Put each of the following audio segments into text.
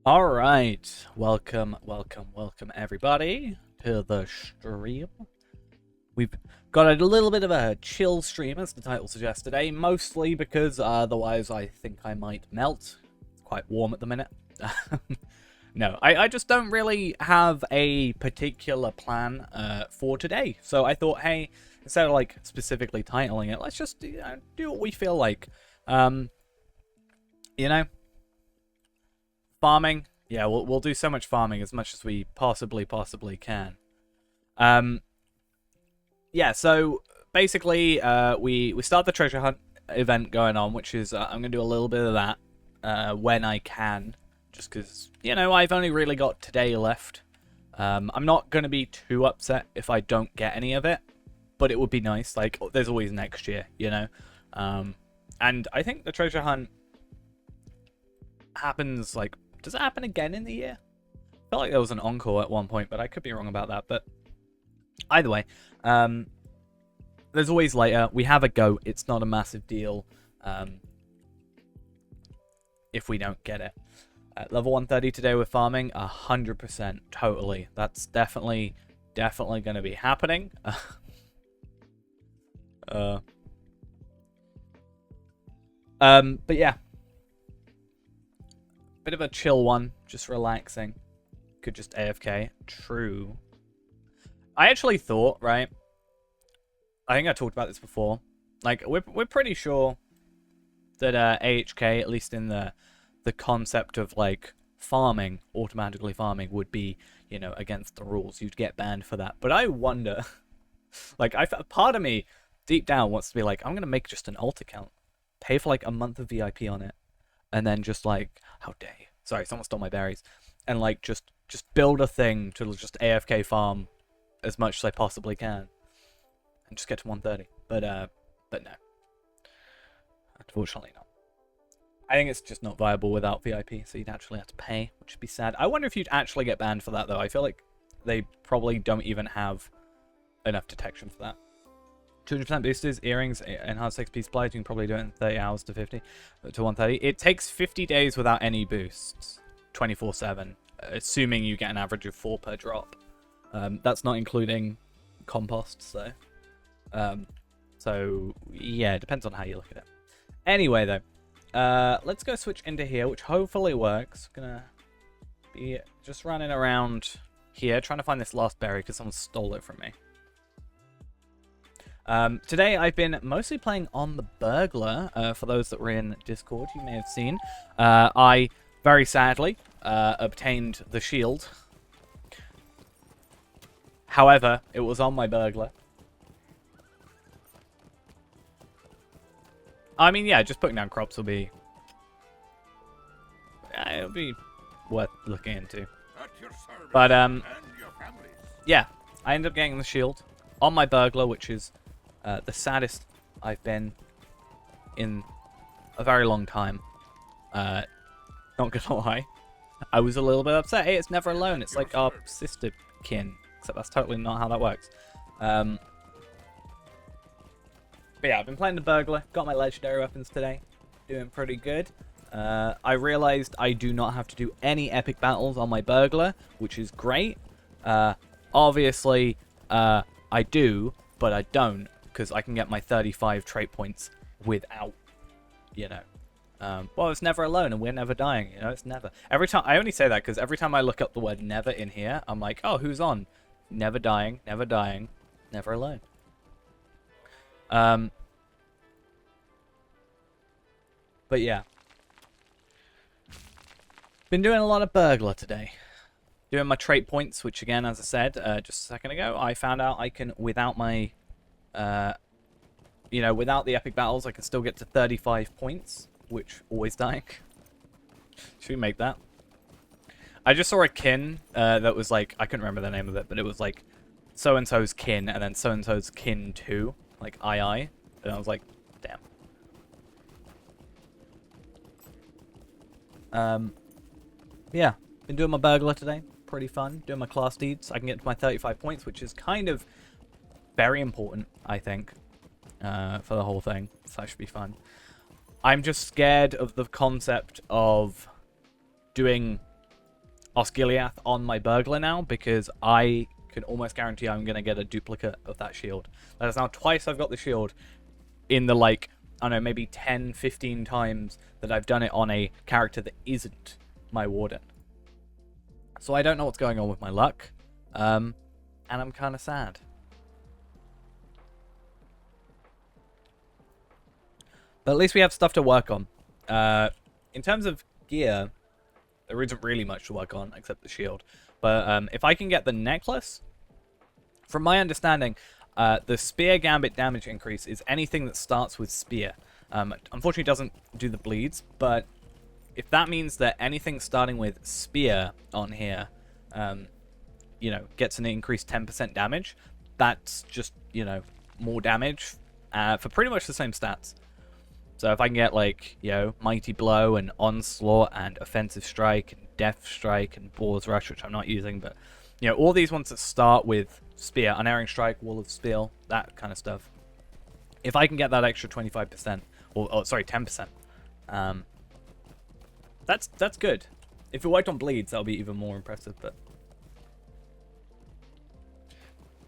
Alright, welcome everybody to the stream. We've got a little bit of a chill stream, as the title suggests today, mostly because otherwise I think I might melt. It's quite warm at the minute. No, I just don't really have a particular plan for today. So I thought, hey, instead of like specifically titling it, let's just do what we feel like. You know, farming. Yeah, we'll do so much farming as much as we possibly can. Yeah, so basically we start the treasure hunt event going on, which is I'm gonna do a little bit of that when I can, just because I've only really got today left. I'm not gonna be too upset if I don't get any of it, but it would be nice. Like, there's always next year, and I think the treasure hunt happens, like, does it happen again in the year? I felt like there was an encore at one point, but I could be wrong about that. But either way, there's always later. We have a go. It's not a massive deal if we don't get it. Level 130 today with farming, 100%, totally. That's definitely going to be happening. But yeah. Bit of a chill one, just relaxing. Could just AFK. True. I actually thought, right? I think I talked about this before. Like, we're pretty sure that AHK, at least in the concept of like farming, automatically farming, would be, against the rules. You'd get banned for that. But I wonder, like, part of me deep down wants to be like, I'm gonna make just an alt account, pay for like a month of VIP on it, and then just like, how dare you? Sorry, someone stole my berries. And like, just build a thing to just AFK farm as much as I possibly can, and just get to 130. But no, unfortunately not. I think it's just not viable without VIP, so you'd actually have to pay, which would be sad. I wonder if you'd actually get banned for that though. I feel like they probably don't even have enough detection for that. 200% boosters, earrings, enhanced XP supply. You can probably do it in 30 hours to 50 to 130. It takes 50 days without any boosts, 24/7, assuming you get an average of 4 per drop. That's not including compost, so yeah, it depends on how you look at it. Anyway, though, let's go switch into here, which hopefully works. Gonna be just running around here, trying to find this last berry because someone stole it from me. Today I've been mostly playing on the burglar. For those that were in Discord, you may have seen. I very sadly obtained the shield. However, it was on my burglar. I mean, yeah, just putting down crops will be... it'll be worth looking into. But, yeah, I ended up getting the shield on my burglar, which is the saddest I've been in a very long time. Not gonna lie. I was a little bit upset. Hey, it's never alone. It's like our sister kin. Except that's totally not how that works. But yeah, I've been playing the burglar. Got my legendary weapons today. Doing pretty good. I realized I do not have to do any epic battles on my burglar, which is great. Obviously, I do, but I don't, because I can get my 35 trait points without, well, it's never alone, and we're never dying, it's never. Every time, I only say that because every time I look up the word never in here, I'm like, oh, who's on? Never dying, never alone. But yeah. Been doing a lot of burglar today. Doing my trait points, which again, as I said just a second ago, I found out I can, without my, without the epic battles, I can still get to 35 points, which always dying. Should we make that? I just saw a kin that was like, I couldn't remember the name of it, but it was like so-and-so's kin, and then so-and-so's kin 2, like II, and I was like, damn. Yeah, been doing my burglar today. Pretty fun. Doing my class deeds. I can get to my 35 points, which is kind of very important, I think, for the whole thing. So that should be fun. I'm just scared of the concept of doing Osgiliath on my burglar now, because I can almost guarantee I'm going to get a duplicate of that shield. That is now twice I've got the shield in the, like, I don't know, maybe 10, 15 times that I've done it on a character that isn't my Warden. So I don't know what's going on with my luck, and I'm kind of sad. But at least we have stuff to work on. In terms of gear, there isn't really much to work on except the shield. But if I can get the necklace, from my understanding, the spear gambit damage increase is anything that starts with spear. Unfortunately, it doesn't do the bleeds, but if that means that anything starting with spear on here, you know, gets an increased 10% damage, that's just, you know, more damage for pretty much the same stats. So if I can get, like, you know, Mighty Blow and Onslaught and Offensive Strike and Death Strike and Boar's Rush, which I'm not using, but, you know, all these ones that start with Spear, Unerring Strike, Wall of Steel, that kind of stuff. If I can get that extra 25%, or sorry, 10%, that's good. If it worked on bleeds, that'll be even more impressive, but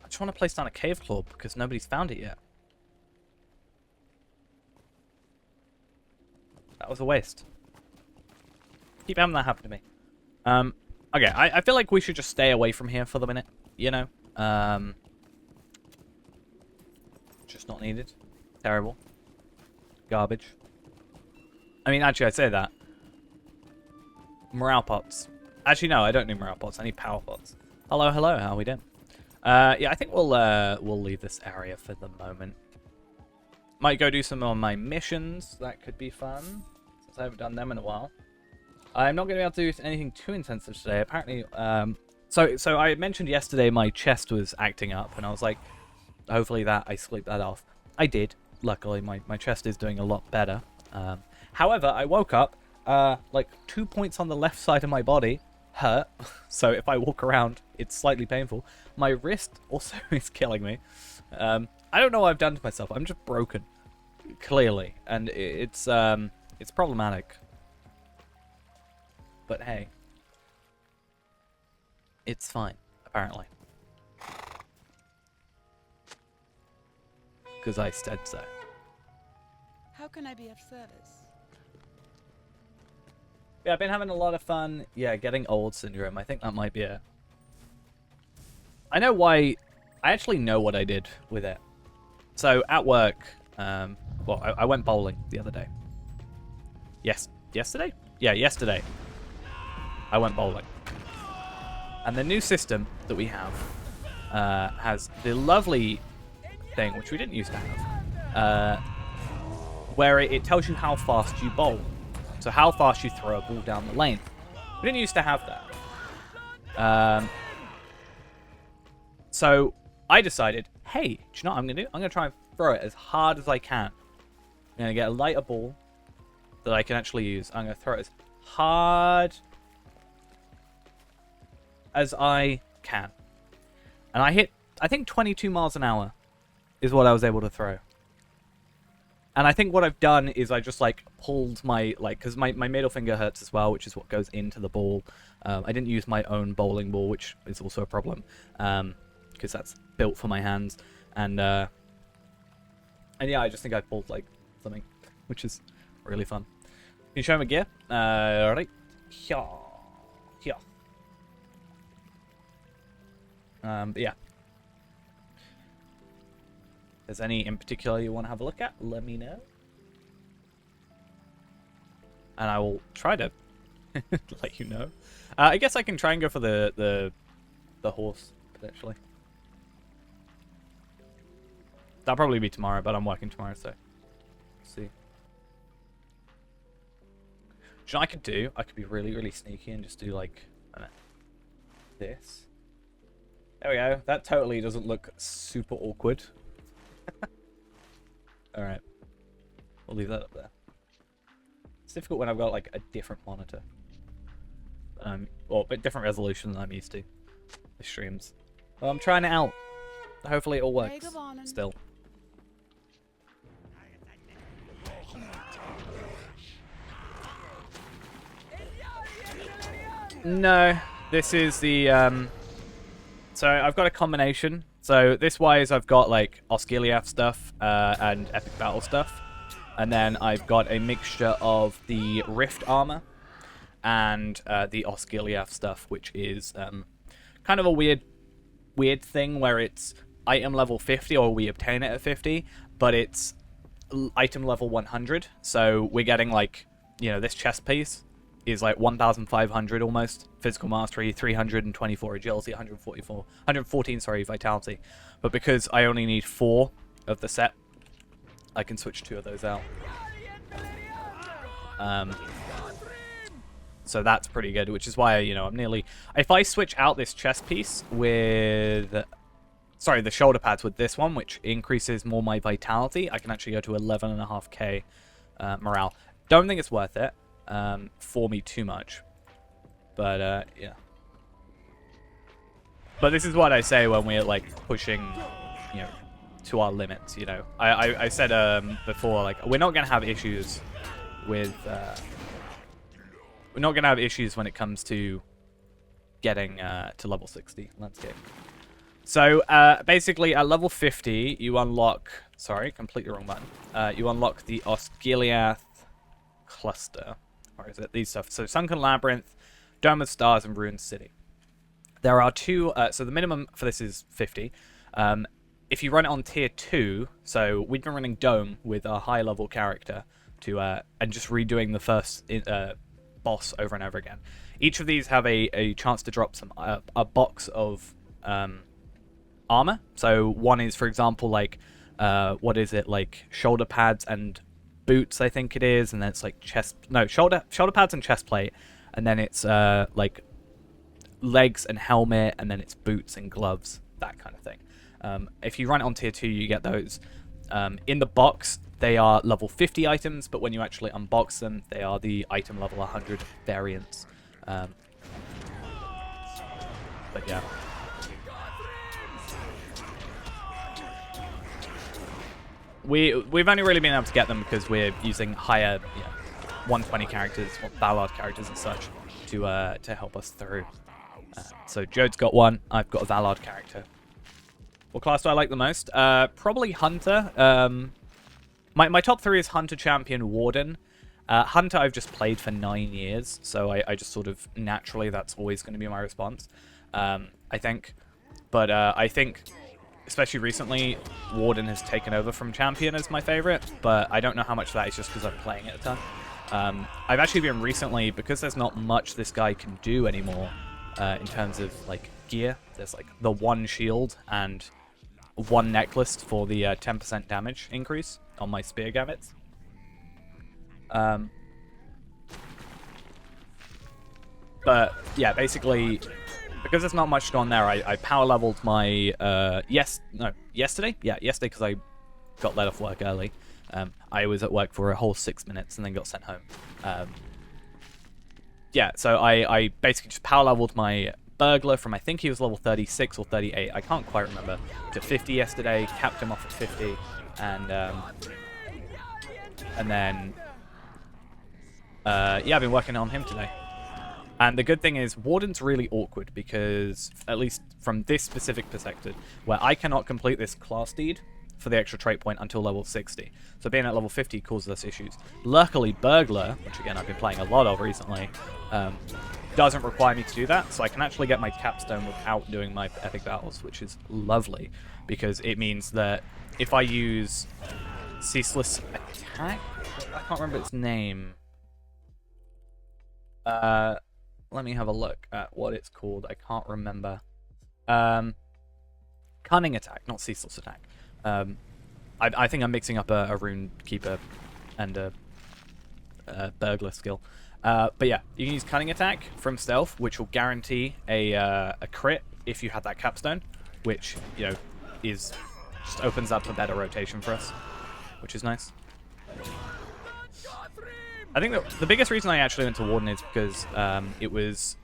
I just want to place down a Cave Claw because nobody's found it yet. That was a waste. Keep having that happen to me. Okay, I feel like we should just stay away from here for the minute, you know? Just not needed. Terrible. Garbage. I mean, actually, I say that. Morale pots. Actually, no, I don't need morale pots. I need power pots. Hello, hello. How are we doing? Yeah, I think we'll leave this area for the moment. Might go do some of my missions. That could be fun, since I haven't done them in a while. I'm not going to be able to do anything too intensive today. Apparently, so I mentioned yesterday my chest was acting up, and I was like, hopefully I sleep that off. I did. Luckily, my chest is doing a lot better. However, I woke up, like 2 points on the left side of my body hurt. So if I walk around, it's slightly painful. My wrist also is killing me. I don't know what I've done to myself. I'm just broken, clearly, and it's problematic. But hey, it's fine, apparently, because I said so. How can I be of service? Yeah, I've been having a lot of fun. Yeah, getting old syndrome. I think that might be it. I know why. I actually know what I did with it. So at work, well, I went bowling the other day. Yesterday? Yeah, yesterday. I went bowling. And the new system that we have has the lovely thing, which we didn't used to have, where it tells you how fast you bowl. So how fast you throw a ball down the lane. We didn't used to have that. So I decided, hey, do you know what I'm going to do? I'm going to try and throw it as hard as I can. I'm going to get a lighter ball that I can actually use. I'm going to throw it as hard as I can. And I hit, I think 22 miles an hour is what I was able to throw. And I think what I've done is I just, like, pulled my, like, because my middle finger hurts as well, which is what goes into the ball. I didn't use my own bowling ball, which is also a problem, because that's built for my hands. And yeah, I just think I pulled, like, something, which is really fun. Can you show me gear? Right. Here. Here. But yeah. If there's any in particular you want to have a look at, let me know. And I will try to let you know. I guess I can try and go for the horse, potentially. That'll probably be tomorrow, but I'm working tomorrow, so we'll see. You know what I could do? I could be really, really sneaky and just do, like, I don't know, this. There we go. That totally doesn't look super awkward. Alright. We'll leave that up there. It's difficult when I've got, like, a different monitor. Well, a bit different resolution than I'm used to. The streams. Well, I'm trying it out. Hopefully it all works. Still. No. This is the so I've got a combination. So this wise I've got like Osgiliath stuff and epic battle stuff, and then I've got a mixture of the Rift armor and the Osgiliath stuff, which is kind of a weird thing where it's item level 50, or we obtain it at 50, but it's item level 100. So we're getting like, you know, this chest piece is like 1,500 almost physical mastery, 324 agility, 114 sorry, vitality. But because I only need 4 of the set, I can switch 2 of those out. So that's pretty good, which is why, you know, I'm nearly... If I switch out this chest piece with... Sorry, the shoulder pads with this one, which increases more my vitality, I can actually go to 11.5k morale. Don't think it's worth it for me too much. But, yeah. But this is what I say when we're, like, pushing, you know, to our limits, you know. I said before, like, we're not going to have issues with... we're not going to have issues when it comes to getting to level 60 landscape. So, basically, at level 50, you unlock... Sorry, completely wrong button. You unlock the Osgiliath cluster. Or is it? These stuff. So, Sunken Labyrinth, Dome of Stars, and Ruined City. There are 2... so, the minimum for this is 50. If you run it on tier 2... So, we've been running Dome with our high-level character to and just redoing the first boss over and over again. Each of these have a chance to drop some a box of... armor. So one is, for example, like what is it, like shoulder pads and boots, I think it is, and then it's like shoulder pads and chest plate, and then it's like legs and helmet, and then it's boots and gloves, that kind of thing. If you run it on tier 2, you get those. In the box, they are level 50 items, but when you actually unbox them, they are the item level 100 variants. But yeah. We've only really been able to get them because we're using higher, 120 characters, Ballard characters and such, to help us through. So Jode's got one. I've got a Ballard character. What class do I like the most? Probably Hunter. My top 3 is Hunter, Champion, Warden. Hunter I've just played for 9 years, so I just sort of naturally that's always going to be my response. I think, but I think. Especially recently, Warden has taken over from Champion as my favorite, but I don't know how much of that is just because I'm playing it a ton. I've actually been recently, because there's not much this guy can do anymore in terms of like gear. There's like the 1 shield and 1 necklace for the 10% damage increase on my spear gamuts. But yeah, basically... Because there's not much gone there, I power leveled my, yesterday? Yeah, yesterday, because I got let off work early. I was at work for a whole 6 minutes and then got sent home. Yeah, so I basically just power leveled my burglar from, I think he was level 36 or 38, I can't quite remember, to 50 yesterday, capped him off at 50, and then, yeah, I've been working on him today. And the good thing is, Warden's really awkward because, at least from this specific perspective, where I cannot complete this class deed for the extra trait point until level 60. So being at level 50 causes us issues. Luckily, Burglar, which again I've been playing a lot of recently, doesn't require me to do that. So I can actually get my capstone without doing my epic battles, which is lovely. Because it means that if I use Ceaseless Attack, I can't remember its name. Let me have a look at what it's called. I can't remember. Cunning Attack, not Ceaseless Attack. I think I'm mixing up a Rune Keeper and a Burglar skill. But yeah, you can use Cunning Attack from Stealth, which will guarantee a crit if you have that capstone, which, you know, just opens up a better rotation for us, which is nice. I think that the biggest reason I actually went to Warden is because it was,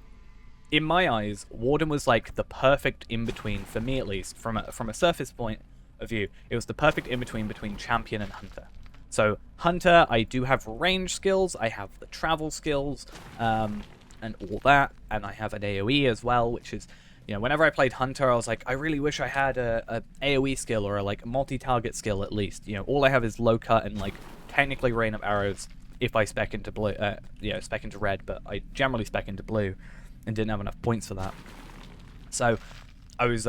in my eyes, Warden was like the perfect in-between, for me at least, from a surface point of view, it was the perfect in-between between Champion and Hunter. So, Hunter, I do have range skills, I have the travel skills, and and all that, and I have an AoE as well, which is, you know, whenever I played Hunter, I was like, I really wish I had a AoE skill or a like multi-target skill at least. You know, all I have is low cut and like technically rain of arrows if I spec into blue, spec into red, but I generally spec into blue and didn't have enough points for that. So I was,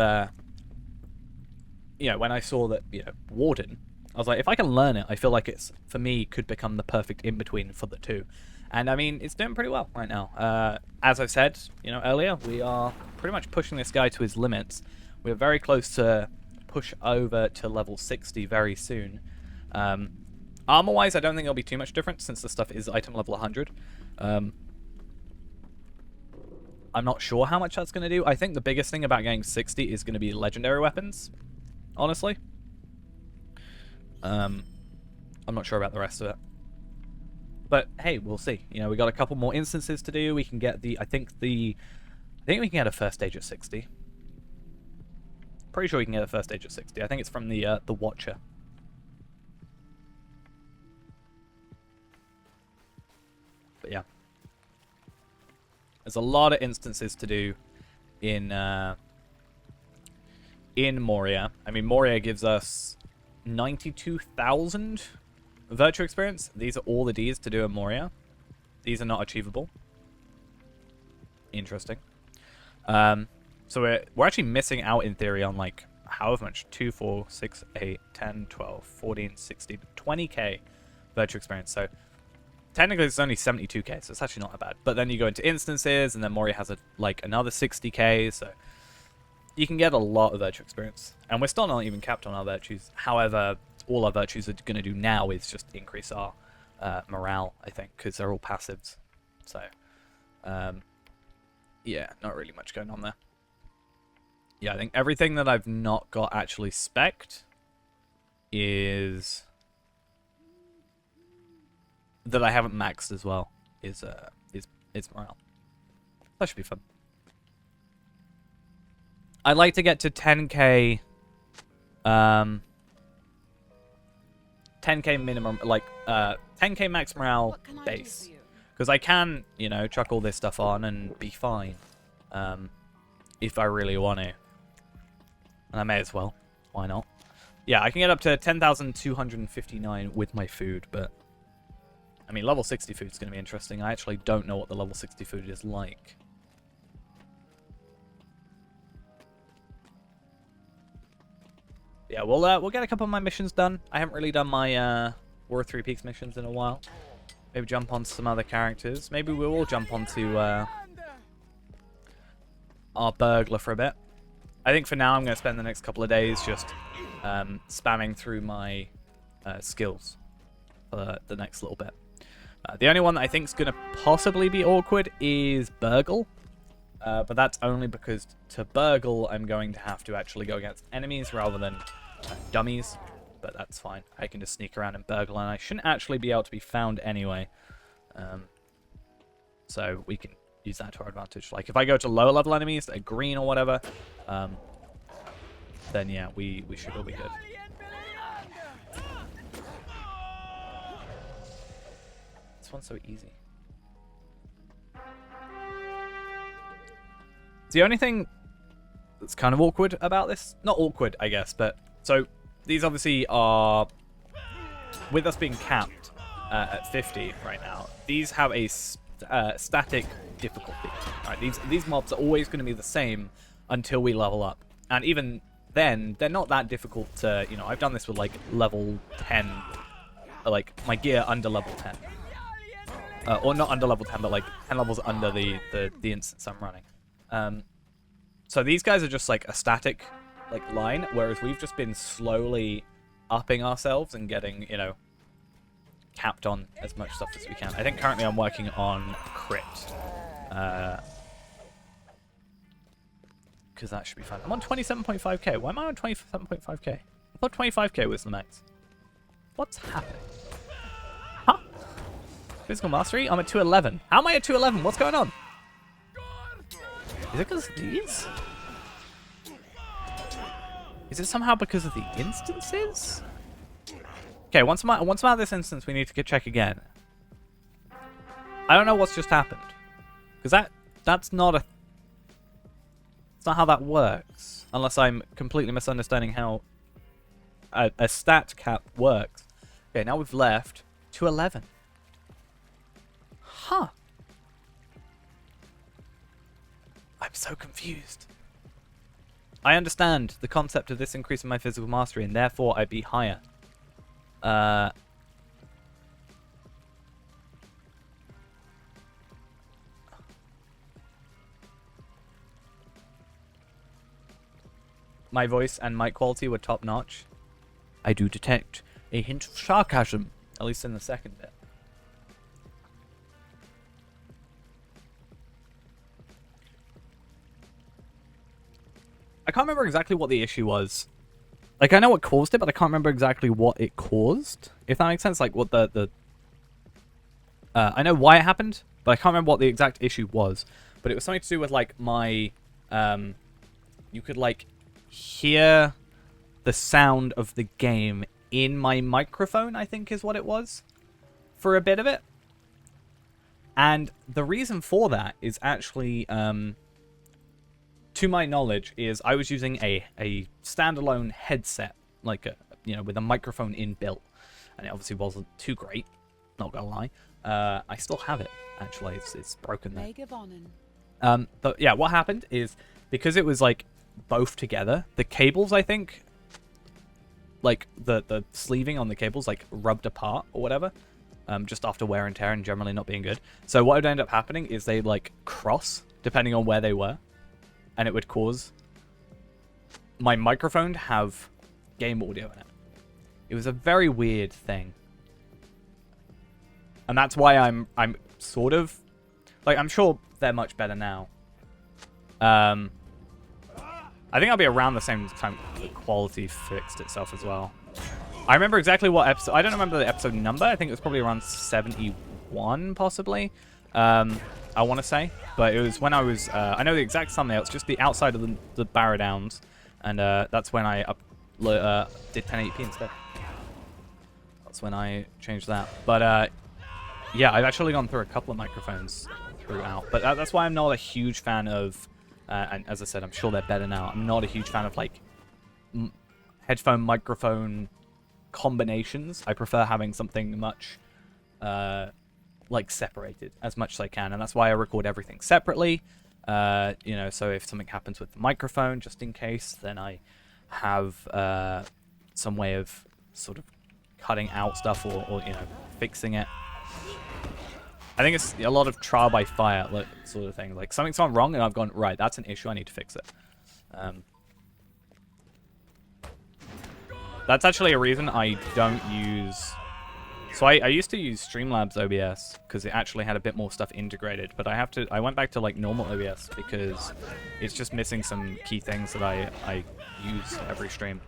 you know, when I saw that, you know, Warden, I was like, if I can learn it, I feel like it's, for me, could become the perfect in-between for the two. And, I mean, it's doing pretty well right now. As I said, you know, earlier, we are pretty much pushing this guy to his limits. We're very close to push over to level 60 very soon. Armor-wise, I don't think there'll be too much difference since the stuff is item level 100. I'm not sure how much that's going to do. I think the biggest thing about getting 60 is going to be legendary weapons, honestly. I'm not sure about the rest of it. But hey, we'll see. You know, we got a couple more instances to do. We can get the I think we can get a first stage at 60. Pretty sure we can get a first stage at 60. I think it's from the Watcher. But yeah. There's a lot of instances to do in Moria. I mean, Moria gives us 92,000 virtue experience. These are all the Ds to do in Moria. These are not achievable. Interesting. So we're actually missing out in theory on like however much 2, 4, 6, 8, 10, 12, 14, 16, 20k virtue experience. So technically it's only 72k, so it's actually not that bad. But then you go into instances, and then Moria has like another 60k, so you can get a lot of virtue experience. And we're still not even capped on our virtues. However, all our virtues are going to do now is just increase our morale, I think, because they're all passives. So, yeah, not really much going on there. Yeah, I think everything that I've not got actually spec'd is... that I haven't maxed as well is morale. That should be fun. I'd like to get to 10k 10k minimum, like 10k max morale base, because I can, you know, chuck all this stuff on and be fine if I really want to, and I may as well. Why not? Yeah, I can get up to 10,259 with my food, but I mean, level 60 food is going to be interesting. I actually don't know what the level 60 food is like. Yeah, we'll get a couple of my missions done. I haven't really done my War of Three Peaks missions in a while. Maybe jump on some other characters. Maybe we'll all jump onto our burglar for a bit. I think for now I'm going to spend the next couple of days just spamming through my skills for the next little bit. The only one that I think is going to possibly be awkward is Burgle. But that's only because to Burgle, I'm going to have to actually go against enemies rather than dummies. But that's fine. I can just sneak around and Burgle, and I shouldn't actually be able to be found anyway. So we can use that to our advantage. Like, if I go to lower level enemies, that are green or whatever, then yeah, we should all be good. This one's so easy. The only thing that's kind of awkward about this, not awkward, I guess, but so these obviously are, with us being capped at 50 right now, these have a static difficulty. Right? These mobs are always going to be the same until we level up, and even then, they're not that difficult to, you know, I've done this with like level 10, like my gear under level 10, or not under level 10, but like 10 levels under the instance I'm running. So these guys are just like a static like line, whereas we've just been slowly upping ourselves and getting, you know, capped on as much stuff as we can. I think currently I'm working on crit, because that should be fun. I'm on 27.5k. Why am I on 27.5k? I thought 25k was the max. What's happening? Huh? Physical mastery? I'm at 211. How am I at 211? What's going on? Is it because of these? Is it somehow because of the instances? Okay, once I'm out of this instance, we need to check again. I don't know what's just happened. Because that's not a... It's not how that works. Unless I'm completely misunderstanding how a stat cap works. Okay, now we've left to 11. Huh. I'm so confused. I understand the concept of this increasing my physical mastery, and therefore I'd be higher. My voice and mic quality were top notch. I do detect a hint of sarcasm, at least in the second bit. I can't remember exactly what the issue was. Like, I know what caused it, but I can't remember exactly what it caused. If that makes sense, like, what I know why it happened, but I can't remember what the exact issue was. But it was something to do with, like, my... you could, like, hear the sound of the game in my microphone, I think is what it was, for a bit of it. And the reason for that is actually... to my knowledge, is I was using a standalone headset, like with a microphone inbuilt, and it obviously wasn't too great. Not gonna lie, I still have it. Actually, it's broken there. But yeah, what happened is because it was like both together, the cables, I think, like the sleeving on the cables like rubbed apart or whatever, just after wear and tear and generally not being good. So what would end up happening is they like cross depending on where they were. And it would cause my microphone to have game audio in it. It was a very weird thing. And that's why I'm sort of... Like, I'm sure they're much better now. I think I'll be around the same time the quality fixed itself as well. I remember exactly what episode... I don't remember the episode number. I think it was probably around 71, possibly. I want to say, but it was when I was, I know the exact thumbnail, it's just the outside of the Barrow Downs, and that's when I did 1080p instead. That's when I changed that. But yeah, I've actually gone through a couple of microphones throughout, but that's why I'm not a huge fan of, and as I said, I'm sure they're better now, I'm not a huge fan of like headphone microphone combinations. I prefer having something much like separated as much as I can, and that's why I record everything separately. So if something happens with the microphone, just in case, then I have some way of sort of cutting out stuff or fixing it. I think it's a lot of trial by fire sort of thing. Like something's gone wrong and I've gone, right, that's an issue, I need to fix it. That's actually a reason I don't use... So I used to use Streamlabs OBS because it actually had a bit more stuff integrated, but I went back to like normal OBS because it's just missing some key things that I use every stream.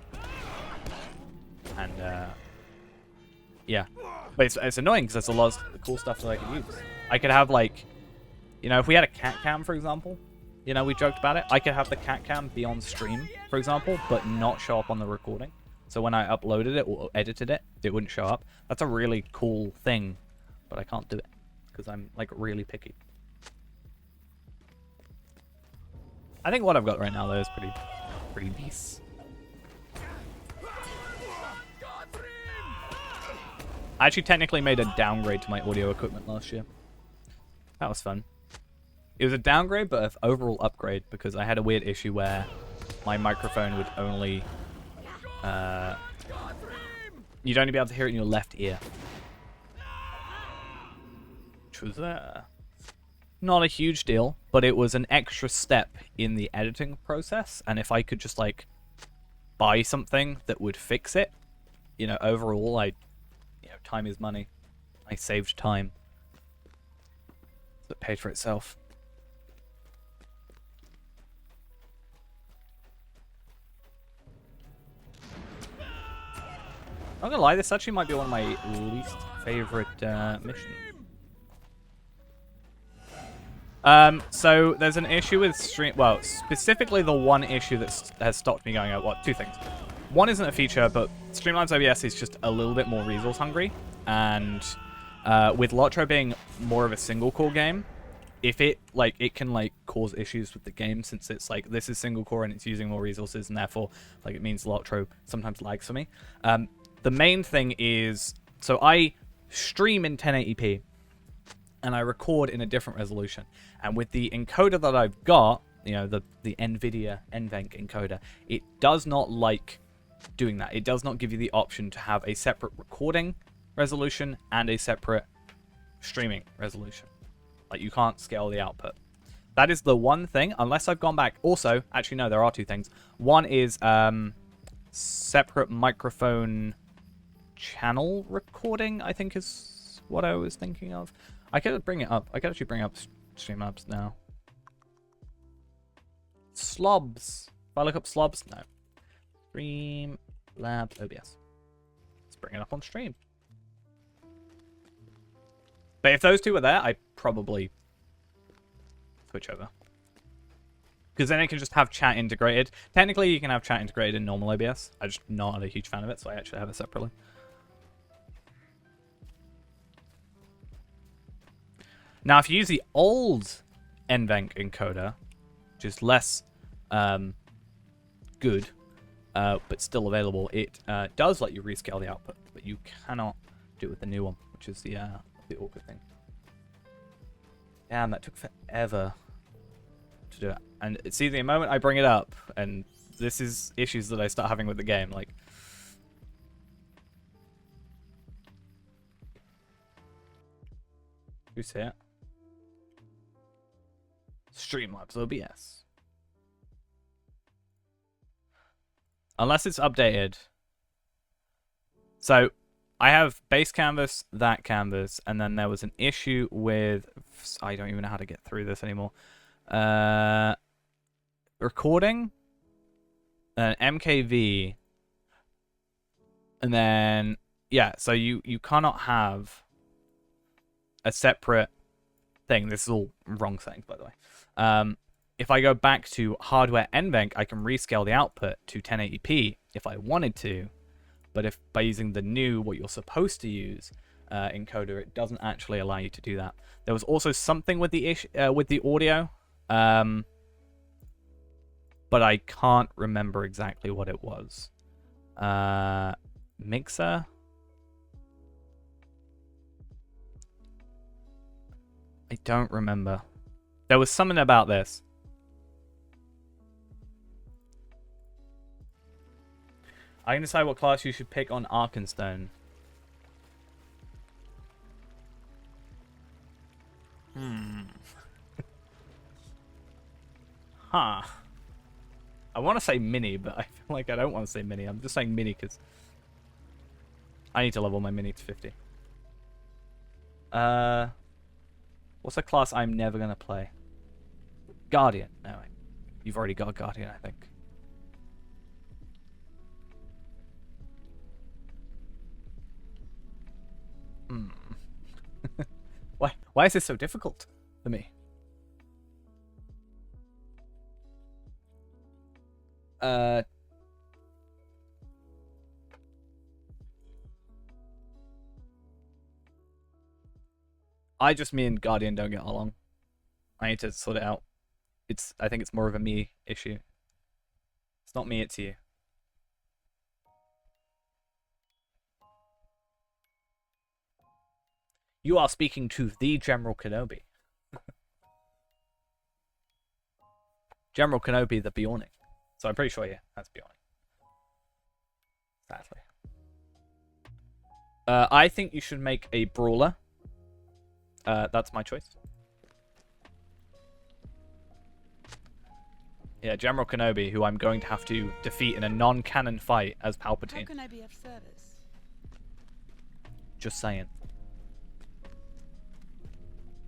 And yeah, but it's annoying because there's a lot of cool stuff that I could use. I could have like, if we had a cat cam, for example, we joked about it. I could have the cat cam be on stream, for example, but not show up on the recording. So when I uploaded it or edited it, it wouldn't show up. That's a really cool thing, but I can't do it because I'm like really picky. I think what I've got right now though is pretty decent. I actually technically made a downgrade to my audio equipment last year. That was fun. It was a downgrade, but an overall upgrade because I had a weird issue where my microphone would only... you'd only be able to hear it in your left ear. Which was not a huge deal, but it was an extra step in the editing process, and if I could just like buy something that would fix it, overall time is money. I saved time. So it paid for itself. I'm not gonna lie, this actually might be one of my least favorite missions. So there's an issue with stream. Well, specifically the one issue that has stopped me going out. What? Two things. One isn't a feature, but Streamlabs OBS is just a little bit more resource hungry, and with Lotro being more of a single core game, if it like it can like cause issues with the game, since it's like this is single core and it's using more resources, and therefore like it means Loctro sometimes lags for me. The main thing is, so I stream in 1080p and I record in a different resolution, and with the encoder that I've got, you know, the NVIDIA NVENC encoder, it does not like doing that. It does not give you the option to have a separate recording resolution and a separate streaming resolution. Like, you can't scale the output. That is the one thing, unless I've gone back. Also, actually, no, there are two things. One is separate microphone channel recording, I think is what I was thinking of. I could bring it up. I could actually bring up Streamlabs now. Slobs. If I look up Slobs, no. Streamlabs OBS. Let's bring it up on stream. But if those two were there, I'd probably switch over. Because then it can just have chat integrated. Technically, you can have chat integrated in normal OBS. I'm just not a huge fan of it, so I actually have it separately. Now, if you use the old NVENC encoder, which is less good, but still available, it does let you rescale the output, but you cannot do it with the new one, which is the awkward thing. Damn, that took forever to do it. And see, the moment I bring it up, and this is issues that I start having with the game, like... Who's here? Streamlabs OBS. Unless it's updated. So, I have base canvas, that canvas, and then there was an issue with... I don't even know how to get through this anymore. Recording, MKV, and then... Yeah, so you cannot have a separate thing. This is all wrong settings, by the way. If I go back to hardware NVENC, I can rescale the output to 1080p if I wanted to. But if by using the new, what you're supposed to use, encoder, it doesn't actually allow you to do that. There was also something with the audio, but I can't remember exactly what it was. Mixer. I don't remember. There was something about this. I can decide what class you should pick on Arkenstone. Huh. I want to say mini, but I feel like I don't want to say mini. I'm just saying mini because I need to level my mini to 50. What's a class I'm never going to play? Guardian. No, you've already got a Guardian, I think. Why is this so difficult for me? Me and Guardian don't get along. I need to sort it out. I think it's more of a me issue. It's not me, it's you. You are speaking to the General Kenobi. General Kenobi the Bionic. So I'm pretty sure, yeah, that's Bionic. Sadly. I think you should make a brawler. That's my choice. Yeah, General Kenobi, who I'm going to have to defeat in a non-canon fight as Palpatine. How can I be of service? Just saying.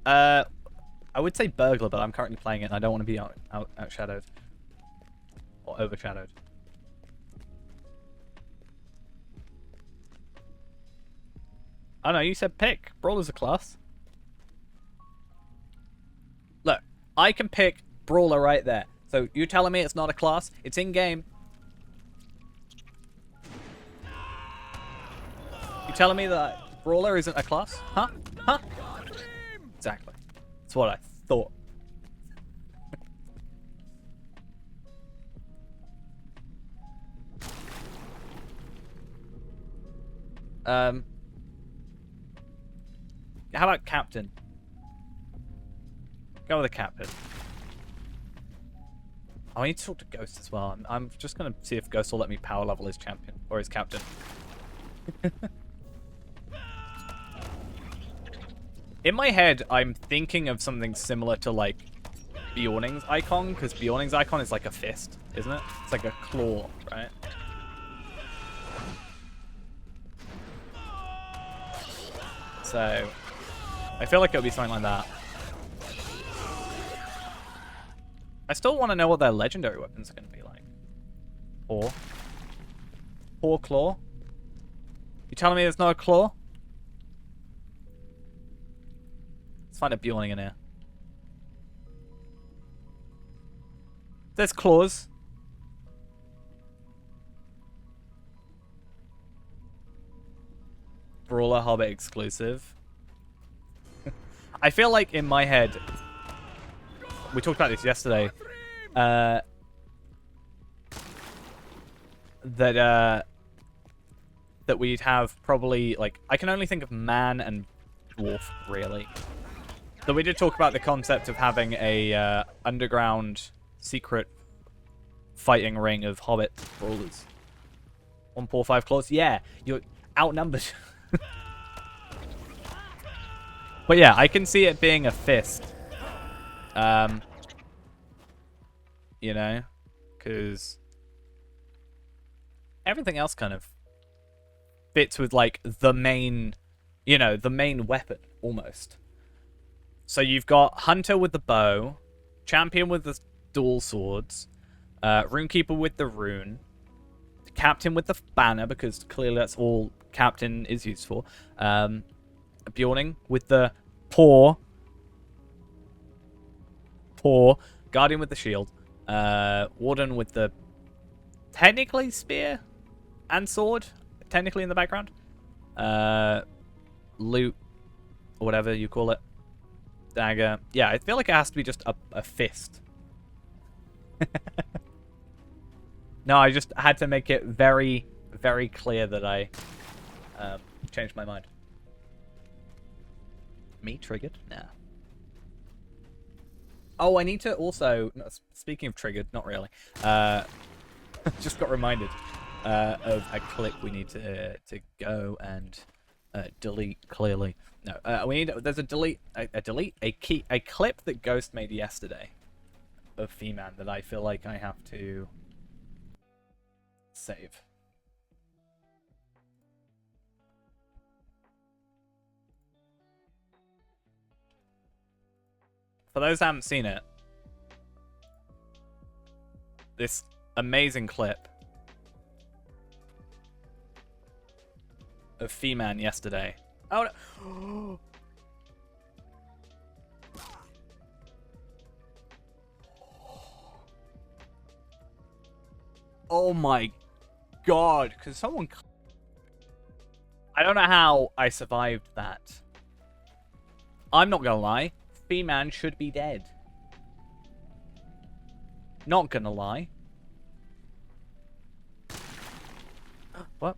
I would say Burglar, but I'm currently playing it and I don't want to be outshadowed. Or overshadowed. Oh no, you said pick. Brawler's a class. Look, I can pick Brawler right there. So you telling me it's not a class? It's in game. You telling me that Brawler isn't a class? Huh? Huh? Exactly. That's what I thought. How about Captain? Go with the Captain. Oh, I need to talk to Ghost as well. I'm just going to see if Ghost will let me power level his champion. Or his Captain. In my head, I'm thinking of something similar to, like, Bjorning's icon. Because Bjorning's icon is like a fist, isn't it? It's like a claw, right? So, I feel like it'll be something like that. I still want to know what their legendary weapons are going to be like. Paw claw? You telling me there's no claw? Let's find a Bjorning in here. There's claws. Brawler Hobbit exclusive. I feel like in my head, we talked about this yesterday, that we'd have probably, like, I can only think of man and dwarf, really. So we did talk about the concept of having a underground secret fighting ring of hobbit brawlers. 1 paw 5 claws. Yeah, you're outnumbered. But yeah, I can see it being a fist. You know, because everything else kind of fits with, like, the main, you know, the main weapon, almost. So you've got Hunter with the bow, Champion with the dual swords, Runekeeper with the rune, Captain with the banner, because clearly that's all Captain is used for, Bjorning with the paw, Guardian with the shield, Warden with the technically spear and sword, technically in the background, loot, or whatever you call it, dagger. Yeah, I feel like it has to be just a fist. No, I just had to make it very, very clear that I changed my mind. Me triggered? Nah. Oh, I need to also, speaking of triggered, not really, just got reminded of a clip we need to go and delete, clearly. No, we need, there's a clip that Ghost made yesterday of Fee-Man that I feel like I have to save. For those that haven't seen it, this amazing clip of Fee-Man yesterday. Oh no. Oh my god, because someone... I don't know how I survived that. I'm not gonna lie. Fee-Man should be dead. Not gonna lie. What?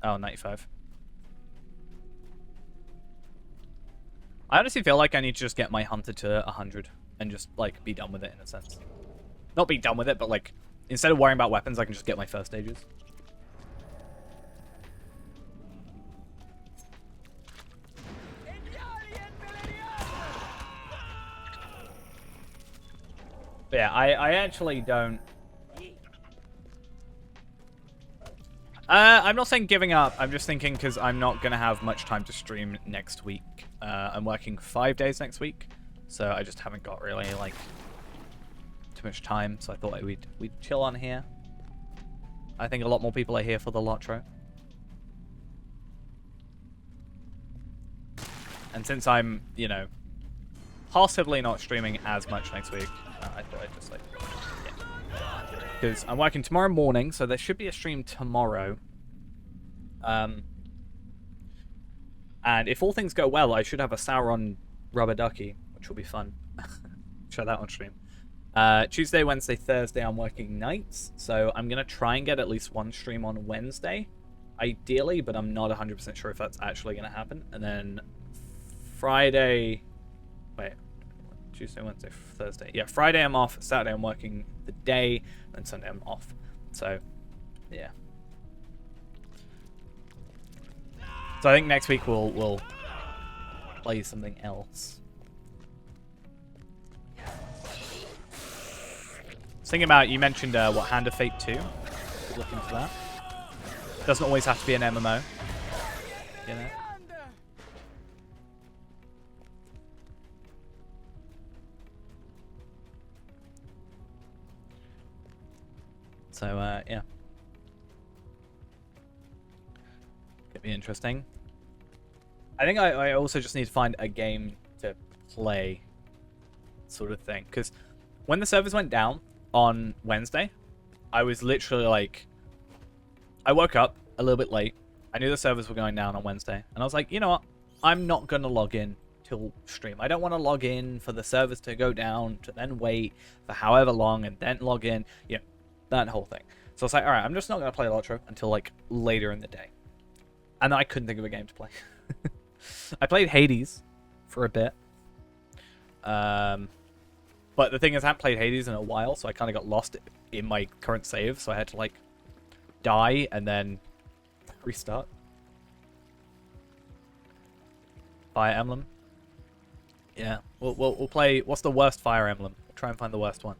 Oh, 95. I honestly feel like I need to just get my hunter to 100 and just, like, be done with it in a sense. Not be done with it, but, like, instead of worrying about weapons, I can just get my first stages. But yeah, I actually don't... I'm not saying giving up. I'm just thinking because I'm not going to have much time to stream next week. I'm working 5 days next week, so I just haven't got really, like, too much time. So I thought we'd chill on here. I think a lot more people are here for the Lotro. And since I'm, you know, possibly not streaming as much next week, I thought I'd just, like, yeah. Because I'm working tomorrow morning, so there should be a stream tomorrow. And if all things go well, I should have a Sauron rubber ducky, which which will be fun. Try that on stream. Tuesday, Wednesday, Thursday, I'm working nights, so I'm going to try and get at least one stream on Wednesday, ideally, but I'm not 100% sure if that's actually going to happen. And then Friday... Wait. Tuesday, Wednesday, Thursday. Yeah, Friday I'm off, Saturday I'm working the day, and Sunday I'm off. So, yeah. So I think next week we'll play something else. I was thinking about, you mentioned, what, Hand of Fate 2? Could look into that. Doesn't always have to be an MMO. You know? So, yeah. Could be interesting. I think I also just need to find a game to play, sort of thing. Because when the servers went down on Wednesday, I was literally like... I woke up a little bit late. I knew the servers were going down on Wednesday. And I was like, you know what? I'm not going to log in till stream. I don't want to log in for the servers to go down, to then wait for however long, and then log in. You know, that whole thing. So I was like, alright, I'm just not going to play Lotro until, like, later in the day. And I couldn't think of a game to play. I played Hades for a bit. But the thing is, I haven't played Hades in a while, so I kind of got lost in my current save, so I had to, like, die and then restart. Fire Emblem. Yeah, we'll play... What's the worst Fire Emblem? We'll try and find the worst one.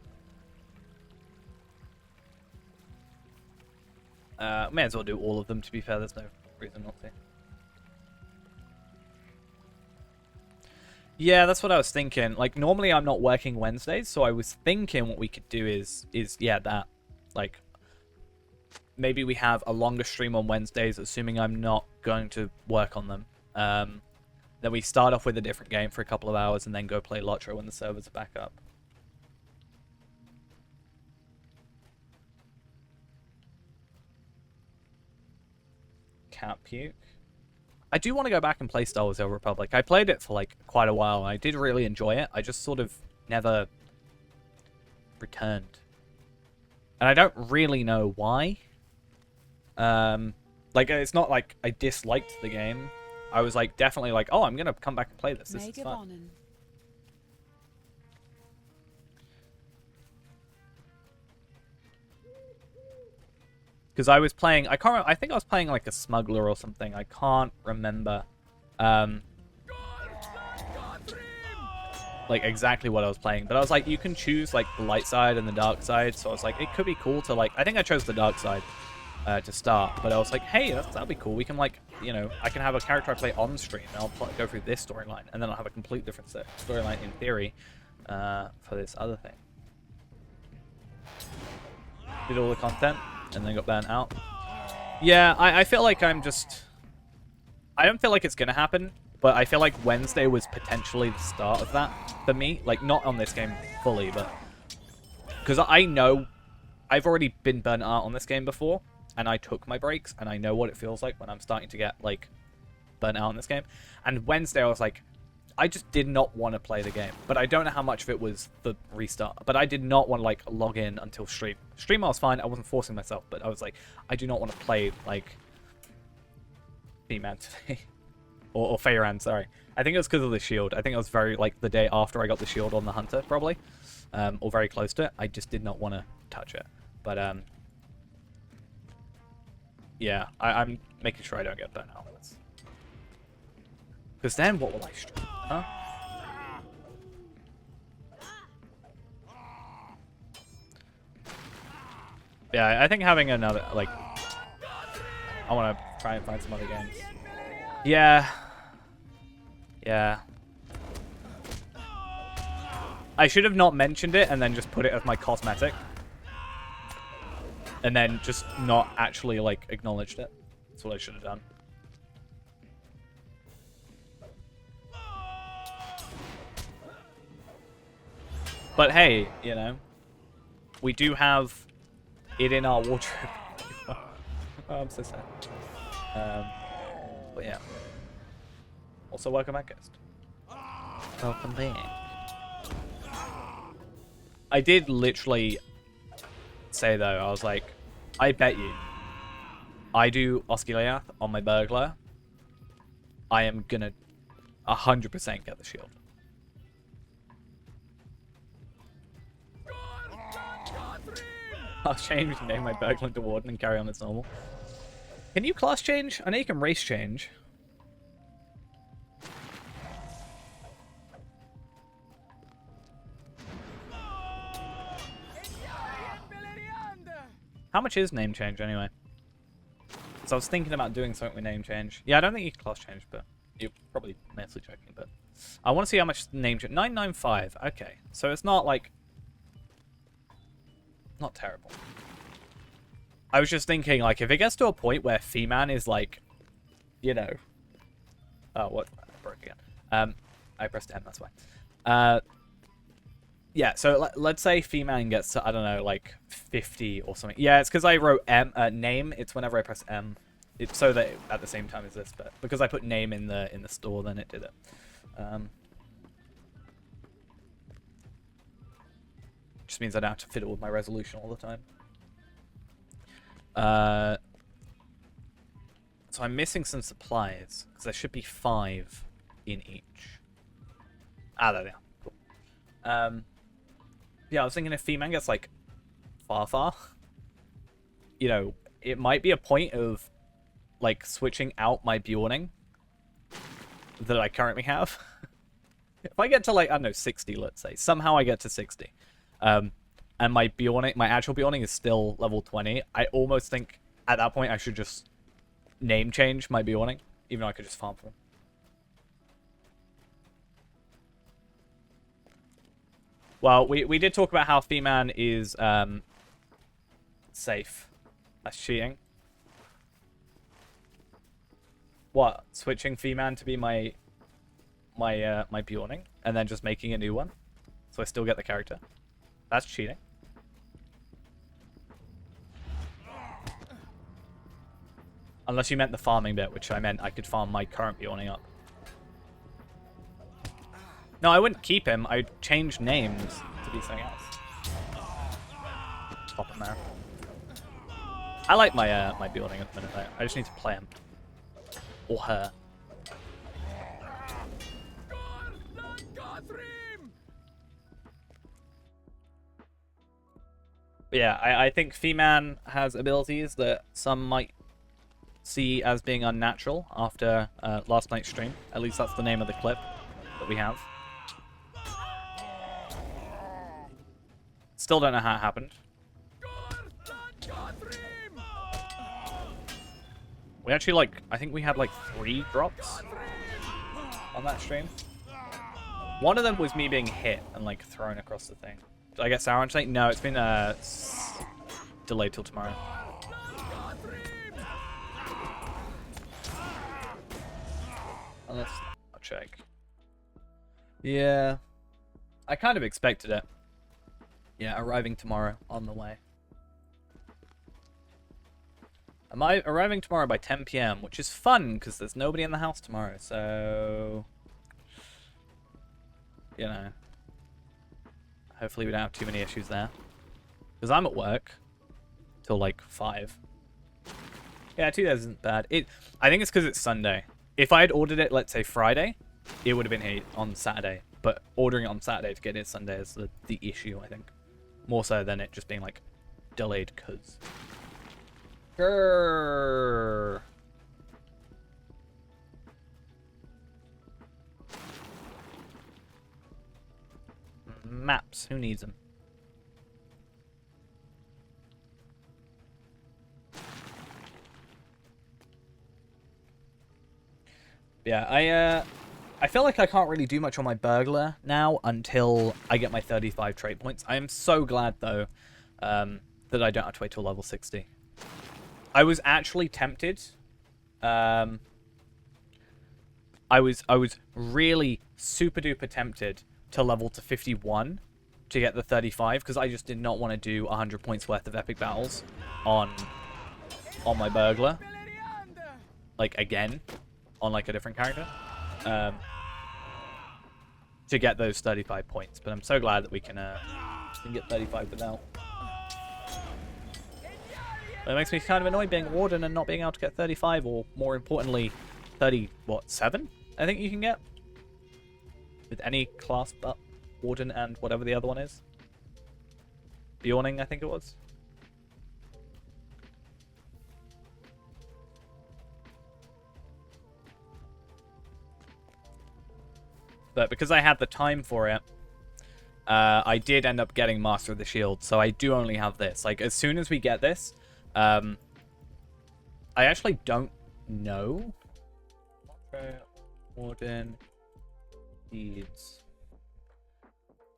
May as well do all of them, to be fair. There's no reason not to. Yeah, that's what I was thinking. Like, normally I'm not working Wednesdays, so I was thinking what we could do is yeah, that. Like, maybe we have a longer stream on Wednesdays, assuming I'm not going to work on them. Then we start off with a different game for a couple of hours and then go play Lotro when the servers are back up. Cat puke. I do want to go back and play Star Wars: The Old Republic. I played it for like quite a while, and I did really enjoy it. I just sort of never returned. And I don't really know why. Like, it's not like I disliked the game. I was like, definitely like, oh, I'm going to come back and play this. This is fun. Because I was playing, I can't remember, I think I was playing like a smuggler or something. I can't remember like exactly what I was playing. But I was like, you can choose like the light side and the dark side. So I was like, it could be cool to like, I think I chose the dark side to start. But I was like, hey, that'll be cool. We can like, you know, I can have a character I play on stream and I'll go through this storyline. And then I'll have a complete different storyline in theory for this other thing. Did all the content. And then got burnt out. Yeah, I feel like I'm just... I don't feel like it's going to happen, but I feel like Wednesday was potentially the start of that for me. Like, not on this game fully, but... Because I know I've already been burnt out on this game before, and I took my breaks, and I know what it feels like when I'm starting to get, like, burnt out on this game. And Wednesday, I was like, I just did not want to play the game. But I don't know how much of it was the restart. But I did not want to, like, log in until stream. Stream, I was fine. I wasn't forcing myself. But I was like, I do not want to play, like, B-Man today. or Feyran, sorry. I think it was because of the shield. I think it was very, like, the day after I got the shield on the Hunter, probably. Or very close to it. I just did not want to touch it. But, yeah, I'm making sure I don't get burnt out. Because then what will I stream? Huh? Yeah, I think having another, like... I want to try and find some other games. Yeah. Yeah. I should have not mentioned it and then just put it as my cosmetic. And then just not actually, like, acknowledged it. That's what I should have done. But hey, you know, we do have it in our wardrobe. Oh, I'm so sad. But yeah. Also, welcome back, guest. Welcome back. I did literally say, though, I was like, I bet you I do Osculiath on my burglar, I am gonna 100% get the shield. I'll change and name my burglar to Warden and carry on as normal. Can you class change? I know you can race change. How much is name change anyway? So I was thinking about doing something with name change. Yeah, I don't think you can class change, but you're probably mostly joking. But I want to see how much name change. 995. Okay, so it's not like not terrible. I was just thinking, like, if it gets to a point where Fee-Man is like, you know, oh, what? I broke again. I pressed M. That's why. Yeah, so let's say Fee-Man gets to, I don't know, like 50 or something. Yeah, it's because I wrote M name. It's whenever I press M. It's so that at the same time as this, but because I put name in the store, then it did it. Just means I don't have to fiddle with my resolution all the time. So I'm missing some supplies because there should be 5 in each. Ah, there they are. Cool. Yeah, I was thinking if Fee-Man gets, like, far, you know, it might be a point of, like, switching out my Bjorning that I currently have. If I get to, like, I don't know, 60, let's say. Somehow I get to 60. And my Bjorning, my actual Bjorning is still level 20. I almost think, at that point, I should just name change my Bjorning, even though I could just farm for him. Well, we did talk about how Fee-Man is safe. That's cheating. What? Switching Fee-Man to be my Bjorning and then just making a new one, so I still get the character. That's cheating. Unless you meant the farming bit, which I meant I could farm my current Bjorning up. No, I wouldn't keep him. I'd change names to be something else. Pop him there. I like my my Bjorning at the minute, though. I just need to play him. Or her. But yeah, I think Fee-Man has abilities that some might see as being unnatural after last night's stream. At least that's the name of the clip that we have. Still don't know how it happened. We actually, like, I think we had, like, 3 drops on that stream. One of them was me being hit and, like, thrown across the thing. Did I get sour on tonight? No, it's been delayed till tomorrow. Let's check. Yeah. I kind of expected it. Yeah, arriving tomorrow on the way. Am I arriving tomorrow by 10 PM, which is fun because there's nobody in the house tomorrow, so you know, hopefully we don't have too many issues there. Because I'm at work till like 5. Yeah, 2 days isn't bad. I think it's because it's Sunday. If I had ordered it, let's say Friday, it would have been here on Saturday. But ordering it on Saturday to get it Sunday is the issue, I think. More so than it just being like delayed because. Grrr. Maps, who needs them? Yeah, I feel like I can't really do much on my burglar now until I get my 35 trait points. I am so glad though that I don't have to wait till level 60. I was actually tempted. I was really super duper tempted to level to 51 to get the 35 because I just did not want to do 100 points worth of epic battles on my burglar, like again on like a different character, to get those 35 points. But I'm so glad that we can can get 35 without. But it makes me kind of annoyed being Warden and not being able to get 35, or more importantly, 7? I think you can get with any class but Warden and whatever the other one is. Bjorning, I think it was. But because I had the time for it, I did end up getting Master of the Shield, so I do only have this. Like, as soon as we get this, I actually don't know. Warden needs.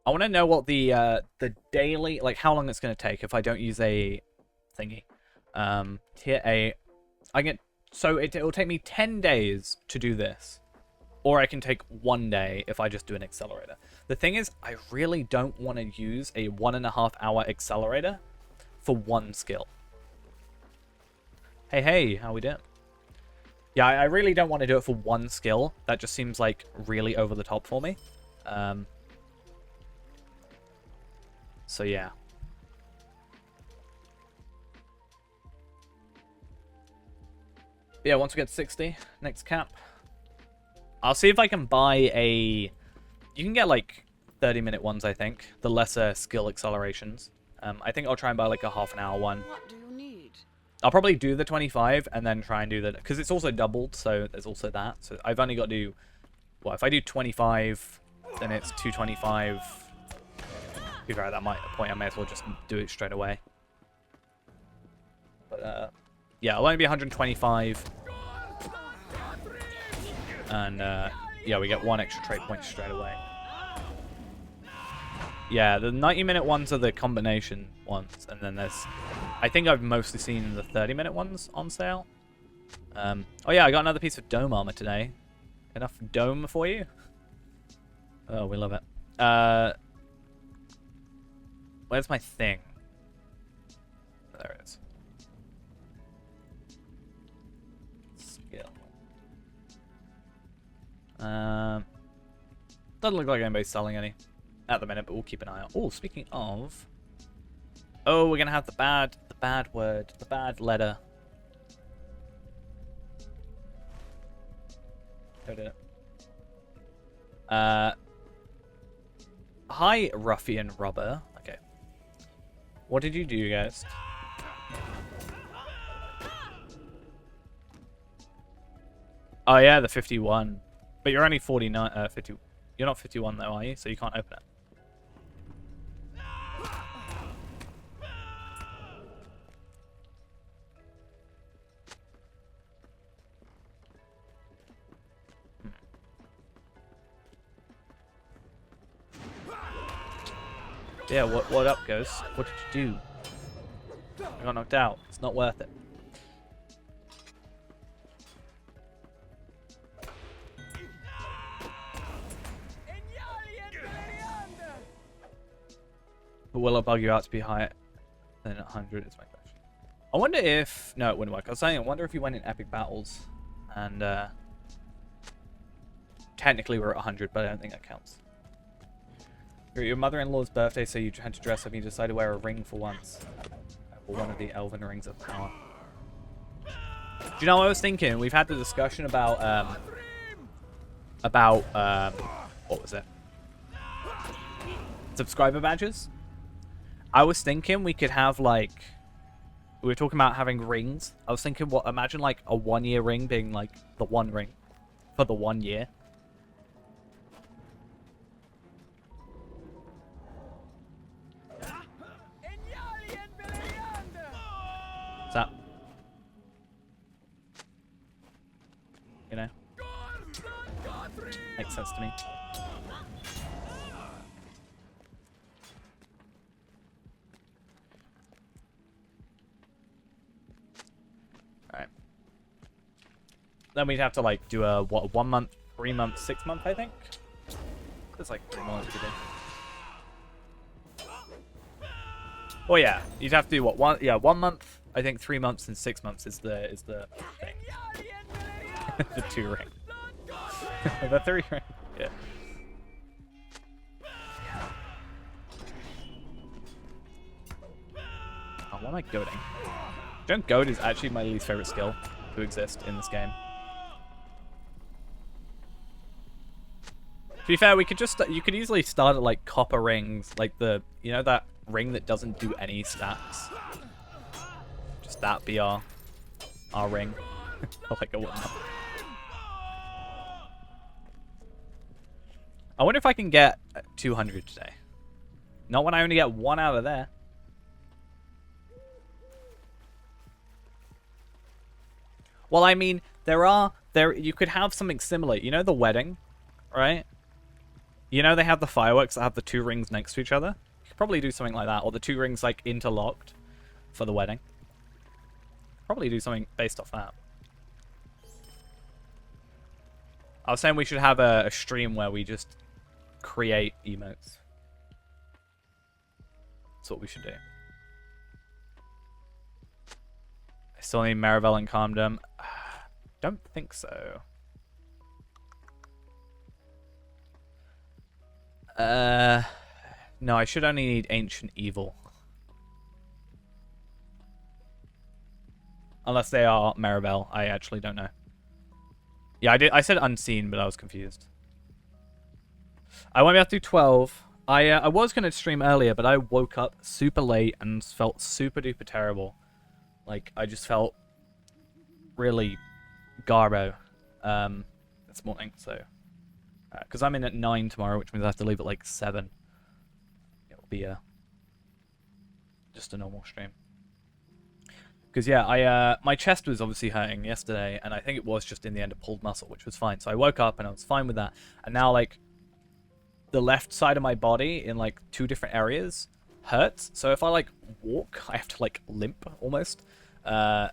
I want to know what the daily, like, how long it's going to take if I don't use a thingy. Tier 8. I get, so it'll take me 10 days to do this. Or I can take 1 day if I just do an accelerator. The thing is, I really don't want to use a 1.5 hour accelerator for one skill. Hey, how we doing? Yeah, I really don't want to do it for one skill. That just seems like really over the top for me. So yeah. Yeah, once we get to 60, next cap. I'll see if I can buy a... You can get like 30-minute ones, I think. The lesser skill accelerations. I think I'll try and buy like a half-an-hour one. What do you need? I'll probably do the 25 and then try and do the... Because it's also doubled, so there's also that. So I've only got to do... Well, if I do 25, then it's 225. Figure out that point, I may as well just do it straight away. But, yeah, it'll only be 125. And, yeah, we get 1 extra trait point straight away. Yeah, the 90-minute ones are the combination ones, and then there's... I think I've mostly seen the 30-minute ones on sale. Oh yeah, I got another piece of dome armor today. Enough dome for you? Oh, we love it. Where's my thing? There it is. Skill. Doesn't look like anybody's selling any at the minute, but we'll keep an eye out. Oh, speaking of... Oh, we're gonna have the bad word, the bad letter. Who did it? Hi, Ruffian Robber. Okay. What did you do, guys? Oh yeah, the 51. But you're only 49. 50. You're not 51 though, are you? So you can't open it. Yeah, what up, Ghost? What did you do? I got knocked out. It's not worth it. But will it bug you out to be higher than 100 is my question. I wonder if... No, it wouldn't work. I was saying, I wonder if you went in epic battles and technically we're at 100, but I don't think that counts. Your mother-in-law's birthday, so you had to dress up and you decided to wear a ring for once. For one of the elven rings of power. Do you know what I was thinking? We've had the discussion about what was it? Subscriber badges? I was thinking we could have like... We were talking about having rings. I was thinking, what? Imagine like a 1-year ring being like the one ring for the 1 year. That, you know, makes sense to me. All right. Then we'd have to like do a what, 1 month, 3 month, 6 month, I think. There's like 3 months we could do. Oh yeah, you'd have to do what, 1 month. I think 3 months and 6 months is the thing. The 2 ring. The 3 ring. Yeah. What am I goading? Don't goad is actually my least favorite skill to exist in this game. To be fair, we could just you could easily start at like copper rings, like the that ring that doesn't do any stats. Just that be our ring. Like a whatnot. I wonder if I can get 200 today. Not when I only get 1 out of there. Well, I mean, you could have something similar. You know the wedding, right? You know they have the fireworks that have the 2 rings next to each other? You could probably do something like that, or the 2 rings like interlocked for the wedding. Probably do something based off that. I was saying we should have a stream where we just create emotes. That's what we should do. I still need Marivelle and Calmdom. Don't think so. No, I should only need Ancient Evil. Unless they are Marivelle. I actually don't know. Yeah, I said Unseen, but I was confused. I won't be able to do 12. I was going to stream earlier, but I woke up super late and felt super duper terrible. Like, I just felt really garbo this morning, so... Because I'm in at 9 tomorrow, which means I have to leave at like 7. It'll be just a normal stream. Because yeah, my chest was obviously hurting yesterday, and I think it was just in the end a pulled muscle, which was fine. So I woke up and I was fine with that. And now like the left side of my body in like 2 different areas hurts. So if I like walk, I have to like limp almost. Yeah,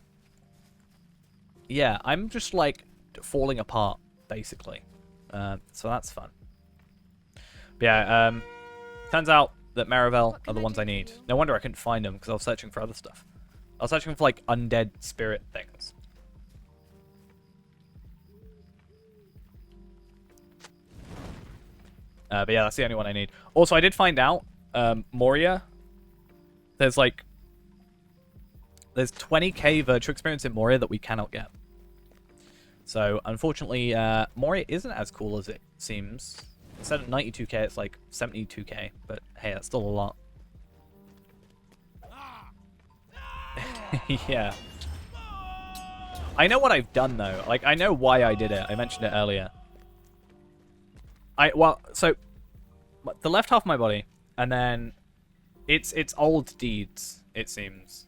I'm just like falling apart basically. So that's fun. But yeah, turns out that Marivelle are the ones I need. No wonder I couldn't find them because I was searching for other stuff. I was searching for like undead spirit things. But yeah, that's the only one I need. Also, I did find out, Moria, there's 20k virtual experience in Moria that we cannot get. So, unfortunately, Moria isn't as cool as it seems. Instead of 92k, it's like 72k. But hey, that's still a lot. Yeah. I know what I've done, though. Like, I know why I did it. I mentioned it earlier. So, the left half of my body, and then it's old deeds, it seems.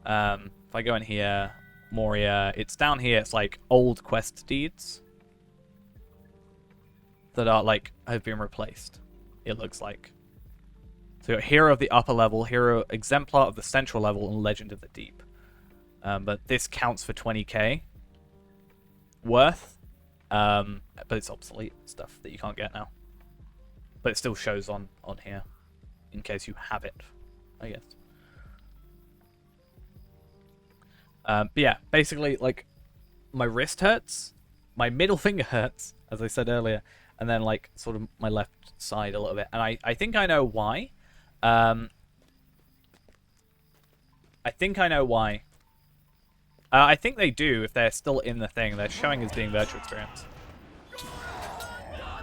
If I go in here, Moria, it's down here, it's like old quest deeds that are like, have been replaced, it looks like. So you got Hero of the Upper Level, Hero Exemplar of the Central Level, and Legend of the Deep. But this counts for 20k worth. But it's obsolete stuff that you can't get now. But it still shows on here, in case you have it, I guess. But yeah, basically, like, my wrist hurts, my middle finger hurts, as I said earlier, and then, like, sort of my left side a little bit. And I think I know why. I think I know why. I think they do, if they're still in the thing. They're showing as being virtual experience.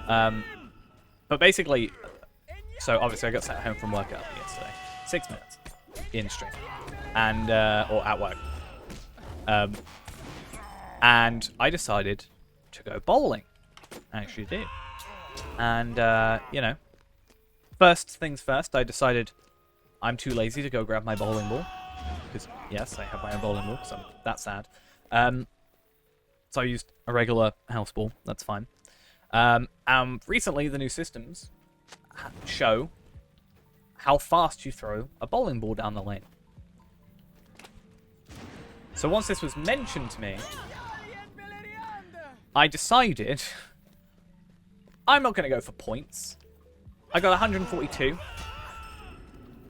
But basically, so obviously I got sent home from work early yesterday. 6 minutes in stream. And, or at work. And I decided to go bowling. I actually did. And, you know, first things first, I decided I'm too lazy to go grab my bowling ball. Because, yes, I have my own bowling ball, so I'm that sad. So I used a regular house ball. That's fine. Recently, the new systems show how fast you throw a bowling ball down the lane. So once this was mentioned to me, I decided I'm not going to go for points. I got 142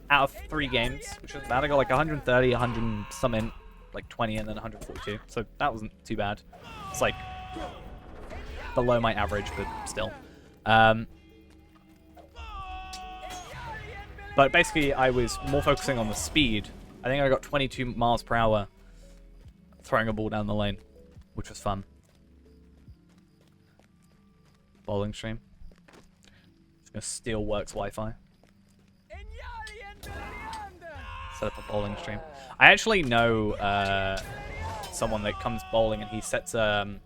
out of 3 games, which wasn't bad. I got like 130, 100 something, like 20, and then 142. So that wasn't too bad. It's like below my average, but still. But basically, I was more focusing on the speed I think I got 22 miles per hour throwing a ball down the lane, which was fun. Bowling stream. Just gonna steal Works Wi-Fi. Set up a bowling stream. I actually know someone that comes bowling and he sets so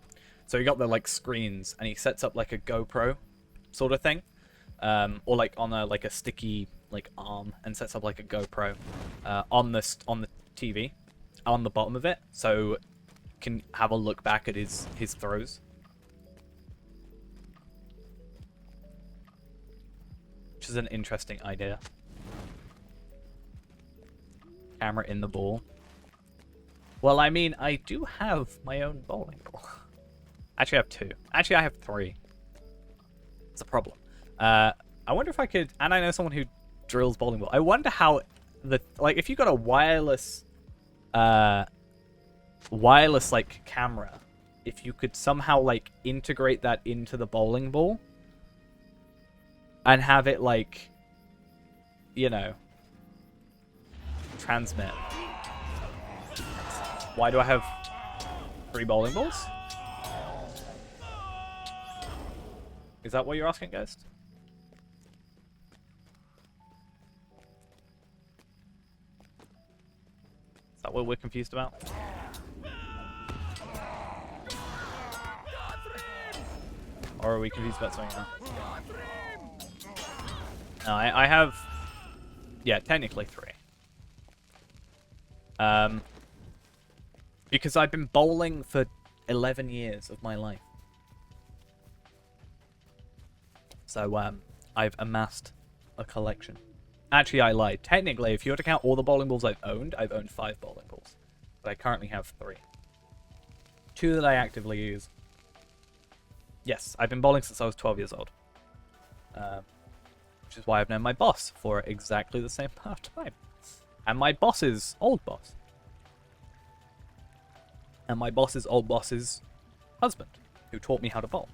he got the like screens and he sets up like a GoPro sort of thing, or like on a sticky like arm and sets up like a GoPro on the TV on the bottom of it, so can have a look back at his throws. Which is an interesting idea. Camera in the ball. Well, I mean, I do have my own bowling ball. Actually, I have two. Actually, I have three. It's a problem. I wonder if I could... And I know someone who drills bowling ball. I wonder how... Like, if you got a wireless... like, camera, if you could somehow, like, integrate that into the bowling ball and have it, like, you know, transmit. Why do I have 3 bowling balls? Is that what you're asking, Ghost? Is that what we're confused about? Or are we confused about something else? No, I have... Yeah, technically 3. Because I've been bowling for 11 years of my life. So, I've amassed a collection. Actually, I lied. Technically, if you were to count all the bowling balls I've owned 5 bowling balls. But I currently have 3. 2 that I actively use. Yes, I've been bowling since I was 12 years old. Which is why I've known my boss for exactly the same amount of time. And my boss's old boss. And my boss's old boss's husband, who taught me how to bowl.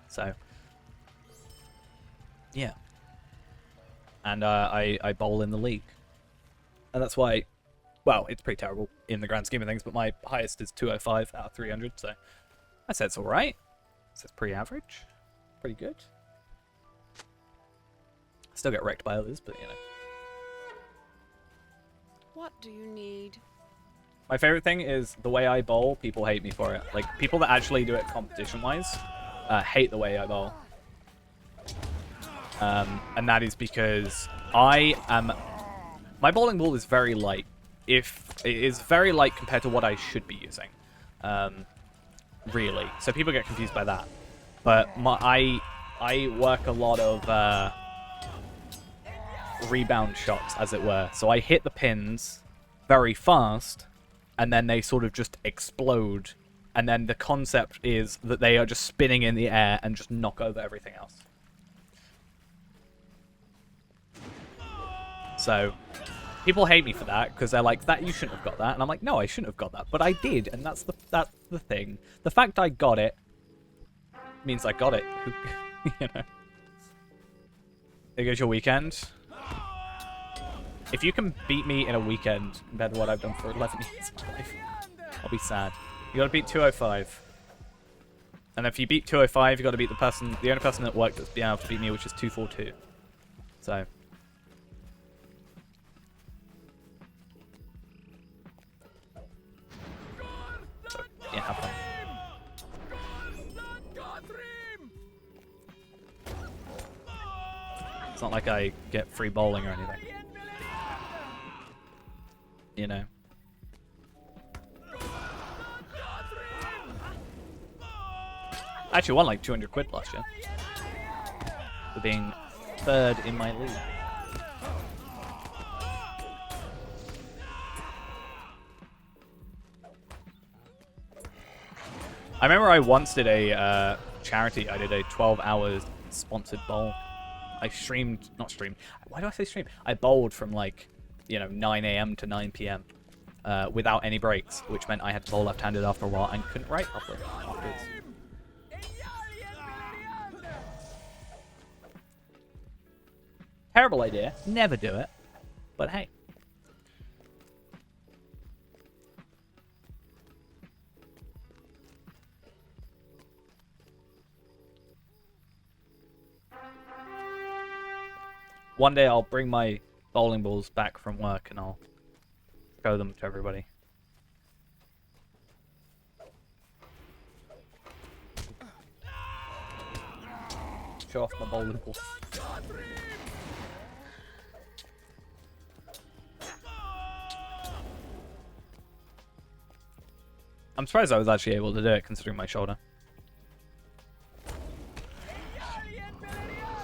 So, yeah. And I bowl in the league. And that's why, well, it's pretty terrible in the grand scheme of things, but my highest is 205 out of 300, so I said it's alright. So it's pretty average. Pretty good. Still get wrecked by others, but you know. What do you need? My favorite thing is the way I bowl, people hate me for it. Like, people that actually do it competition-wise hate the way I bowl. And that is because I am... My bowling ball is very light. It is very light compared to what I should be using. Really. So people get confused by that. But I work a lot of rebound shots, as it were. So I hit the pins very fast, and then they sort of just explode. And then the concept is that they are just spinning in the air and just knock over everything else. So people hate me for that because they're like, "That you shouldn't have got that," and I'm like, "No, I shouldn't have got that, but I did," and that's the thing. The fact I got it means I got it. You know. There goes your weekend. If you can beat me in a weekend compared to what I've done for 11 years of my life, I'll be sad. You gotta beat 205. And if you beat 205, you gotta beat the only person that worked that's been able to beat me, which is 242. So. Yeah, have fun. It's not like I get free bowling or anything. You know. I actually won like 200 quid last year. For being 3rd in my league. I remember I once did a charity. I did a 12-hour sponsored bowl. I streamed, not streamed. Why do I say stream? I bowled from like, 9 a.m. to 9 p.m. Without any breaks, which meant I had to bowl left-handed after a while and couldn't write properly afterwards. Terrible idea. Never do it. but hey. One day I'll bring my bowling balls back from work and I'll show them to everybody. Show off my bowling ball. I'm surprised I was actually able to do it considering my shoulder.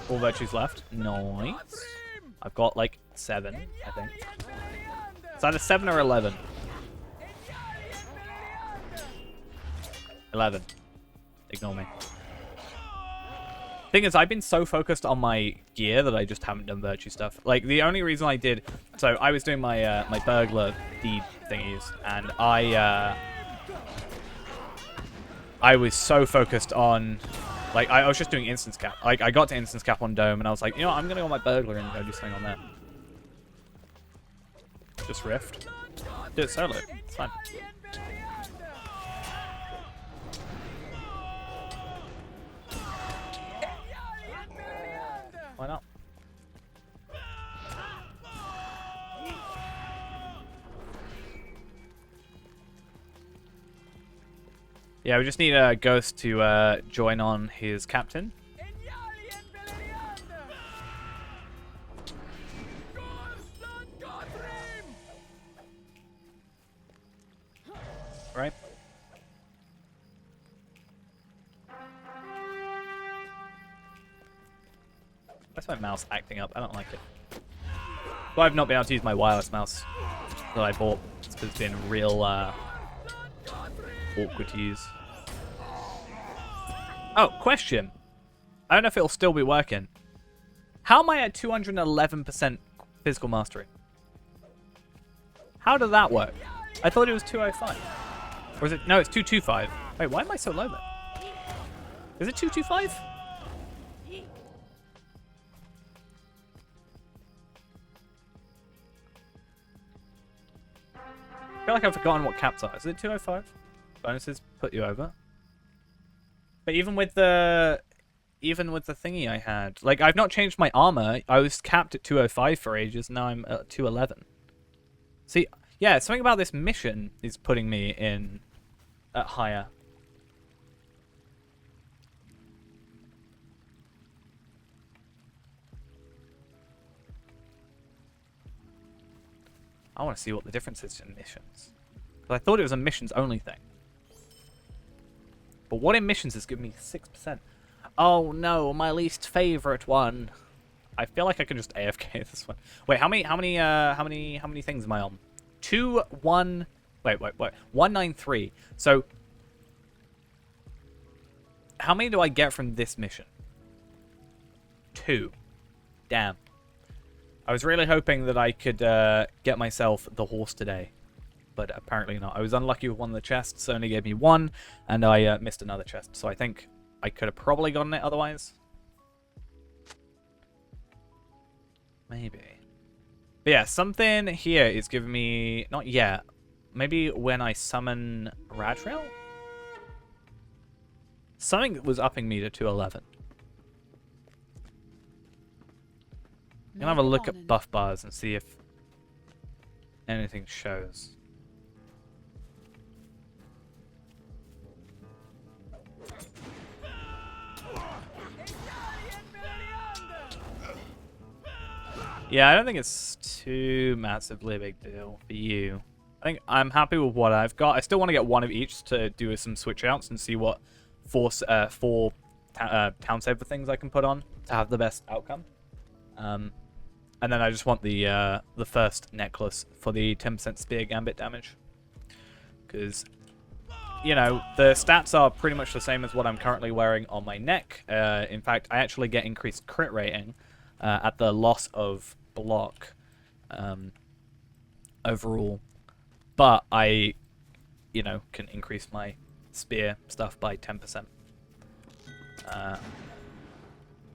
All virtues left. Nice. I've got like 7, I think. It's either 7 or 11. 11. Ignore me. Thing is, I've been so focused on my gear that I just haven't done virtue stuff. Like, the only reason I did... So, I was doing my my burglar deed thingies, and I was so focused on... Like, I was just doing instance cap. Like, I got to instance cap on Dome, and I was like, you know what, I'm going to go on my burglar and go do something on there. Just rift. Do it solo. It's fine. Why not? Yeah, we just need a Ghost to join on his captain. Right. Why's my mouse acting up? I don't like it. Well, I've not been able to use my wireless mouse that I bought. It's because it's been real awkward to use. Oh, question. I don't know if it'll still be working. How am I at 211% physical mastery? How did that work? I thought it was 205. Or is it? No, it's 225. Wait, why am I so low then? Is it 225? I feel like I've forgotten what caps are. Is it 205? Bonuses put you over. But even with the thingy I had, like, I've not changed my armor. I was capped at 205 for ages. Now I'm at 211. See, yeah, something about this mission is putting me in at higher. I want to see what the difference is in missions. Because I thought it was a missions only thing. But what in missions has given me 6%? Oh no, my least favorite one. I feel like I could just AFK this one. Wait, how many things am I on? 193. So how many do I get from this mission? 2. Damn. I was really hoping that I could get myself the horse today, but apparently not. I was unlucky with one of the chests, only gave me 1, and I missed another chest, so I think I could have probably gotten it otherwise. Maybe. But yeah, something here is giving me... Not yet. Maybe when I summon Radriel? Something was upping me to 211. I'm gonna have a look at buff bars and see if anything shows. Yeah, I don't think it's too massively a big deal for you. I think I'm happy with what I've got. I still want to get one of each to do some switch outs and see what four town saver things I can put on to have the best outcome. And then I just want the first necklace for the 10% spear gambit damage. Because, you know, the stats are pretty much the same as what I'm currently wearing on my neck. In fact, I actually get increased crit rating at the loss of block overall. But I, you know, can increase my spear stuff by 10%.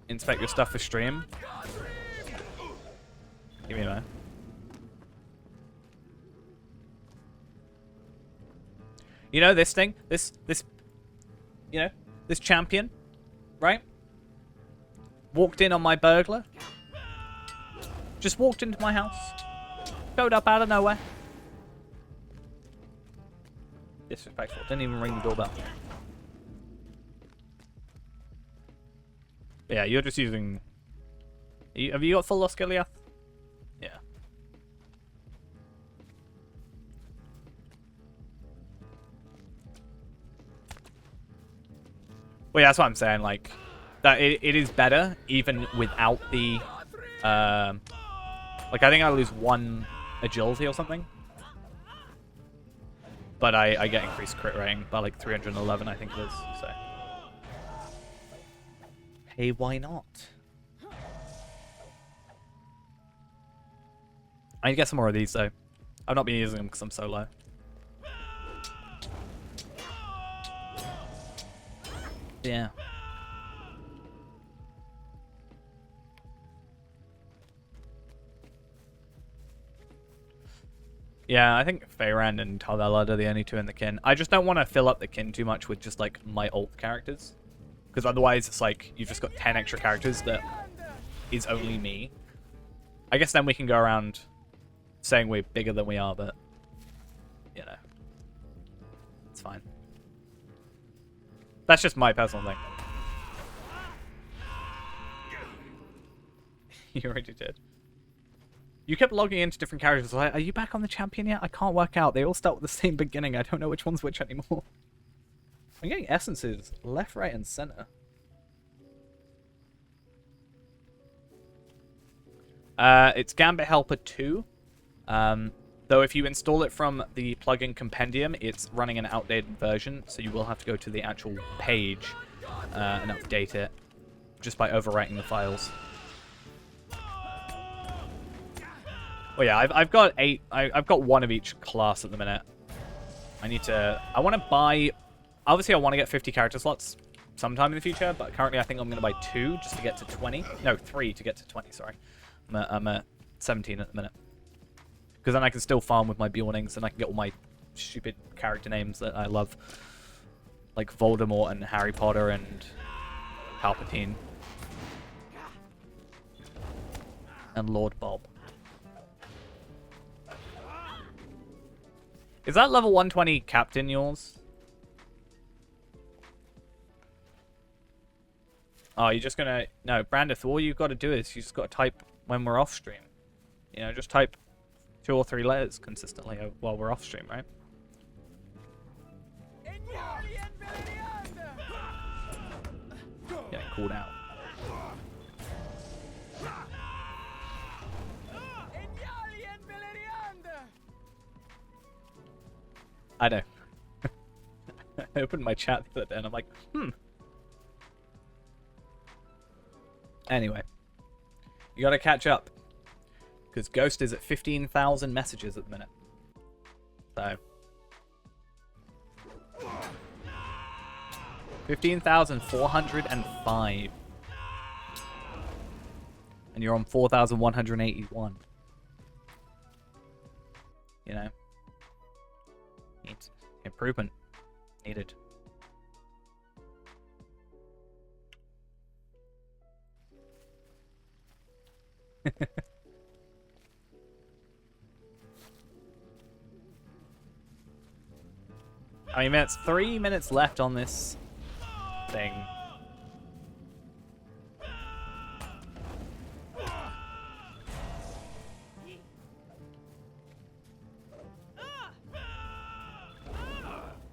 Inspect your stuff for stream. Give me a moment. You know this thing? This, you know, this champion, right? Walked in on my burglar. Just walked into my house. Showed up out of nowhere. Disrespectful. Didn't even ring the doorbell. Yeah, you're just using... Have you got full loss Giliath? Yeah. Well, yeah, that's what I'm saying. Like, that it is better even without the... like, I think I lose 1 agility or something. But I get increased crit rating by like 311, I think it is. So, hey, why not? I need to get some more of these though. I've not been using them because I'm so low. Yeah. Yeah, I think Feyrand and Tal'Dalad are the only 2 in the kin. I just don't want to fill up the kin too much with just like my ult characters. Because otherwise it's like you've just got 10 extra characters that is only me. I guess then we can go around saying we're bigger than we are, but you know. It's fine. That's just my personal thing. You already did. You kept logging into different characters. Like, are you back on the champion yet? I can't work out. They all start with the same beginning. I don't know which one's which anymore. I'm getting essences left, right, and center. It's Gambit Helper 2. Though if you install it from the plugin compendium, it's running an outdated version, so you will have to go to the actual page and update it just by overwriting the files. Oh yeah, I've got 8. I've got 1 of each class at the minute. I want to buy. Obviously, I want to get 50 character slots sometime in the future, but currently I think I'm going to buy 2 just to get to 20. No, 3 to get to 20. Sorry, I'm at 17 at the minute. Because then I can still farm with my Bjornings, and I can get all my stupid character names that I love. Like Voldemort and Harry Potter and Palpatine. And Lord Bob. Is that level 120 captain yours? Oh, you're just gonna... No, Brandith, all you've got to do is you just got to type when we're off stream. You know, just type 2 or 3 letters consistently while we're off stream, right? Getting called out. I know. I opened my chat the other day and I'm like, Anyway. You gotta catch up. Because Ghost is at 15,000 messages at the minute. So. 15,405. And you're on 4,181. You know? Needs improvement. Needed. I mean, it's 3 minutes left on this thing.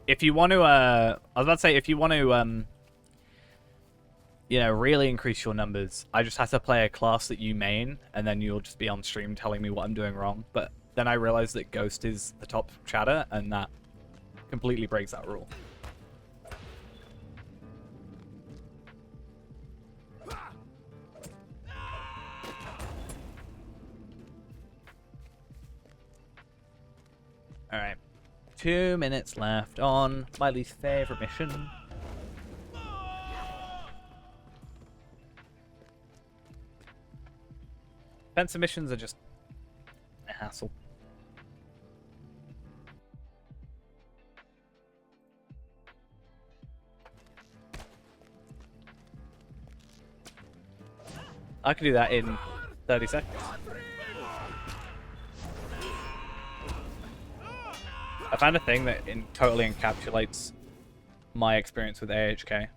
If you want to, I was about to say, if you want to, you know, really increase your numbers, I just have to play a class that you main, and then you'll just be on stream telling me what I'm doing wrong. But then I realized that Ghost is the top chatter, and that completely breaks that rule. Alright. 2 minutes left on my least favorite mission. Defensive missions are just a hassle. I can do that in 30 seconds. I found a thing that totally encapsulates my experience with AHK.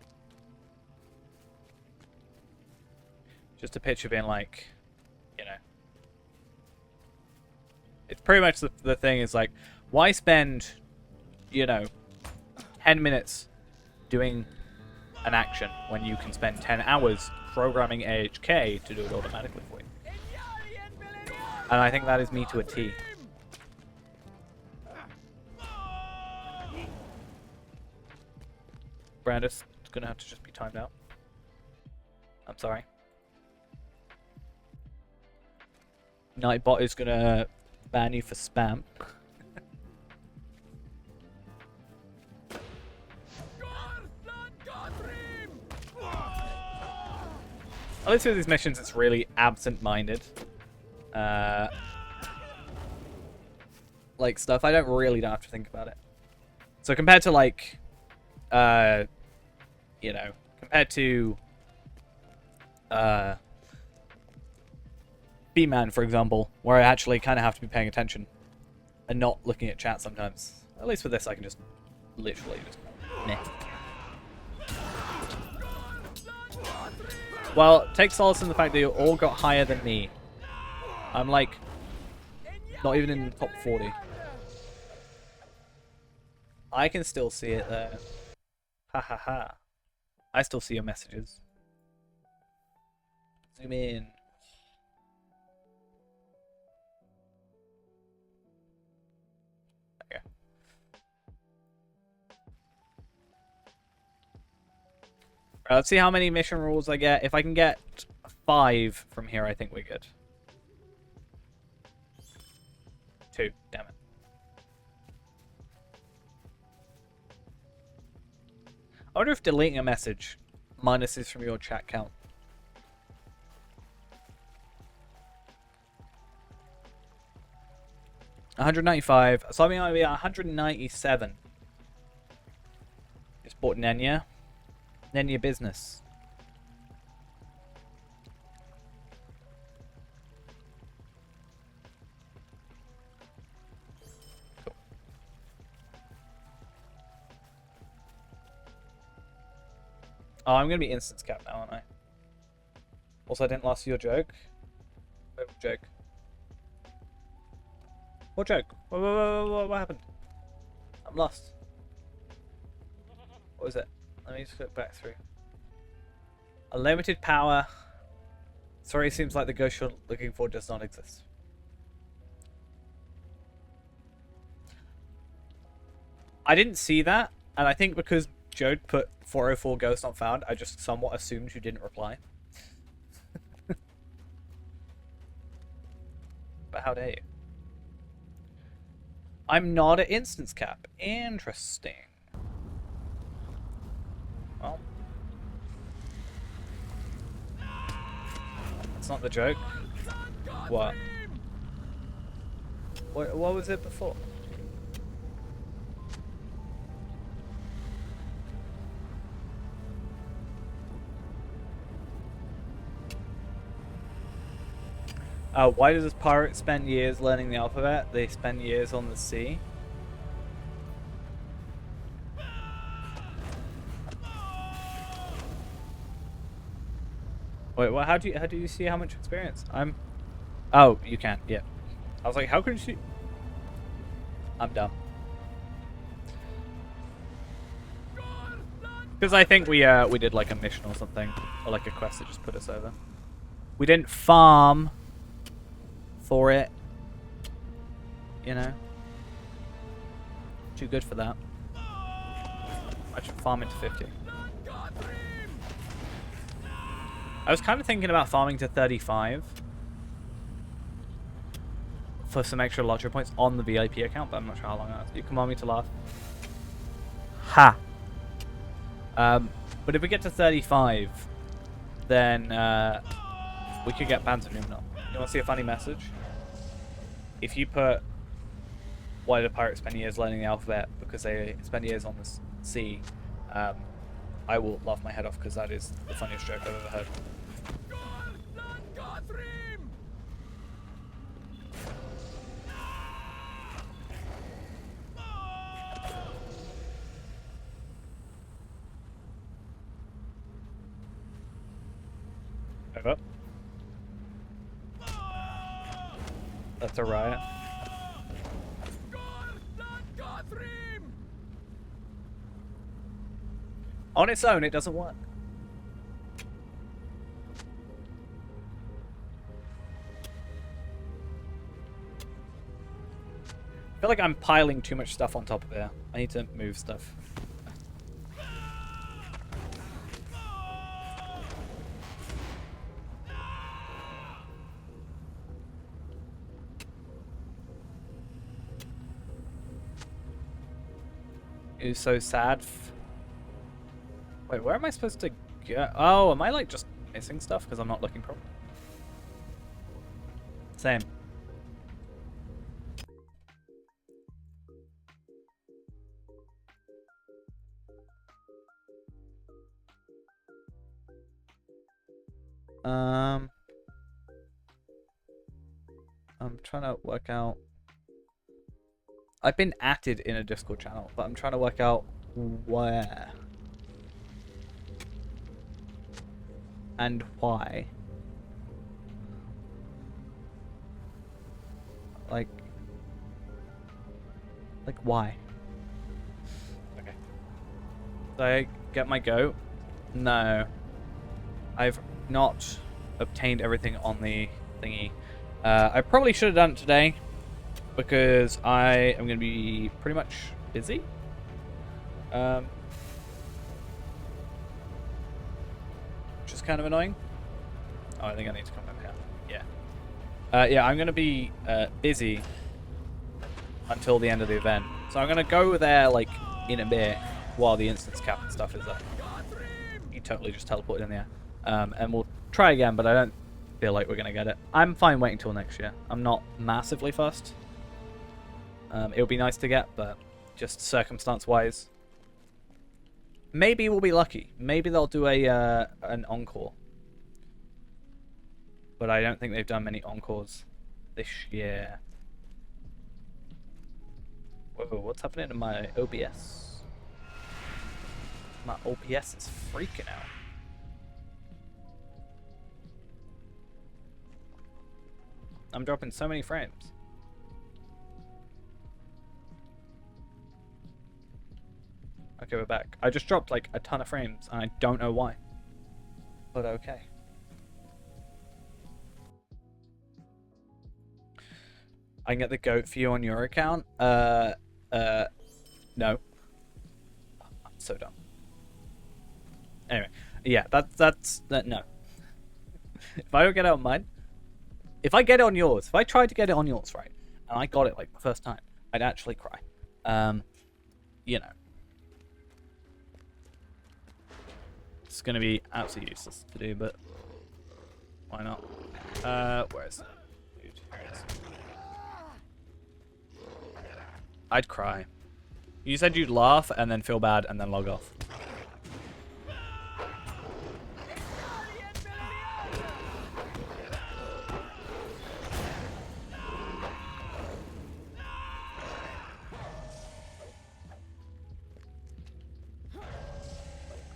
Just a picture being like, you know. It's pretty much the thing is like, why spend, you know, 10 minutes doing an action when you can spend 10 hours programming AHK to do it automatically for you? And I think that is me to a T. Brandis, it's gonna have to just be timed out. I'm sorry. Nightbot is gonna ban you for spam. At least with these missions, it's really absent-minded. Like stuff, I don't have to think about it. So compared to like, you know, compared to B-Man, for example, where I actually kind of have to be paying attention and not looking at chat sometimes. At least with this, I can just literally just meh. Well, take solace in the fact that you all got higher than me. I'm like, not even in the top 40. I can still see it there. Ha ha ha. I still see your messages. Zoom in. Okay. Right, let's see how many mission rules I get. If I can get 5 from here, I think we're good. 2, damn it. I wonder if deleting a message minuses from your chat count. $195. So I mean, I'll be at 197. Just bought Nenya. Nenya business. Cool. Oh, I'm gonna be instance cap now, aren't I? Also, I didn't last your joke. What joke? What joke? What happened? I'm lost. What was it? Let me just look back through. Unlimited power. Sorry, it seems like the ghost you're looking for does not exist. I didn't see that, and I think because Jode put 404 ghost not found, I just somewhat assumed you didn't reply. But how dare you? I'm not at instance cap. Interesting. Well, it's not the joke. What? What was it before? Why does this pirate spend years learning the alphabet? They spend years on the sea. Wait, what? How do you see how much experience? Oh, you can. Yeah. I was like, how could you see? I'm dumb. Because I think we did like a mission or something, or like a quest that just put us over. We didn't farm for it, you know. Too good for that. I should farm it to 50. I was kind of thinking about farming to 35 for some extra lottery points on the VIP account, but I'm not sure how long that is. You command me to laugh. Ha! But if we get to 35, then we could get Panzer Numenor. You want to see a funny message? If you put, why do pirates spend years learning the alphabet? Because they spend years on the sea. I will laugh my head off because that is the funniest joke I've ever heard. Over. That's a riot. On its own, it doesn't work. I feel like I'm piling too much stuff on top of here. I need to move stuff. It's so sad. Wait, where am I supposed to go? Oh, am I like just missing stuff because I'm not looking properly? Same. I'm trying to work out. I've been added in a Discord channel, but I'm trying to work out where and why. Like why? Okay. Did I get my goat? No. I've not obtained everything on the thingy. I probably should have done it today because I am going to be pretty much busy. Which is kind of annoying. Oh, I think I need to come over here. Yeah. Yeah, I'm going to be busy until the end of the event. So I'm going to go there, like, in a bit while the instance cap and stuff is up. You totally just teleported in there. And we'll try again, but I don't feel like we're going to get it. I'm fine waiting till next year. I'm not massively fussed. It would be nice to get, but just circumstance-wise. Maybe we'll be lucky. Maybe they'll do an encore. But I don't think they've done many encores this year. Whoa, what's happening to my OBS? My OBS is freaking out. I'm dropping so many frames. Okay, we're back. I just dropped like a ton of frames and I don't know why. But okay. I can get the goat for you on your account? No. I'm so dumb. Anyway, yeah, that's no. If I don't get it on mine, if I get it on yours, if I tried to get it on yours, right, and I got it like the first time, I'd actually cry. You know. It's gonna be absolutely useless to do, but why not? Where is it? Dude, here it is. I'd cry. You said you'd laugh and then feel bad and then log off.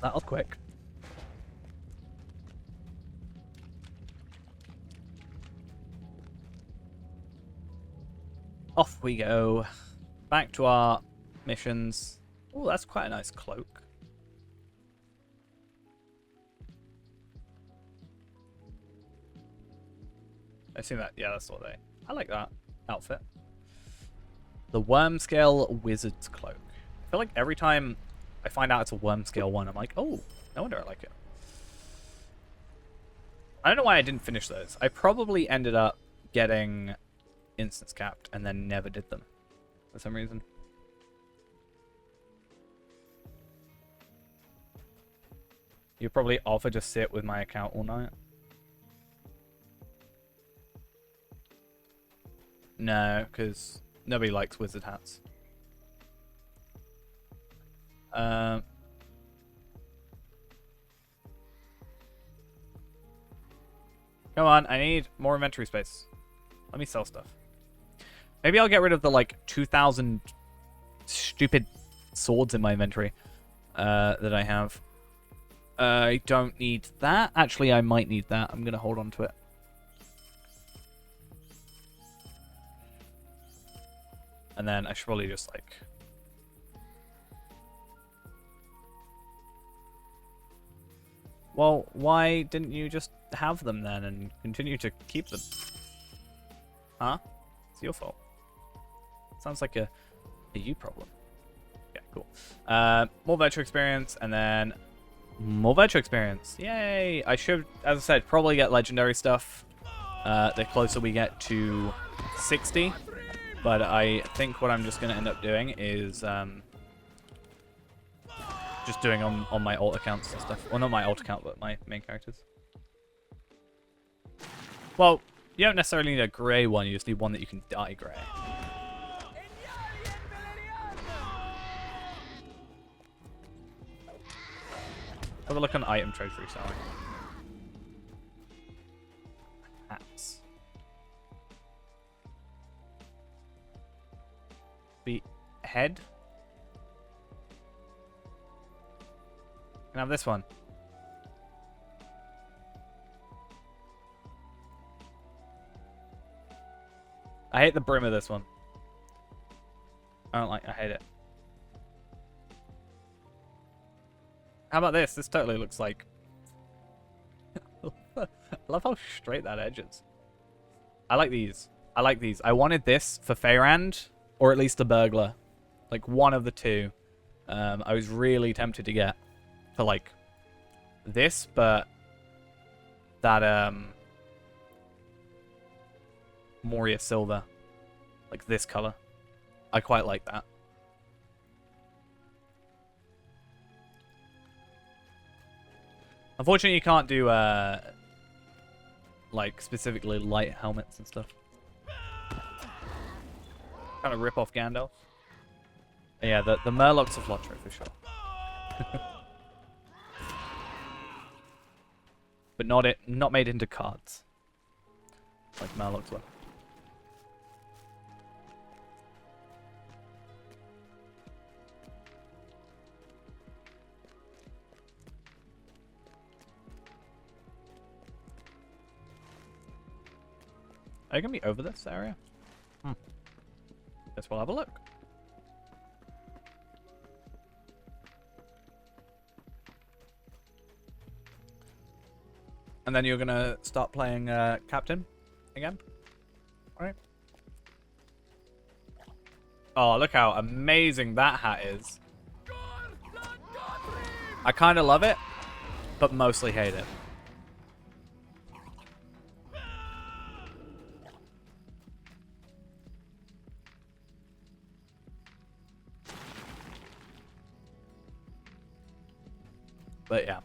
That was quick. Off we go. Back to our missions. Oh, that's quite a nice cloak. I assume that, yeah, that's what they... I like that outfit. The worm scale wizard's cloak. I feel like every time I find out it's a worm scale one, I'm like, oh, no wonder I like it. I don't know why I didn't finish those. I probably ended up getting instance capped and then never did them for some reason. You probably offer to sit with my account all night. No, because nobody likes wizard hats. Come on, I need more inventory space. Let me sell stuff. Maybe I'll get rid of the, like, 2,000 stupid swords in my inventory that I have. I don't need that. Actually, I might need that. I'm going to hold on to it. And then I should probably just, like... Well, why didn't you just have them then and continue to keep them? Huh? It's your fault. Sounds like a you problem. Yeah, cool. More virtual experience, and then more virtual experience. Yay! I should, as I said, probably get legendary stuff the closer we get to 60. But I think what I'm just going to end up doing is just doing on my alt accounts and stuff. Well, not my alt account, but my main characters. Well, you don't necessarily need a grey one. You just need one that you can dye grey. Have a look on item trade for reselling. Hats. The head. Can I have this one? I hate the brim of this one. I hate it. How about this? This totally looks like... I love how straight that edge is. I like these. I like these. I wanted this for Feyrand, or at least a burglar. Like, one of the two. I was really tempted to get for, like, this, but that, Moria silver. Like, this color. I quite like that. Unfortunately, you can't do, like, specifically light helmets and stuff. Kind of rip off Gandalf. Yeah, the Murlocs of Lotro for sure. But not made into cards. Like Murlocs were. Are you going to be over this area? Guess we'll have a look. And then you're going to start playing Captain again? All right. Oh, look how amazing that hat is. I kind of love it, but mostly hate it. But yeah.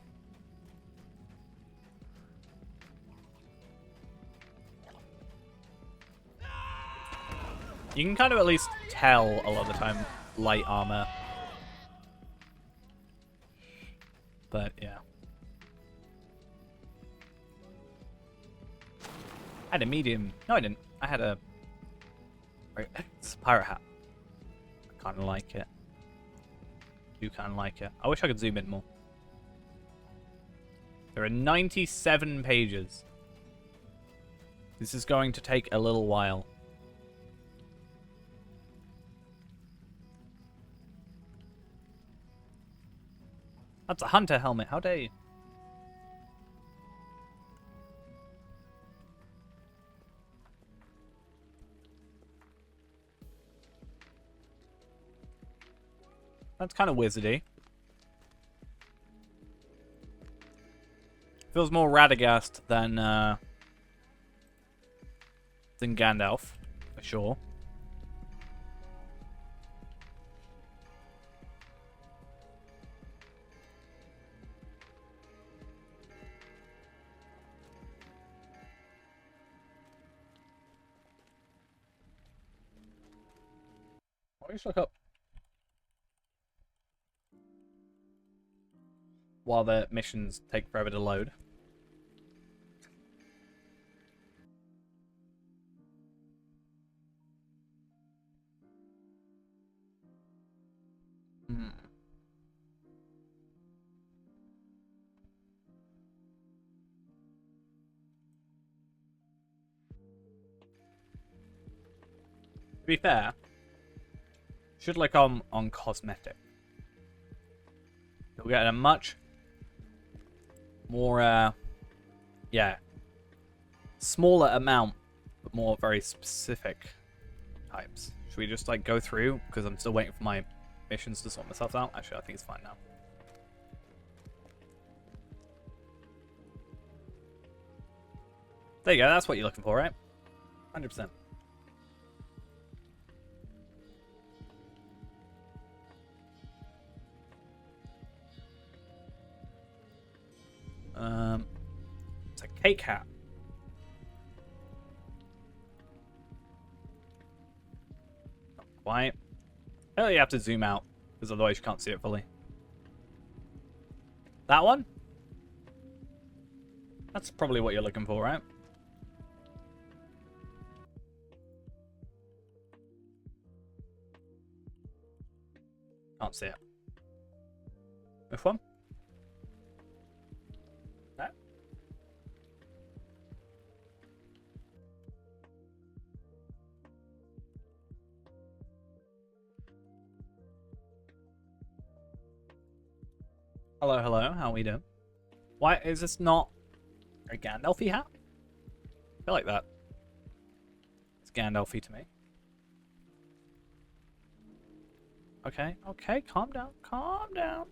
You can kind of at least tell a lot of the time light armor. But yeah. I had a medium. No, I didn't. I had a... It's a pirate hat. I kind of like it. Do kind of like it. I wish I could zoom in more. There are 97 pages. This is going to take a little while. That's a hunter helmet. How dare you? That's kind of wizardy. Feels more Radagast than Gandalf, for sure. Why don't you just look up while the missions take forever to load? To be fair, should look on cosmetic. You'll get a much more, yeah, smaller amount, but more very specific types. Should we just like go through? Because I'm still waiting for my missions to sort themselves out. Actually, I think it's fine now. There you go. That's what you're looking for, right? 100%. It's a cake hat. Not quite. Oh, you have to zoom out, because otherwise you can't see it fully. That one? That's probably what you're looking for, right? Can't see it. This one? No? Hello, hello. How are we doing? Why is this not a Gandalf-y hat? I feel like that. It's Gandalf-y to me. Okay, okay, calm down, calm down.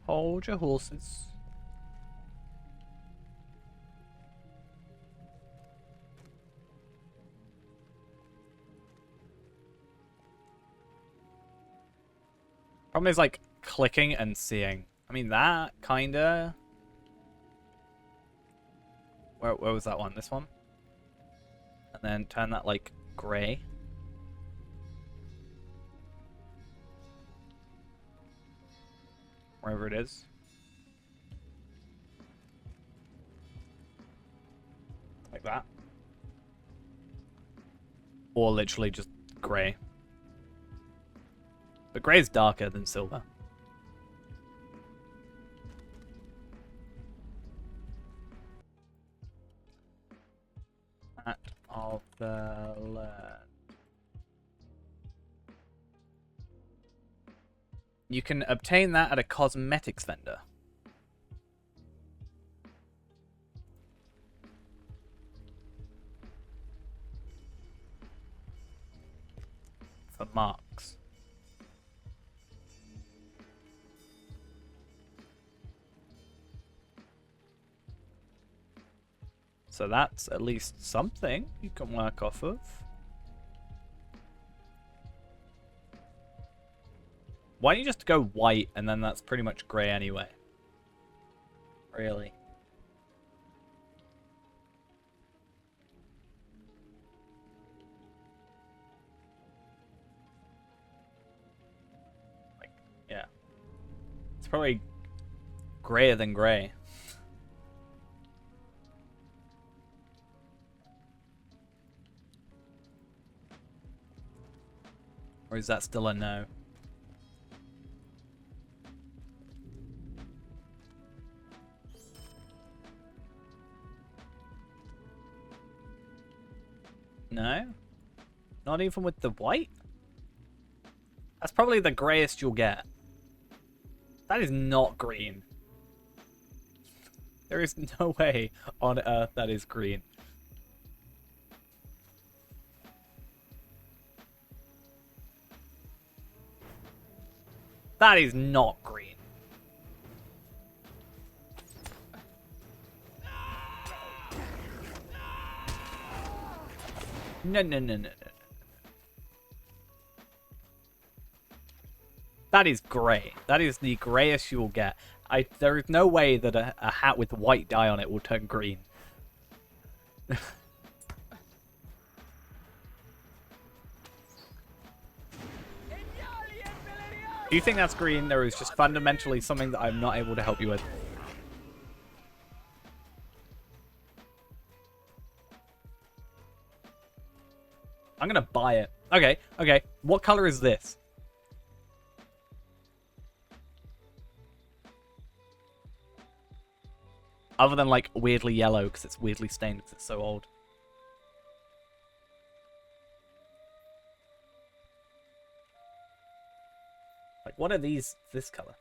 Hold your horses. Problem is like clicking and seeing. I mean that kinda. Where was that one? This one? And then turn that like gray. Wherever it is. Like that. Or literally just grey. But grey is darker than silver. Hat of the land. You can obtain that at a cosmetics vendor. For marks. So that's at least something you can work off of. Why don't you just go white and then that's pretty much grey anyway? Really? Like, yeah. It's probably greyer than grey. Or is that still a no? No? Not even with the white? That's probably the greyest you'll get. That is not green. There is no way on Earth that is green. That is not green. No, no, no, no, no. That is grey. That is the greyest you will get. There is no way that a hat with white dye on it will turn green. Do you think that's green, or is just fundamentally something that I'm not able to help you with? I'm gonna buy it. Okay, okay. What color is this? Other than, like, weirdly yellow, because it's weirdly stained because it's so old. Like, what are these, this color?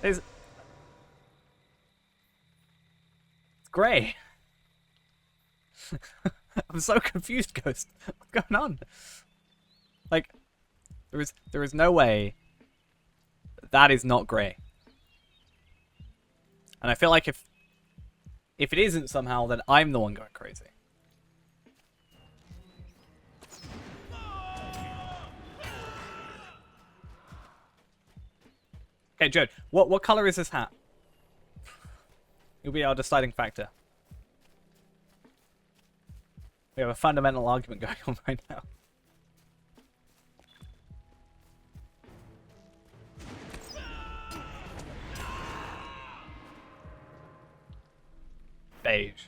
It's grey. I'm so confused, Ghost. What's going on? Like, there is no way that is not grey. And I feel like if it isn't somehow, then I'm the one going crazy. Okay, Jode, what color is this hat? You'll be our deciding factor. We have a fundamental argument going on right now. Beige.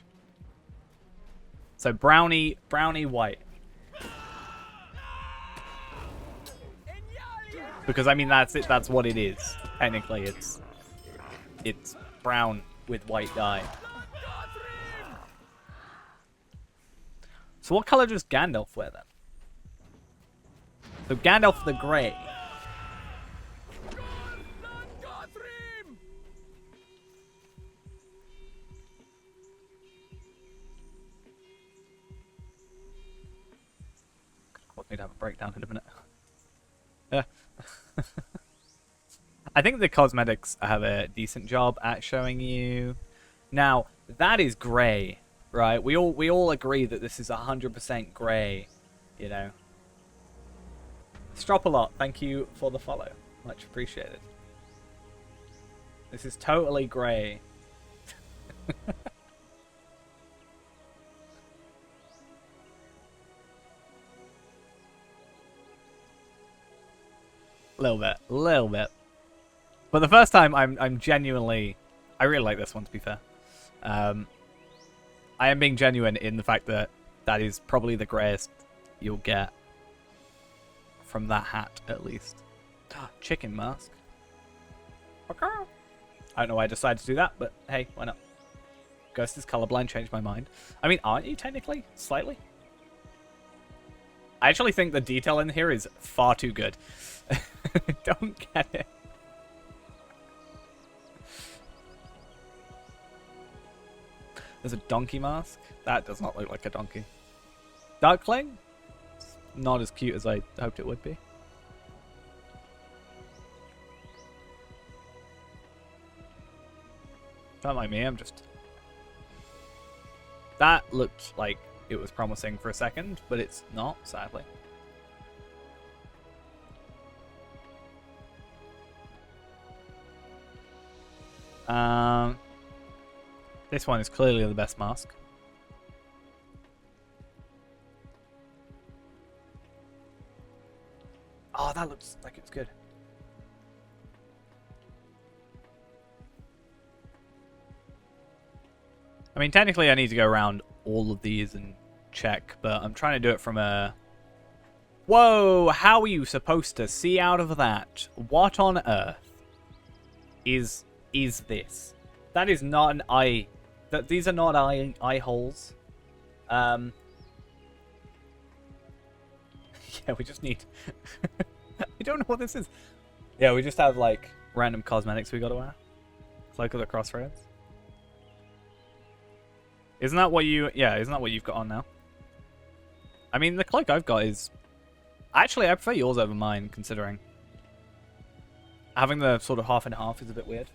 So brownie white. Because I mean that's it. That's what it is. Technically, it's brown with white dye. So what color does Gandalf wear then? So Gandalf the grey. Want me to have a breakdown in a minute. I think the cosmetics have a decent job at showing you. Now, that is grey, right? We all agree that this is 100% grey, you know. Strop a lot, thank you for the follow. Much appreciated. This is totally grey. Little bit. But the first time, I'm genuinely... I really like this one, to be fair. I am being genuine in the fact that that is probably the greyest you'll get from that hat, at least. Chicken mask. I don't know why I decided to do that, but hey, why not? Ghost is colorblind, changed my mind. I mean, aren't you technically? Slightly? I actually think the detail in here is far too good. Don't get it. There's a donkey mask. That does not look like a donkey. Darkling? It's not as cute as I hoped it would be. Don't mind me, I'm just... That looked like it was promising for a second, but it's not, sadly. This one is clearly the best mask. Oh, that looks like it's good. I mean, technically I need to go around all of these and check, but I'm trying to do it from a... Whoa, how are you supposed to see out of that? What on earth is this? That is not an eye... These are not eye holes. Yeah, we just need... I don't know what this is. Yeah, we just have, like, random cosmetics we gotta wear. Cloak of the Crossroads. Isn't that what you... Yeah, isn't that what you've got on now? I mean, the cloak I've got is... Actually, I prefer yours over mine, considering. Having the sort of half and half is a bit weird.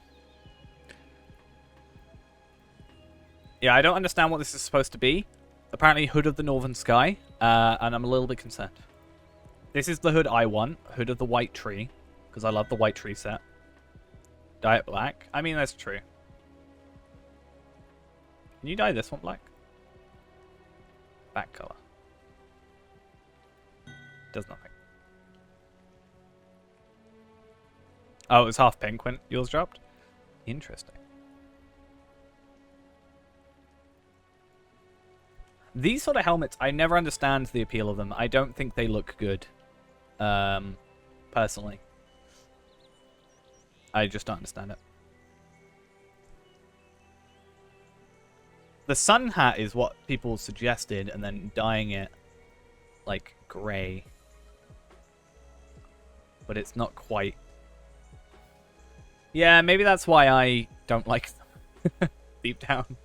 Yeah, I don't understand what this is supposed to be. Apparently, Hood of the Northern Sky, and I'm a little bit concerned. This is the hood I want. Hood of the White Tree, because I love the White Tree set. Dye it black. I mean, that's true. Can you dye this one black? Back color. Does nothing. Oh, it was half pink when yours dropped? Interesting. These sort of helmets, I never understand the appeal of them. I don't think they look good. Personally. I just don't understand it. The sun hat is what people suggested, and then dyeing it like grey. But it's not quite. Yeah, maybe that's why I don't like them. Deep down.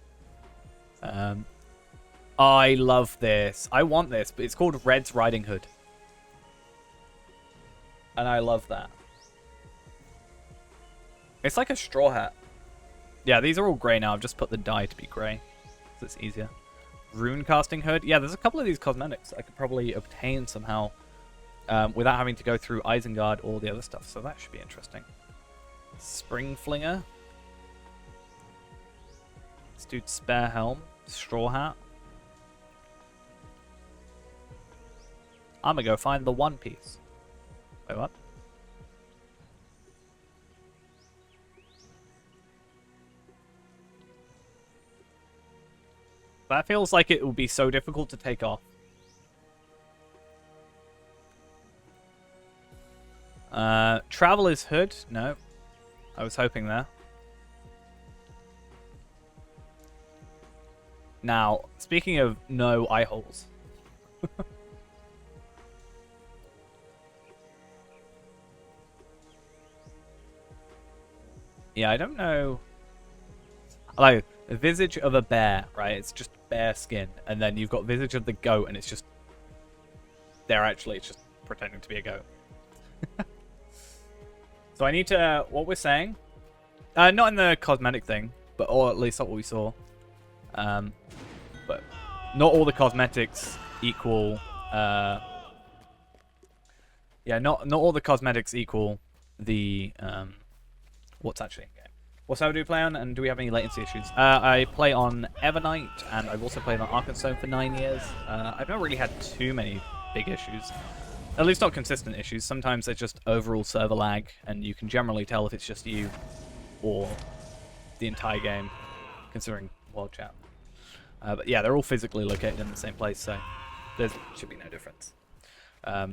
I love this. I want this, but it's called Red's Riding Hood. And I love that. It's like a straw hat. Yeah, these are all grey now. I've just put the dye to be grey, so it's easier. Rune casting hood. Yeah, there's a couple of these cosmetics I could probably obtain somehow without having to go through Isengard or the other stuff, so that should be interesting. Spring Flinger. Let's do Spare Helm. Straw Hat. I'm gonna go find the One Piece. Wait, what? That feels like it will be so difficult to take off. Traveler's Hood? No. I was hoping there. Now, speaking of no eye holes. Yeah, I don't know. Like, the visage of a bear, right? It's just bear skin. And then you've got visage of the goat, and it's just... it's just pretending to be a goat. So I need to... what we're saying? Not in the cosmetic thing, but or at least that's what we saw. But not all the cosmetics equal... yeah, not all the cosmetics equal the... what's actually in game. What server do you play on, and do we have any latency issues? I play on Evernight, and I've also played on Arkenstone for 9 years. I've not really had too many big issues. At least not consistent issues. Sometimes it's just overall server lag, and you can generally tell if it's just you or the entire game, considering world chat. But yeah, they're all physically located in the same place, so there should be no difference.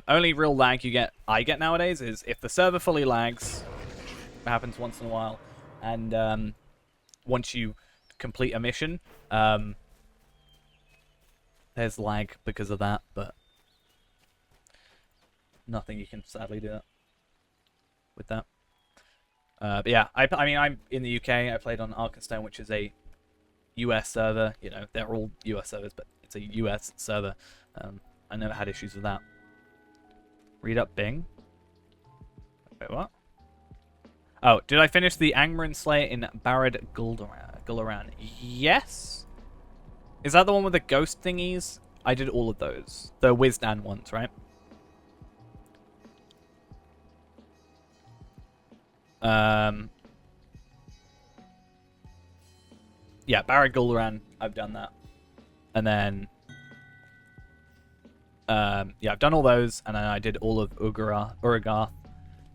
Only real lag I get nowadays is if the server fully lags. It happens once in a while, and once you complete a mission, there's lag because of that, but nothing you can sadly do that with that. But yeah, I mean, I'm in the UK. I played on Arkenstone, which is a US server. You know, they're all US servers, but it's a US server. I never had issues with that. Read up Bing. Wait, what? Oh, did I finish the Angmarin Slayer in Barad Gul'Ran? Yes? Is that the one with the ghost thingies? I did all of those. The Wisdan ones, right? Yeah, Barad Gul'Ran, I've done that. And then... yeah, I've done all those, and then I did all of Uragarth.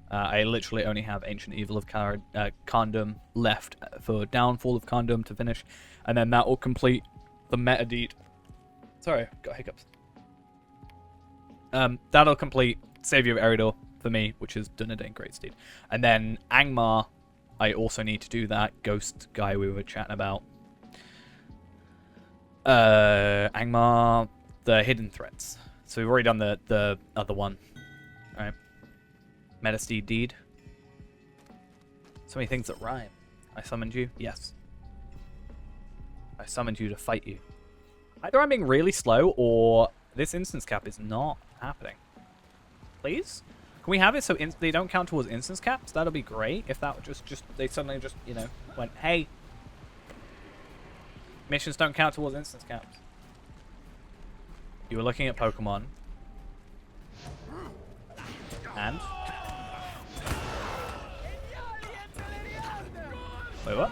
I literally only have Ancient Evil of Kandum left for Downfall of Kandum to finish, and then that will complete the meta deed. Sorry, got hiccups. That'll complete Savior of Eridor for me, which is Dunedain Greatsteed. And then Angmar, I also need to do that ghost guy we were chatting about. Angmar, the Hidden Threats. So we've already done the other one. Alright. Metasteed Deed. So many things that rhyme. I summoned you? Yes. I summoned you to fight you. Either I'm being really slow, or this instance cap is not happening. Please? Can we have it so they don't count towards instance caps? That'll be great if that would they suddenly just, you know, went, hey, missions don't count towards instance caps. You were looking at Pokemon. And? Wait, what?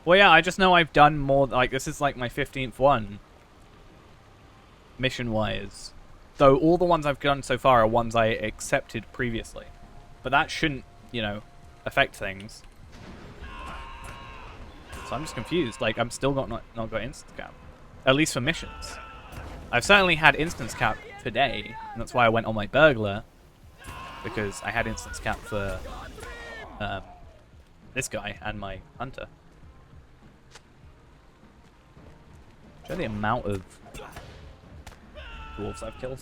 Well, yeah, I just know I've done more, like, this is like my 15th one. Mission-wise. Though all the ones I've done so far are ones I accepted previously. But that shouldn't, you know, affect things. So I'm just confused. Like, I'm still not got instance cap. At least for missions. I've certainly had instance cap today, and that's why I went on my burglar. Because I had instance cap for this guy and my hunter. Show the amount of dwarves I've killed.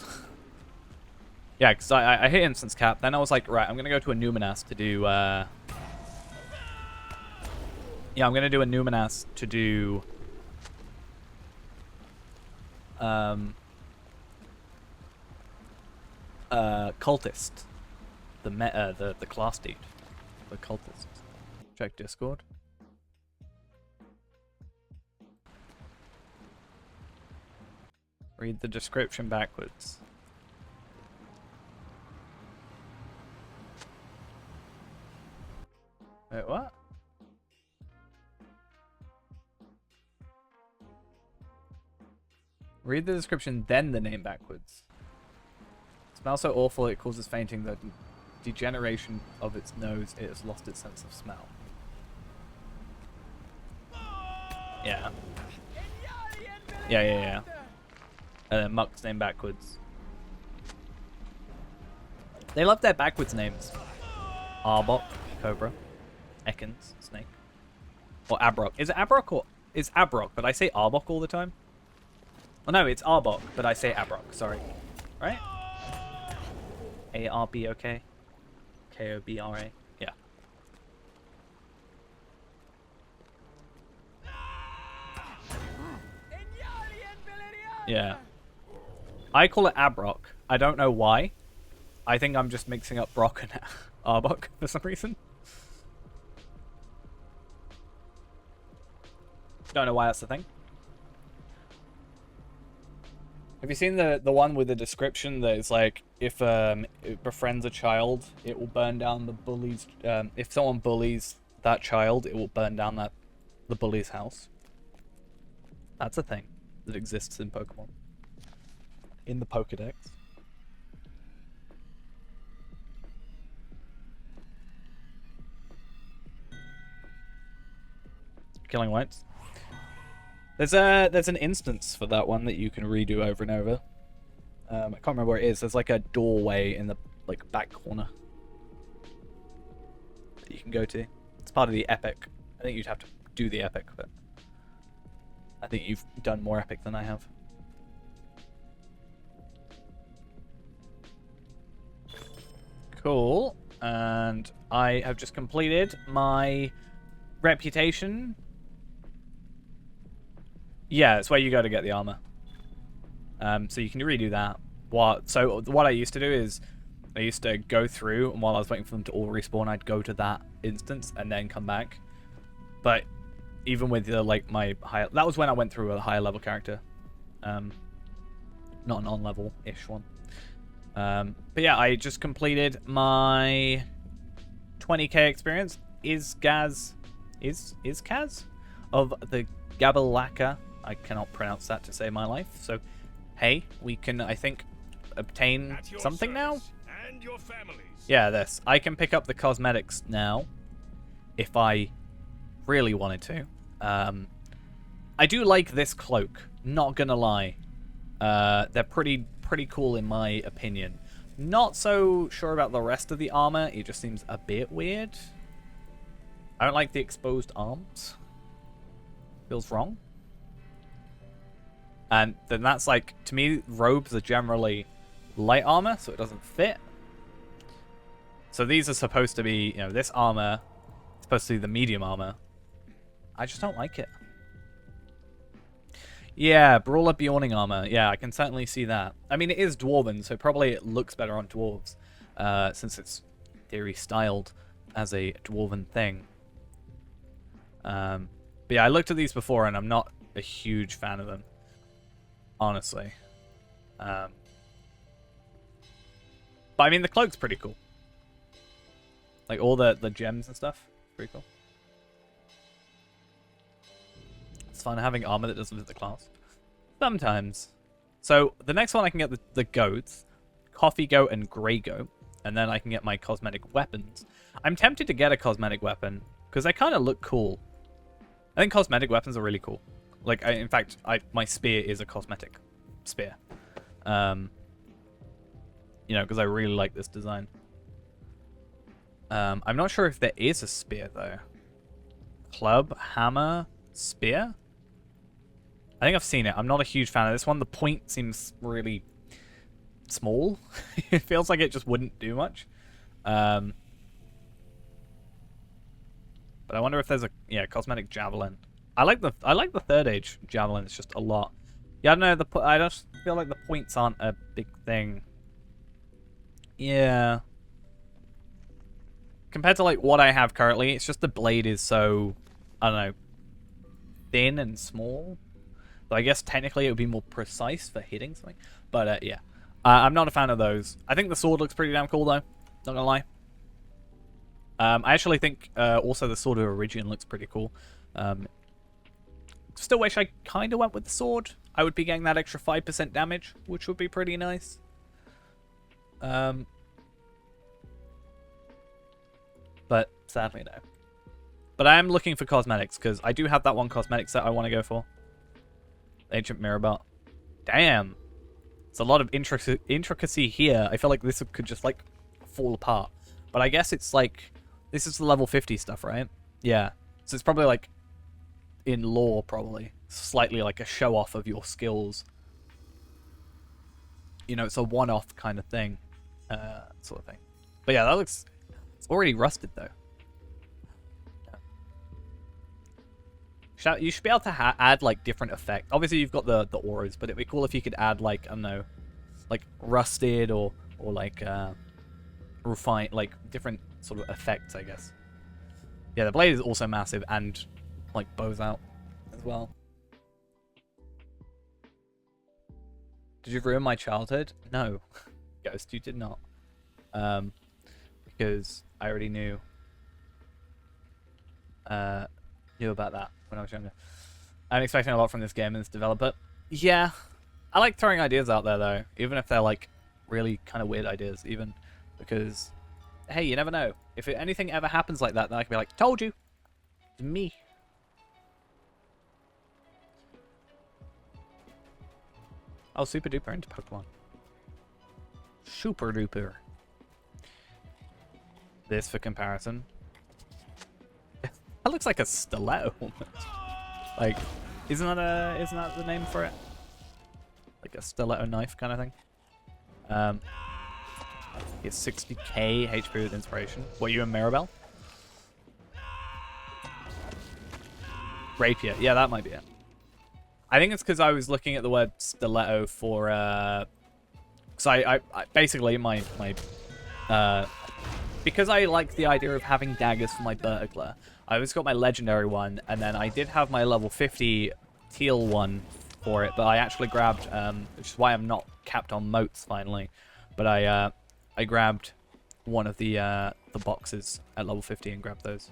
Yeah, because I hit instance cap, then I was like, right, I'm going to go to a Numinas to do... yeah, I'm going to do a Numinas to do... cultist. The class dude. The cultist. Check Discord. Read the description backwards. Wait, what? Read the description, then the name backwards. Smells so awful it causes fainting. The degeneration of its nose, it has lost its sense of smell. Yeah. Yeah. And then Muck's name backwards. They love their backwards names. Arbok, Cobra, Ekans, Snake. Or Abrok. Is it Abrok or... It's Abrok, but I say Arbok all the time. Oh no, it's Arbok, but I say Abrok, sorry. Right? A-R-B-O-K? K-O-B-R-A? Yeah. Yeah. I call it Abrok. I don't know why. I think I'm just mixing up Brock and Arbok for some reason. Don't know why that's the thing. Have you seen the one with the description that is like, if it befriends a child, it will burn down the bully's... if someone bullies that child, it will burn down the bully's house. That's a thing that exists in Pokemon. In the Pokedex. Killing whites. There's an instance for that one that you can redo over and over. I can't remember where it is. There's like a doorway in the back corner that you can go to. It's part of the epic. I think you'd have to do the epic, but I think you've done more epic than I have. Cool. And I have just completed my reputation. Yeah, it's where you go to get the armor. So you can redo that. So what I used to do is I used to go through, and while I was waiting for them to all respawn, I'd go to that instance and then come back. But even with my higher, that was when I went through a higher level character, not an on-level-ish one. But yeah, I just completed my 20k experience. Is Kaz of the Gabalaka. I cannot pronounce that to save my life. So, hey, we can, I think, obtain something now? And your families. Yeah, this. I can pick up the cosmetics now, if I really wanted to. I do like this cloak, not gonna lie. They're pretty cool in my opinion. Not so sure about the rest of the armor. It just seems a bit weird. I don't like the exposed arms. Feels wrong. And then that's like, to me, robes are generally light armor, so it doesn't fit. So these are supposed to be, this armor is supposed to be the medium armor. I just don't like it. Yeah, Brawler Bjorning armor. Yeah, I can certainly see that. I mean, it is Dwarven, so probably it looks better on Dwarves, since it's, in theory, styled as a Dwarven thing. But yeah, I looked at these before, and I'm not a huge fan of them. Honestly. But I mean, the cloak's pretty cool. Like, all the gems and stuff. Pretty cool. It's fun having armor that doesn't fit the class. Sometimes. So, the next one I can get the goats. Coffee Goat and Grey Goat. and then I can get my cosmetic weapons. I'm tempted to get a cosmetic weapon because they kind of look cool. I think cosmetic weapons are really cool. Like, in fact, my spear is a cosmetic spear. You know, because I really like this design. I'm not sure if there is a spear, though. Club, hammer, spear? I think I've seen it. I'm not a huge fan of this one. The point seems really small. It feels like it just wouldn't do much. But I wonder if there's a cosmetic javelin. I like the third age javelin. It's just a lot. Yeah, I don't know. I just feel like the points aren't a big thing. Yeah. Compared to like what I have currently, it's just the blade is so, I don't know, thin and small. So I guess technically it would be more precise for hitting something. But yeah, I'm not a fan of those. I think the sword looks pretty damn cool though. Not gonna lie. I actually think also the Sword of Origin looks pretty cool. Still wish I kind of went with the sword. I would be getting that extra 5% damage, which would be pretty nice. But sadly no. But I am looking for cosmetics because I do have that one cosmetic set I want to go for. Ancient Mirror Belt. Damn. It's a lot of intricacy here. I feel like this could just like fall apart. But I guess it's like, this is the level 50 stuff, right? Yeah. So it's probably like, in lore probably, slightly like a show off of your skills. You know, it's a one-off kind of thing. Sort of thing. But yeah, that looks, it's already rusted though. You should be able to add like different effects. Obviously you've got the auras, but it'd be cool if you could add like, I don't know, like rusted or like refined, like different sort of effects, I guess. Yeah, the blade is also massive and like bows out as well. Did you ruin my childhood? No, Ghost, you did not. Because I already knew about that when I was younger. I'm expecting a lot from this game and this developer. Yeah, I like throwing ideas out there though, even if they're like really kind of weird ideas, even because, hey, you never know. If anything ever happens like that, then I can be like, told you, it's me. Oh, super duper into Pokemon. Super duper. This for comparison. That looks like a stiletto. Like, isn't that the name for it? Like a stiletto knife kind of thing. It's 60k HP with inspiration. What, you and Maribel? Rapier. Yeah, that might be it. I think it's because I was looking at the word stiletto for because I basically my because I like the idea of having daggers for my burglar. I always got my legendary one, and then I did have my level 50 teal one for it, but I actually grabbed, which is why I'm not capped on moats finally. But I grabbed one of the boxes at level 50 and grabbed those.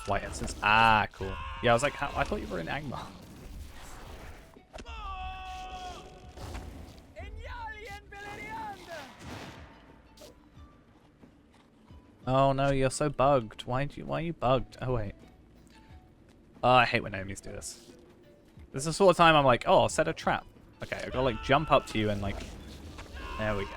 White essence. Ah, cool. Yeah, I was like, I thought you were in Angmar. Oh no, you're so bugged. Why are you bugged? Oh wait. Oh, I hate when enemies do this. This is the sort of time I'm like, oh, I'll set a trap. Okay, I've got to like jump up to you and like, there we go.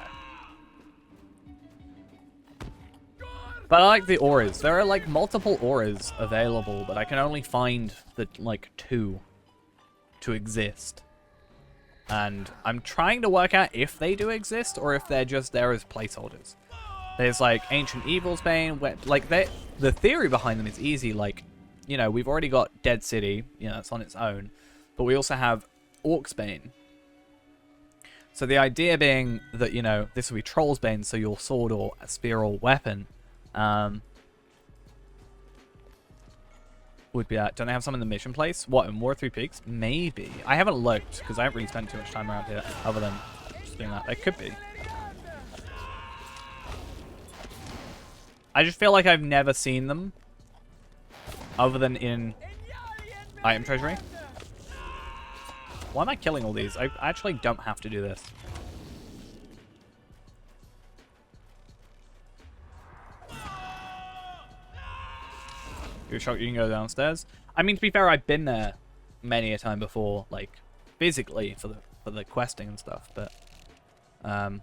But I like the auras. There are like multiple auras available, but I can only find the like 2 to exist. And I'm trying to work out if they do exist or if they're just there as placeholders. There's like Ancient Evil's Bane, where, like the theory behind them is easy. Like, you know, we've already got Dead City, you know, it's on its own, but we also have Orc's Bane. So the idea being that, you know, this will be Troll's Bane, so your sword or spear or weapon would be that. Don't they have some in the mission place? What, in War of Three Peaks? Maybe. I haven't looked because I haven't really spent too much time around here other than just doing that. They could be. I just feel like I've never seen them other than in Item Treasury. Why am I killing all these? I actually don't have to do this. You're shocked you can go downstairs? I mean, to be fair, I've been there many a time before, like, physically for the questing and stuff, but, I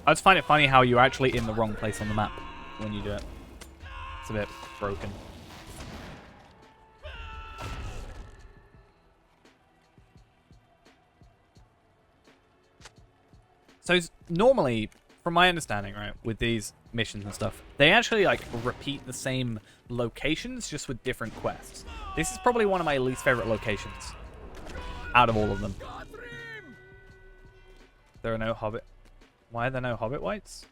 just find it funny how you're actually in the wrong place on the map when you do it. It's a bit broken. So normally, from my understanding, right, with these missions and stuff, they actually like repeat the same locations just with different quests. This is probably one of my least favorite locations out of all of them. There are no hobbit. Why are there no hobbit whites?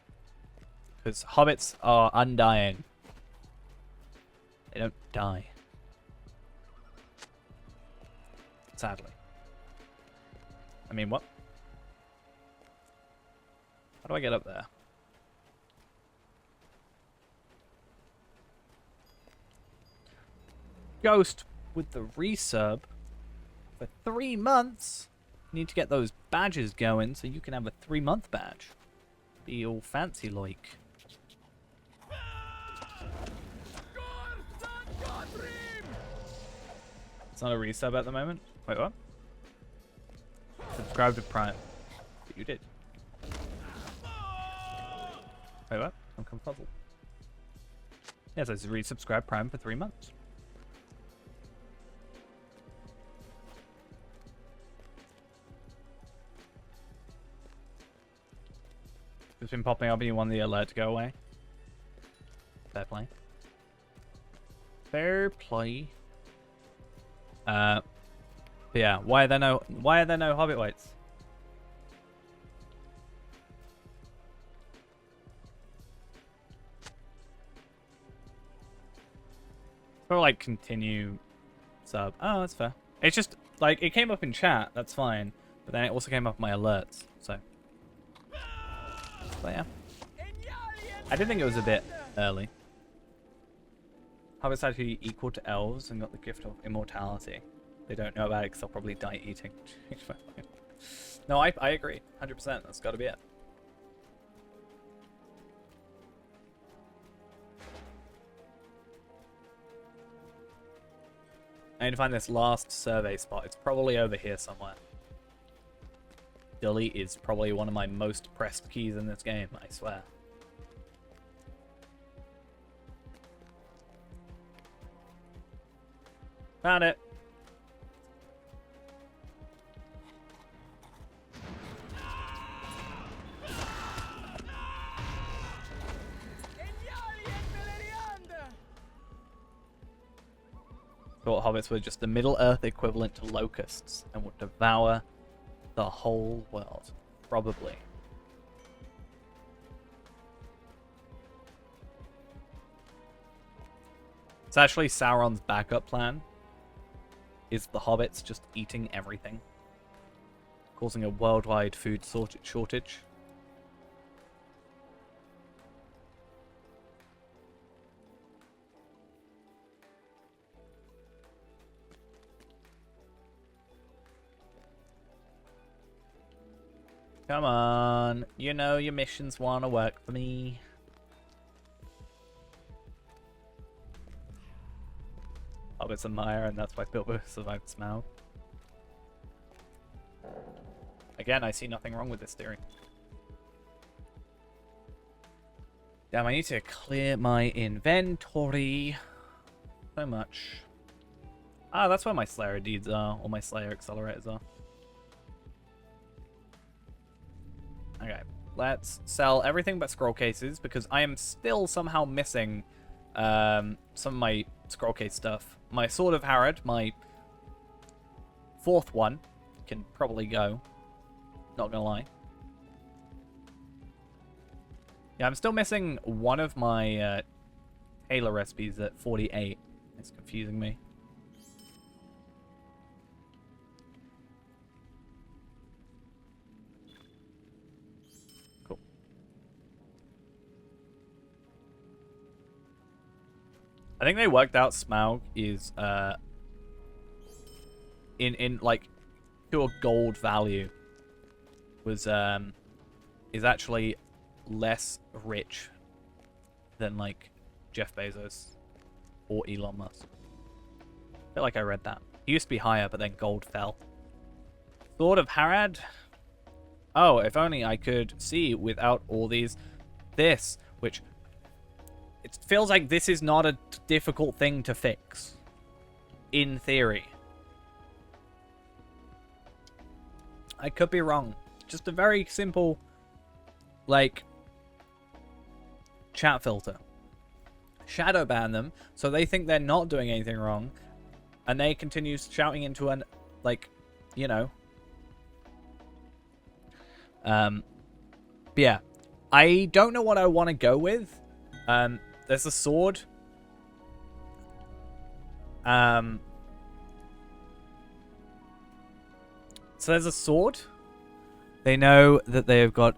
Because hobbits are undying. They don't die. Sadly. I mean, what? How do I get up there? Ghost with the resub for 3 months. You need to get those badges going so you can have a 3-month badge. Be all fancy like. It's not a resub at the moment. Wait, what? Subscribe to Prime. But you did. Wait, what? I'm confuzzled. Yes, it's resubscribe Prime for 3 months. It's been popping up and you want the alert to go away. Fair play. Fair play. Yeah, why are there no hobbit whites? Or like continue sub. Oh, that's fair. It's just like it came up in chat, that's fine. But then it also came up in my alerts, so. But yeah. I did think it was a bit early. Hobbits actually equal to elves and got the gift of immortality. They don't know about it because they'll probably die eating. No, I agree. 100%. That's got to be it. I need to find this last survey spot. It's probably over here somewhere. Delete is probably one of my most pressed keys in this game, I swear. Found it. Thought hobbits were just the Middle-earth equivalent to locusts and would devour the whole world. Probably. It's actually Sauron's backup plan. Is the hobbits just eating everything, causing a worldwide food shortage. Come on, you know your missions want to work for me. Hobbits and Mire, and that's why Bilbo survived Smaug. Again, I see nothing wrong with this theory. Damn, I need to clear my inventory. So much. Ah, that's where my Slayer deeds are, or my Slayer accelerators are. Okay, let's sell everything but scroll cases, because I am still somehow missing some of my scroll case stuff. My Sword of Harad, my 4th one, can probably go. Not gonna lie. Yeah, I'm still missing one of my Taylor recipes at 48. It's confusing me. Cool. I think they worked out Smaug is in like pure gold value was is actually less rich than like Jeff Bezos or Elon Musk. I feel like I read that. He used to be higher, but then gold fell. Sword of Harad? Oh, if only I could see without all these... This, which... It feels like this is not a difficult thing to fix. In theory. I could be wrong. Just a very simple, like, chat filter. Shadow ban them, so they think they're not doing anything wrong, and they continue shouting into an, like, you know. But yeah. I don't know what I want to go with. There's a sword. So there's a sword. They know that they got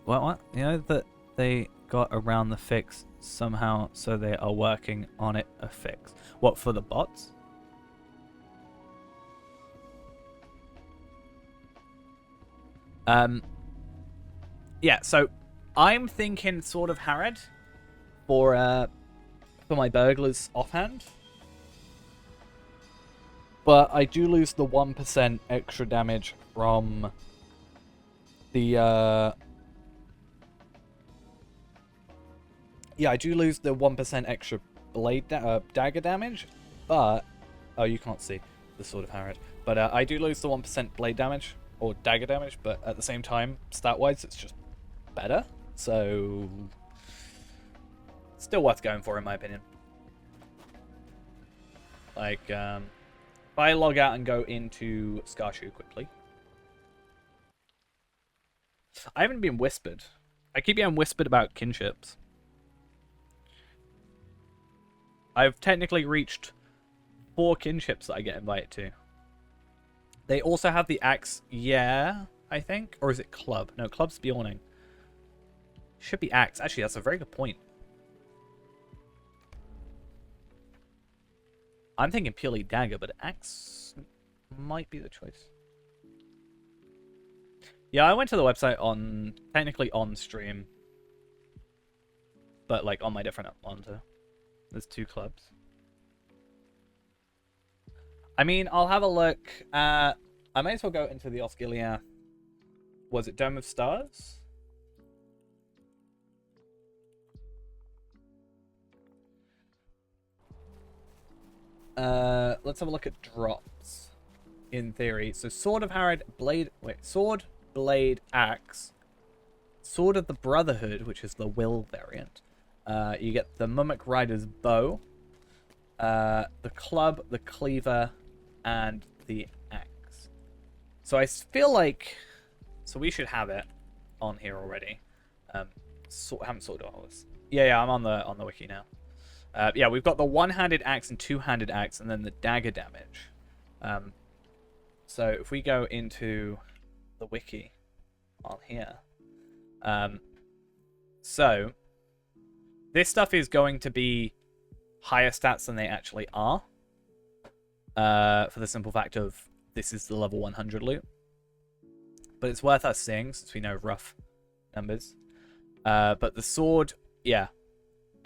what? You know that they got around the fix somehow, so they are working on it a fix. What, for the bots? Yeah, so I'm thinking Sword of Harad for my burglars offhand. But I do lose the 1% extra damage from the yeah, I do lose the 1% extra dagger damage, but oh, you can't see the Sword of Harad. But I do lose the 1% blade damage or dagger damage, but at the same time, stat-wise, it's just better. So still worth going for, in my opinion. Like, if I log out and go into Scarshoe quickly. I haven't been whispered. I keep getting whispered about kinships. I've technically reached 4 kinships that I get invited to. They also have the axe, yeah, I think. Or is it club? No, club's Bjorning. Should be axe. Actually, that's a very good point. I'm thinking purely dagger, but axe might be the choice. Yeah, I went to the website technically on stream. But like on my different monitor. There's 2 clubs. I mean, I'll have a look. I may as well go into the Osgiliath. Was it Dome of Stars? Let's have a look at drops. In theory. So Sword of Harad, Sword, Blade, Axe. Sword of the Brotherhood, which is the Will variant. You get the Mummic Rider's Bow. The Club, the Cleaver, and the Axe. So I feel like... So we should have it on here already. Haven't sorted all this. Yeah, I'm on the wiki now. Yeah, we've got the one-handed axe and two-handed axe, and then the dagger damage. So if we go into the wiki on here, so this stuff is going to be higher stats than they actually are, for the simple fact of this is the level 100 loot. But it's worth us seeing since we know rough numbers. But the sword, yeah.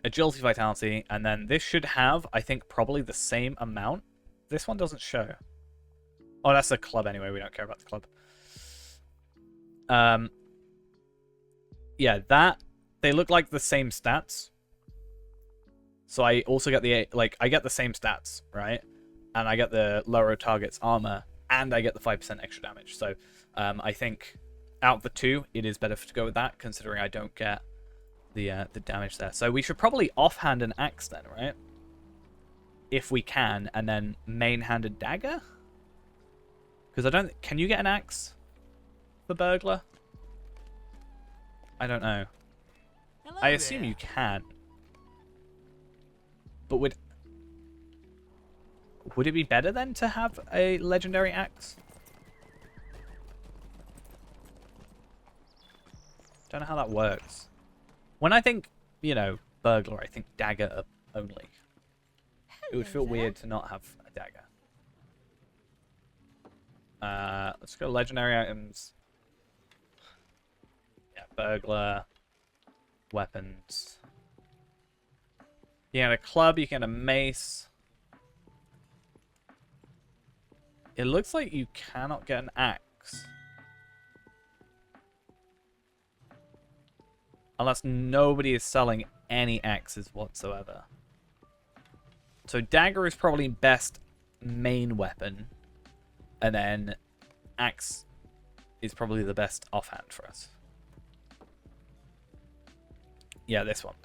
Agility, Vitality, and then this should have, I think, probably the same amount. This one doesn't show. Oh, that's a club anyway. We don't care about the club. Yeah, they look like the same stats. So I also get I get the same stats, right? And I get the lower target's armor, and I get the 5% extra damage. So I think out of the 2, it is better to go with that, considering I don't get the damage there. So we should probably offhand an axe then, right? If we can, and then main-handed dagger? Because I don't... Can you get an axe for burglar? I don't know. Hello I assume there. you can. But would it be better then to have a legendary axe? Don't know how that works. When I think, you know, burglar, I think dagger only. It would feel weird to not have a dagger. Let's go legendary items. Yeah, burglar, weapons. You get a club, you get a mace. It looks like you cannot get an axe. Unless nobody is selling any axes whatsoever. So dagger is probably best main weapon. And then axe is probably the best offhand for us. Yeah, this one.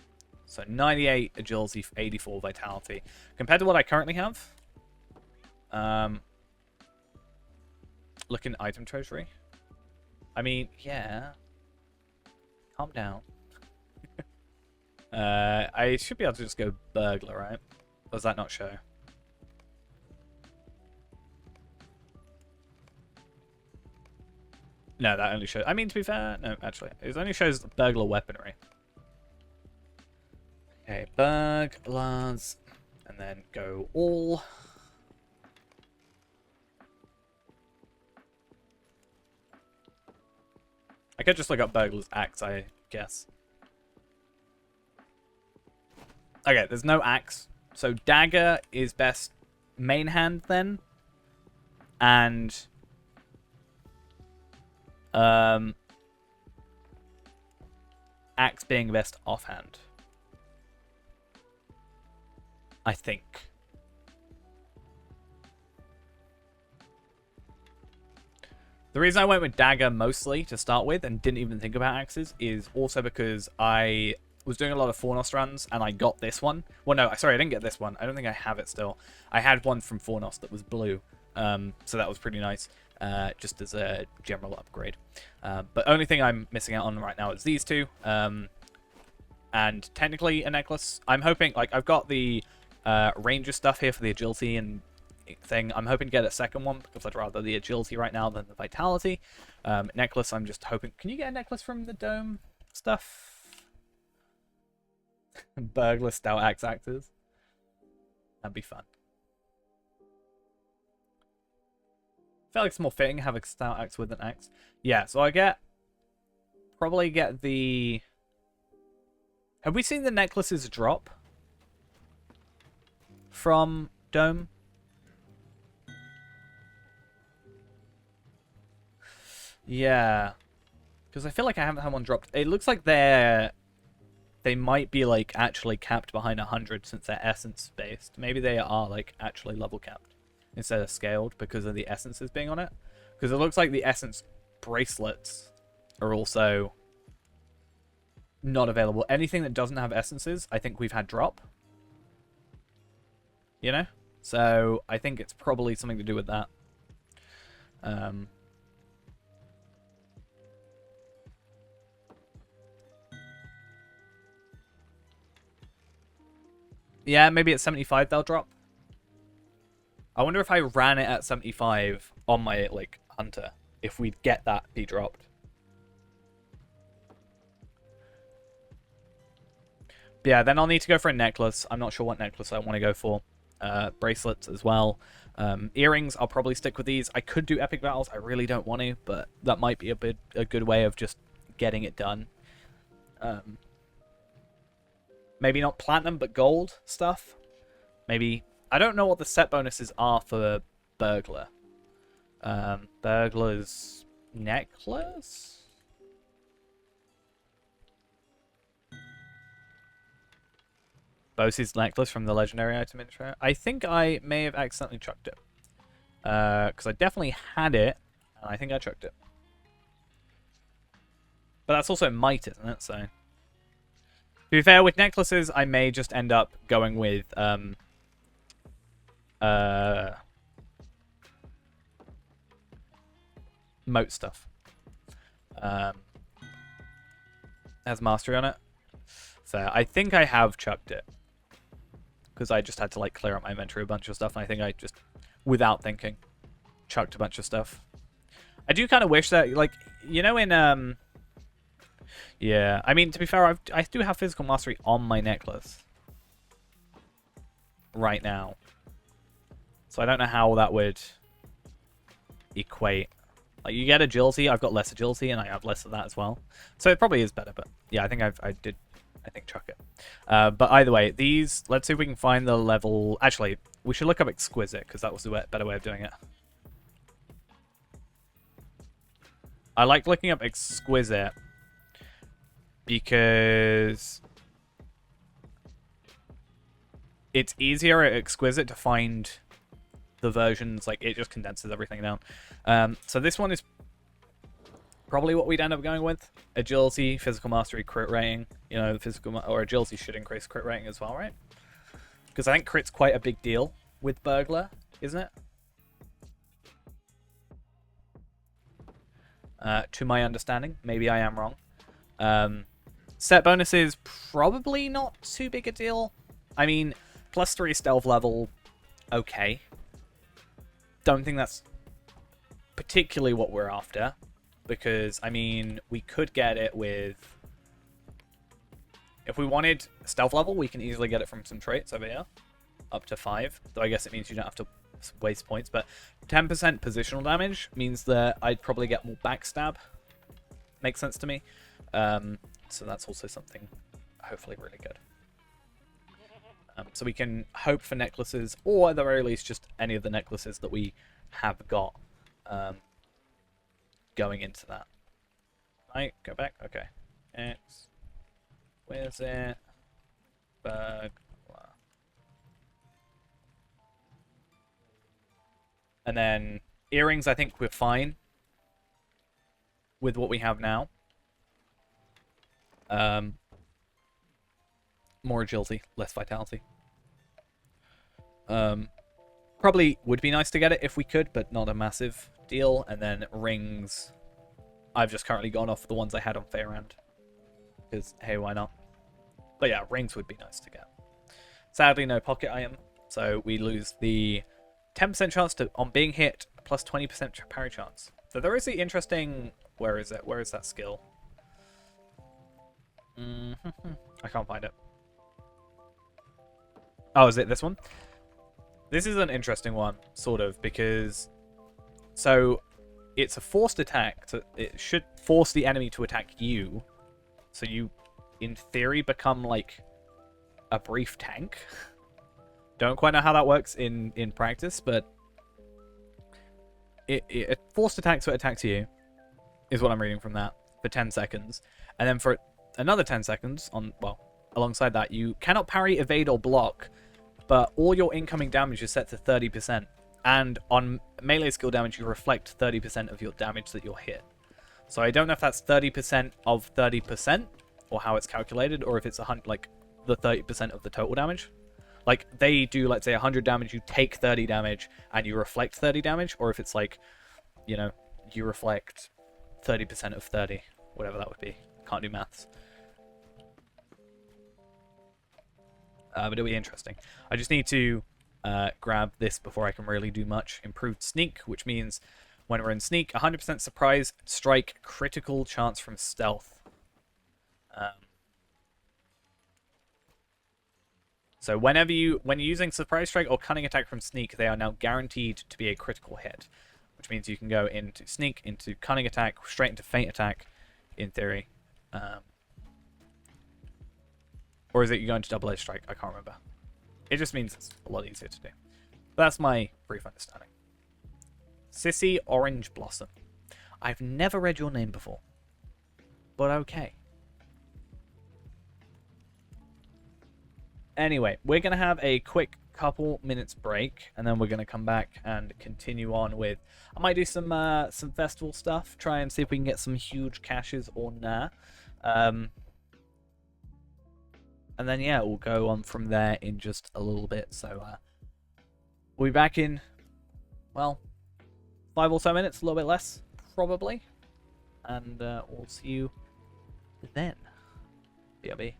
So 98 agility, 84 vitality. Compared to what I currently have. Look in item treasury. I mean, yeah. Calm down. I should be able to just go burglar, right? Or does that not show? No, that only shows... I mean, to be fair, no, actually. It only shows burglar weaponry. Okay, burglars. And then go all. I could just look up burglar's axe, I guess. Okay, there's no axe. So dagger is best main hand then. And axe being best offhand. I think. The reason I went with dagger mostly to start with and didn't even think about axes is also because I was doing a lot of Fornos runs and I got this one. Well, no, sorry, I didn't get this one. I don't think I have it still. I had one from Fornos that was blue, so that was pretty nice, just as a general upgrade. But only thing I'm missing out on right now is these two, and technically a necklace. I'm hoping, like, I've got the ranger stuff here for the agility and thing. I'm hoping to get a second one because I'd rather the agility right now than the vitality. Necklace, I'm just hoping... Can you get a necklace from the dome stuff? Burglar stout axe axes. That'd be fun. I feel like it's more fitting to have a stout axe with an axe. Yeah, so I probably get the... Have we seen the necklaces drop from Dome? Yeah. Because I feel like I haven't had one dropped. It looks like they might be, like, actually capped behind 100 since they're essence-based. Maybe they are, like, actually level-capped instead of scaled because of the essences being on it. Because it looks like the essence bracelets are also not available. Anything that doesn't have essences, I think we've had drop. You know? So, I think it's probably something to do with that. Yeah, maybe at 75 they'll drop. I wonder if I ran it at 75 on my, like, hunter, if we'd get that be dropped. But yeah, then I'll need to go for a necklace. I'm not sure what necklace I want to go for. Bracelets as well. Earrings, I'll probably stick with these. I could do epic battles. I really don't want to, but that might be a good way of just getting it done. Maybe not platinum, but gold stuff. Maybe... I don't know what the set bonuses are for burglar. Burglar's necklace? Bossy's necklace from the legendary item intro. I think I may have accidentally chucked it. Because I definitely had it, and I think I chucked it. But that's also might, isn't it? So... To be fair, with necklaces, I may just end up going with, moat stuff. Has mastery on it. So, I think I have chucked it. Because I just had to, like, clear up my inventory a bunch of stuff, and I think I just, without thinking, chucked a bunch of stuff. I do kind of wish that, like, you know in, yeah, I mean, to be fair, I do have physical mastery on my necklace. Right now. So I don't know how that would equate. Like, you get agility, I've got less agility, and I have less of that as well. So it probably is better, but yeah, I think I did I think chuck it. But either way, these, let's see if we can find the level. Actually, we should look up exquisite because that was the better way of doing it. I like looking up exquisite because it's easier at exquisite to find the versions, like it just condenses everything down. So this one is probably what we'd end up going with. Agility, physical mastery, crit rating. You know, or agility should increase crit rating as well, right? Because I think crit's quite a big deal with burglar, isn't it? To my understanding, maybe I am wrong. Set bonuses, probably not too big a deal. I mean, +3 stealth level, okay. Don't think that's particularly what we're after. Because, I mean, we could get it with... If we wanted stealth level, we can easily get it from some traits over here. Up to 5. Though I guess it means you don't have to waste points. But 10% positional damage means that I'd probably get more backstab. Makes sense to me. So that's also something hopefully really good. So we can hope for necklaces, or at the very least just any of the necklaces that we have got going into that. Right, go back. Okay. X. Where's it? Burglar. And then earrings, I think we're fine with what we have now. More agility, less vitality. Probably would be nice to get it if we could, but not a massive deal. And then rings, I've just currently gone off the ones I had on Fairhand. Because, hey, why not? But yeah, rings would be nice to get. Sadly, no pocket item, so we lose the 10% chance on being hit, plus 20% parry chance. So there is the interesting... Where is it? Where is that skill? I can't find it. Oh, is it this one? This is an interesting one, sort of, because... So, it's a forced attack. So it should force the enemy to attack you. So you, in theory, become, like, a brief tank. Don't quite know how that works in practice, but... It forced attack, so it attacks you, is what I'm reading from that, for 10 seconds. And then for another 10 seconds, alongside that, you cannot parry, evade, or block, but all your incoming damage is set to 30%. And on melee skill damage, you reflect 30% of your damage that you're hit. So I don't know if that's 30% of 30%, or how it's calculated, or if it's like the 30% of the total damage. Like, they do, let's say, 100 damage, you take 30 damage, and you reflect 30 damage, or if it's like, you know, you reflect 30% of 30, whatever that would be. Can't do maths. But it'll be interesting. I just need to grab this before I can really do much. Improved sneak, which means when we're in sneak, 100% surprise, strike, critical chance from stealth. So when you're using surprise strike or cunning attack from sneak, they are now guaranteed to be a critical hit, which means you can go into sneak, into cunning attack, straight into feint attack, in theory. Or is it you go into double edge strike? I can't remember. It just means it's a lot easier to do. But that's my brief understanding. Sissy Orange Blossom. I've never read your name before, but okay. Anyway, we're going to have a quick couple minutes break, and then we're going to come back and continue on with... I might do some festival stuff, try and see if we can get some huge caches or nah. And then, yeah, we'll go on from there in just a little bit. So, we'll be back in, well, 5 or so minutes, a little bit less, probably. And we'll see you then. BRB.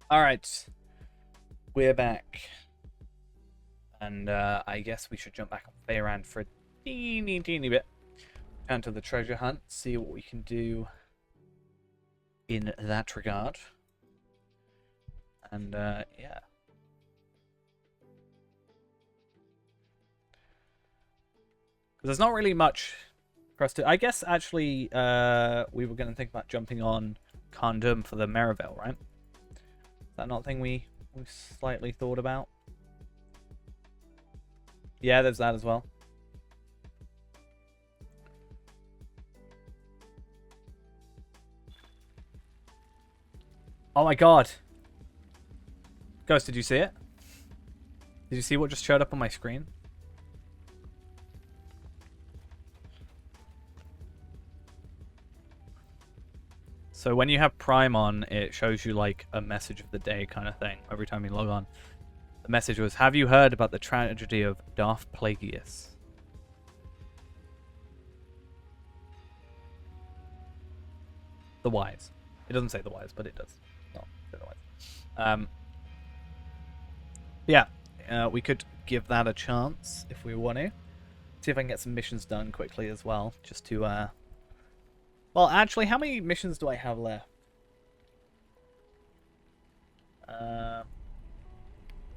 Alright. We're back. And I guess we should jump back on Feyran for a teeny bit. Down to the treasure hunt, see what we can do in that regard. And yeah. Because there's not really much for us to... I guess actually we were going to think about jumping on Khandum for the Merivale, right? Is that not a thing we slightly thought about? Yeah, there's that as well. Oh my god. Ghost, did you see it? Did you see what just showed up on my screen? So when you have Prime on, it shows you like a message of the day kind of thing every time you log on. The message was, have you heard about the tragedy of Darth Plagueis? The Wise. It doesn't say the Wise, but it does. Not say the Wise. Yeah, we could give that a chance if we want to. See if I can get some missions done quickly as well, just to well, actually, how many missions do I have left?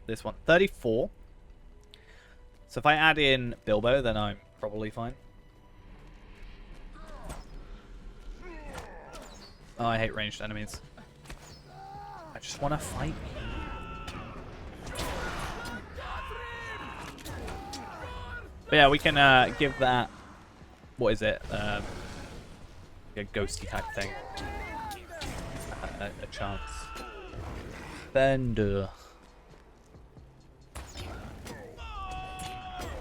This one, 34. So if I add in Bilbo, then I'm probably fine. Oh, I hate ranged enemies. I just want to fight. But yeah, we can give that... What is it? A ghosty type thing. A chance. Bender.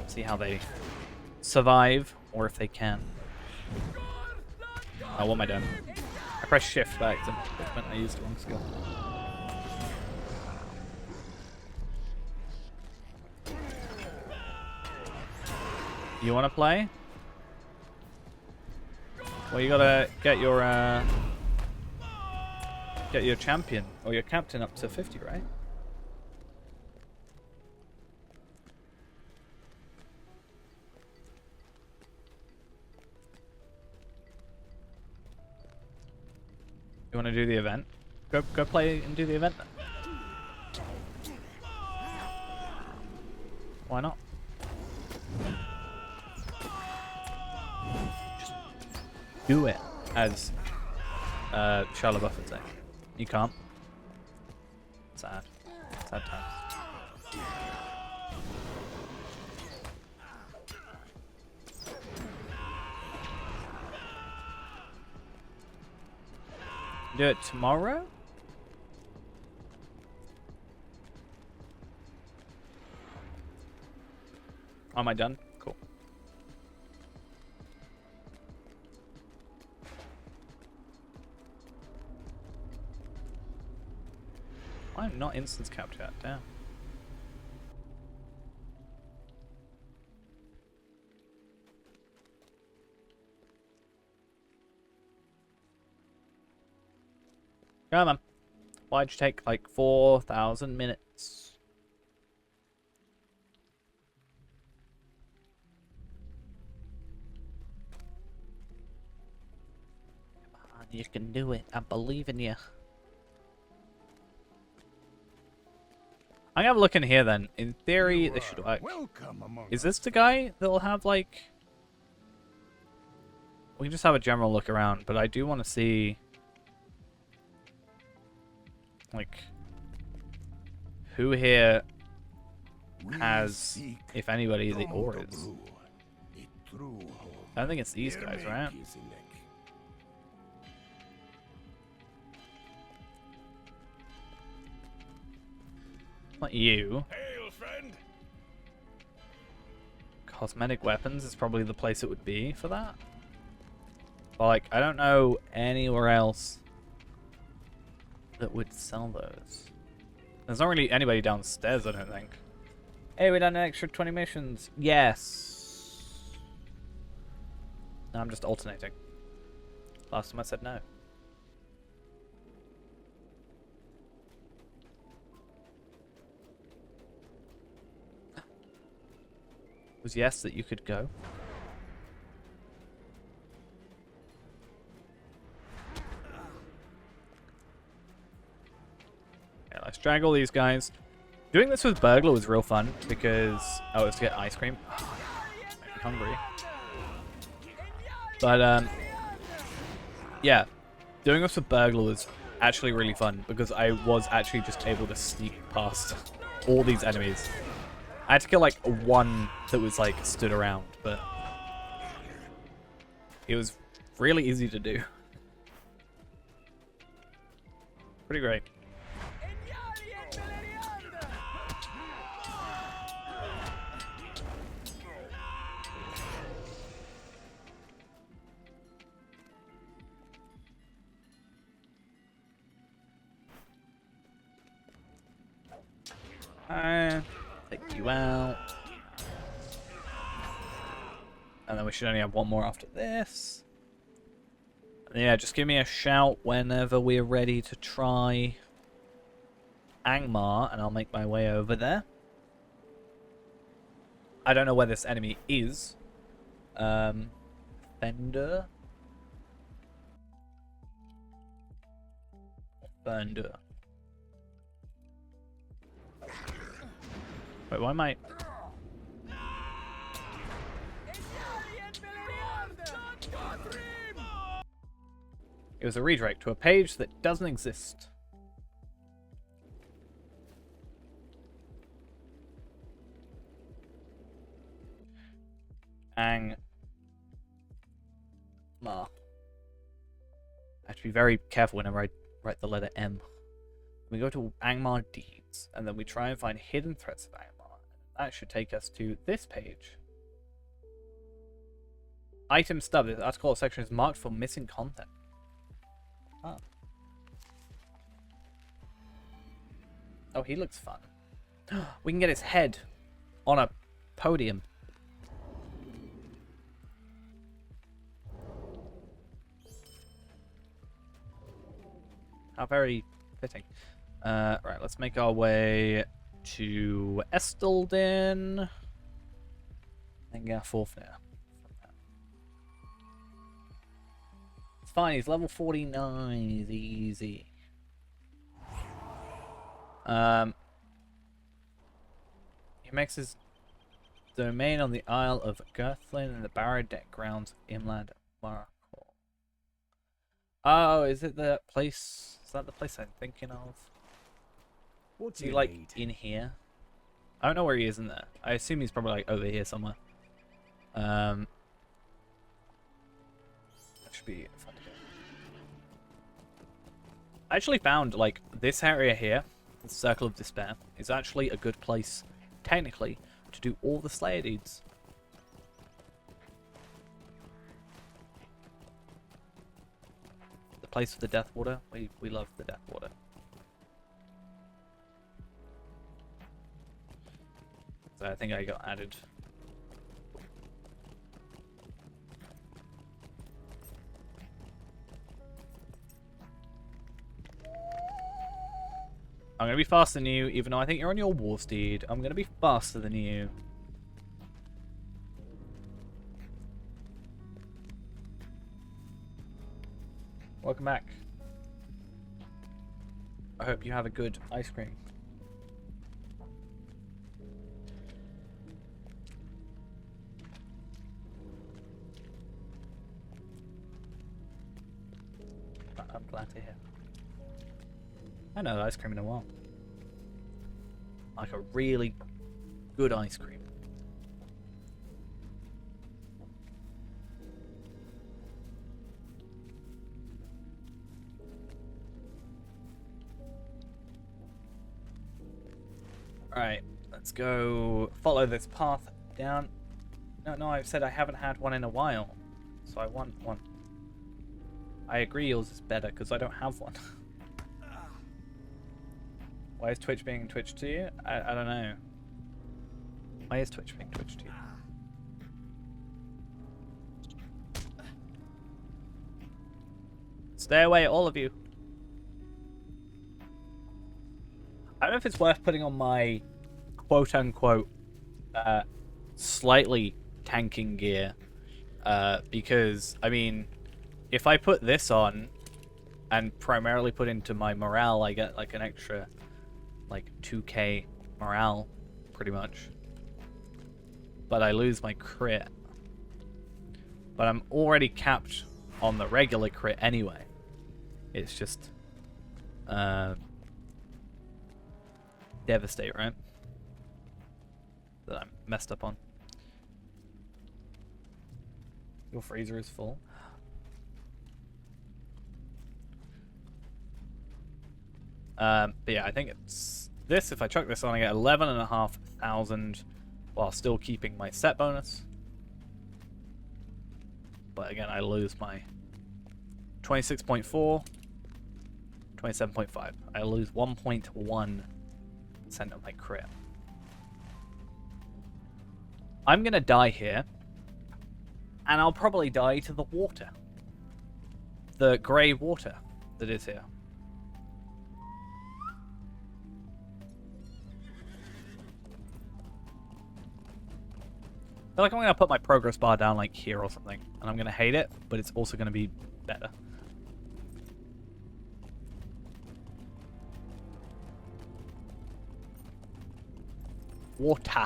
See how they survive, or if they can. Oh, what am I doing? I pressed shift back to when I used the wrong skill. You want to play? Well, you gotta get your champion or your captain up to 50, right? You want to do the event? Go play and do the event then. Why not? Just do it, as Shia LaBeouf would say. You can't. Sad. Sad times. Do it tomorrow? Am I done? Cool. I'm not instance capped yet, damn. Come on. Why'd you take like 4,000 minutes? Come on, you can do it. I believe in you. I'm gonna have a look in here then. In theory, this should work. Is this the guy that'll have like... We can just have a general look around, but I do want to see... like, who here has, if anybody, the auras? I don't think it's these guys, right? Not you. Cosmetic weapons is probably the place it would be for that. But, like, I don't know anywhere else that would sell those. There's not really anybody downstairs, I don't think. Hey, we done an extra 20 missions. Yes. No, I'm just alternating. Last time I said no. was yes, that you could go. Okay, let's drag all these guys. Doing this with Burglar was real fun because... Oh, let's get ice cream. Make me hungry. But, yeah. Doing this with Burglar was actually really fun because I was actually just able to sneak past all these enemies. I had to kill, like, one that was, like, stood around, but... It was really easy to do. Pretty great. Take you out. And then we should only have one more after this. And yeah, just give me a shout whenever we're ready to try Angmar, and I'll make my way over there. I don't know where this enemy is. Fender? Fender. Wait, why am I... It was a redirect to a page that doesn't exist. Angmar. I have to be very careful whenever I write the letter M. We go to Angmar Deeds, and then we try and find hidden threats of Angmar. That should take us to this page. Item stub. This article section is marked for missing content. Oh. Oh, he looks fun. We can get his head on a podium. How very fitting. Right, let's make our way to Estelden. And get Forfnir. It's fine, he's level 49. He's easy. He makes his domain on the Isle of Girthlin in the Barrow-deck grounds of Inland Markle. Oh, is it the place? Is that the place I'm thinking of? What's he like in here? I don't know where he is in there. I assume he's probably like over here somewhere. That should be fun to get. I actually found like this area here, the Circle of Despair, is actually a good place, technically, to do all the Slayer deeds. The place for the Death Water. We love the Death Water. So I think I got added. I'm going to be faster than you, even though I think you're on your war steed. I'm going to be faster than you. Welcome back. I hope you have a good ice cream. I'm glad to hear. I haven't had ice cream in a while. Like a really good ice cream. Alright, let's go follow this path down. No, I've said I haven't had one in a while. So I want one. I agree yours is better because I don't have one. Why is Twitch being Twitch to you? I don't know. Why is Twitch being Twitch to you? Stay away, all of you. I don't know if it's worth putting on my quote-unquote slightly tanking gear. Because, I mean, if I put this on and primarily put into my morale, I get like an extra like 2k morale, pretty much. But I lose my crit. But I'm already capped on the regular crit anyway. It's just Devastate, right? That I'm messed up on. Your freezer is full. But yeah, I think it's this. If I chuck this on, I get 11,500 while still keeping my set bonus. But again, I lose my 26.4, 27.5. I lose 1.1% of my crit. I'm gonna die here, and I'll probably die to the water. The grey water that is here. I feel like I'm going to put my progress bar down like here or something. And I'm going to hate it, but it's also going to be better. Water.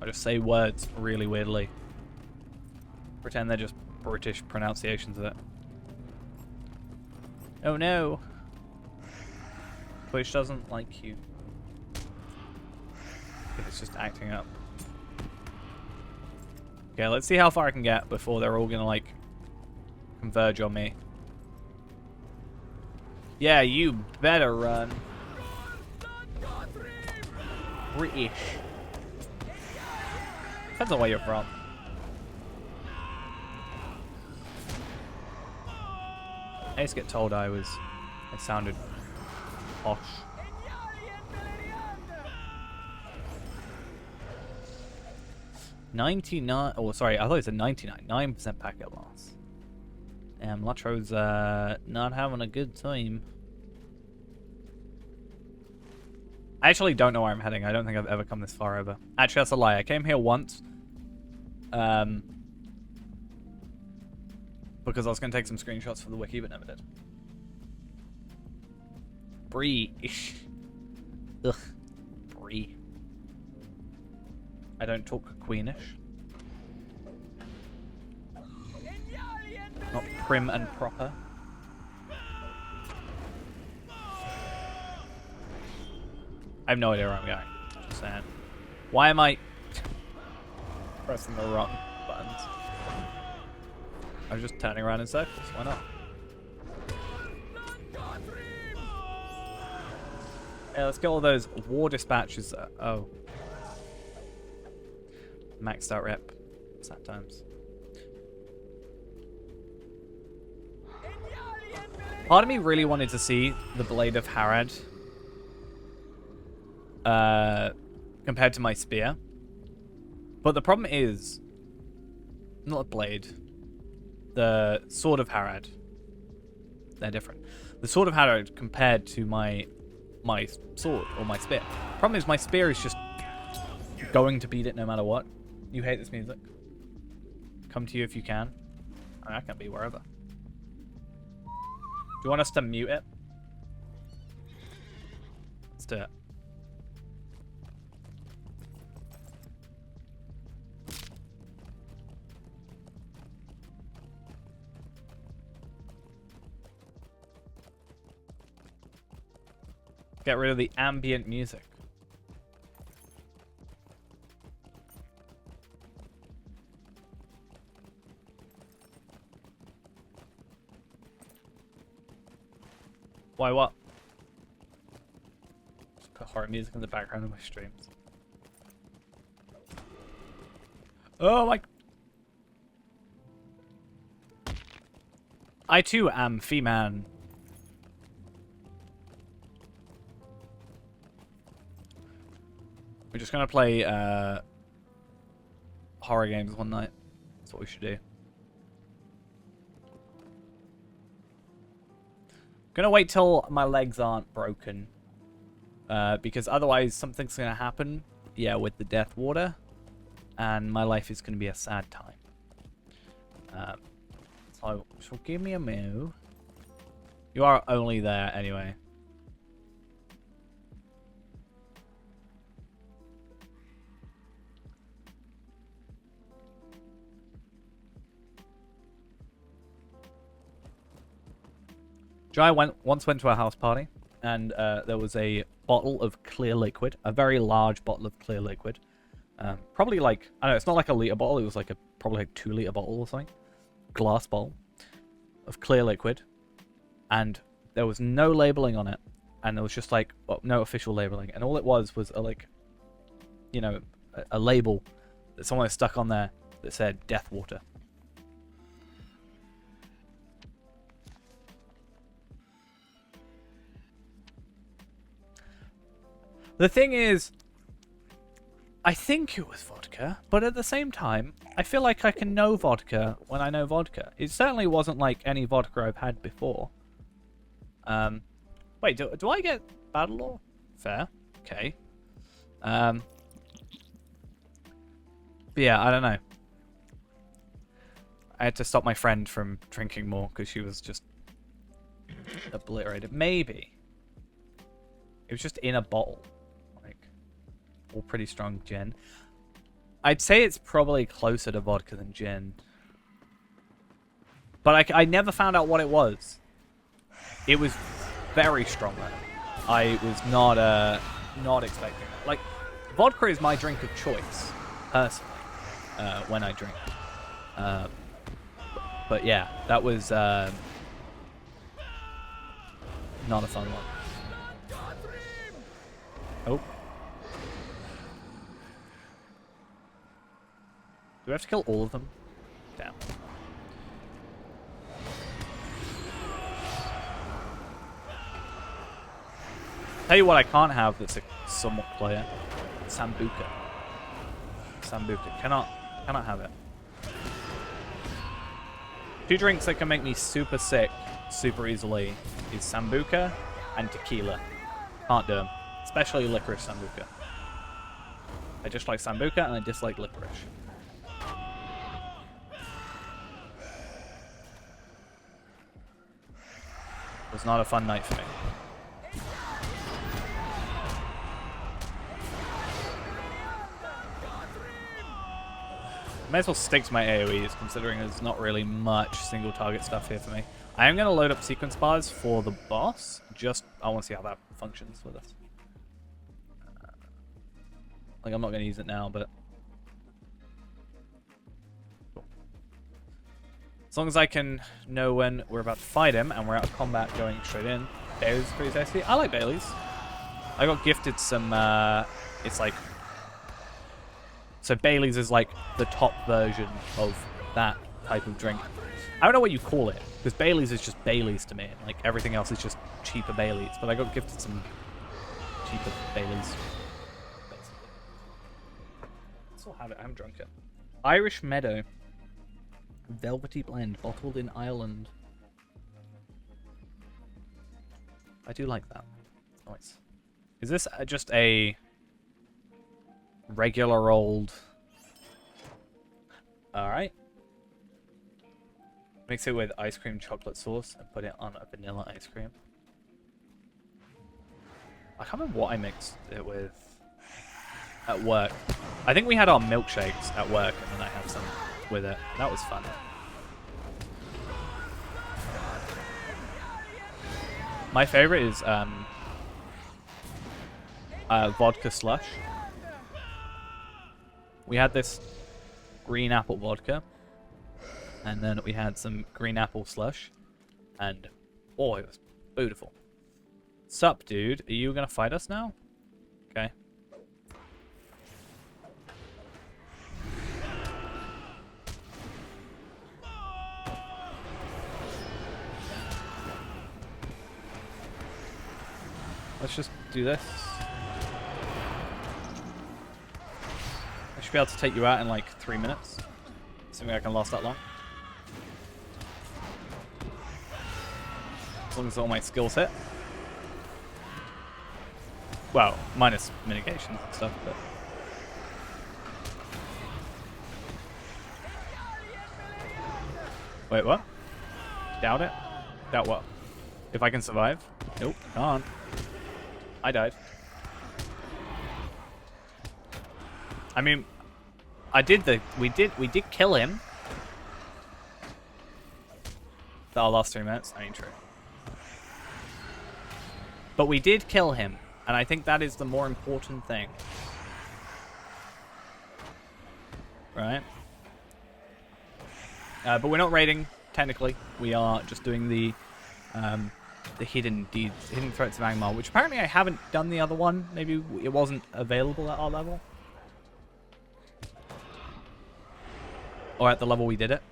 I just say words really weirdly. Pretend they're just British pronunciations of it. Oh no. Twitch doesn't like you. It's just acting up. Okay, let's see how far I can get before they're all gonna like converge on me. Yeah, you better run. British. Depends on where you're from. I used to get told I sounded posh. $99. Oh, sorry, I thought it said 99. 9% packet loss. And Latro's not having a good time. I actually don't know where I'm heading. I don't think I've ever come this far over. Actually, that's a lie. I came here once. Because I was going to take some screenshots for the wiki, but never did. Bree-ish. Ugh. Bree. I don't talk Queenish. Not prim and proper. I have no idea where I'm going. Just saying. Why am I pressing the wrong buttons? I was just turning around in circles. Why not? Yeah, let's get all those war dispatches. Oh. Maxed out rep. Sad times. Part of me really wanted to see the Blade of Harad compared to my spear. But the problem is, not a blade, the Sword of Harad. They're different. The Sword of Harad compared to my sword or my spear. Problem is my spear is just going to beat it no matter what. You hate this music. Come to you if you can. I mean, I can be wherever. Do you want us to mute it? Let's do it. Get rid of the ambient music. Why what? Just put horror music in the background of my streams. Oh my... I too am Fee-Man. We're just gonna play horror games one night. That's what we should do. Gonna wait till my legs aren't broken. Because otherwise something's gonna happen. Yeah, with the death water. And my life is gonna be a sad time. So give me a move. You are only there anyway. Jai once went to a house party, and there was a bottle of clear liquid, a very large bottle of clear liquid. Probably like, I don't know, it's not like a liter bottle, it was like probably like 2 liter bottle or something. Glass bottle of clear liquid, and there was no labeling on it, and there was just like, well, no official labeling, and all it was a, like, you know, a label that someone had stuck on there that said death water. The thing is, I think it was vodka, but at the same time, I feel like I can know vodka when I know vodka. It certainly wasn't like any vodka I've had before. Wait, do I get battle law? Fair. Okay. But yeah, I don't know. I had to stop my friend from drinking more because she was just obliterated. Maybe. It was just in a bottle. All pretty strong gin. I'd say it's probably closer to vodka than gin. But I never found out what it was. It was very strong though. I was not expecting that. Like, vodka is my drink of choice, personally, when I drink. But yeah, that was not a fun one. Oh. Do we have to kill all of them? Damn. Tell you what I can't have that's a somewhat player. Sambuca. Sambuca. Cannot have it. 2 drinks that can make me super sick super easily is Sambuca and tequila. Can't do them. Especially licorice Sambuca. I just like Sambuca and I dislike licorice. It was not a fun night for me. May as well stick to my AoEs, considering there's not really much single target stuff here for me. I am going to load up sequence bars for the boss. I want to see how that functions with us. Like, I'm not going to use it now, but... Cool. As long as I can know when we're about to fight him, and we're out of combat going straight in. Bailey's is pretty tasty. I like Bailey's. I got gifted some, it's like... So Bailey's is like the top version of that type of drink. I don't know what you call it, because Bailey's is just Bailey's to me. Like, everything else is just cheaper Bailey's. But I got gifted some cheaper Bailey's. I still have it. I haven't drunk it. Irish Meadow. Velvety blend, bottled in Ireland. I do like that. Nice. Is this just a regular old... Alright. Mix it with ice cream chocolate sauce and put it on a vanilla ice cream. I can't remember what I mixed it with at work. I think we had our milkshakes at work and then I had some with it. That was fun. My favorite is vodka slush. We had this green apple vodka, and then we had some green apple slush, and oh, it was beautiful. Sup, dude? Are you gonna fight us now? Okay. Let's just do this. I should be able to take you out in like 3 minutes. Assuming I can last that long. As long as all my skills hit. Well, minus mitigations and stuff, but... Wait, what? Doubt it? Doubt what? If I can survive? Nope, can't. I died. I mean, we did kill him. Our last 3 minutes? I mean, true. But we did kill him, and I think that is the more important thing. Right? But we're not raiding, technically. We are just doing the hidden deeds, hidden threats of Angmar, which apparently I haven't done the other one. Maybe it wasn't available at our level. Or at the level we did it.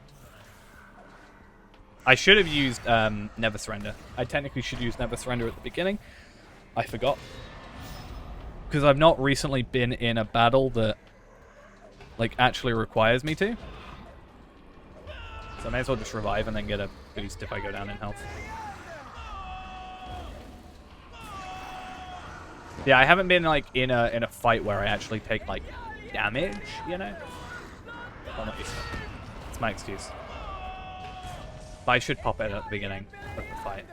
I should have used Never Surrender. I technically should use Never Surrender at the beginning. I forgot. Because I've not recently been in a battle that like actually requires me to. So I may as well just revive and then get a boost if I go down in health. Yeah, I haven't been like in a fight where I actually take like damage, you know? Well, not used to it. It's my excuse. But I should pop it at the beginning of the fight.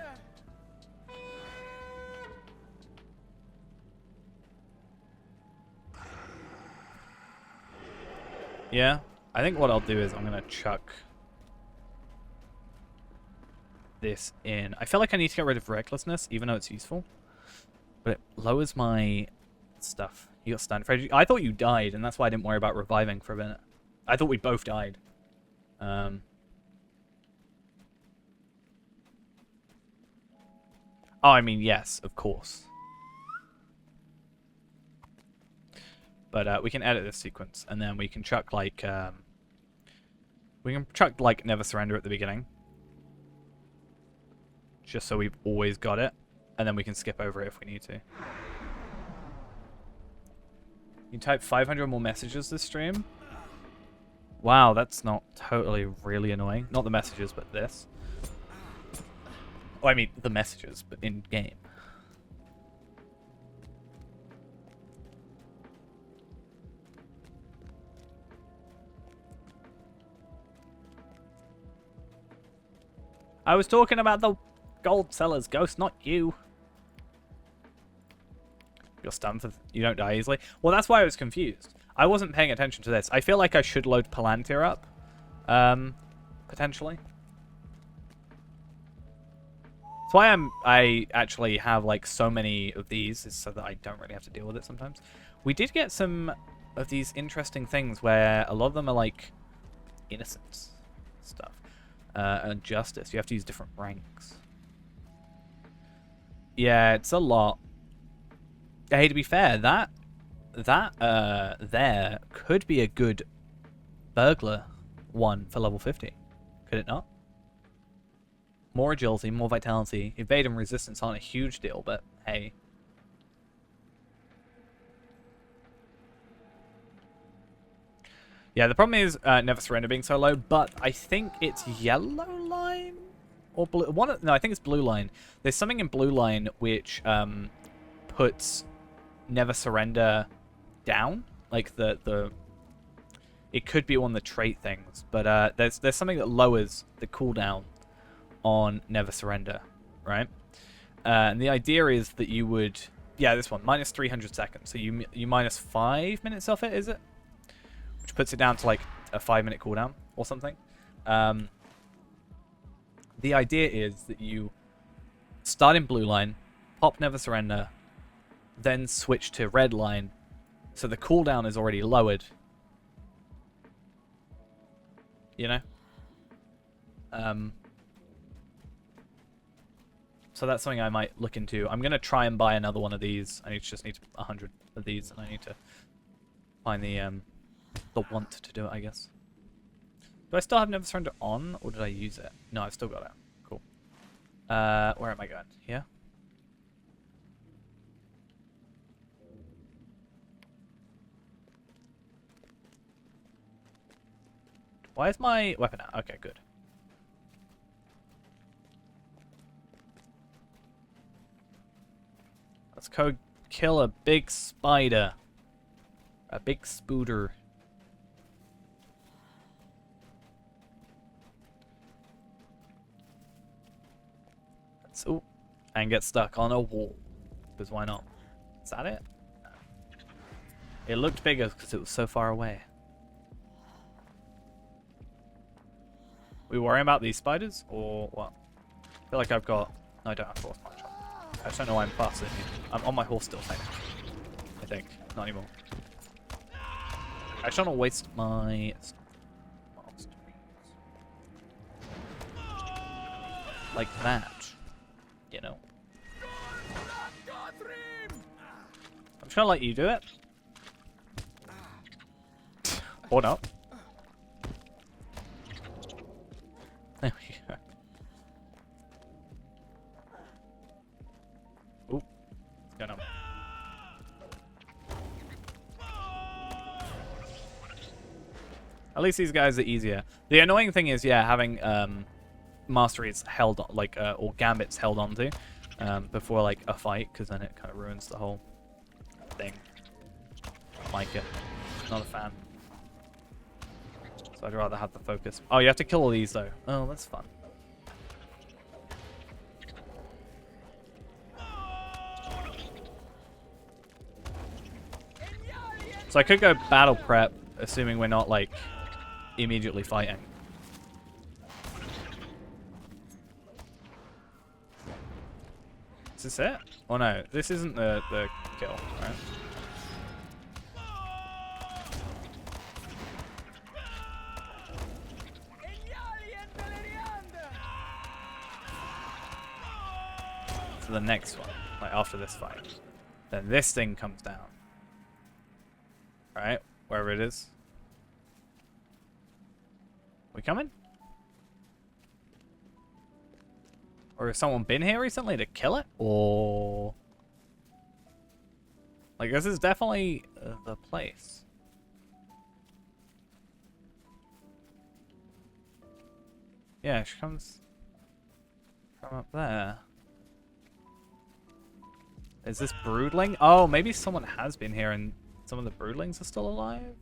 Yeah, I think what I'll do is I'm going to chuck this in. I feel like I need to get rid of Recklessness, even though it's useful. But it lowers my stuff. You got stunned. I thought you died, and that's why I didn't worry about reviving for a minute. I thought we both died. Oh, I mean, yes, of course. But we can edit this sequence, and then we can chuck like Never Surrender at the beginning, just so we've always got it, and then we can skip over it if we need to. You type 500 more messages this stream. Wow, that's not totally really annoying. Not the messages, but this. Oh, I mean the messages, but in game. I was talking about the gold seller's ghost, not you. You're stunned for... You don't die easily. Well, that's why I was confused. I wasn't paying attention to this. I feel like I should load Palantir up. Potentially. That's why I actually have like so many of these, is so that I don't really have to deal with it sometimes. We did get some of these interesting things where a lot of them are like innocence stuff. And justice. You have to use different ranks. Yeah, it's a lot. Hey, to be fair, that there could be a good burglar one for level 50. Could it not? More agility, more vitality. Evade and resistance aren't a huge deal, but hey. Yeah, the problem is Never Surrender being so low, but I think it's yellow line or blue. No, I think it's blue line. There's something in blue line which puts Never Surrender down, like the. It could be one of the trait things, but there's something that lowers the cooldown on Never Surrender, right? And the idea is that you would, yeah, this one minus 300 seconds. So you minus 5 minutes off it, is it? Which puts it down to like a 5-minute cooldown or something. The idea is that you start in blue line, pop Never Surrender, then switch to red line, so the cooldown is already lowered. You know? So that's something I might look into. I'm going to try and buy another one of these. I just need 100 of these, and I need to find the want to do it, I guess. Do I still have Never Surrender on, or did I use it? No, I've still got it. Cool. Where am I going? Here? Why is my weapon out? Okay, good. Let's go kill a big spider. A big spooder. Let's, ooh, and get stuck on a wall. Because why not? Is that it? No. It looked bigger because it was so far away. We worrying about these spiders? Or what? I feel like I've got... No, I don't have horse punch on. I just don't know why I'm faster than you. I'm on my horse still, technically. I think. Not anymore. I just don't want to waste my... Like that. You know? I'm just gonna let you do it. Or not. There we go. Ooh. What's going on? At least these guys are easier. The annoying thing is, yeah, having masteries held on, like, or gambits held onto before, like, a fight, because then it kind of ruins the whole thing. Don't like it. Not a fan. So I'd rather have the focus. Oh, you have to kill all these, though. Oh, that's fun. So I could go battle prep, assuming we're not, like, immediately fighting. Is this it? Oh no, this isn't the kill, right? So the next one, like after this fight, then this thing comes down. Right? Wherever it is. We coming? Or has someone been here recently to kill it? Or... Like, this is definitely the place. Yeah, she comes from up there. Is this broodling? Oh, maybe someone has been here and some of the broodlings are still alive?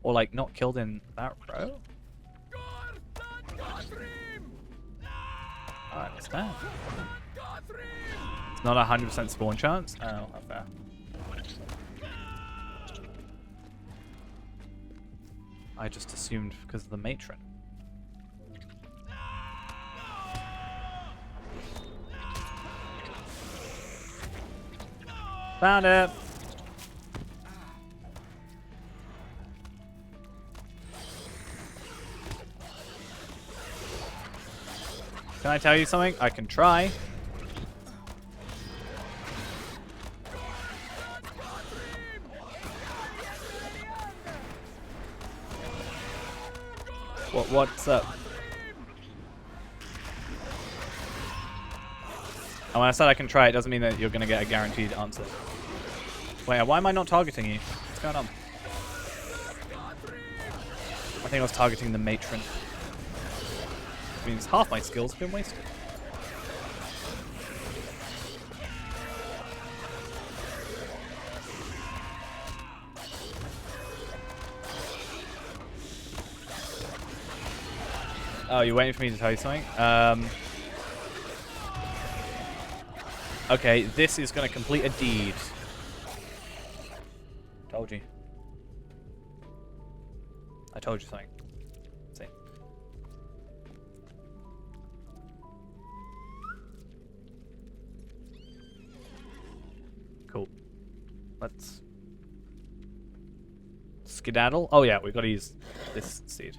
Or, like, not killed in that row? I understand. It's not a 100% spawn chance? Oh, not fair. I just assumed because of the matron. Found it! Can I tell you something? I can try. What's up? And when I said I can try, it doesn't mean that you're going to get a guaranteed answer. Wait, why am I not targeting you? What's going on? I think I was targeting the matron. Which means half my skills have been wasted. Oh, you're waiting for me to tell you something? Okay, this is going to complete a deed. Told you. I told you something. See? Cool. Let's skedaddle. Oh yeah, we've got to use this seed.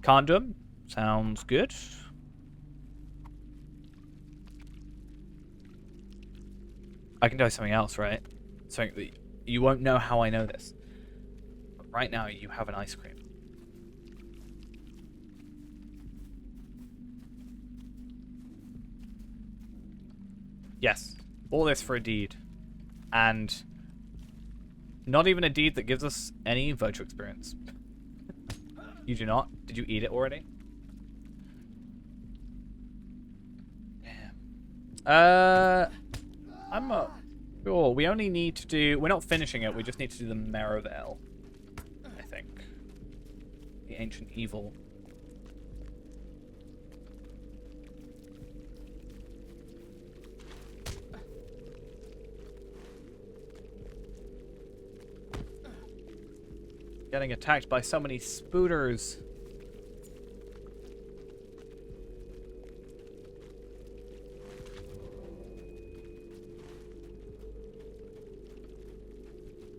Condom. Sounds good. I can tell you something else, right? Something that you won't know how I know this. But right now, you have an ice cream. Yes. All this for a deed. And not even a deed that gives us any virtual experience. You do not? Did you eat it already? Damn. I'm sure. We only need to do... We're not finishing it. We just need to do the Merivale, I think. The Ancient Evil. Getting attacked by so many spooters.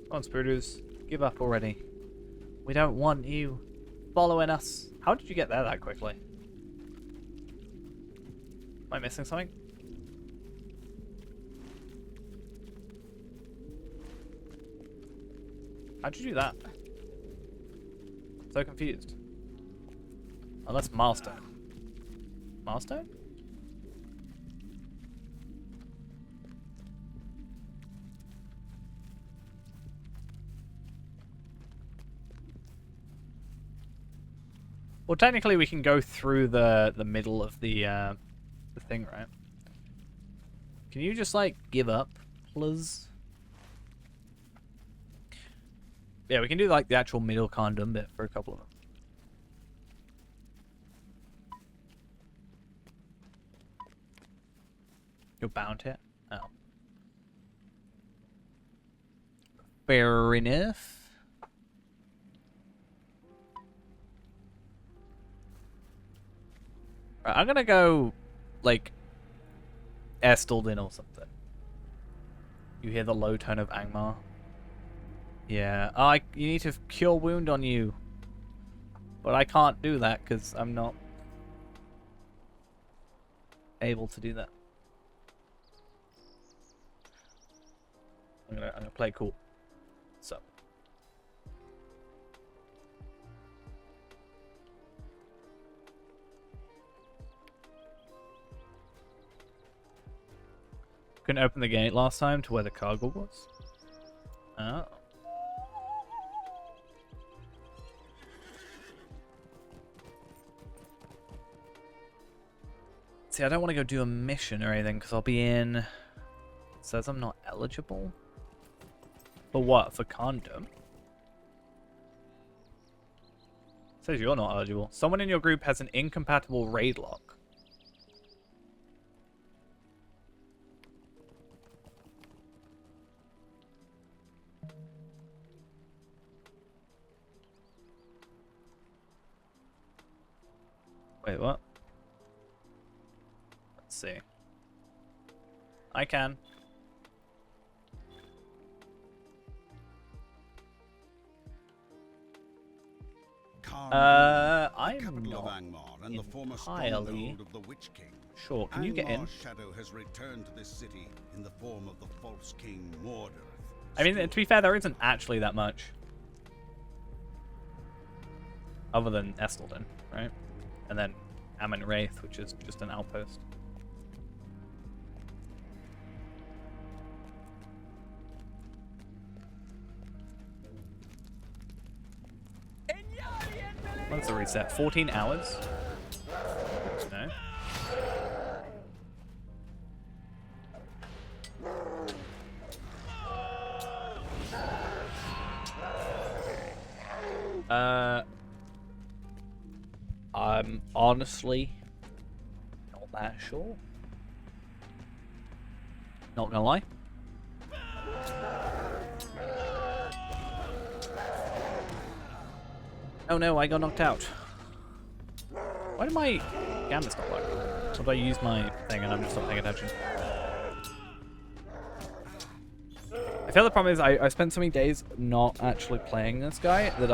Come on, spooters. Give up already. We don't want you following us. How did you get there that quickly? Am I missing something? How'd you do that? So confused. Oh, that's milestone. Milestone? Well, technically we can go through the middle of the thing, right? Can you just like give up, please? Yeah, we can do like the actual middle condom bit for a couple of them. You're bound here? Oh. Fair enough. Right, I'm gonna go, like, Estelden or something. You hear the low tone of Angmar? Yeah. Oh, you need to cure wound on you. But I can't do that because I'm not able to do that. I'm gonna play cool. So. Couldn't open the gate last time to where the cargo was. Oh. See, I don't want to go do a mission or anything because I'll be in. It says I'm not eligible. For what? For condom? It says you're not eligible. Someone in your group has an incompatible raid lock. Wait, what? Let's see. I can. I'm not entirely sure. Can you get in? Shadow has returned to this city in the form of the false king Mordor. I mean, to be fair, there isn't actually that much. Other than Estelden, right? And then Amon Wraith, which is just an outpost. When's the reset? 14 hours? No. I'm honestly not that sure. Not gonna lie. Oh no, I got knocked out. Why did my gambits not work? Or did I use my thing and I'm just not paying attention? I feel the problem is I spent so many days not actually playing this guy that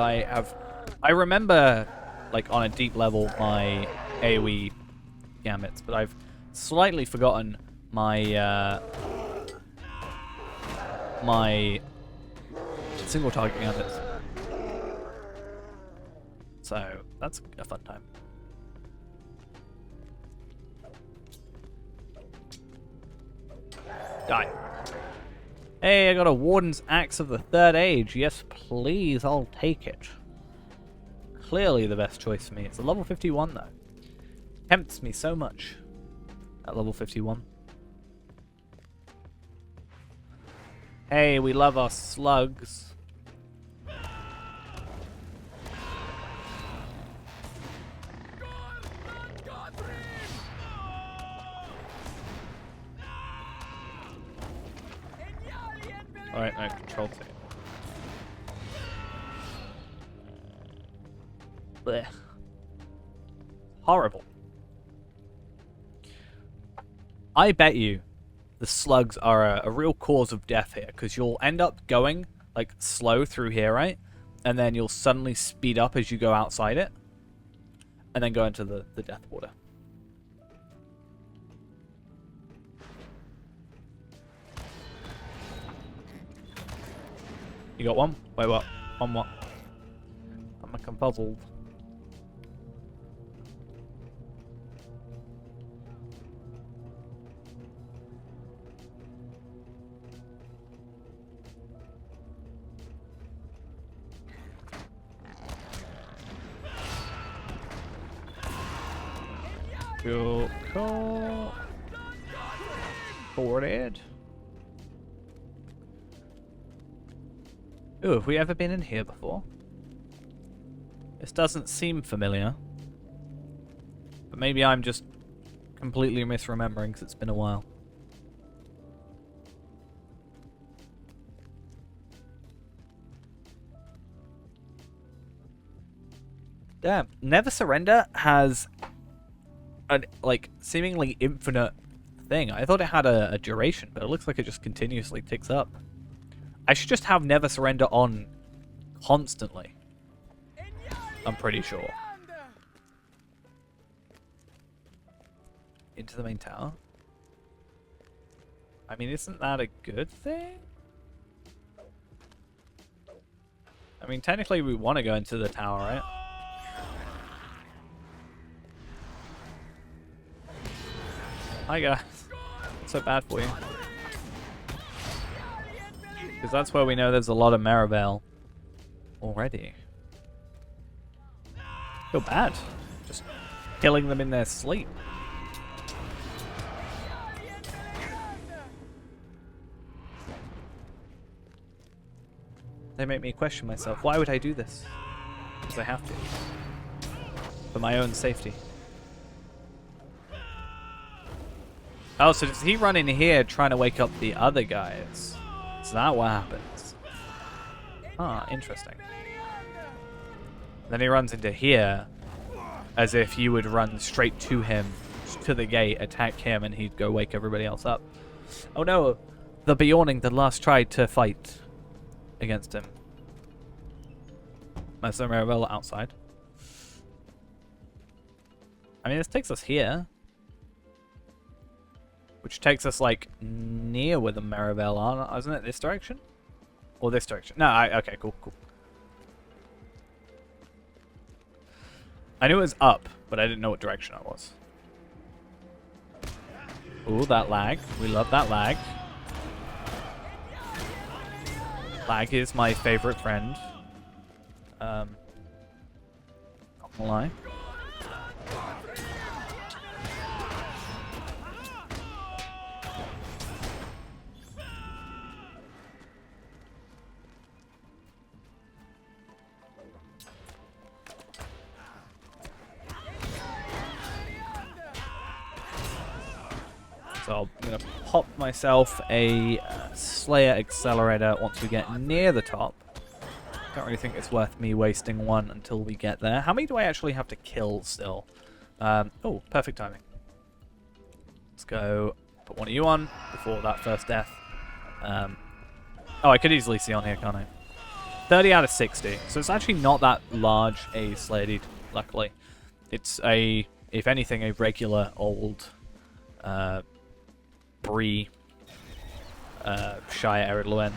I remember, like, on a deep level my AoE gambits, but I've slightly forgotten my my single target gambits. So that's a fun time. Die. Hey, I got a Warden's Axe of the Third Age. Yes, please, I'll take it. Clearly the best choice for me. It's a level 51 though. Tempts me so much at level 51. Hey, we love our slugs. Alright, no, control team. Blech. Horrible. I bet you the slugs are a real cause of death here, because you'll end up going like slow through here, right? And then you'll suddenly speed up as you go outside it, and then go into the death water. You got one? Wait, what? One what? I'm confuzzled. Cool. Forwarded. Ooh, have we ever been in here before? This doesn't seem familiar. But maybe I'm just completely misremembering because it's been a while. Damn. Never Surrender has an, like, seemingly infinite thing. I thought it had a duration, but it looks like it just continuously ticks up. I should just have Never Surrender on constantly. I'm pretty sure. Into the main tower? I mean, isn't that a good thing? I mean, technically we want to go into the tower, right? Hi guys. What's so bad for you? Because that's where we know there's a lot of Maribel already. Feel bad. Just killing them in their sleep. They make me question myself. Why would I do this? Because I have to. For my own safety. Oh, so does he run in here trying to wake up the other guys? Is that what happens? Ah, interesting. Then he runs into here as if you would run straight to him, to the gate, attack him, and he'd go wake everybody else up. Oh no, the Bjorning that last tried to fight against him. Master Maribel outside. I mean, this takes us here. Which takes us, like, near where the Maribel are, isn't it? This direction? Or this direction? No, okay, cool. I knew it was up, but I didn't know what direction I was. Ooh, that lag. We love that lag. Lag is my favorite friend. Not gonna lie. So I'm going to pop myself a Slayer Accelerator once we get near the top. Don't really think it's worth me wasting one until we get there. How many do I actually have to kill still? Oh, perfect timing. Let's go put one of you on before that first death. Oh, I could easily see on here, can't I? 30 out of 60. So it's actually not that large a Slayer Deed, luckily. It's a, if anything, a regular old Bree Shire Ered Luen.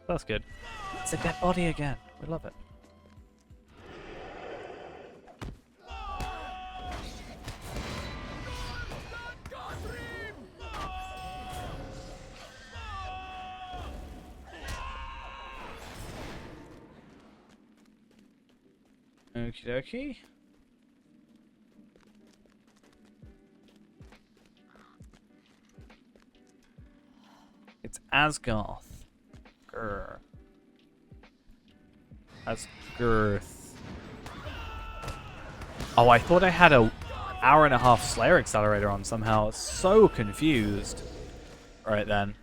That's good. It's a dead body again. We love it. Okie dokie. Asgarth. Grr. Asgarth. Oh, I thought I had a hour and a half Slayer Accelerator on somehow. So confused. Right then.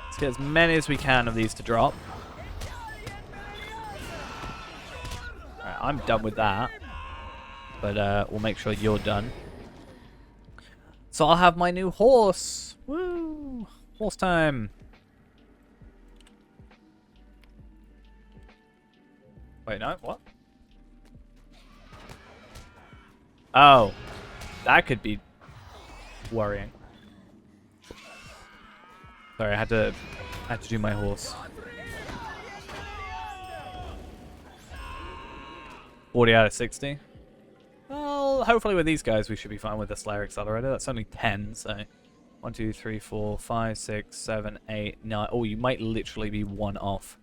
Let's get as many as we can of these to drop. Alright, I'm done with that. But we'll make sure you're done. So I'll have my new horse. Woo! Horse time. Wait, no, what? Oh, that could be worrying. Sorry, I had to do my horse. 40 out of 60. Well, hopefully with these guys we should be fine with the Slayer Accelerator. That's only 10, so 1, 2, 3, 4, 5, 6, 7, 8, 9. Oh, you might literally be one off.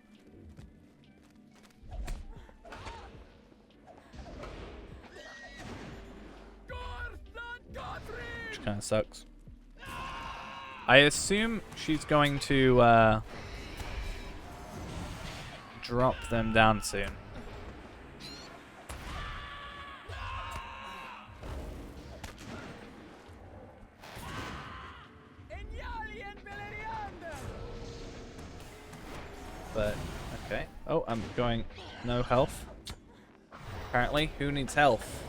Which kind of sucks. I assume she's going to drop them down soon. But, okay. Oh, I'm going no health. Apparently, who needs health?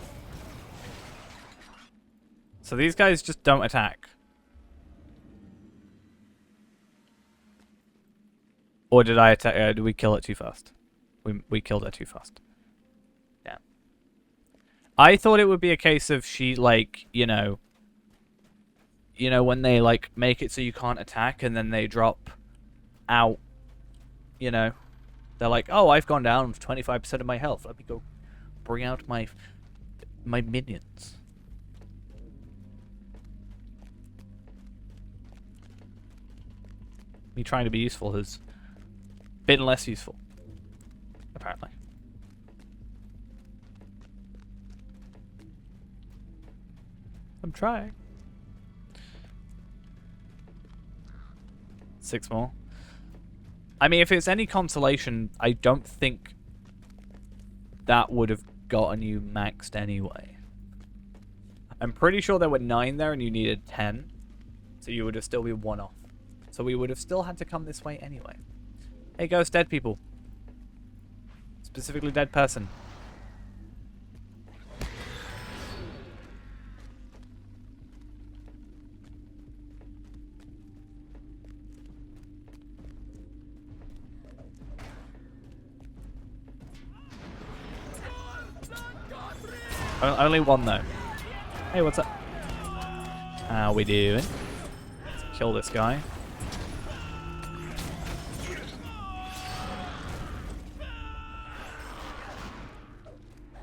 So these guys just don't attack. Or did I attack? Did we kill it too fast? We killed it too fast. Yeah. I thought it would be a case of she, like, you know, when they, like, make it so you can't attack and then they drop out, you know. They're like, oh, I've gone down 25% of my health. Let me go bring out my minions. Me trying to be useful has been less useful, apparently. I'm trying. 6 more. I mean, if it's any consolation, I don't think that would have gotten you maxed anyway. I'm pretty sure there were 9 there and you needed 10. So you would have still been 1 off. So we would have still had to come this way anyway. Hey, ghost, dead people. Specifically dead person. Only 1 though. Hey, what's up? How we doing? Let's kill this guy.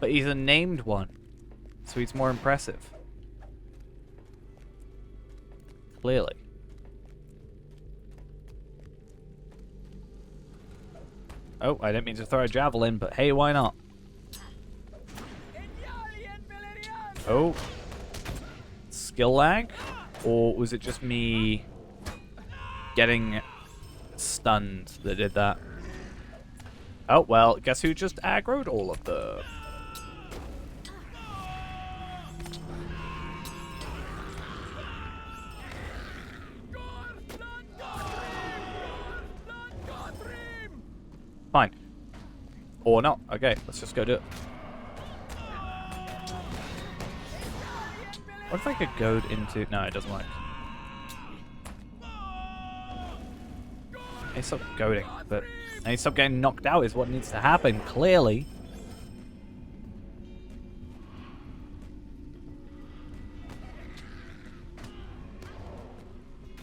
But he's a named one, so he's more impressive. Clearly. Oh, I didn't mean to throw a javelin, but hey, why not? Oh. Skill lag? Or was it just me getting stunned that did that? Oh, well, guess who just aggroed all of them? Fine. Or not. Okay, let's just go do it. What if I could goad into... No, it doesn't work. Hey, stop goading. But hey, stop getting knocked out is what needs to happen, clearly.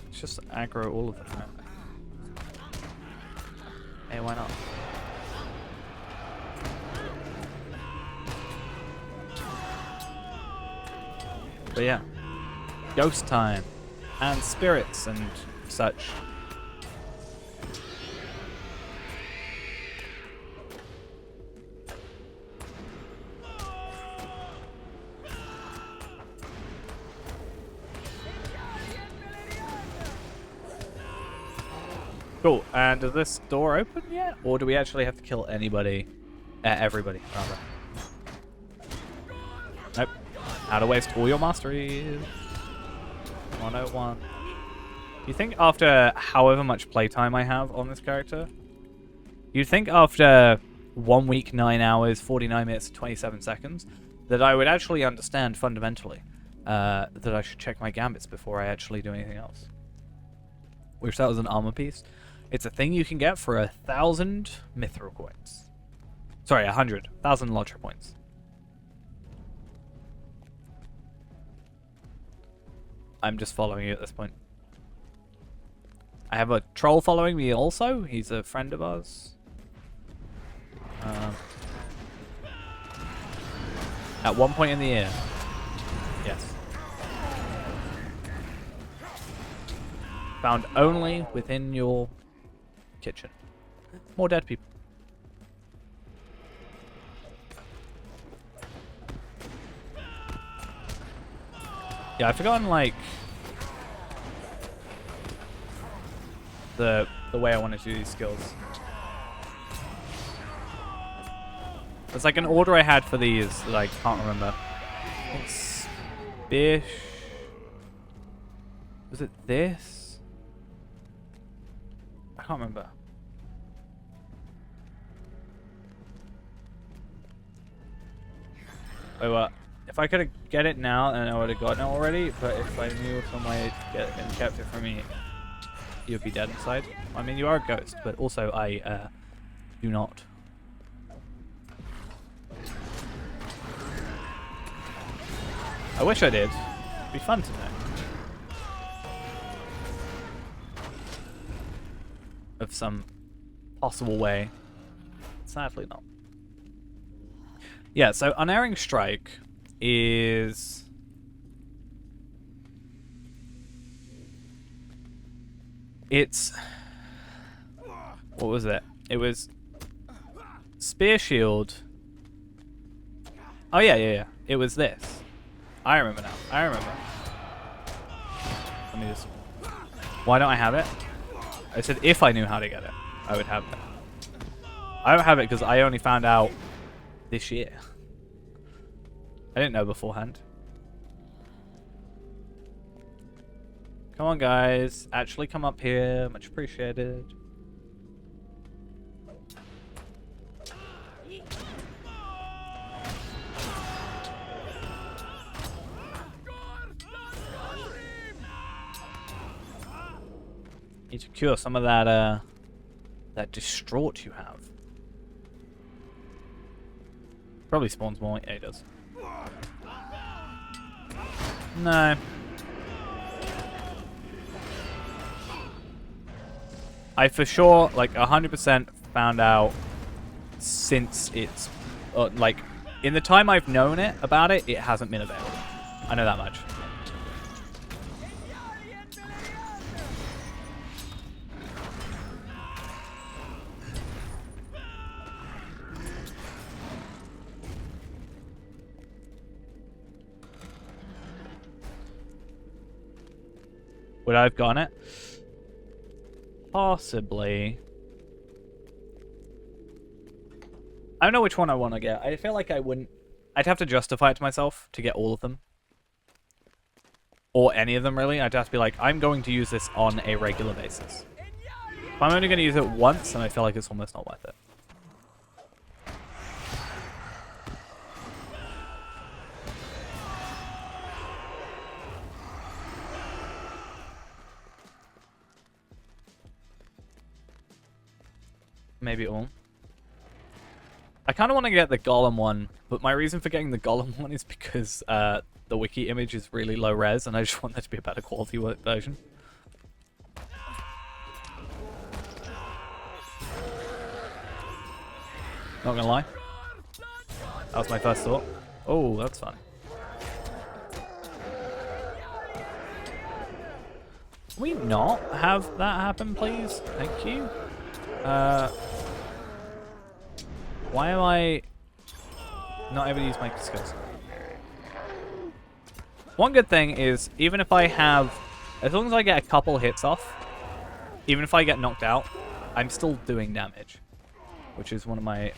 Let's just aggro all of them, right? Hey, why not? But yeah, ghost time and spirits and such. Cool. And does this door open yet? Or do we actually have to kill anybody? Everybody, rather. Nope. How to waste all your masteries. 101. You think after however much playtime I have on this character, you'd think after 1 week, 9 hours, 49 minutes, 27 seconds, that I would actually understand fundamentally that I should check my gambits before I actually do anything else. Wish that was an armor piece. It's a thing you can get for 1,000 mithril coins. Sorry, 100,000 lodger points. I'm just following you at this point. I have a troll following me also. He's a friend of ours. At one point in the year. Yes. Found only within your kitchen. More dead people. Yeah, I've forgotten, like, the way I want to do these skills. There's like an order I had for these that I can't remember. It's Bish. Was it this? I can't remember. Wait, what? If I could get it now, then I would have gotten it already. But if I knew some way to get it and kept it from me, you'd be dead inside. I mean, you are a ghost, but also I do not. I wish I did. It'd be fun to know. Of some possible way. Sadly not. Yeah, so Unerring Strike is... It's... What was it? It was... Spear Shield. Oh yeah. It was this. I remember now. I remember. Let me just... Why don't I have it? I said if I knew how to get it, I would have it. I don't have it because I only found out this year. I didn't know beforehand. Come on, guys. Actually come up here. Much appreciated. Need to cure some of that that distraught you have. Probably spawns more. Yeah, it does. No. I for sure, like 100% found out since it's like in the time I've known it about it, it hasn't been available. I know that much. Would I have gotten it? Possibly. I don't know which one I want to get. I feel like I wouldn't... I'd have to justify it to myself to get all of them. Or any of them, really. I'd have to be like, I'm going to use this on a regular basis. If I'm only going to use it once, then I feel like it's almost not worth it. Maybe all. I kind of want to get the Golem one, but my reason for getting the Golem one is because the wiki image is really low res, and I just want that to be a better quality version. Not gonna lie. That was my first thought. Oh, that's fun. Can we not have that happen, please? Thank you. Why am I not able to use my skills? One good thing is, even if I have, as long as I get a couple hits off, even if I get knocked out, I'm still doing damage, which is one of my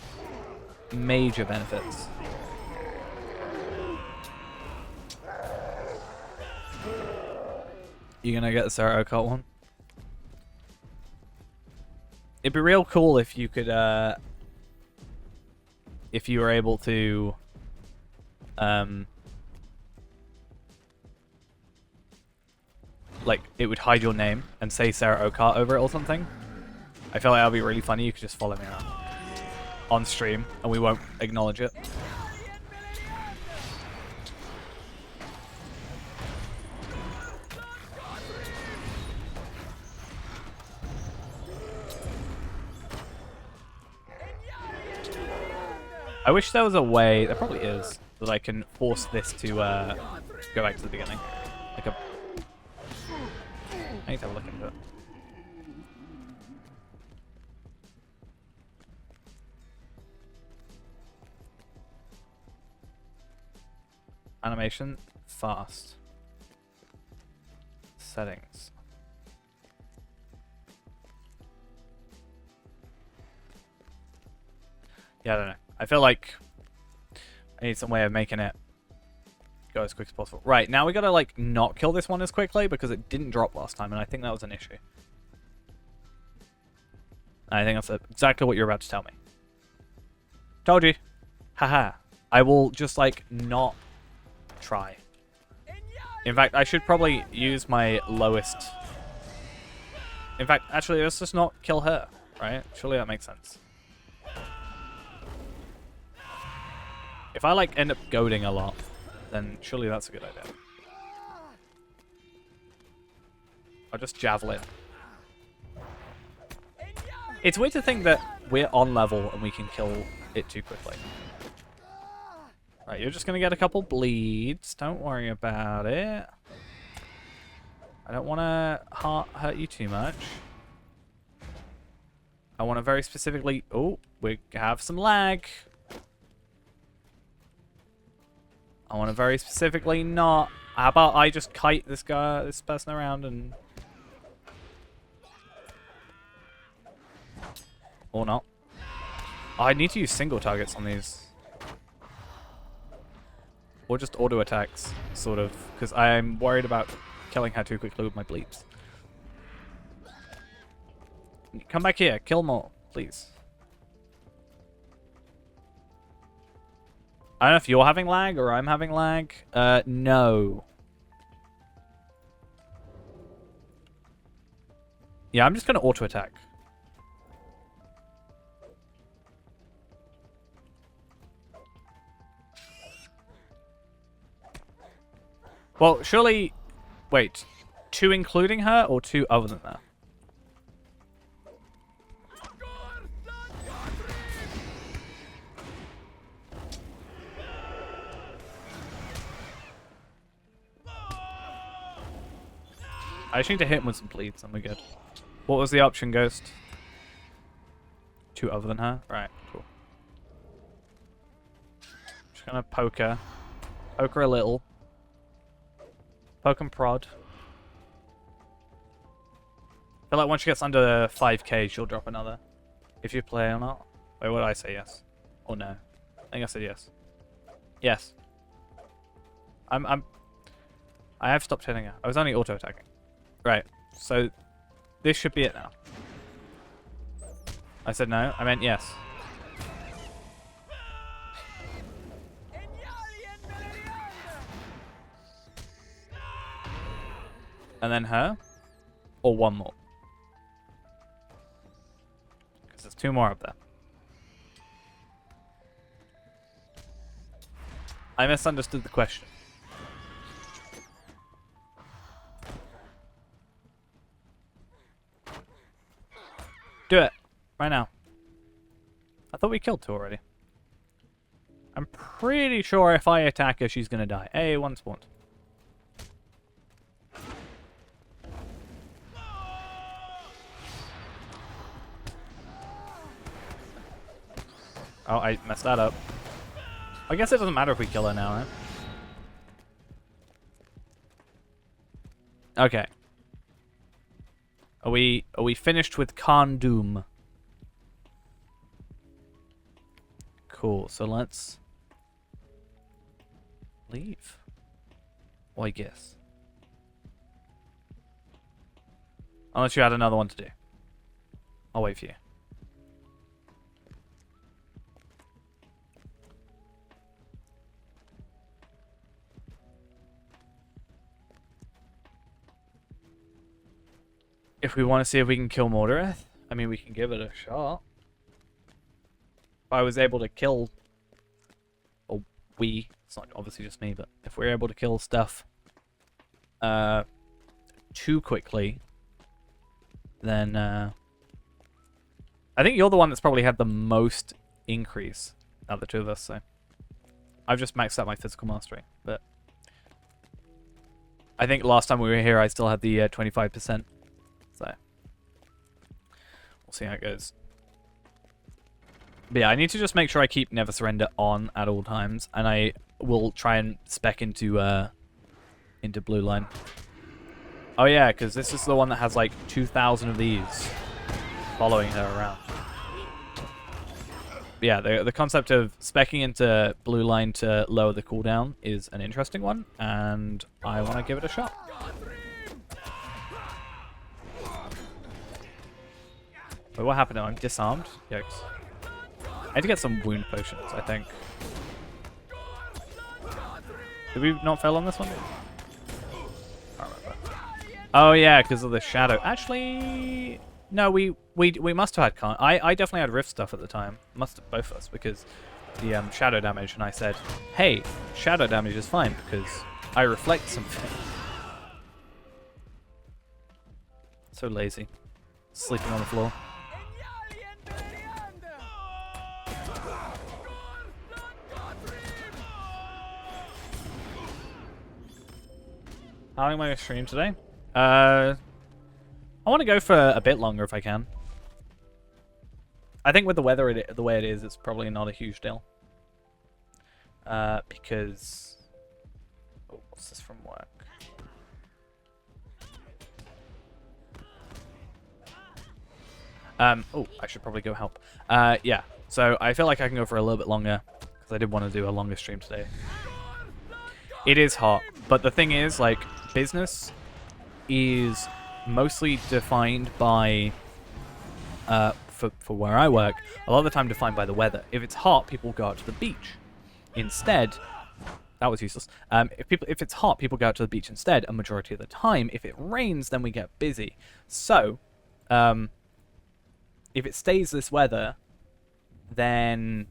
major benefits. You gonna get the Sarah Occult one? It'd be real cool if you could, if you were able to, like, it would hide your name and say Sarah Occult over it or something. I feel like that would be really funny. You could just follow me around on stream and we won't acknowledge it. I wish there was a way, there probably is, that I can force this to go back to the beginning. Like a... I need to have a look into it. Animation, fast. Settings. Yeah, I don't know. I feel like I need some way of making it go as quick as possible. Right, now we gotta like not kill this one as quickly because it didn't drop last time and I think that was an issue. I think that's exactly what you're about to tell me. Told you. Haha. I will just like not try. In fact, I should probably use my lowest... In fact, actually, let's just not kill her, right? Surely that makes sense. If I like end up goading a lot, then surely that's a good idea. I'll just javelin. It's weird to think that we're on level and we can kill it too quickly. Right, you're just gonna get a couple bleeds. Don't worry about it. I don't want to hurt you too much. I want to very specifically... Oh, we have some lag. I want to very specifically not... How about I just kite this guy, this person around and... Or not. Oh, I need to use single targets on these. Or just auto attacks, sort of. Because I'm worried about killing her too quickly with my bleeps. Come back here. Kill more, please. I don't know if you're having lag or I'm having lag. No. Yeah, I'm just going to auto attack. Well, surely... Wait. 2 including her or 2 other than that? I just need to hit him with some bleeds and we're good. What was the option, Ghost? 2 other than her? Right, cool. Just gonna poke her. Poke her a little. Poke and prod. I feel like once she gets under 5k, she'll drop another. If you play or not. Wait, what did I say? Yes. Or no? I think I said yes. Yes. I have stopped hitting her. I was only auto-attacking. Right. So, this should be it now. I said no. I meant yes. And then her? Or one more? Because there's 2 more up there. I misunderstood the question. Do it. Right now. I thought we killed 2 already. I'm pretty sure if I attack her, she's going to die. Hey, 1 spawned. Oh, I messed that up. I guess it doesn't matter if we kill her now, right? Okay. Are we finished with Khan Doom? Cool. So let's leave. Well, I guess. Unless you had another one to do. I'll wait for you. If we want to see if we can kill Mordorith, I mean, we can give it a shot. If I was able to kill... Or it's not obviously just me, but if we're able to kill stuff too quickly, then I think you're the one that's probably had the most increase out of the two of us, so I've just maxed out my physical mastery, but I think last time we were here I still had the 25%, so we'll see how it goes. But yeah, I need to just make sure I keep Never Surrender on at all times, and I will try and spec into Blue Line. Oh yeah, because this is the one that has like 2,000 of these following her around. But yeah, the concept of speccing into Blue Line to lower the cooldown is an interesting one, and I want to give it a shot. Wait, what happened now? I'm disarmed? Yikes. I need to get some wound potions, I think. Did we not fail on this one? I can't remember. Oh yeah, because of the shadow. Actually, no, we must have had I definitely had rift stuff at the time. Must have both of us, because the shadow damage, and I said, hey, shadow damage is fine because I reflect something. So lazy. Sleeping on the floor. How long am I going to stream today? I want to go for a bit longer if I can. I think with the weather the way it is, it's probably not a huge deal. Because... Oh, what's this from work? Oh, I should probably go help. Yeah, so I feel like I can go for a little bit longer, because I did want to do a longer stream today. It is hot, but the thing is, like, business is mostly defined by, for where I work, a lot of the time defined by the weather. If it's hot, people go out to the beach. Instead, that was useless. If it's hot, people go out to the beach instead a majority of the time. If it rains, then we get busy. So, if it stays this weather, then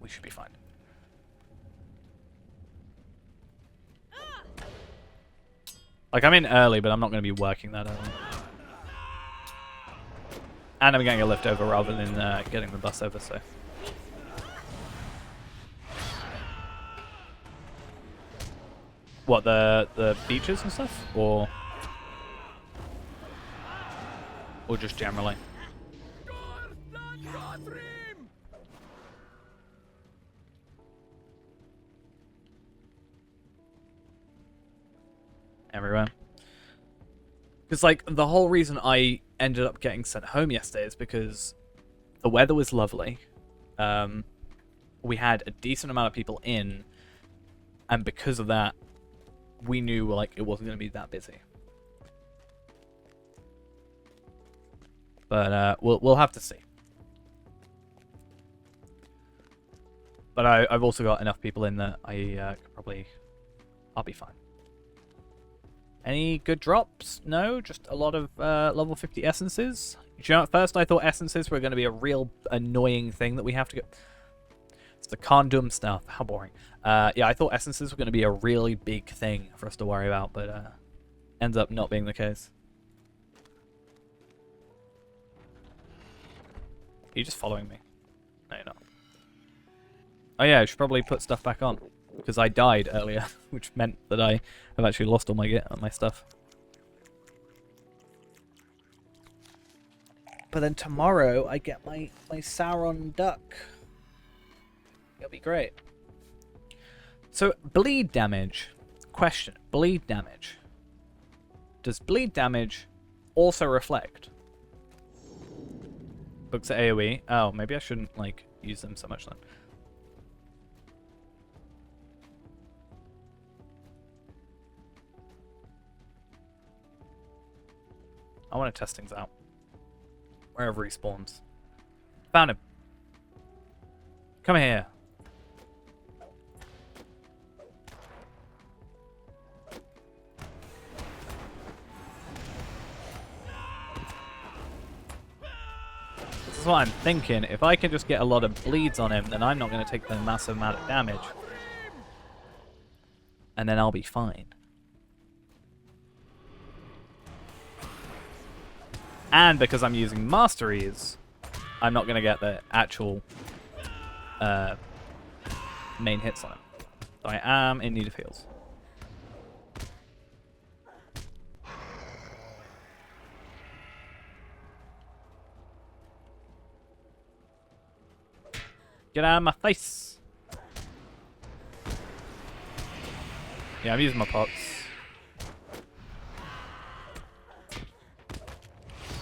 we should be fine. Like, I'm in early, but I'm not going to be working that early. And I'm getting a lift over rather than getting the bus over, so... What, the beaches and stuff? Or just generally? Everywhere. Because, like, the whole reason I ended up getting sent home yesterday is because the weather was lovely. We had a decent amount of people in, and because of that, we knew, like, it wasn't going to be that busy. But we'll have to see. But I've also got enough people in that I'll be fine. Any good drops? No, just a lot of level 50 essences. You know, at first I thought essences were going to be a real annoying thing that we have to get. It's the condom stuff. How boring. Yeah, I thought essences were going to be a really big thing for us to worry about, but ends up not being the case. Are you just following me? No, you're not. Oh yeah, I should probably put stuff back on, because I died earlier, which meant that I have actually lost all my stuff. But then tomorrow I get my Sauron duck. It'll be great. So, bleed damage. Question. Bleed damage. Does bleed damage also reflect. Books at AoE. Oh, maybe I shouldn't, like, use them so much then. I want to test things out. Wherever he spawns. Found him. Come here. This is what I'm thinking. If I can just get a lot of bleeds on him, then I'm not going to take the massive amount of damage. And then I'll be fine. And because I'm using masteries, I'm not going to get the actual main hits on him. So I am in need of heals. Get out of my face! Yeah, I'm using my pots.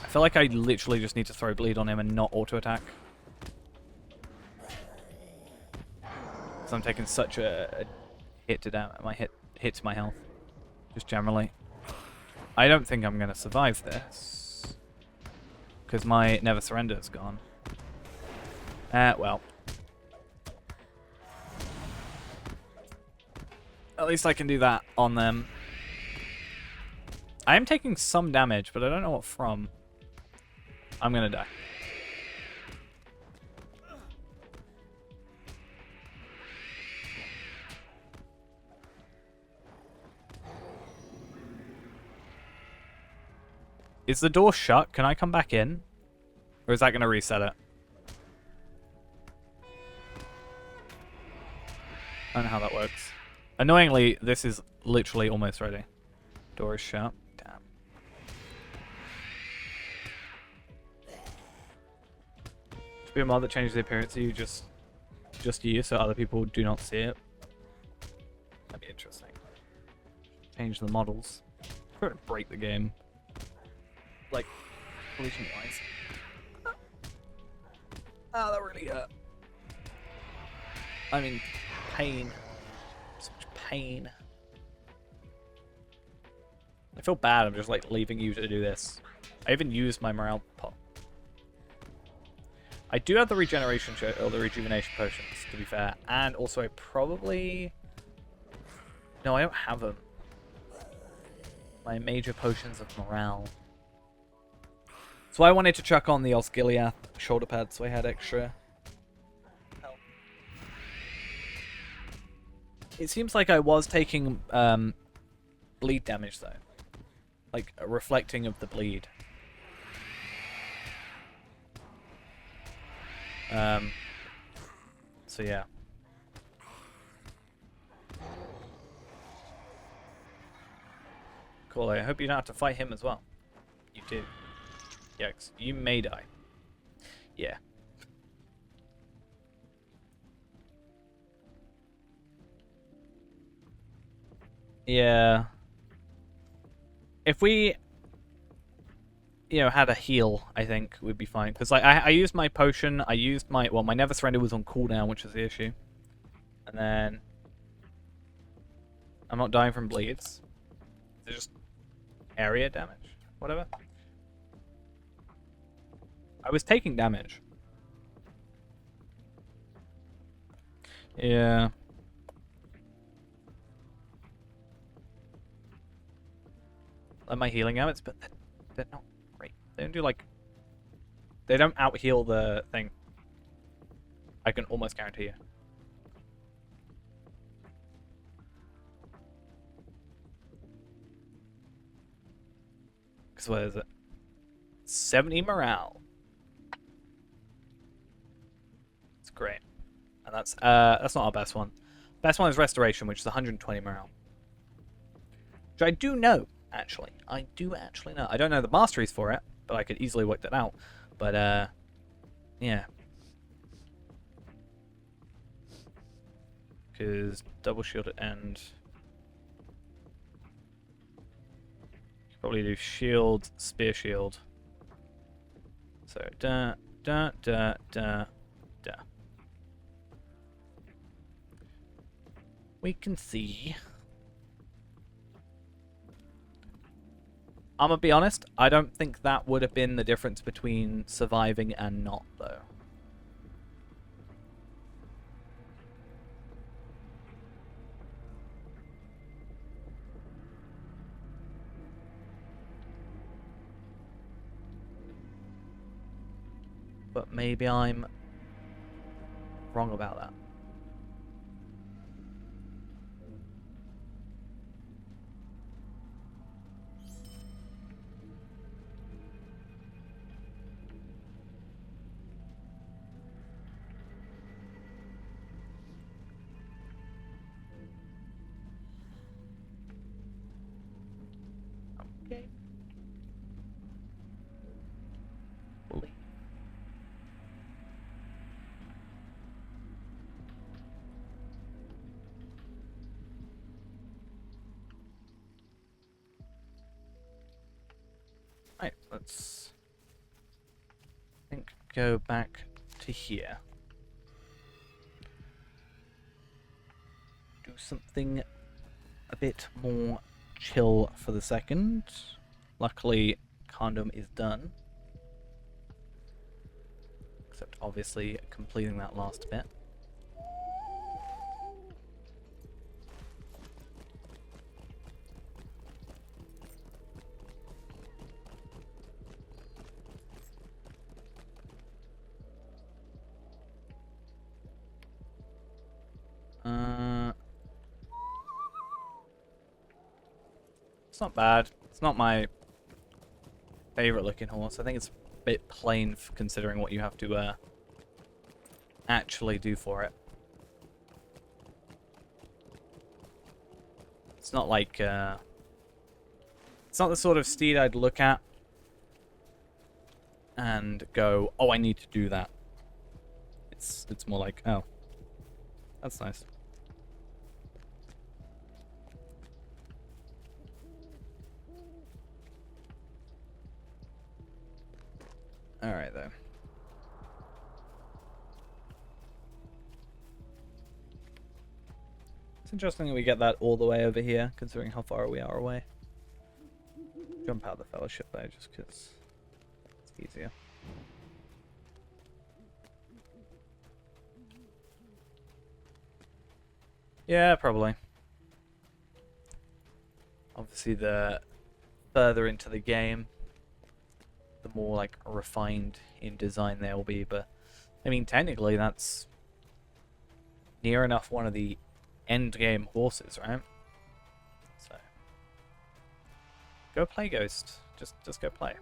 I feel like I literally just need to throw bleed on him and not auto-attack. Because I'm taking such a hit to hit to my health. Just generally. I don't think I'm going to survive this. Because my Never Surrender is gone. Well. At least I can do that on them. I am taking some damage, but I don't know what from. I'm gonna die. Is the door shut? Can I come back in? Or is that gonna reset it? I don't know how that works. Annoyingly, this is literally almost ready. Door is shut. Damn. Should be a mod that changes the appearance of you just you, so other people do not see it. That'd be interesting. Change the models. Try to break the game. Like, completion-wise. Oh, that really hurt. I'm in pain. Pain. I feel bad. I'm just like leaving you to do this. I even used my morale pot. I do have the regeneration or the rejuvenation potions, to be fair, and also I probably. No, I don't have them. My major potions of morale. So I wanted to chuck on the Osgiliath shoulder pads, so I had extra. It seems like I was taking bleed damage, though. Like, a reflecting of the bleed. So, yeah. Cool, I hope you don't have to fight him as well. You do. Yikes. You may die. Yeah. Yeah. If we, had a heal, I think we'd be fine. Because like I used my potion, I used my my Never Surrender was on cooldown, which was the issue. And then I'm not dying from bleeds. They're just area damage, whatever. I was taking damage. Yeah. Like my healing habits, but they're not great. They don't do like. They don't out heal the thing. I can almost guarantee you. Because what is it? 70 morale. It's great, and that's not our best one. Best one is restoration, which is 120 morale. Which I do know. Actually, I do actually know. I don't know the masteries for it, but I could easily work that out. But, yeah. Because double shield at end. Probably do shield, spear shield. So da da da da da. We can see. I'm gonna be honest, I don't think that would have been the difference between surviving and not, though. But maybe I'm wrong about that. Okay. Bully. Right, let's go back to here. Do something a bit more chill for the second. Luckily, condom is done. Except obviously completing that last bit. It's not bad. It's not my favorite looking horse. I think it's a bit plain considering what you have to actually do for it. It's not like it's not the sort of steed I'd look at and go, "Oh, I need to do that." It's more like, "Oh, that's nice." Alright, though. It's interesting that we get that all the way over here, considering how far we are away. Jump out the fellowship there, just because it's easier. Yeah, probably. Obviously, the further into the game, the more like refined in design they will be, but I mean technically that's near enough one of the end game horses, right? So go play, Ghost. Just go play.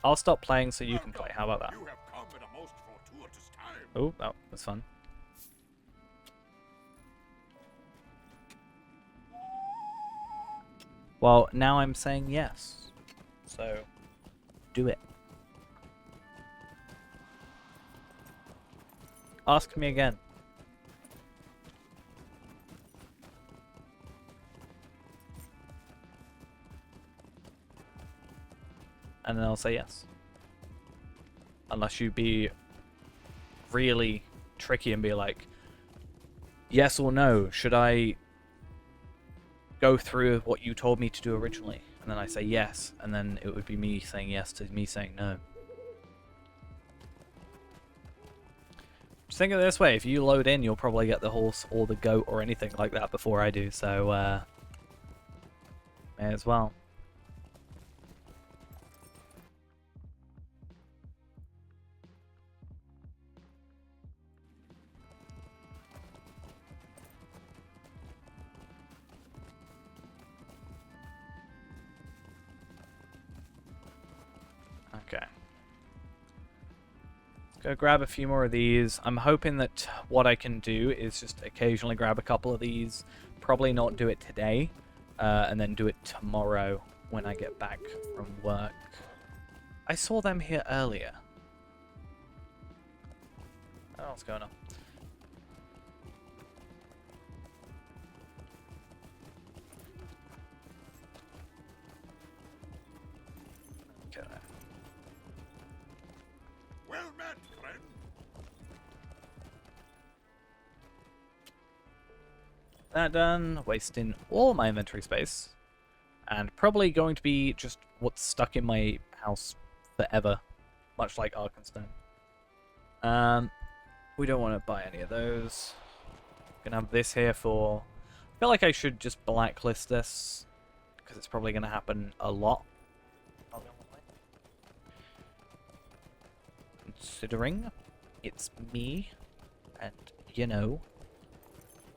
I'll stop playing so you can play. How about that? You have come at a most fortuitous time. Oh, that was fun. Well, now I'm saying yes. So do it. Ask me again. And then I'll say yes. Unless you be really tricky and be like, yes or no, should I go through what you told me to do originally? And then I say yes, and then it would be me saying yes to me saying no. Just think of it this way, if you load in, you'll probably get the horse or the goat or anything like that before I do, so may as well. Okay. Let's go grab a few more of these. I'm hoping that what I can do is just occasionally grab a couple of these. Probably not do it today. And then do it tomorrow when I get back from work. I saw them here earlier. Oh, what's going on? that done, wasting all my inventory space, and probably going to be just what's stuck in my house forever, much like Arkenstone. We don't want to buy any of those. Gonna have this here for... I feel like I should just blacklist this, because it's probably gonna happen a lot. Considering it's me, and you know.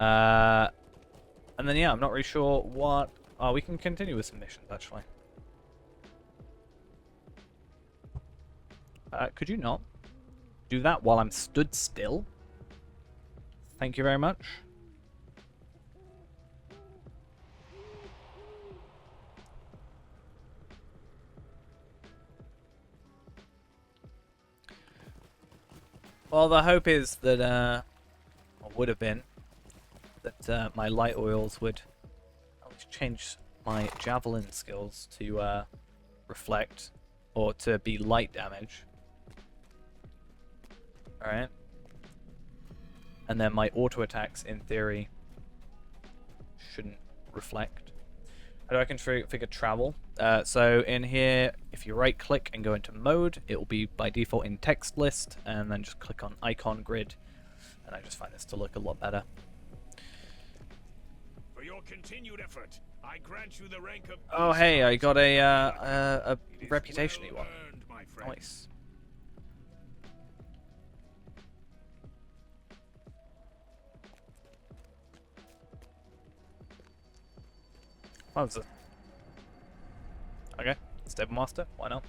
And then yeah, I'm not really sure what... Oh, we can continue with some missions, actually. Could you not do that while I'm stood still? Thank you very much. Well, the hope is that, or would have been, that my light oils would at least change my javelin skills to reflect, or to be light damage. Alright. And then my auto attacks, in theory, shouldn't reflect. How do I configure travel? So in here, if you right click and go into mode, it will be by default in text list, and then just click on icon grid, and I just find this to look a lot better. For your continued effort, I grant you the rank of... Oh hey, I got a reputation you want. Nice. What was it? Okay, Stable Master, why not?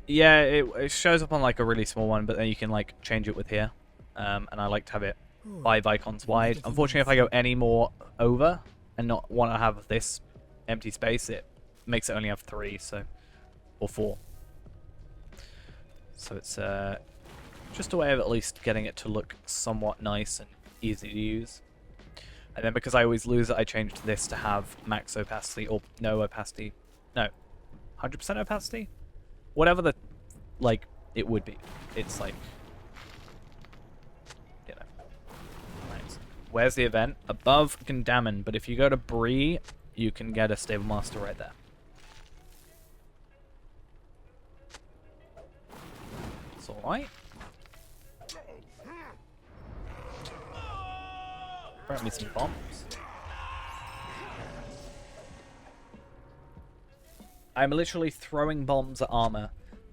Yeah, it shows up on like a really small one, but then you can like change it with here. And I like to have it 5 icons wide. Unfortunately, if I go any more over and not want to have this empty space, it makes it only have 3, so, or 4. So it's just a way of at least getting it to look somewhat nice and easy to use. And then because I always lose it, I changed this to have max opacity, or no opacity. No, 100% opacity? Whatever the, like, it would be. It's like, you know. Nice. Where's the event? Above Gundamon, but if you go to Bree, you can get a Stable Master right there. It's alright. Bring me some bombs. I'm literally throwing bombs at armor.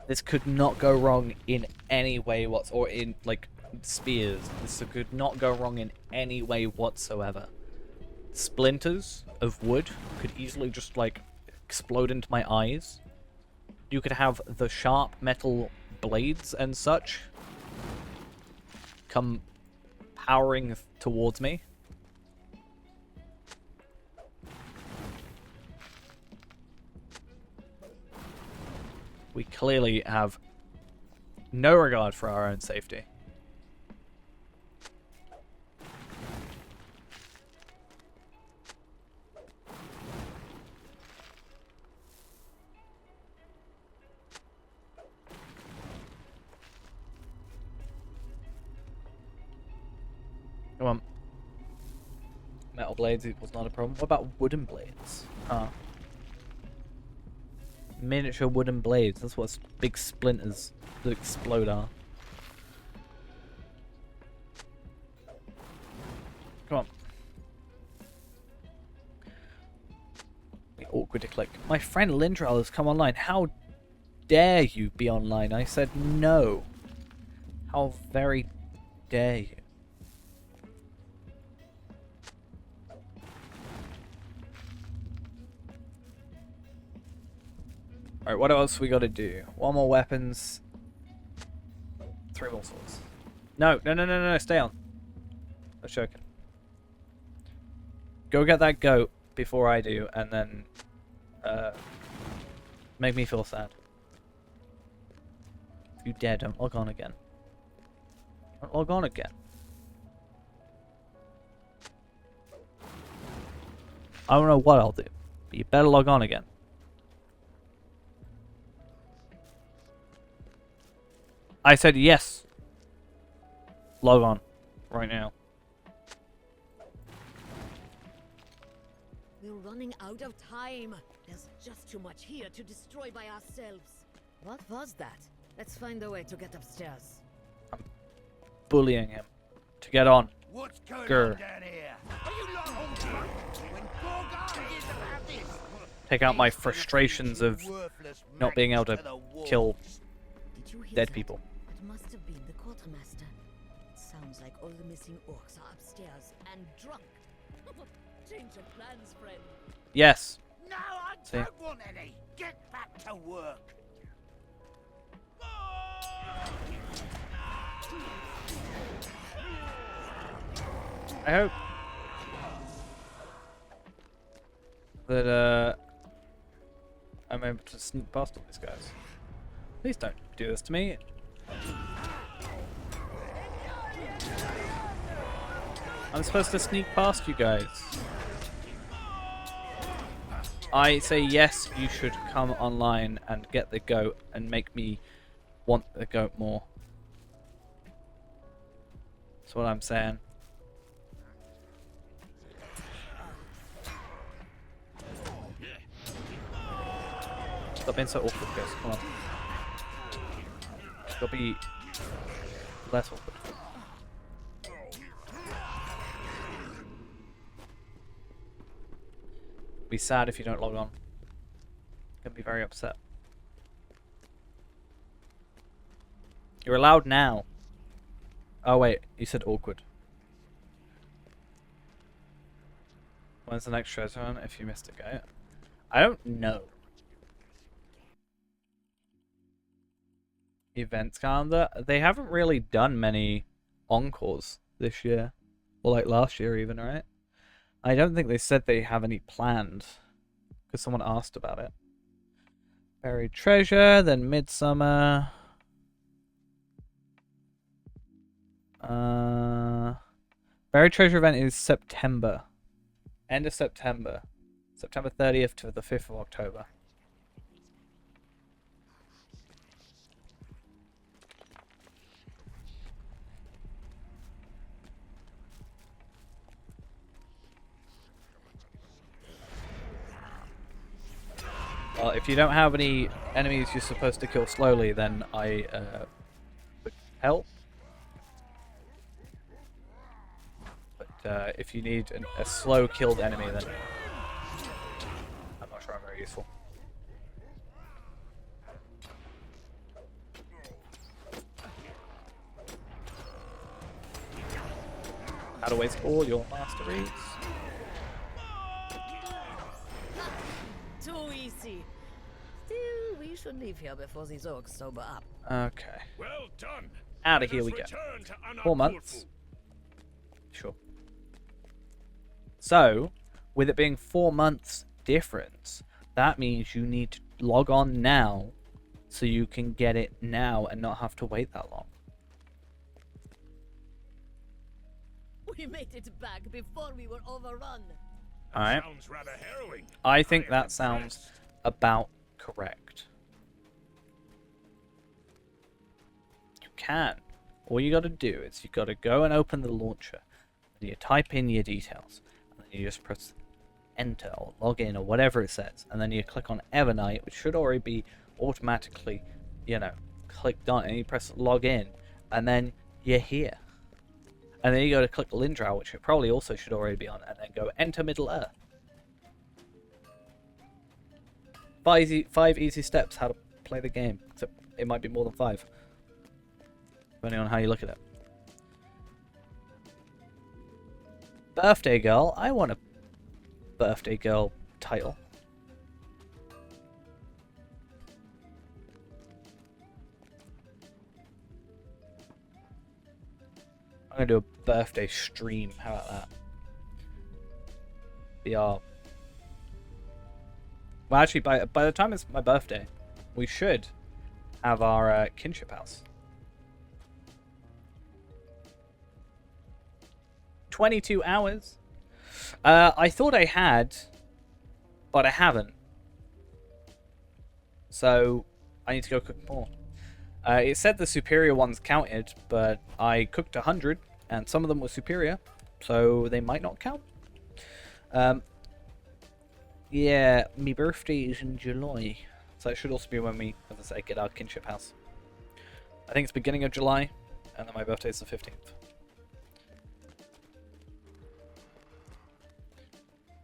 This could not go wrong in any way or in, like, spears. This could not go wrong in any way whatsoever. Splinters of wood could easily just, like, explode into my eyes. You could have the sharp metal blades and such come powering towards me. We clearly have no regard for our own safety. Come on. Metal blades was not a problem. What about wooden blades? Huh. Miniature wooden blades. That's what big splinters that explode are. Come on. Awkward to click. My friend Lindrell has come online. How dare you be online? I said no. How very dare you? Alright, what else we gotta do? 1 more weapons. 3 more swords. No, stay on. I'm joking. Go get that goat before I do, and then make me feel sad. If you dare, don't log on again. Don't log on again. I don't know what I'll do, but you better log on again. I said yes. Log on. Right now. We're running out of time. There's just too much here to destroy by ourselves. What was that? Let's find a way to get upstairs. Bullying him. To get on. What's going Grr. on down here? Are you lot all drunk? When Gorgar hears about this, Take out my he's gonna frustrations think of you worthless not being able maggots to the wolves. kill Did you hear dead that? people. It must have been the quartermaster. It sounds like all the missing orcs are upstairs and drunk. Change of plans, friend. Yes. No, I See? don't want any. Get back to work. I hope that I'm able to sneak past all these guys. Please don't do this to me. I'm supposed to sneak past you guys. I say yes, you should come online and get the goat and make me want the goat more. That's what I'm saying. Stop being so awkward, guys. Come on. Gotta be less awkward. Be sad if you don't log on. Gonna be very upset. You're allowed now. Oh wait, you said awkward. When's the next treasure hunt if you missed a guy? I don't know. Events calendar. They haven't really done many encores this year. Or like last year even, right? I don't think they said they have any planned. Because someone asked about it. Buried treasure, then midsummer. Buried treasure event is September. End of September. September 30th to the 5th of October. Well, if you don't have any enemies you're supposed to kill slowly, then I would help. But if you need a slow killed enemy, then I'm not sure I'm very useful. How to waste all your masteries. Too easy. Still, we should leave here before these orcs sober up. Okay. Well done. Out of Let here us we go. return to Anna 4 months. Kulfu. Sure. So, with it being 4 months difference, that means you need to log on now so you can get it now and not have to wait that long. We made it back before we were overrun. That Alright. sounds rather harrowing. I think am that sounds impressed. about correct. You can. All you got to do is you got to go and open the launcher, and you type in your details, and then you just press enter or log in or whatever it says, and then you click on Evernight, which should already be automatically, you know, clicked on, and you press log in, and then you're here. And then you go to click Lindrow, which it probably also should already be on, and then go enter Middle Earth. 5 easy steps how to play the game. Except it might be more than 5. Depending on how you look at it. Birthday girl. I want a birthday girl title. I'm gonna do a birthday stream. How about that? VR. Well, actually, by the time it's my birthday, we should have our kinship house. 22 hours. I thought I had, but I haven't. So I need to go cook more. It said the superior ones counted, but I cooked 100, and some of them were superior, so they might not count. Yeah, my birthday is in July, so it should also be when we, as I say, get our kinship house. I think it's beginning of July, and then my birthday is the 15th.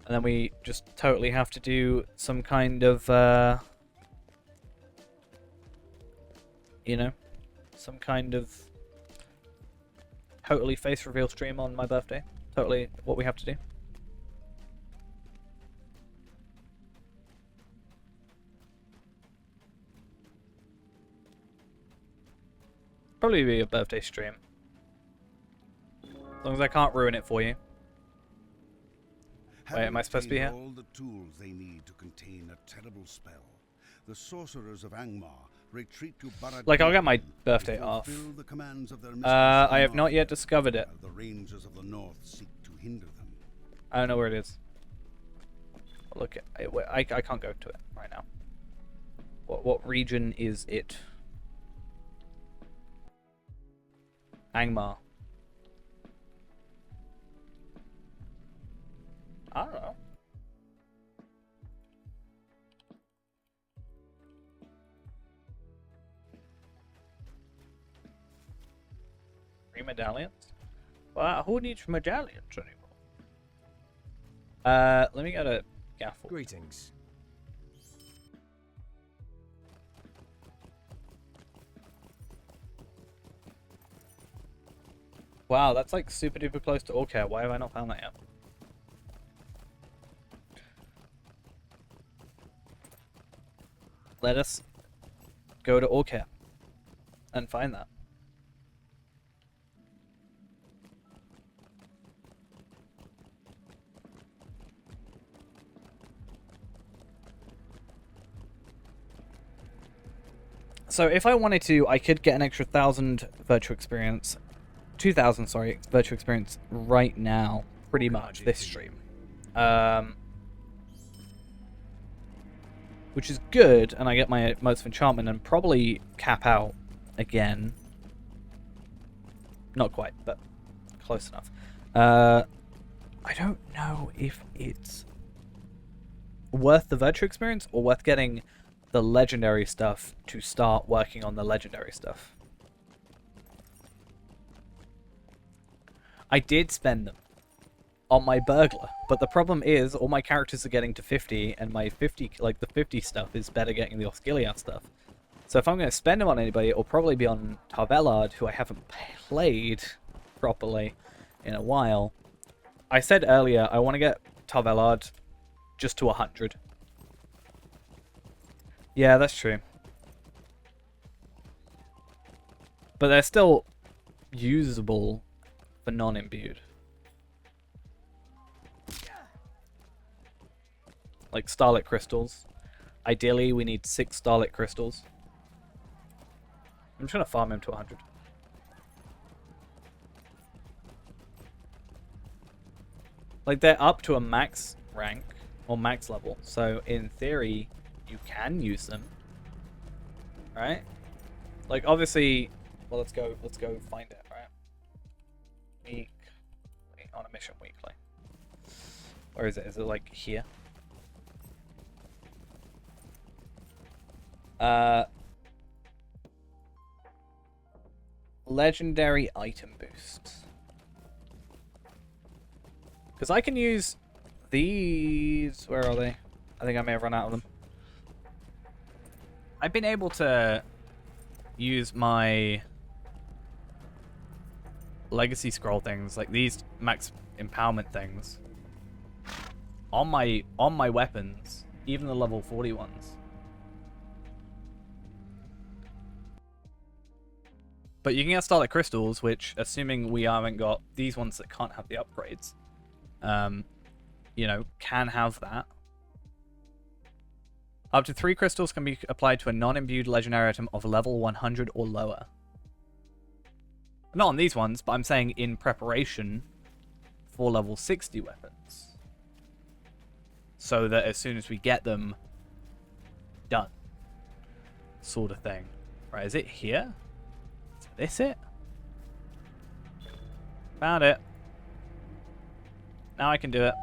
And then we just totally have to do some kind of, you know, some kind of totally face reveal stream on my birthday. Totally what we have to do. Probably be a birthday stream. As long as I can't ruin it for you. Wait, am I supposed to be here? All the tools they need to contain a terrible spell. The sorcerers of Angmar retreat to Barad. Like, I'll get my birthday off. I have not yet discovered it. The rangers of the north seek to hinder them. I don't know where it is. Look, I can't go to it right now. What region is it? Angmar. I don't know. Three medallions? Well, who needs medallions anymore? Let me get a gaffle. Greetings. Wow, that's like super duper close to Orcare. Why have I not found that yet? Let us go to Orcare and find that. So if I wanted to, I could get an extra 1,000 virtual experience, 2,000, sorry, virtual experience right now, pretty much this stream. Which is good, and I get my Motes of Enchantment and probably cap out again. Not quite, but close enough. I don't know if it's worth the virtual experience or worth getting the legendary stuff to start working on the legendary stuff. I did spend them on my burglar, but the problem is all my characters are getting to 50, and my 50, like the 50 stuff is better getting the Osgiliath stuff. So if I'm going to spend them on anybody, it'll probably be on Tarvelard, who I haven't played properly in a while. I said earlier I want to get Tarvelard just to 100. Yeah, that's true. But they're still usable for non-imbued. Like Starlit Crystals. Ideally, we need 6 Starlit Crystals. I'm just going to farm him to 100. Like, they're up to a max rank, or max level. So, in theory, you can use them. Right? Like, obviously... Well, let's go find it, right? Week... Wait, on a mission weekly. Where is it? Is it, like, here? Legendary item boost. Because I can use these... Where are they? I think I may have run out of them. I've been able to use my legacy scroll things, like these max empowerment things, on my weapons, even the level 40 ones. But you can get Starlit Crystals, which, assuming we haven't got these ones that can't have the upgrades, you know, can have that. Up to 3 crystals can be applied to a non-imbued legendary item of level 100 or lower. Not on these ones, but I'm saying in preparation for level 60 weapons. So that as soon as we get them, done. Sort of thing. Right, is it here? Is this it? Found it. Now I can do it.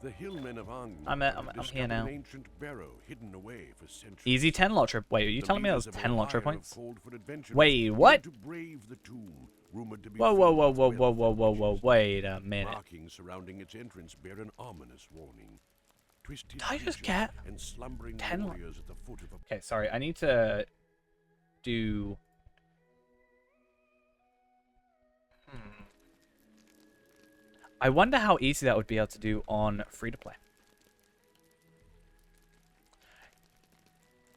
The hillmen of Ang I'm here now. an ancient barrow hidden away for centuries. Easy 10 lot trip. Wait, are you The telling me that was leaders of 10 lot trip Empire have points? called for adventurers Wait, willing what? to brave the tomb, rumored to be Whoa, filled whoa, whoa, with whoa, wealth whoa, and whoa, whoa, whoa. riches. Wait a minute. Markings surrounding its entrance bear an ominous warning. Twisted Did I just creatures get and slumbering 10 warriors at the foot of a Okay, sorry. I need to do... I wonder how easy that would be able to do on free-to-play.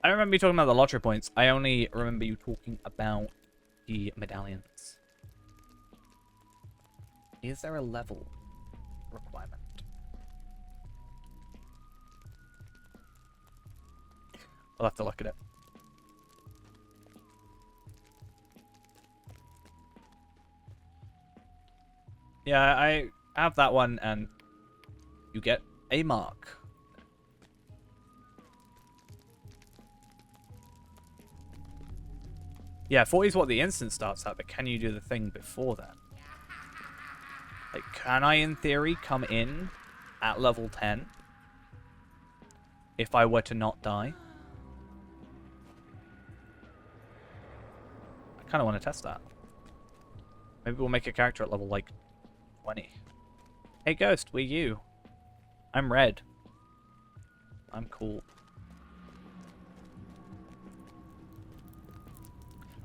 I don't remember you talking about the lottery points. I only remember you talking about the medallions. Is there a level requirement? I'll have to look at it. Yeah, I have that one, and you get a mark. Yeah, 40 is what the instant starts at, but can you do the thing before that? Like, can I, in theory, come in at level 10 if I were to not die? I kind of want to test that. Maybe we'll make a character at level, like, 20. Hey, Ghost, we're you. I'm red. I'm cool.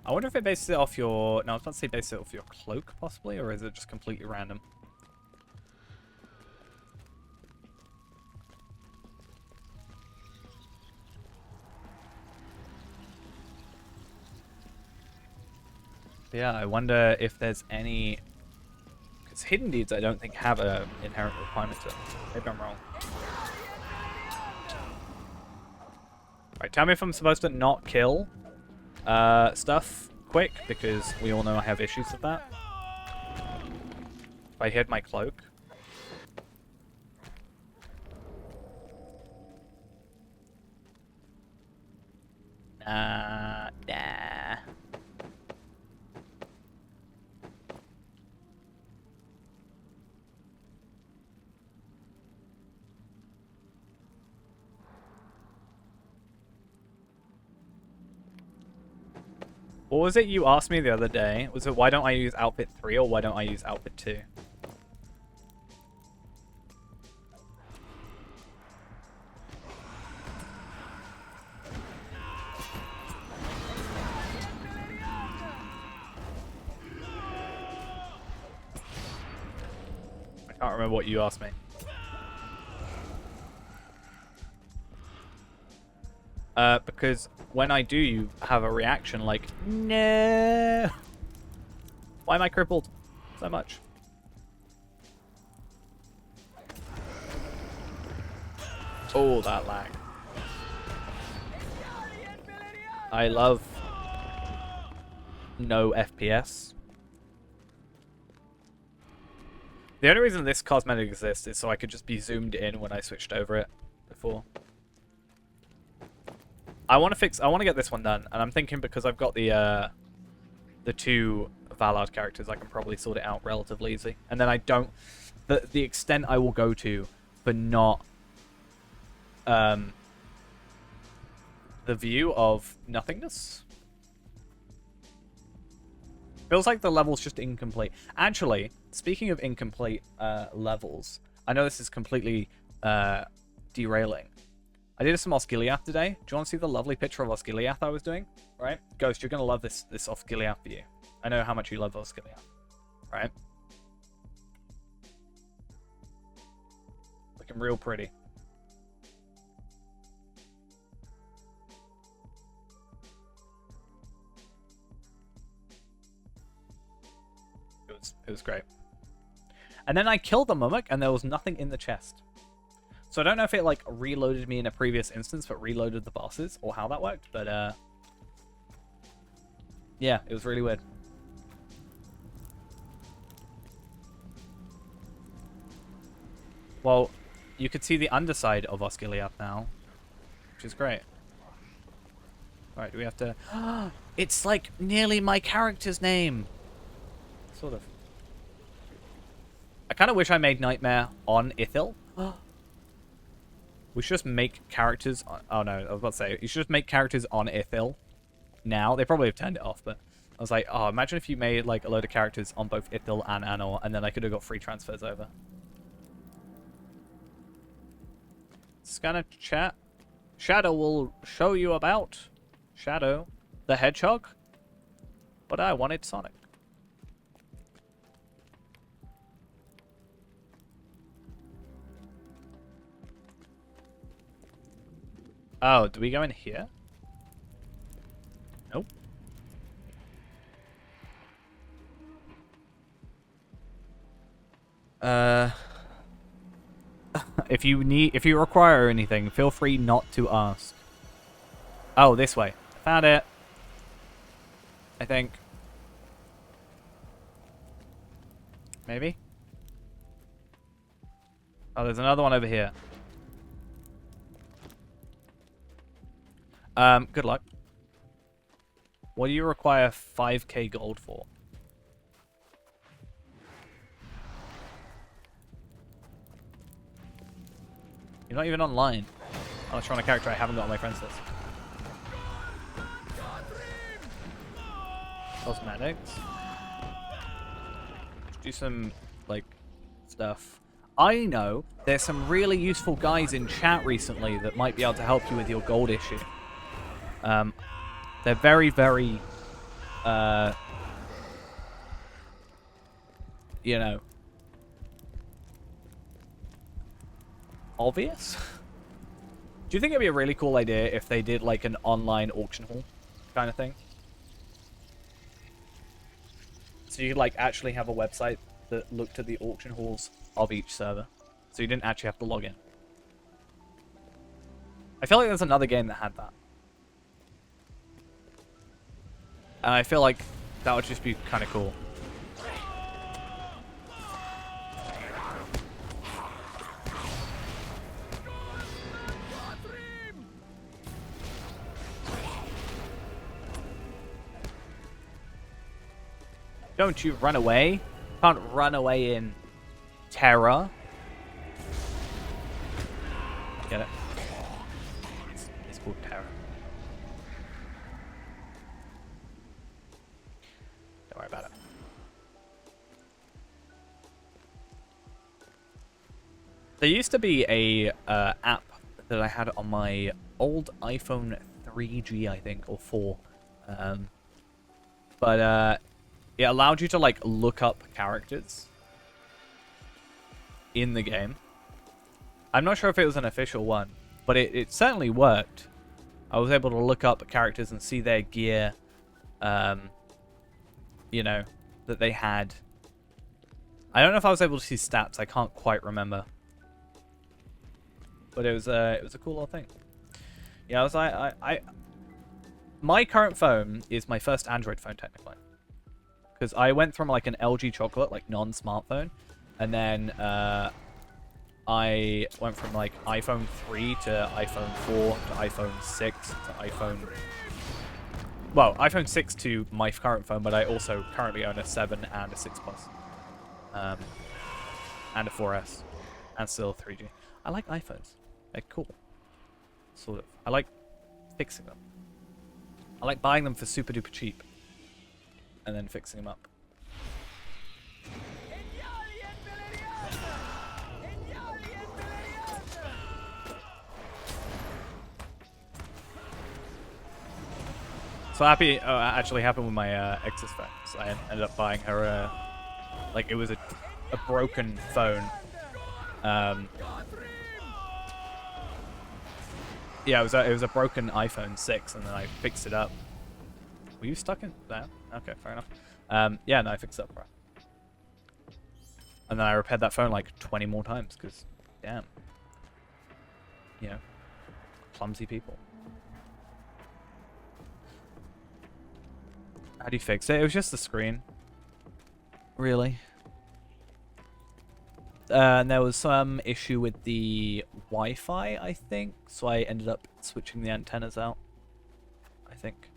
I wonder if it bases it off your... No, I was about to say base it off your cloak, possibly, or is it just completely random? But yeah, I wonder if there's any... Because Hidden Deeds, I don't think, have an inherent requirement to them. Maybe I'm wrong. Right, tell me if I'm supposed to not kill stuff quick, because we all know I have issues with that. If I hid my cloak. Nah. What was it you asked me the other day? Was it why don't I use outfit 3 or why don't I use outfit 2? I can't remember what you asked me. Because when I do, you have a reaction like, no. Why am I crippled so much? Oh, that lag. I love no FPS. The only reason this cosmetic exists is so I could just be zoomed in when I switched over it before. I want to get this one done, and I'm thinking because I've got the 2 Valard characters, I can probably sort it out relatively easy. And then I don't... The extent I will go to for not... the view of nothingness. Feels like the level's just incomplete. Actually, speaking of incomplete levels, I know this is completely derailing. I did some Osgiliath today. Do you want to see the lovely picture of Osgiliath I was doing? Right? Ghost, you're going to love this Osgiliath view. I know how much you love Osgiliath. Right? Looking real pretty. It was great. And then I killed the Mummock and there was nothing in the chest. So I don't know if it, like, reloaded me in a previous instance, but reloaded the bosses, or how that worked, but, yeah, it was really weird. Well, you could see the underside of Osgiliath now, which is great. Right, do we have to... It's like nearly my character's name. Sort of. I kind of wish I made Nightmare on Ithil. We should just make characters... Oh no, I was about to say, you should just make characters on Ithil now. They probably have turned it off, but I was like, oh, imagine if you made like a load of characters on both Ithil and Anor, and then I could have got free transfers over. Scanner chat. Shadow will show you about Shadow the Hedgehog, but I wanted Sonic. Oh, do we go in here? Nope. If you require anything, feel free not to ask. Oh, this way. Found it. I think. Maybe? Oh, there's another one over here. Good luck. What do you require 5k gold for? You're not even online. Unless you're on a character I haven't got on my friends list. Cosmetics. Let's do some, like, stuff. I know there's some really useful guys in chat recently that might be able to help you with your gold issue. They're very, very, you know, obvious? Do you think it'd be a really cool idea if they did like an online auction hall kind of thing? So you could like actually have a website that looked at the auction halls of each server. So you didn't actually have to log in. I feel like there's another game that had that. And I feel like that would just be kind of cool. Don't you run away. Can't run away in terror. Get it? It's called terror. Don't worry about it. There used to be a app that I had on my old iPhone 3G, I think, or 4. It allowed you to, like, look up characters in the game. I'm not sure if it was an official one, but it certainly worked. I was able to look up characters and see their gear, you know, that they had. I don't know if I was able to see stats. I can't quite remember. But it was a cool little thing. Yeah, I was like, my current phone is my first Android phone, technically. Because I went from like an LG chocolate, like non-smartphone, and then I went from like iPhone 3 to iPhone 4 to iPhone 6 to iPhone... Well, iPhone 6 to my current phone, but I also currently own a 7 and a 6 Plus. And a 4S. And still 3G. I like iPhones. They're cool. Sort of. I like fixing them. I like buying them for super duper cheap. And then fixing them up. So happy, actually happened with my ex's phone. So I ended up buying her, like it was a broken phone. Yeah, it was a broken iPhone 6, and then I fixed it up. Were you stuck in that? Okay, fair enough. Yeah, no, I fixed it up, bro. And then I repaired that phone like 20 more times, because, damn. You know, clumsy people. How do you fix it? It was just the screen. Really? And there was some issue with the Wi-Fi, I think, so I ended up switching the antennas out, I think.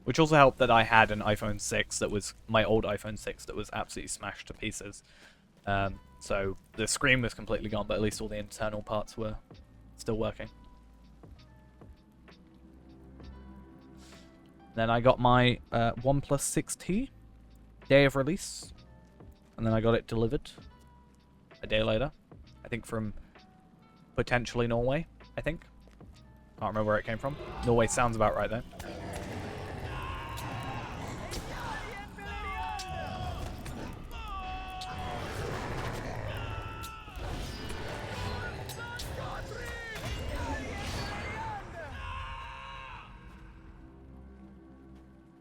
Which also helped that I had an iPhone 6 that was my old iPhone 6 that was absolutely smashed to pieces. So the screen was completely gone, but at least all the internal parts were still working. Then I got my OnePlus 6T, day of release, and then I got it delivered a day later. I think from potentially Norway, I think. Can't remember where it came from. Norway sounds about right though.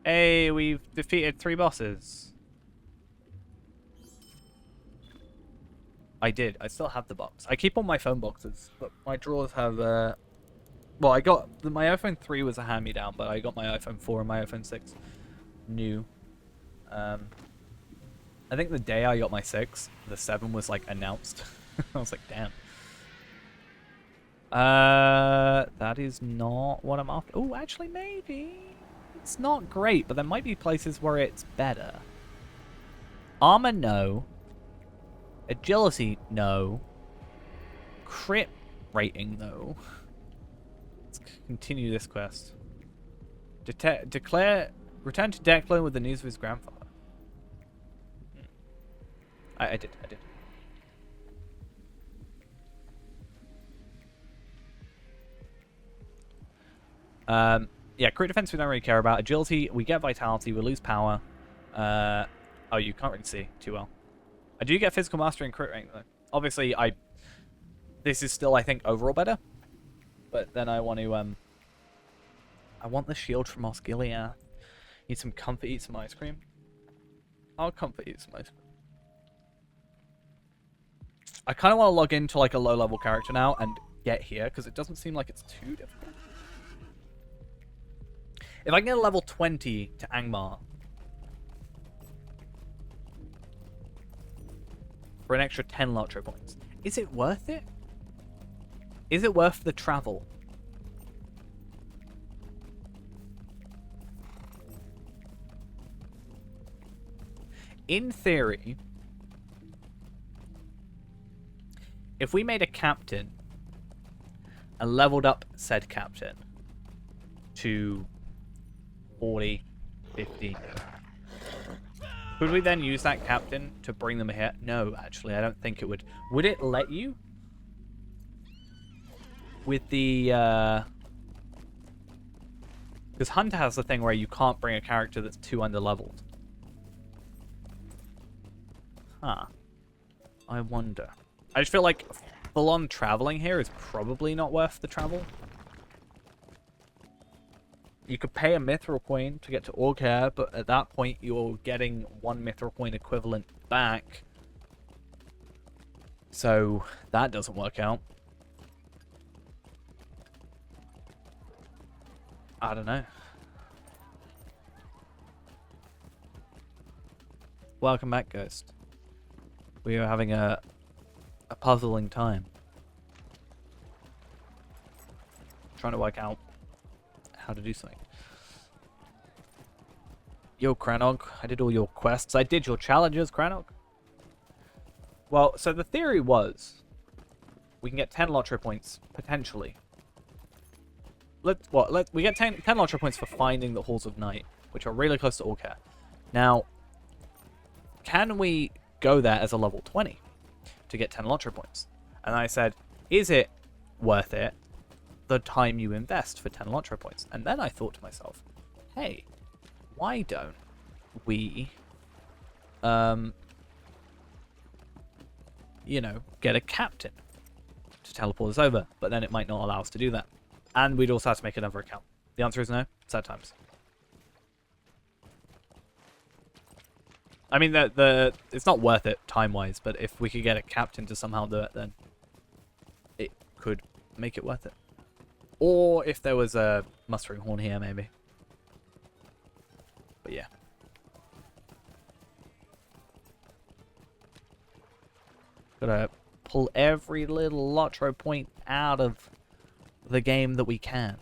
Hey, we've defeated 3 bosses. I did. I still have the box. I keep all my phone boxes, but my drawers have, well, I got, my iPhone 3 was a hand-me-down, but I got my iPhone 4 and my iPhone 6 new. I think the day I got my 6, the 7 was, like, announced. I was like, damn. That is not what I'm after. Oh, actually, maybe. It's not great, but there might be places where it's better. Armor, no. Agility, no. Crit rating, though. Let's continue this quest. Return to Declan with the news of his grandfather. I did. Yeah, crit defense we don't really care about. Agility, we get vitality, we lose power. Oh, you can't really see too well. I do get physical mastery and crit rank though. Obviously, this is still, I think, overall better. But then I want to, I want the shield from Osgiliath. Need some comfort, eat some ice cream. I'll comfort eat some ice cream. I kind of want to log into like a low-level character now and get here, because it doesn't seem like it's too difficult. If I can get a level 20 to Angmar for an extra 10 Lotro points, is it worth it? Is it worth the travel? In theory, if we made a captain and leveled up said captain to 40, 50. Could we then use that captain to bring them here? No, actually, I don't think it would. Would it let you? With the, because Hunter has the thing where you can't bring a character that's too underleveled. Huh. I wonder. I just feel like full-on traveling here is probably not worth the travel. You could pay a mithril coin to get to Orcare, but at that point you're getting 1 mithril coin equivalent back. So that doesn't work out. I don't know. Welcome back, Ghost. We are having a puzzling time. Trying to work out how to do something. Yo, Cranog, I did all your quests. I did your challenges, Cranog. Well, so the theory was we can get 10 Lotro points, potentially. We get 10 Lotro points for finding the Halls of Night, which are really close to Orcare. Now, can we go there as a level 20 to get 10 Lotro points? And I said, is it worth it, the time you invest for 10 Lotro points? And then I thought to myself, hey, why don't we, you know, get a captain to teleport us over? But then it might not allow us to do that. And we'd also have to make another account. The answer is no. Sad times. I mean, it's not worth it time-wise, but if we could get a captain to somehow do it, then it could make it worth it. Or if there was a mustering horn here, maybe. But yeah. Gotta pull every little lotro point out of the game that we can.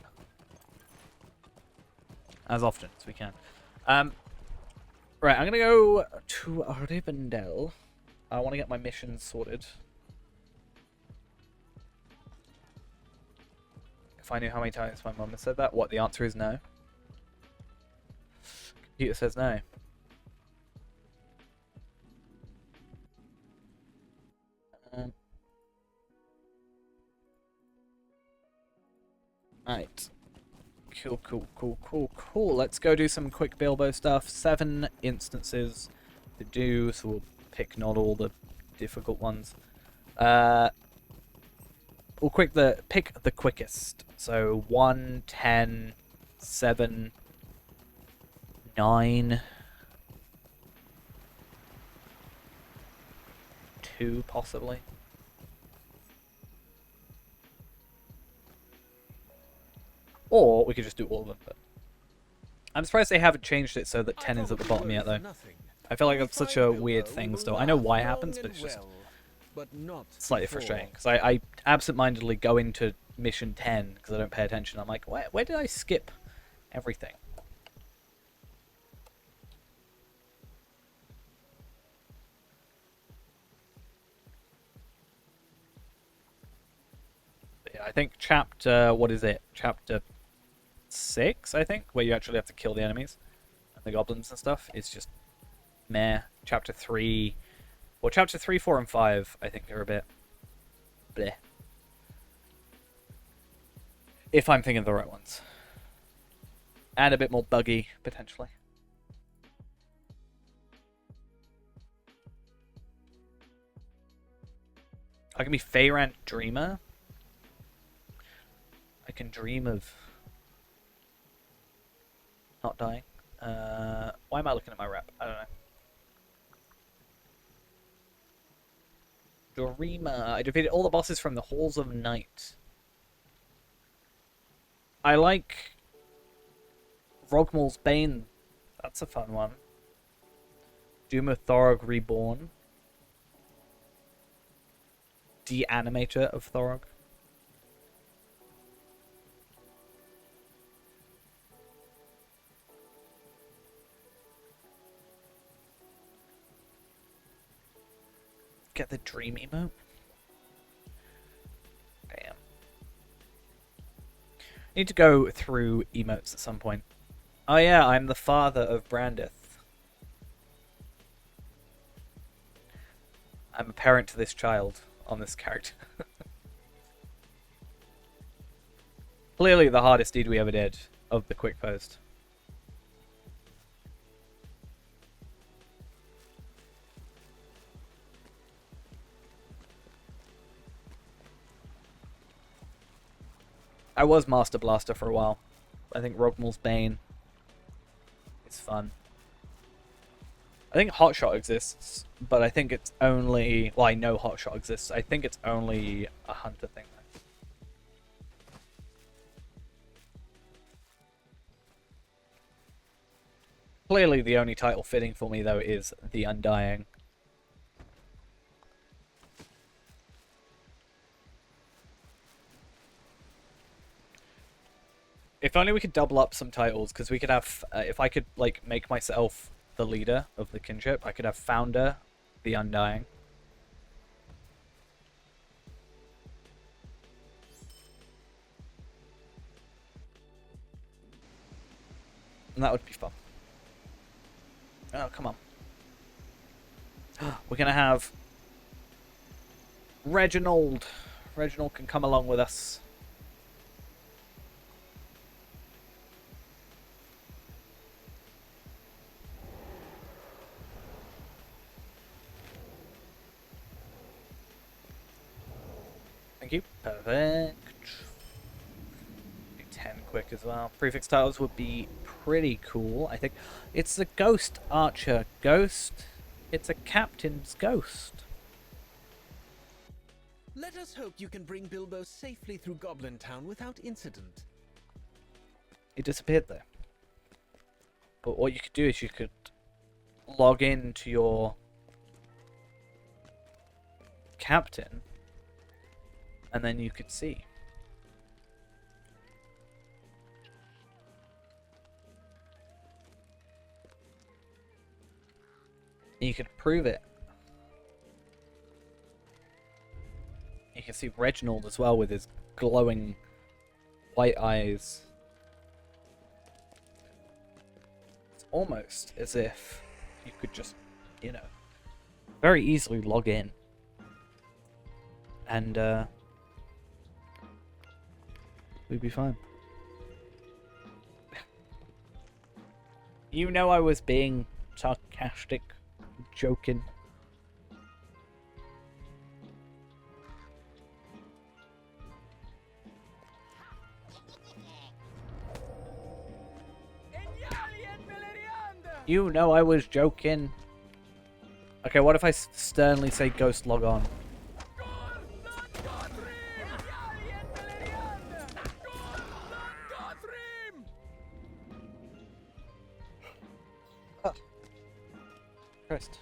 As often as we can. Right, I'm gonna go to Rivendell. I want to get my missions sorted. If I knew how many times my mum has said that. What, the answer is no? Computer says no. Right. Cool. Let's go do some quick Bilbo stuff. 7 instances to do, so we'll pick not all the difficult ones. We'll pick the quickest. So 1, 10, 7, 9, 2 possibly. Or we could just do all of them. But I'm surprised they haven't changed it so that 10 is at the bottom yet, though. I feel like that's such a weird thing still. I know why it happens, but it's just slightly frustrating. Because I absentmindedly go into mission 10 because I don't pay attention. I'm like, where did I skip everything? But yeah, I think chapter, what is it? Chapter 6, I think, where you actually have to kill the enemies and the goblins and stuff. It's just meh. Chapter 3, well, chapter 3, 4, and 5, I think are a bit bleh. If I'm thinking of the right ones. And a bit more buggy, potentially. I can be Feyrant Dreamer. I can dream of not dying. Why am I looking at my rep? I don't know. Dreamer. I defeated all the bosses from the Halls of Night. I like Rogmal's Bane. That's a fun one. Doom of Thorog Reborn. De-animator of Thorog. Get the dream emote. Damn. Need to go through emotes at some point. Oh yeah, I'm the father of Brandith. I'm a parent to this child on this character. Clearly the hardest deed we ever did of the quick post. I was Master Blaster for a while. I think Rogmal's Bane is fun. I think Hotshot exists, but I think it's only... Well, I know Hotshot exists. I think it's only a hunter thing, though. Clearly the only title fitting for me, though, is The Undying. If only we could double up some titles, because we could have... if I could, like, make myself the leader of the kinship, I could have Founder, The Undying. And that would be fun. Oh, come on. We're going to have Reginald. Reginald can come along with us. Thank you. Perfect. Do 10 quick as well. Prefix titles would be pretty cool, I think. It's the Ghost Archer. Ghost. It's a captain's ghost. Let us hope you can bring Bilbo safely through Goblin Town without incident. It disappeared there. But what you could do is you could log in to your captain, and then you could see. You could prove it. You can see Reginald as well with his glowing white eyes. It's almost as if you could just, you know, very easily log in. And, we'd be fine. You know I was being sarcastic, joking. You know I was joking. Okay, what if I sternly say ghost log on? Oh. Christ.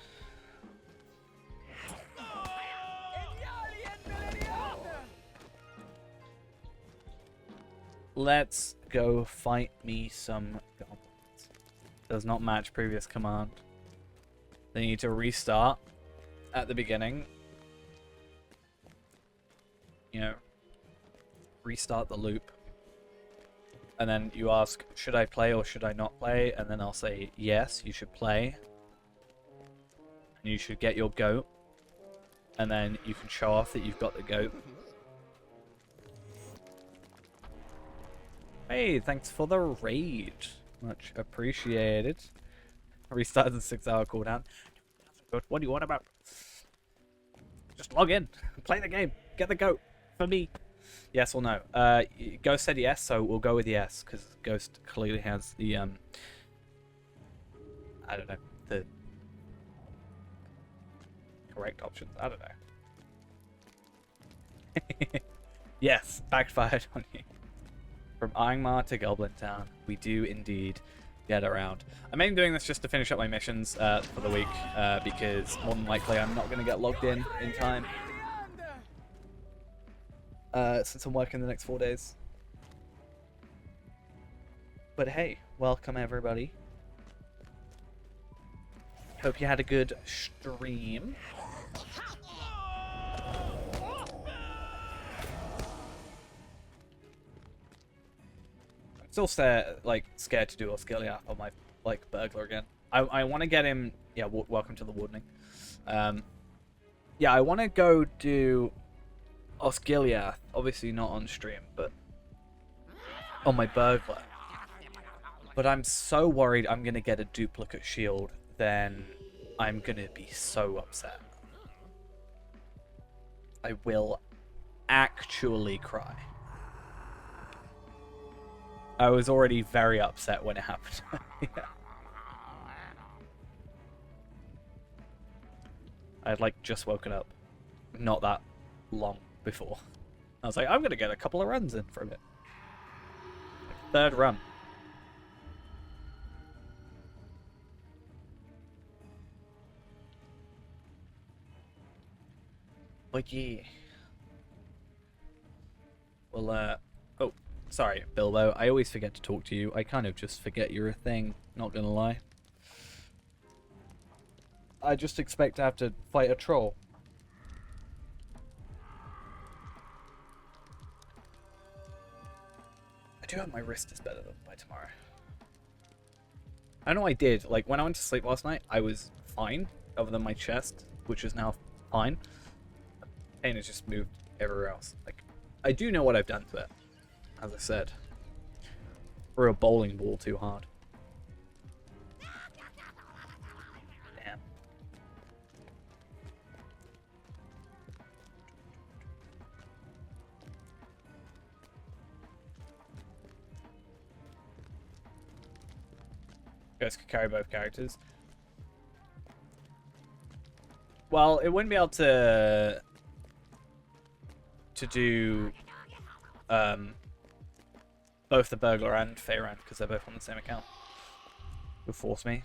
Let's go fight me some goblins. Does not match previous command. They need to restart at the beginning. You know, restart the loop. And then you ask, should I play or should I not play? And then I'll say, yes, you should play. And you should get your goat. And then you can show off that you've got the goat. Hey, thanks for the raid. Much appreciated. Restarted the 6-hour cooldown. What do you want about? Just log in. Play the game. Get the goat. For me. Yes or no? Ghost said yes, so we'll go with yes, because Ghost clearly has the, I don't know, the correct options. I don't know. Yes, backfired on you. From Angmar to Goblin Town, we do indeed get around. I'm mainly doing this just to finish up my missions for the week, because more than likely I'm not going to get logged in time. Since I'm working the next 4 days. But hey, welcome everybody. Hope you had a good stream. I'm still scared to do Osgiliath on my burglar again. I want to get him. Yeah, welcome to the wardening. Yeah, I want to go do Osgiliath. Obviously not on stream, but on my burglar. But I'm so worried I'm gonna get a duplicate shield. Then I'm gonna be so upset. I will actually cry. I was already very upset when it happened. Yeah. I had just woken up not that long before. I was like, I'm gonna get a couple of runs in from it. Third run. But yeah. Well, oh, sorry, Bilbo. I always forget to talk to you. I kind of just forget you're a thing, not gonna lie. I just expect to have to fight a troll. I do hope my wrist is better than by tomorrow. I know I did. When I went to sleep last night, I was fine, other than my chest, which is now fine. Pain has just moved everywhere else. I do know what I've done to it. As I said. Threw a bowling ball too hard. Damn. Ghost could carry both characters. Well, it wouldn't be able to do both the burglar and Feyrand because they're both on the same account. You'll force me.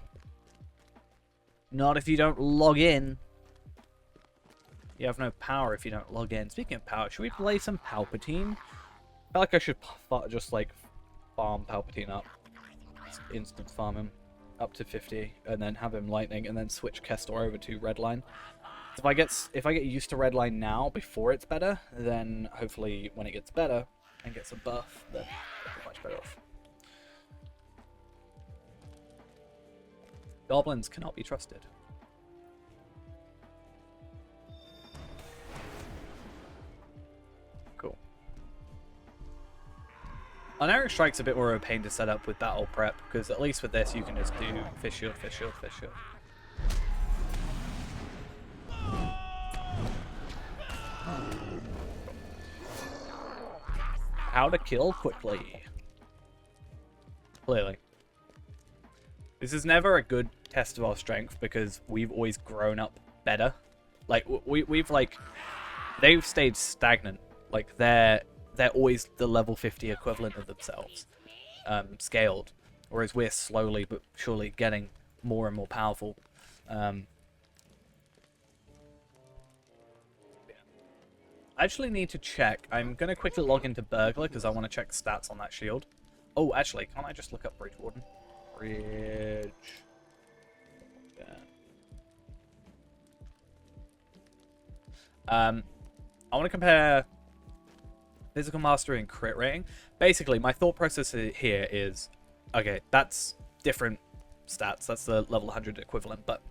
Not if you don't log in. You have no power if you don't log in. Speaking of power, should we play some Palpatine? I feel like I should just like farm Palpatine up. Just instant farm him up to 50 and then have him lightning and then switch Kestor over to Redline. If I get used to Redline now before it's better, then hopefully when it gets better and gets a buff, then I'll be much better off. Goblins cannot be trusted. Cool. Unerring Strike's a bit more of a pain to set up with battle prep, because at least with this you can just do fish shield, fish shield, fish shield. How to kill quickly. Clearly. This is never a good test of our strength because we've always grown up better. Like, we've like... They've stayed stagnant. Like, they're always the level 50 equivalent of themselves. Scaled. Whereas we're slowly but surely getting more and more powerful. I actually need to check. I'm going to quickly log into Burglar because I want to check stats on that shield. Oh, actually, can't I just look up Bridge Warden? Bridge. Yeah. I want to compare physical mastery and crit rating. Basically, my thought process here is, okay, that's different stats. That's the level 100 equivalent, but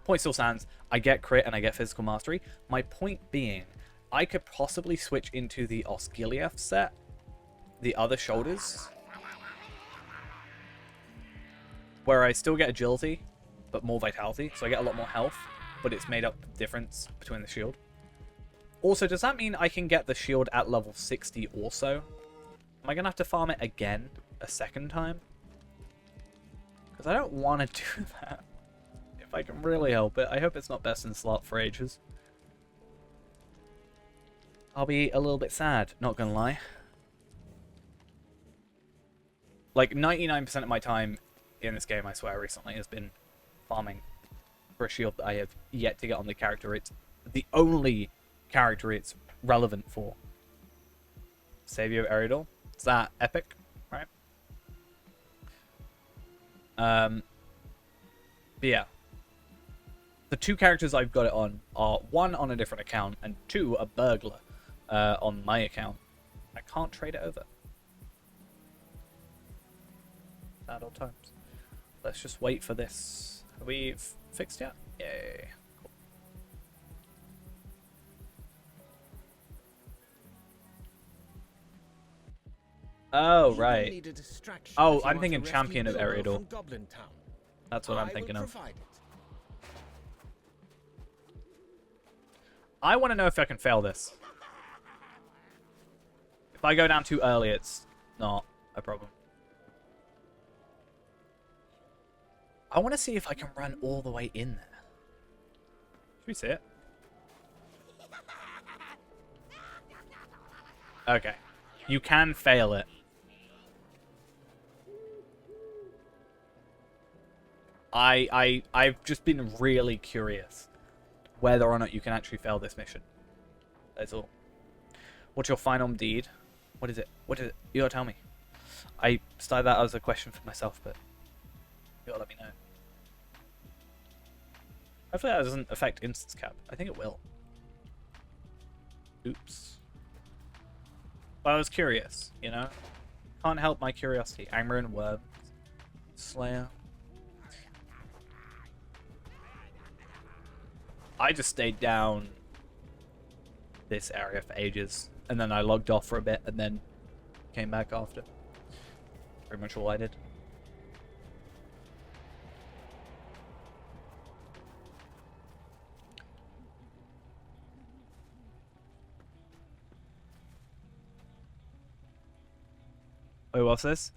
point still stands. I get crit and I get physical mastery. My point being, I could possibly switch into the Osgiliath set, the other shoulders, where I still get agility, but more vitality, so I get a lot more health, but it's made up the difference between the shield. Also, does that mean I can get the shield at level 60 also? Am I going to have to farm it again a second time? Because I don't want to do that. If I can really help it. I hope it's not best in slot for ages. I'll be a little bit sad, not gonna lie. Like, 99% of my time in this game, I swear, recently has been farming for a shield that I have yet to get on the character. It's the only character it's relevant for. Savior of Eridol. Is that epic? Right? But yeah. The two characters I've got it on are one on a different account and two a burglar. On my account. I can't trade it over. Sad old times. Let's just wait for this. Have we fixed yet? Yay. Cool. Oh, right. Oh, I'm thinking Champion of Eridol. That's what I'm thinking of. I want to know if I can fail this. If I go down too early, it's not a problem. I want to see if I can run all the way in there. Should we see it? Okay. You can fail it. I've just been really curious whether or not you can actually fail this mission. That's all. What's your final deed? What is it? What is it? You gotta tell me. I started that as a question for myself, but you gotta let me know. Hopefully that doesn't affect instance cap. I think it will. Oops. But I was curious, you know? Can't help my curiosity. Angmer and Worms. Slayer. I just stayed down this area for ages. And then I logged off for a bit and then came back after. Pretty much all I did. Oh, what's this?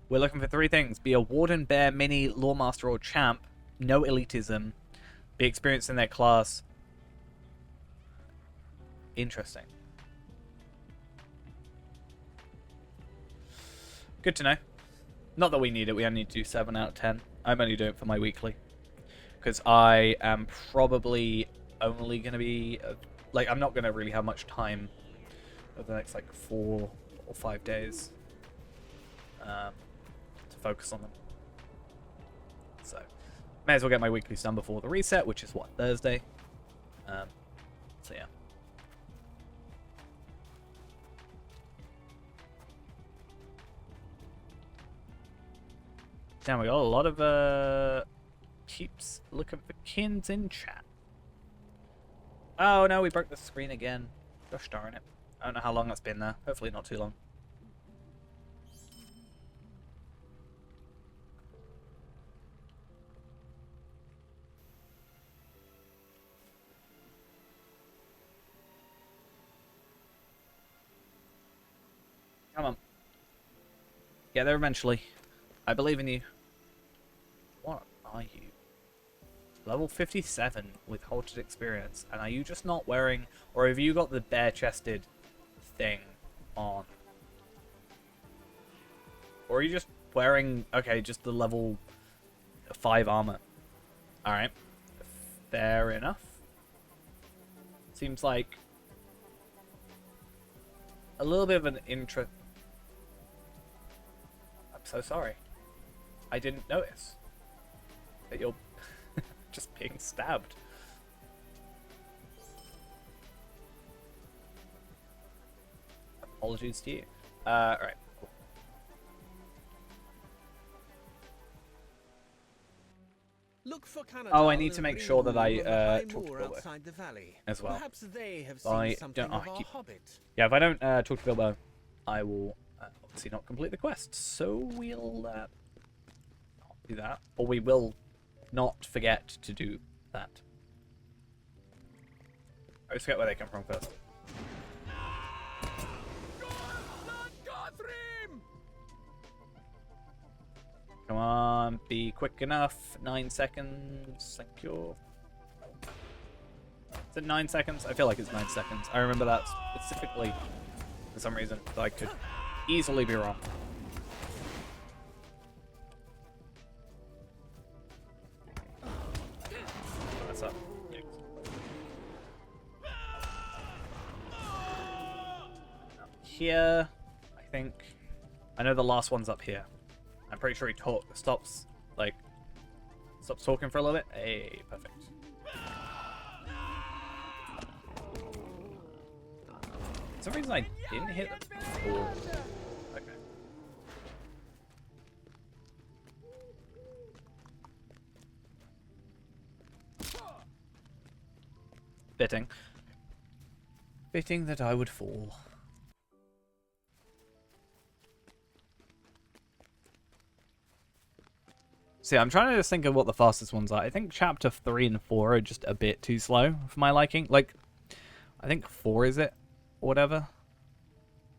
We're looking for 3 things. Be a Warden, Bear, Mini, Lawmaster, or Champ. No elitism. Be experienced in their class. Interesting. Good to know. Not that we need it. We only need to do 7 out of 10. I'm only doing it for my weekly. Because I am probably only going to be... like, I'm not going to really have much time over the next, like, 4 or 5 days to focus on them. So, may as well get my weeklies done before the reset, which is, what, Thursday? So, yeah. Damn, we got a lot of, keeps looking for kins in chat. Oh, no, we broke the screen again. Gosh darn it. I don't know how long that's been there. Hopefully not too long. Come on. Get there eventually. I believe in you. What are you? Level 57 with halted experience. And are you just not wearing... or have you got the bare-chested thing on? Or are you just wearing... okay, just the level 5 armor. Alright. Fair enough. Seems like... a little bit of an intro... I'm so sorry. I didn't notice that you're just being stabbed. Apologies to you. Alright, cool. Look for Canada. Oh, I need to make sure that I talk to Bilbo outside the valley. as well. Perhaps they have seen I something don't. Oh, of I our keep... hobbit. yeah, if I don't talk to Bilbo, I will obviously not complete the quest. So we'll not do that, or we will not forget to do that. I always forget where they come from first. Come on, be quick enough. 9 seconds. Thank you. Is it 9 seconds? I feel like it's 9 seconds. I remember that specifically for some reason, but I could easily be wrong. What's up? Here, I think. I know the last one's up here. I'm pretty sure he stops talking for a little bit. Hey, perfect. For some reason I didn't hit them before. Okay. Fitting. Fitting that I would fall. See, I'm trying to just think of what the fastest ones are. I think chapter 3 and 4 are just a bit too slow for my liking. Like, I think 4 is it, or whatever.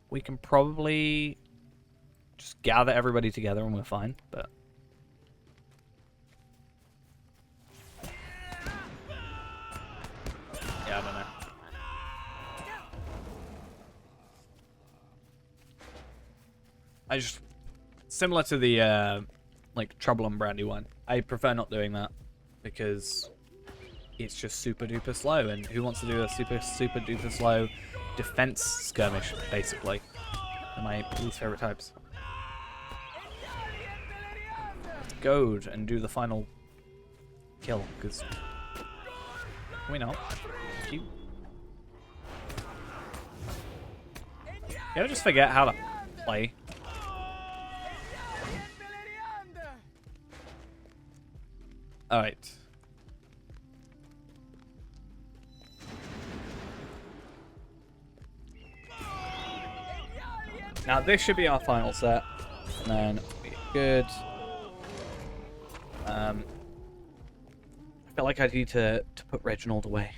We can probably just gather everybody together and we're fine, but... yeah, I don't know. I just... similar to the, like, Trouble on Brandy one. I prefer not doing that because it's just super duper slow, and who wants to do a super duper slow defense skirmish, basically? They're my least favorite types. Goad and do the final kill, because can we not? Thank you. You ever just forget how to play? Alright. Now this should be our final set, and then we'll be good. I feel like I need to put Reginald away.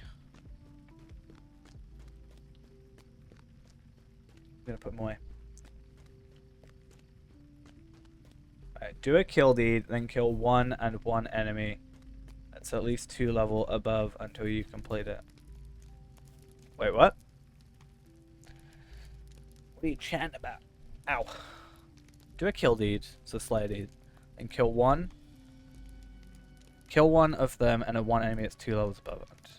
I'm gonna put him away. Alright, do a kill deed, then kill one enemy that's at least 2 level above until you complete it. Wait, what? What are you chatting about? Ow. Do a kill deed, so slay deed, and kill one. Kill one of them and a one enemy that's 2 levels above it.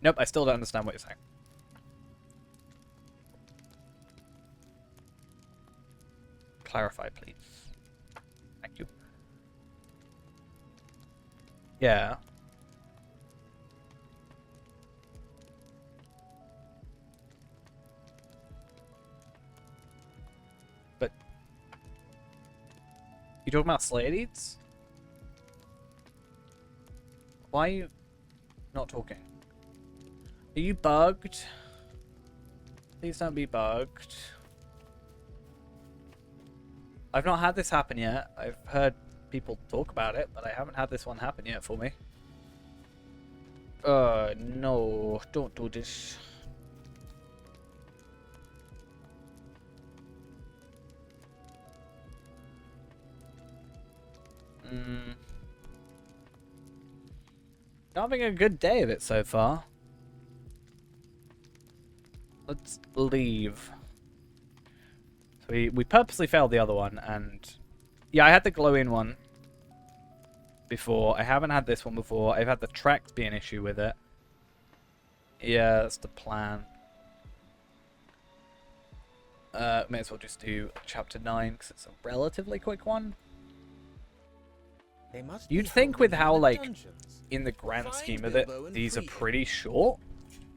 Nope, I still don't understand what you're saying. Clarify, please. Thank you. Yeah. But you talking about Slade Eats? Why are you not talking? Are you bugged? Please don't be bugged. I've not had this happen yet. I've heard people talk about it, but I haven't had this one happen yet for me. No, don't do this. Not having a good day of it so far. Let's leave. So we purposely failed the other one, and yeah, I had the glow-in one before. I haven't had this one before. I've had the tracks be an issue with it. Yeah, that's the plan. May as well just do chapter 9 because it's a relatively quick one. They must You'd be think with held how, in the like, dungeons. in the grand Find scheme of it, Bilbo and these are free him. pretty short,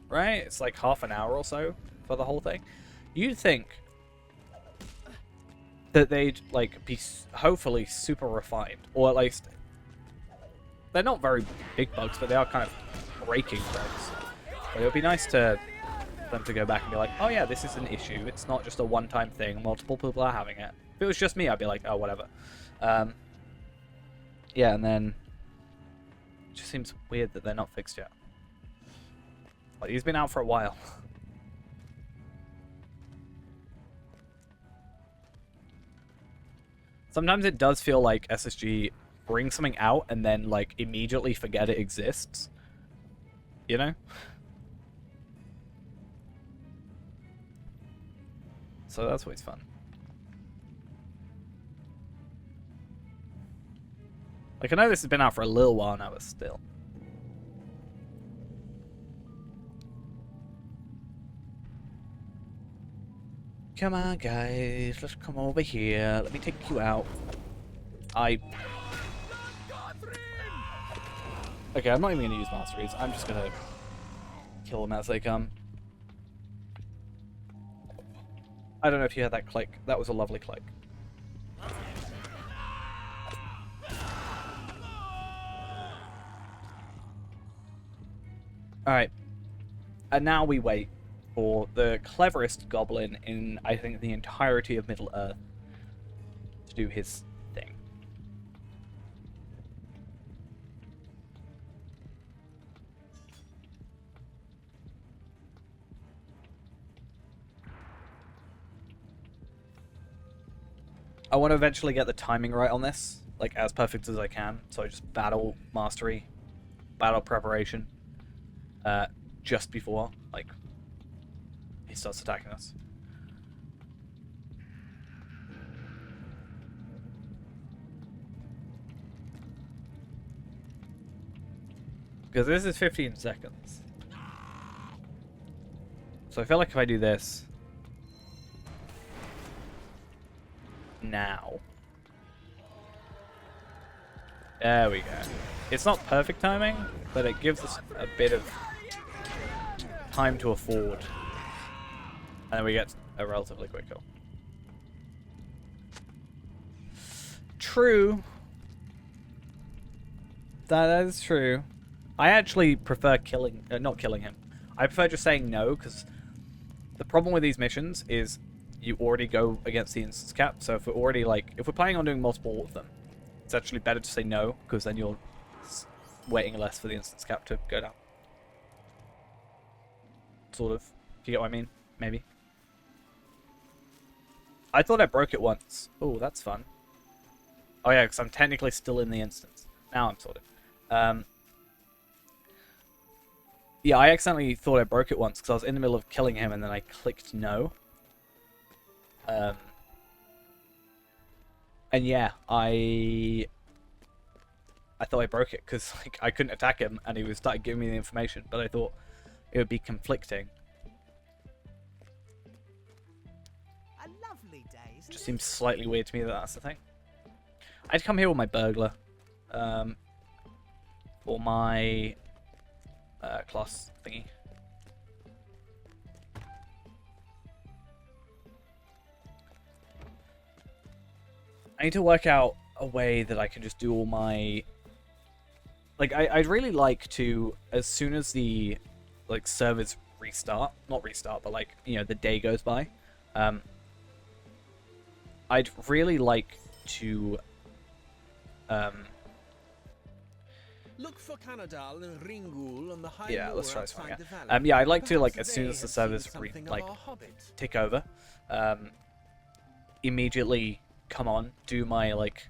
right? It's like half an hour or so for the whole thing. You'd think that they'd, like, be hopefully super refined, or at least they're not very big bugs, but they are kind of breaking bugs. But it would be nice to them to go back and be like, oh yeah, this is an issue. It's not just a one-time thing. Multiple people are having it. If it was just me, I'd be like, oh, whatever. Yeah, and then it just seems weird that they're not fixed yet. Like, he's been out for a while. Sometimes it does feel like SSG brings something out and then, like, immediately forget it exists. You know? So that's always fun. Like, I know this has been out for a little while now, but still. Come on, guys. Let's come over here. Let me take you out. Okay, I'm not even going to use masteries. I'm just going to kill them as they come. I don't know if you heard that click. That was a lovely click. Alright. And now we wait for the cleverest goblin in, I think, the entirety of Middle-earth to do his thing. I want to eventually get the timing right on this, like, as perfect as I can. So I just battle mastery, battle preparation, just before, like, he starts attacking us. Because this is 15 seconds. So I feel like if I do this now. There we go. It's not perfect timing, but it gives us a bit of time to afford. And then we get a relatively quick kill. True. That is true. I actually prefer not killing him. I prefer just saying no, because the problem with these missions is you already go against the instance cap. So if we're already, like, if we're planning on doing multiple of them, it's actually better to say no, because then you're waiting less for the instance cap to go down. Sort of. If you get what I mean? Maybe. I thought I broke it once. Oh, that's fun. Oh yeah, because I'm technically still in the instance. Now I'm sorted. Yeah, I accidentally thought I broke it once because I was in the middle of killing him and then I clicked no. And yeah, I thought I broke it because, like, I couldn't attack him and he was started giving me the information. But I thought, it would be conflicting. A lovely day, isn't Just it? seems slightly weird to me that that's the thing. I'd come here with my burglar. For my class thingy. I need to work out a way that I can just do all my... Like, I'd really like to, as soon as the, like, servers restart, not restart, but, like, you know, the day goes by, I'd really like to, Look for Canadal and Ringul on the high yeah, moor let's try this one outside again. the valley. Yeah, I'd like to, like, Perhaps as soon they as the have servers, seen something of like, our hobbit. take over, immediately come on, do my, like,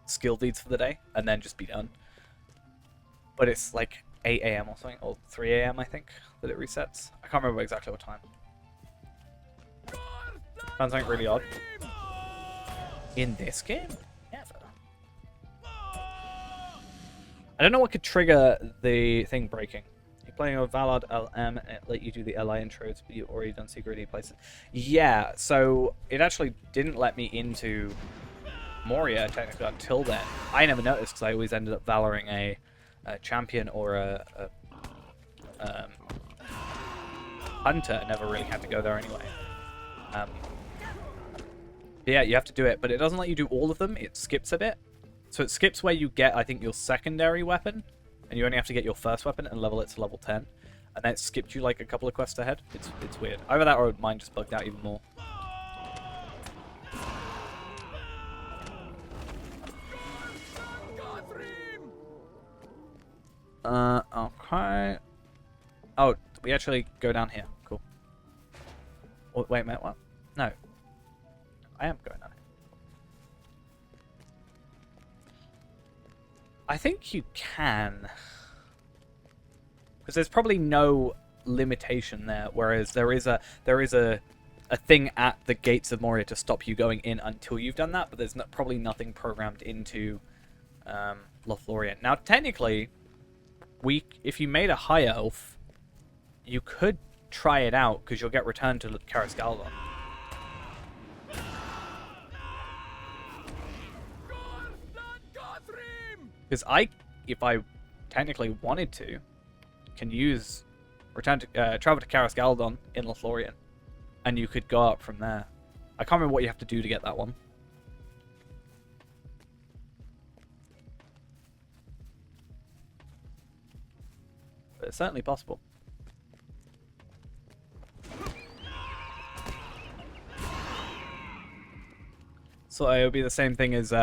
skill deeds for the day, and then just be done. But it's, like, 8 AM or something, or 3 AM, I think, that it resets. I can't remember exactly what time. Found something really odd. In this game? Never. I don't know what could trigger the thing breaking. You're playing a Valard LM, and it let you do the LI intros, but you've already done secret places. Yeah, so it actually didn't let me into Moria technically until then. I never noticed because I always ended up valoring a champion or a hunter. I never really had to go there anyway. Yeah, you have to do it, but it doesn't let you do all of them. It skips a bit. So it skips where you get, I think, your secondary weapon, and you only have to get your first weapon and level it to level 10. And then it skipped you like a couple of quests ahead. It's weird. Either that or mine just bugged out even more. Okay. Oh, we actually go down here. Cool. Oh, wait a minute, what? No. I am going down here. I think you can. Because there's probably no limitation there, whereas there is a thing at the gates of Moria to stop you going in until you've done that, but there's probably nothing programmed into Lothlorien. Now, technically, if you made a high elf, you could try it out, because you'll get returned to Karis Galdon. Because if I technically wanted to, can use travel to Karis Galdon in Lothlorien, and you could go up from there. I can't remember what you have to do to get that one. But it's certainly possible. So it would be the same thing as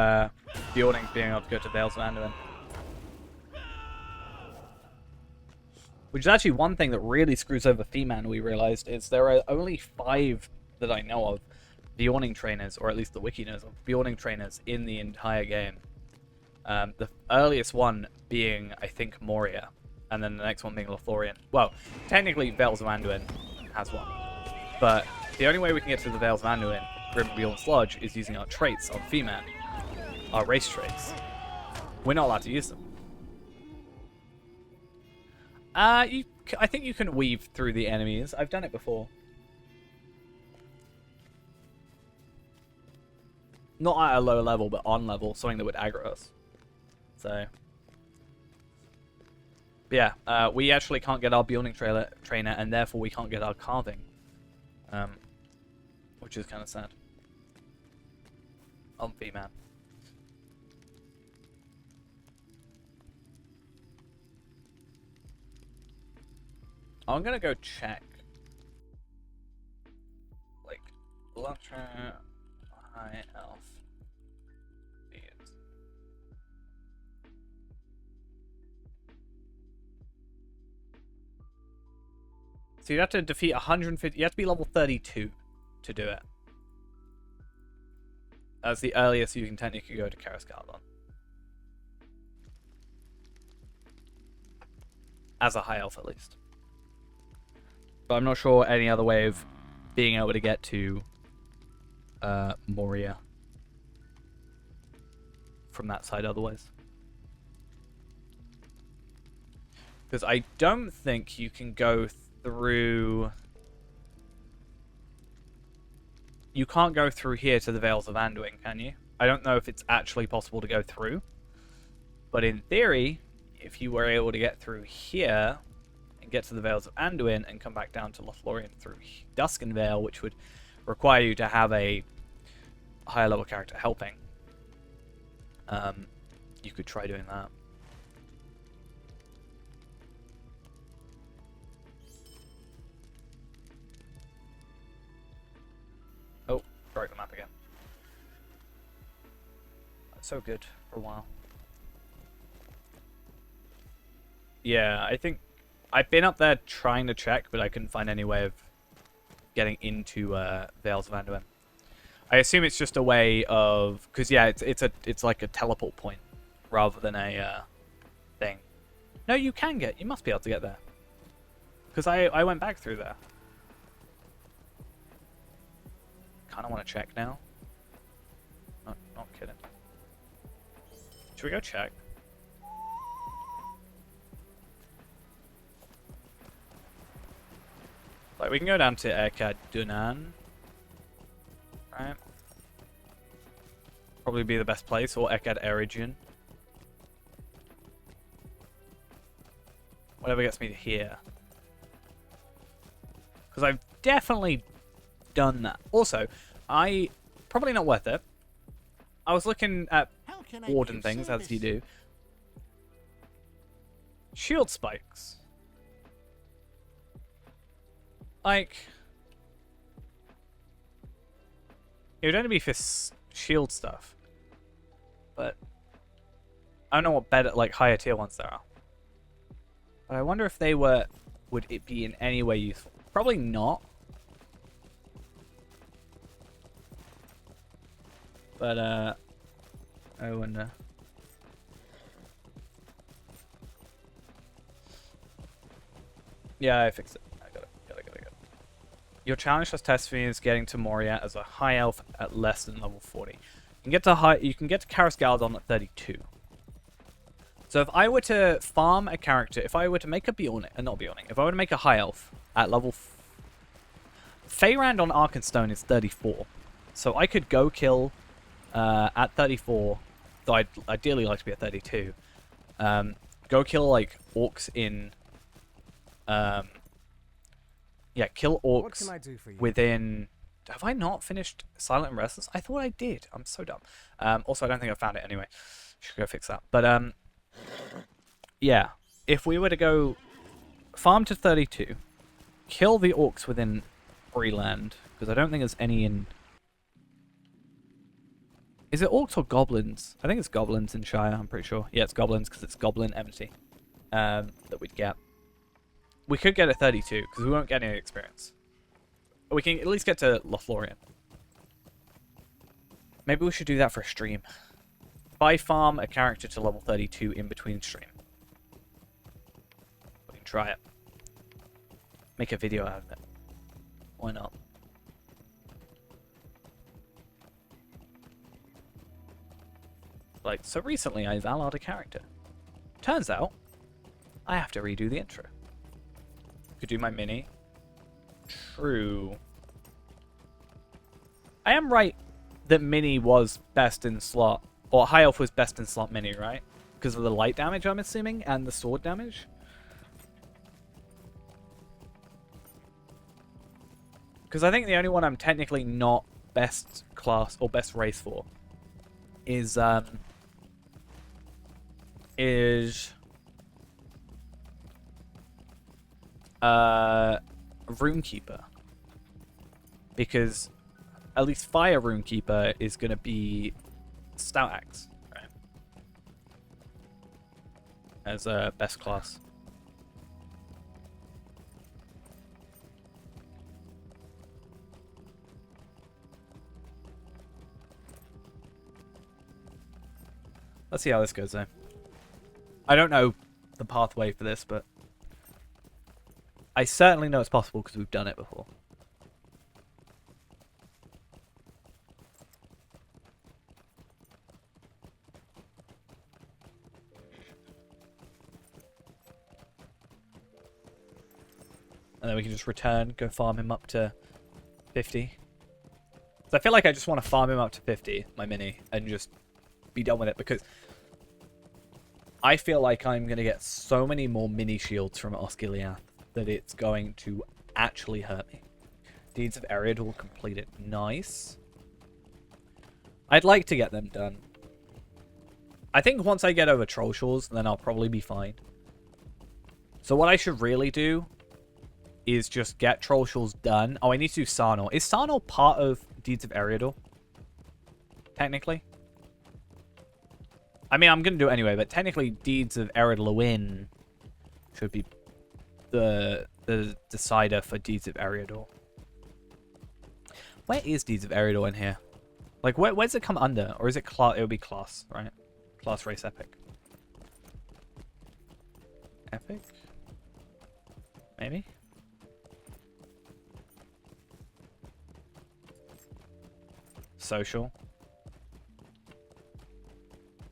Warden being able to go to Vales of Anduin. Which is actually one thing that really screws over Fee-Man, we realized, is there are only 5 that I know of Bjorning trainers, or at least the wiki knows of Bjorning trainers in the entire game. The earliest one being, I think, Moria, and then the next one being Lothlorien. Well, technically Vales of Anduin has one, but the only way we can get to the Vales of Anduin, Grim Bjorn's Lodge, is using our traits on Fee-Man, our race traits. We're not allowed to use them. I think you can weave through the enemies. I've done it before. Not at a low level, but on level, something that would aggro us. So, but yeah, we actually can't get our Bjorning trainer, and therefore we can't get our carving, which is kind of sad. On V-Man. I'm gonna go check. Like, Electra, High Elf. So you'd have to defeat 150. You have to be level 32 to do it. That's the earliest you can technically go to Karis Galdon. As a high elf, at least. But I'm not sure any other way of being able to get to Moria from that side otherwise. Because I don't think you can go through... You can't go through here to the Vales of Anduin, can you? I don't know if it's actually possible to go through. But in theory, if you were able to get through here and get to the Vales of Anduin and come back down to Lothlorien through Duskenvale, which would require you to have a higher level character helping, you could try doing that. Oh, broke the map again. That's so good for a while. Yeah, I think I've been up there trying to check, but I couldn't find any way of getting into Vales of Anduin. I assume it's just a way of, because yeah, it's like a teleport point rather than a thing. No, you must be able to get there, because I went back through there. Kind of want to check now. Not kidding. Should we go check? Like, we can go down to Ekad Dunan. Right. Probably be the best place, or Ekad Erigion. Whatever gets me to here. Because I've definitely done that. Also, probably not worth it. I was looking at Warden things, as you do. Shield spikes. Like, it would only be for shield stuff, but I don't know what better, like, higher tier ones there are. But I wonder if they would it be in any way useful? Probably not. But I wonder. Yeah, I fixed it. I got it. Your challenge plus test for me is getting to Moria as a high elf at less than level 40. You can get to Karis Galadon at 32. So if I were to farm a character, if I were to make a if I were to make a high elf at level Feyrand on Arkenstone is 34. So I could go kill at 34, though I'd ideally like to be at 32. Go kill like orcs in yeah, kill orcs What can I do for you? within... Have I not finished Silent and Restless? I thought I did. I'm so dumb. Also, I don't think I found it anyway. Should go fix that. But, yeah. If we were to go farm to 32, kill the orcs within Freeland, because I don't think there's any in... Is it orcs or goblins? I think it's goblins in Shire, I'm pretty sure. Yeah, it's goblins, because it's goblin enmity that we'd get. We could get a 32, because we won't get any experience. But we can at least get to Lothlorien. Maybe we should do that for a stream. Buy farm a character to level 32 in between stream. We can try it. Make a video out of it. Why not? Like, so recently I Valard a character. Turns out, I have to redo the intro. Could do my mini. True. I am right that mini was best in slot. Or high elf was best in slot mini, right? Because of the light damage, I'm assuming, and the sword damage. Because I think the only one I'm technically not best class or best race for is Runekeeper, because at least Fire Runekeeper is going to be Stout Axe, right? As a best class. Let's see how this goes, though. I don't know the pathway for this, but I certainly know it's possible because we've done it before. And then we can just return, go farm him up to 50. So I feel like I just want to farm him up to 50, my mini, and just be done with it, because I feel like I'm going to get so many more mini shields from Osgiliath that it's going to actually hurt me. Deeds of Eriador completed. Nice. I'd like to get them done. I think once I get over Troll Shores, then I'll probably be fine. So what I should really do is just get Troll Shores done. Oh, I need to do Sarnor. Is Sarnor part of Deeds of Eriador? Technically? I mean, I'm going to do it anyway, but technically Deeds of Ered should be the decider for Deeds of Eriador. Where is Deeds of Eriador in here? Like, where does it come under? Or is it class? It would be class, right? Class race epic. Epic? Maybe? Social.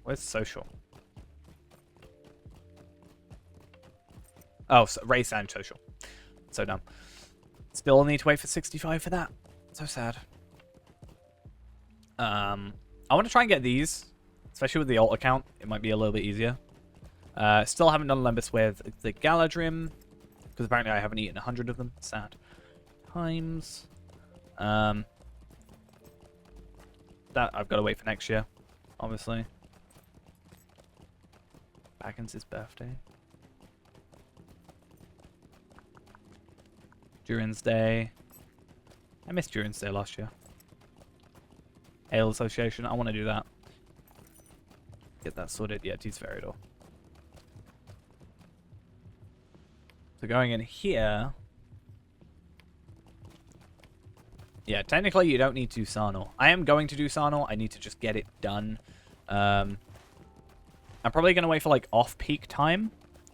Where's social? Oh, so race and social. So dumb. Still need to wait for 65 for that. So sad. I want to try and get these, especially with the alt account. It might be a little bit easier. Still haven't done Lembas with the Galadrim, because apparently I haven't eaten 100 of them. Sad. Times. That I've got to wait for next year, obviously. Baggins' birthday. Durin's Day. I missed Durin's Day last year. Ale Association. I want to do that. Get that sorted. Yeah, Deeds of Eriador. So going in here. Yeah, technically you don't need to do Sarnor. I am going to do Sarnor. I need to just get it done. I'm probably going to wait for like off-peak time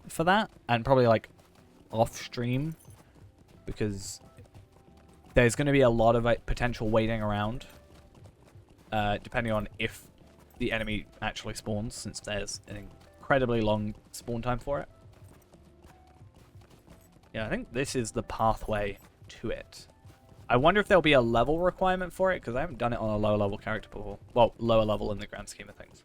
for that. And probably like off-stream. Because there's going to be a lot of potential waiting around. Depending on if the enemy actually spawns, since there's an incredibly long spawn time for it. Yeah, I think this is the pathway to it. I wonder if there'll be a level requirement for it, because I haven't done it on a lower level character before. Well, lower level in the grand scheme of things.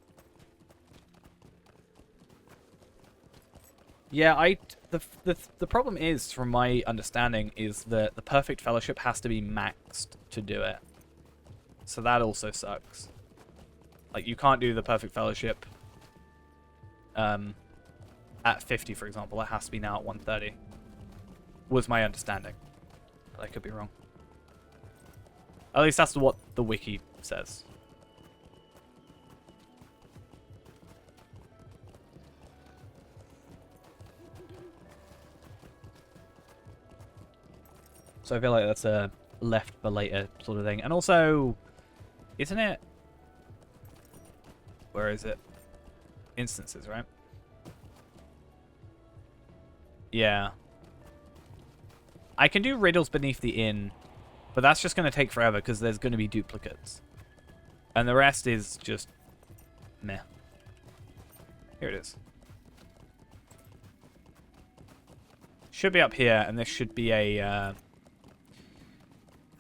Yeah, the problem is, from my understanding, is that the Perfect Fellowship has to be maxed to do it. So that also sucks. Like, you can't do the Perfect Fellowship at 50, for example. It has to be now at 130. Was my understanding. But I could be wrong. At least that's what the wiki says. So I feel like that's a left for later sort of thing. And also, isn't it? Where is it? Instances, right? Yeah. I can do riddles beneath the inn, but that's just going to take forever because there's going to be duplicates. And the rest is just meh. Here it is. Should be up here, and this should be a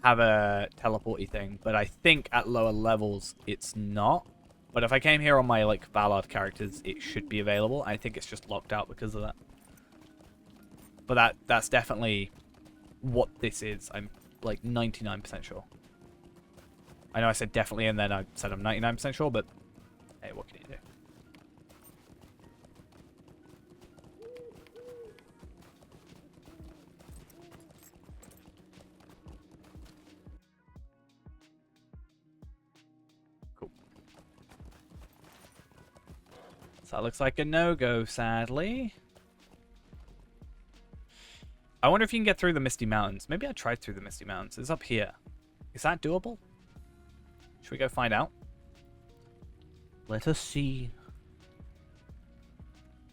have a teleporty thing, but I think at lower levels it's not. But if I came here on my like Ballard characters, it should be available. I think it's just locked out because of that. But that's definitely what this is. I'm like 99% sure. I know I said definitely, and then I said I'm 99% sure, but hey, what can you do? So that looks like a no-go, sadly. I wonder if you can get through the Misty Mountains. Maybe I tried through the Misty Mountains. It's up here. Is that doable? Should we go find out? Let us see.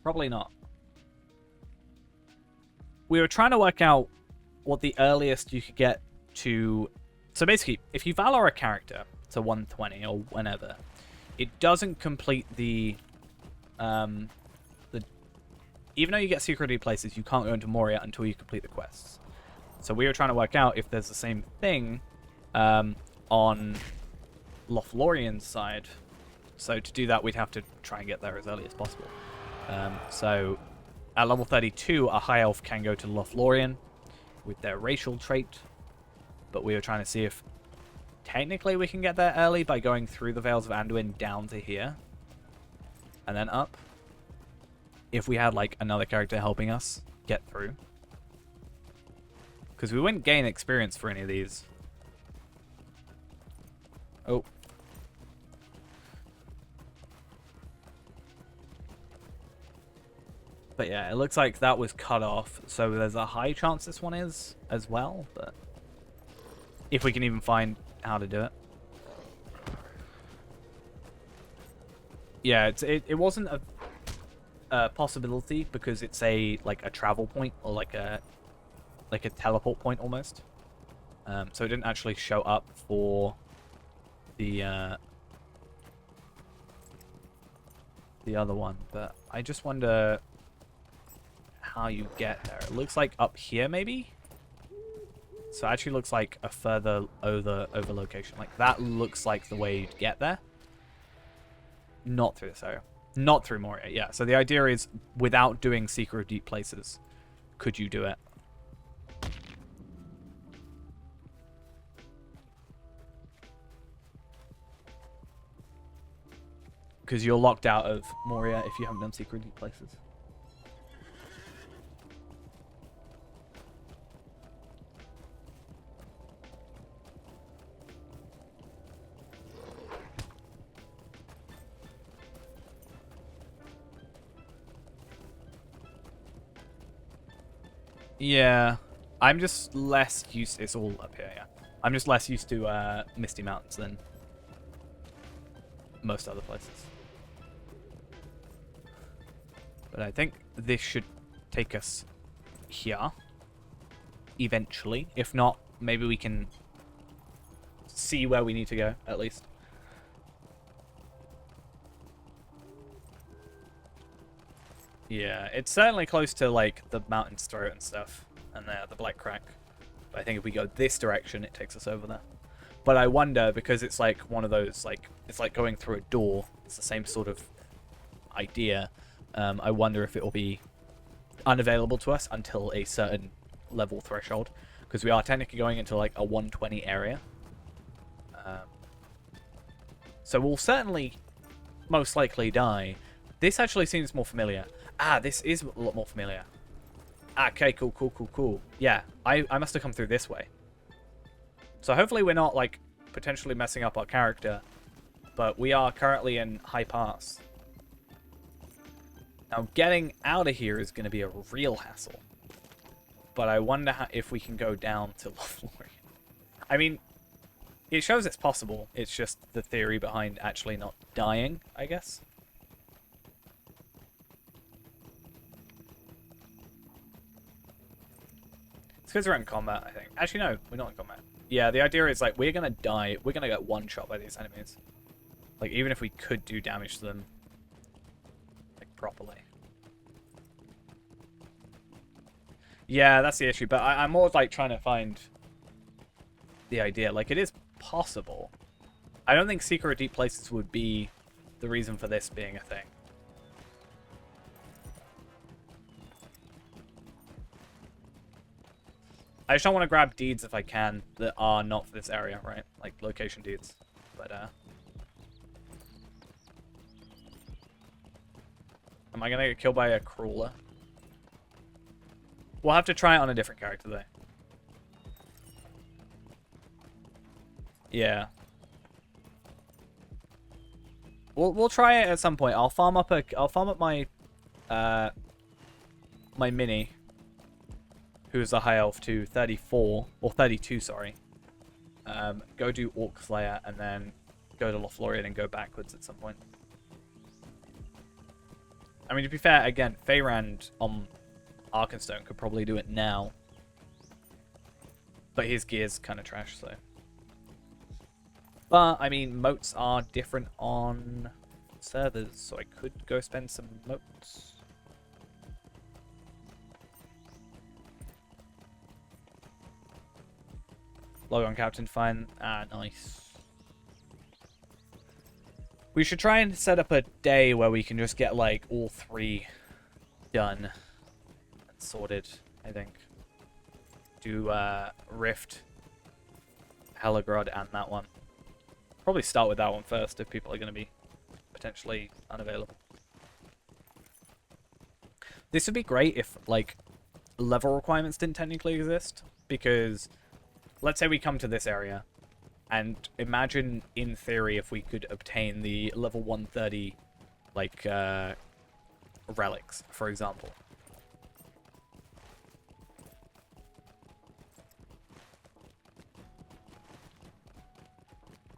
Probably not. We were trying to work out what the earliest you could get to... So basically, if you Valor a character to 120 or whenever, it doesn't complete the... Even though you get security places, you can't go into Moria until you complete the quests. So we were trying to work out if there's the same thing on Lothlorien's side. So to do that, we'd have to try and get there as early as possible. So at level 32, a high elf can go to Lothlorien with their racial trait. But we were trying to see if technically we can get there early by going through the Vales of Anduin down to here. And then up. If we had like another character helping us get through. Because we wouldn't gain experience for any of these. Oh. But yeah, it looks like that was cut off. So there's a high chance this one is as well. But if we can even find how to do it. Yeah, it wasn't a possibility because it's a travel point or like a teleport point almost. So it didn't actually show up for the other one, but I just wonder how you get there. It looks like up here maybe. So it actually looks like a further over location. Like that looks like the way you'd get there. Not through this area. Not through Moria, yeah. So the idea is without doing Seeker of Deep Places, could you do it? Because you're locked out of Moria if you haven't done Secret Deep Places. Yeah, I'm just less used. It's all up here, yeah. I'm just less used to Misty Mountains than most other places. But I think this should take us here eventually. If not, maybe we can see where we need to go, at least. Yeah, it's certainly close to, like, the Mountain's Throat and stuff, and the Black Crack. But I think if we go this direction, it takes us over there. But I wonder, because it's, like, one of those, like, it's like going through a door. It's the same sort of idea. I wonder if it will be unavailable to us until a certain level threshold. Because we are technically going into, like, a 120 area. So we'll certainly most likely die. This actually seems more familiar. Ah, this is a lot more familiar. Okay, cool. Yeah, I must have come through this way. So hopefully we're not, like, potentially messing up our character. But we are currently in High Pass. Now, getting out of here is going to be a real hassle. But I wonder if we can go down to Lothlorien. I mean, it shows it's possible. It's just the theory behind actually not dying, I guess. It's because we're in combat, I think. Actually, no, we're not in combat. Yeah, the idea is, like, we're going to die. We're going to get one shot by these enemies. Like, even if we could do damage to them, like, properly. Yeah, that's the issue. But I'm more, like, trying to find the idea. Like, it is possible. I don't think Secret of Deep Places would be the reason for this being a thing. I just don't want to grab deeds if I can that are not for this area, right? Like location deeds. But am I gonna get killed by a crawler? We'll have to try it on a different character though. Yeah. We'll try it at some point. I'll farm up my my mini, who's a high elf to 34 or 32, sorry. Go do Orc Slayer and then go to Lothlorien and go backwards at some point. I mean, to be fair, again, Feyrand on Arkenstone could probably do it now, but his gear's kind of trash, so. But I mean, moats are different on servers, so I could go spend some moats. Log on Captain, fine. Ah, nice. We should try and set up a day where we can just get, like, all 3 done and sorted, I think. Do, Rift, Helagrod, and that one. Probably start with that one first if people are going to be potentially unavailable. This would be great if, like, level requirements didn't technically exist, because let's say we come to this area, and imagine, in theory, if we could obtain the level 130, like, relics, for example.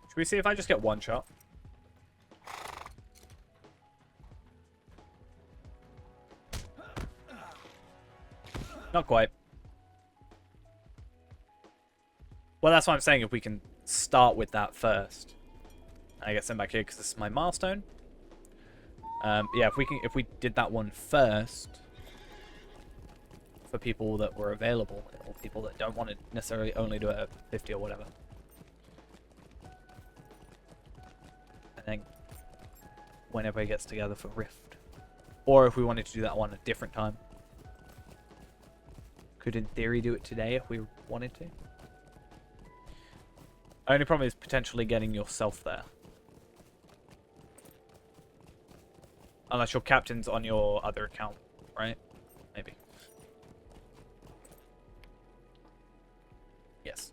Should we see if I just get one shot? Not quite. Well, that's what I'm saying, if we can start with that first. I get sent back here because this is my milestone. Yeah, if we did that one first for people that were available, or people that don't want to necessarily only do it at 50 or whatever. And then whenever it gets together for Rift. Or if we wanted to do that one at a different time. Could, in theory, do it today if we wanted to. Only problem is potentially getting yourself there. Unless your captain's on your other account, right? Maybe. Yes.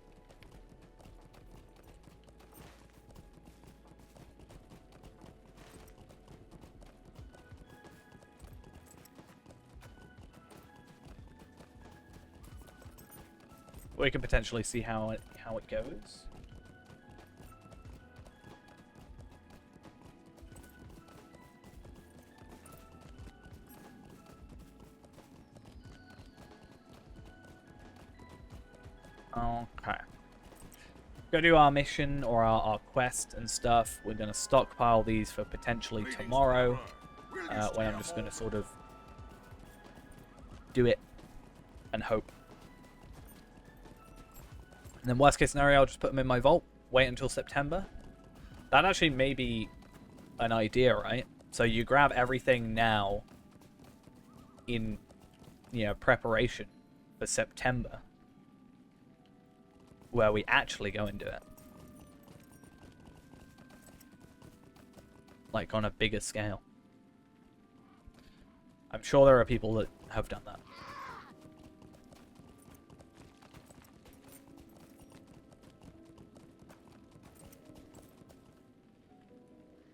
We can potentially see how it goes. Okay. Go do our mission or our quest and stuff. We're going to stockpile these for potentially tomorrow. When I'm just going to sort of do it and hope. And then worst case scenario, I'll just put them in my vault. Wait until September. That actually may be an idea, right? So you grab everything now in, preparation for September, where we actually go and do it. Like, on a bigger scale. I'm sure there are people that have done that.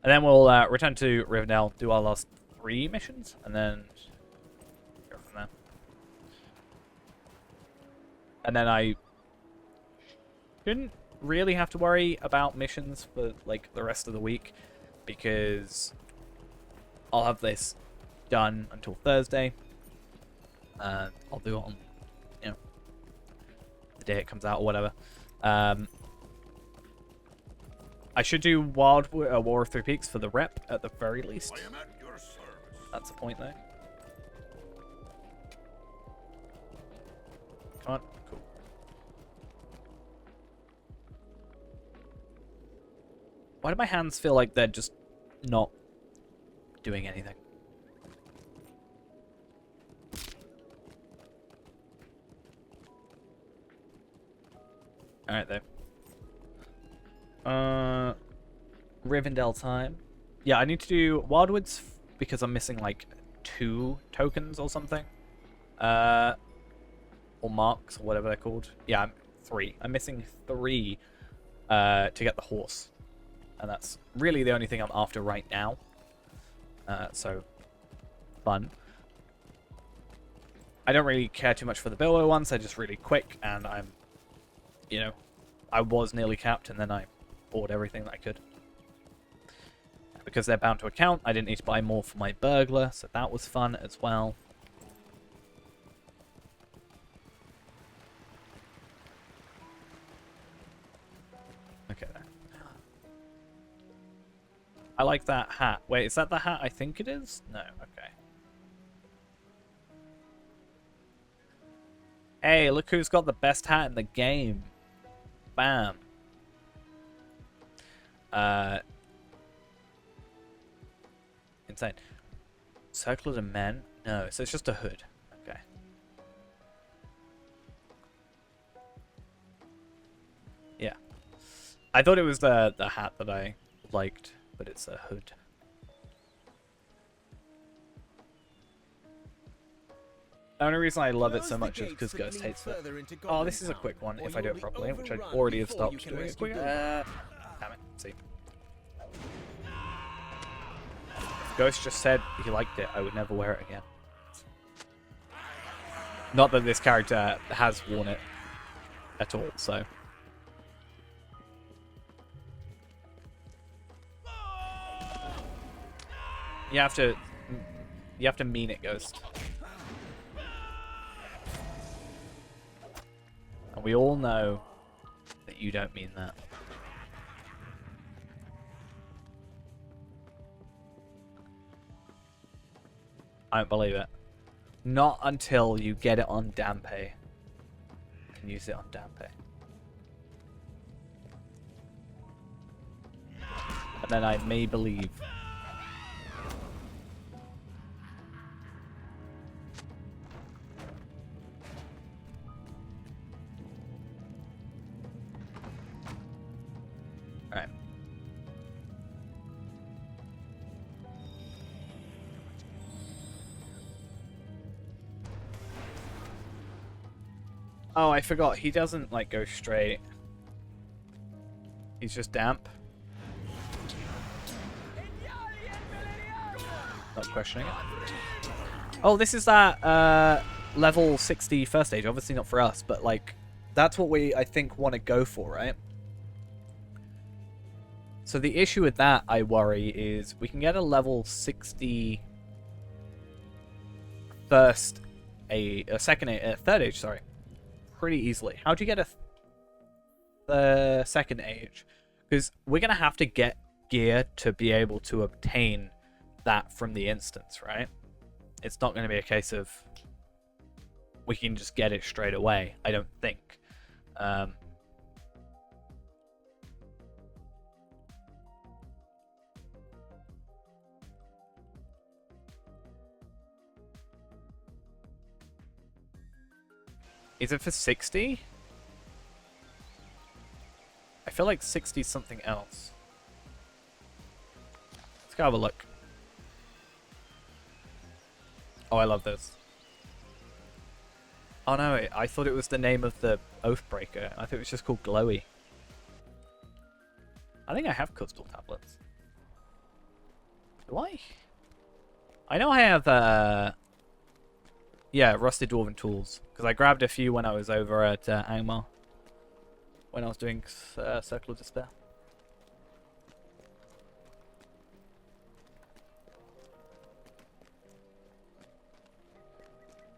And then we'll return to Rivendell, do our last 3 missions, and then go from there. And then I shouldn't really have to worry about missions for, like, the rest of the week, because I'll have this done until Thursday. I'll do it on, the day it comes out or whatever. I should do War of Three Peaks for the rep at the very least. I am at your service. That's the point, though. Come on, cool. Why do my hands feel like they're just not doing anything? Alright, though. Rivendell time. Yeah, I need to do Wildwoods because I'm missing like 2 tokens or something. Or marks or whatever they're called. Yeah, 3. I'm missing 3 to get the horse. And that's really the only thing I'm after right now. So, fun. I don't really care too much for the Bilbo ones. They're just really quick, and I'm, I was nearly capped, and then I bought everything that I could. Because they're bound to account, I didn't need to buy more for my burglar, so that was fun as well. Okay, there. I like that hat. Wait, is that the hat I think it is? No, okay. Hey, look who's got the best hat in the game. Bam. Insane. Circle of men? No, so it's just a hood. Okay. Yeah. I thought it was the hat that I liked, but it's a hood. The only reason I love it so much is because Ghost hates it. Oh, this is a quick one if I do it properly, which I already have stopped doing it quick. Damn it. See. If Ghost just said he liked it, I would never wear it again. Not that this character has worn it at all, so. You have to mean it, Ghost. And we all know that you don't mean that. I don't believe it. Not until you get it on Dampe. You can use it on Dampe. And then I may believe. Alright. Oh, I forgot. He doesn't, like, go straight. He's just damp. Not questioning it. Oh, this is that level 60 first stage. Obviously not for us, but, like, that's what we, I think, want to go for, right? So the issue with that, I worry, is we can get a level 60 third age, sorry, pretty easily. How do you get the second age? Because we're going to have to get gear to be able to obtain that from the instance, right? It's not going to be a case of we can just get it straight away, I don't think. Is it for 60? I feel like 60 is something else. Let's go have a look. Oh, I love this. Oh no, I thought it was the name of the Oathbreaker. I thought it was just called Glowy. I think I have crystal tablets. Do I? I know I have, yeah, Rusted Dwarven Tools. Because I grabbed a few when I was over at Angmar. When I was doing Circle of Despair.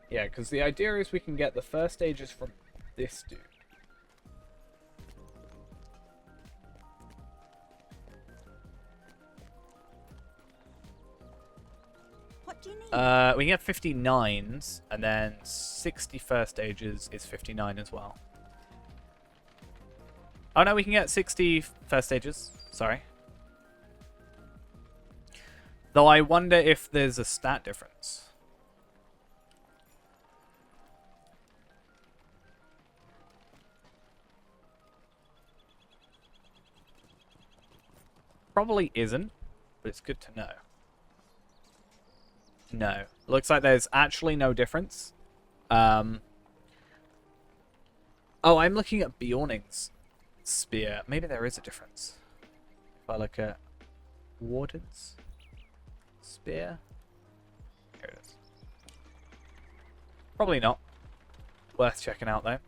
Yeah, because the idea is we can get the first stages from this dude. What do you need? We can get 59s, and then 60 first stages is 59 as well. Oh no, we can get 60 first stages. Sorry. Though I wonder if there's a stat difference. Probably isn't, but it's good to know. No. Looks like there's actually no difference. Oh, I'm looking at Bjorning's spear. Maybe there is a difference. If I look at Warden's spear. Here it is. Probably not. Worth checking out, though.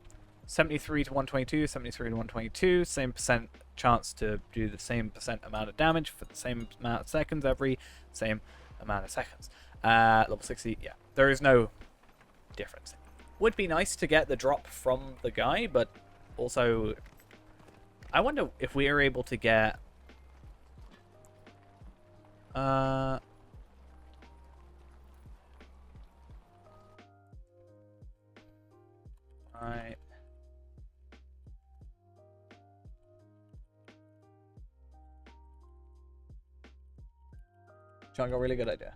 73 to 122, 73 to 122. Same percent chance to do the same percent amount of damage for the same amount of seconds every same amount of seconds. Level 60, yeah. There is no difference. Would be nice to get the drop from the guy, but also I wonder if we are able to get right. John got a really good idea.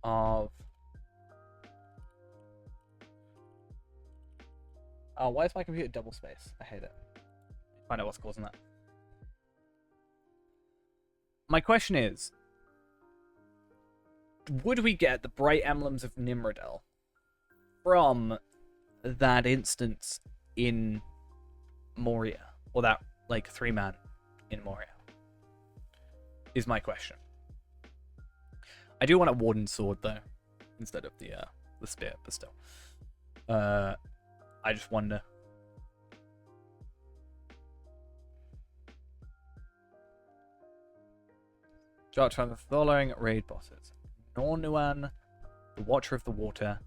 Of... Oh, why is my computer double space? I hate it. Find out what's causing that. My question is, would we get the bright emblems of Nimrodel from that instance in Moria? Or that, like, 3-man in Moria? Is my question. I do want a Warden sword, though, instead of the spear, but still. I just wonder. Chart from the following raid bosses: Nornuan, the Watcher of the Water,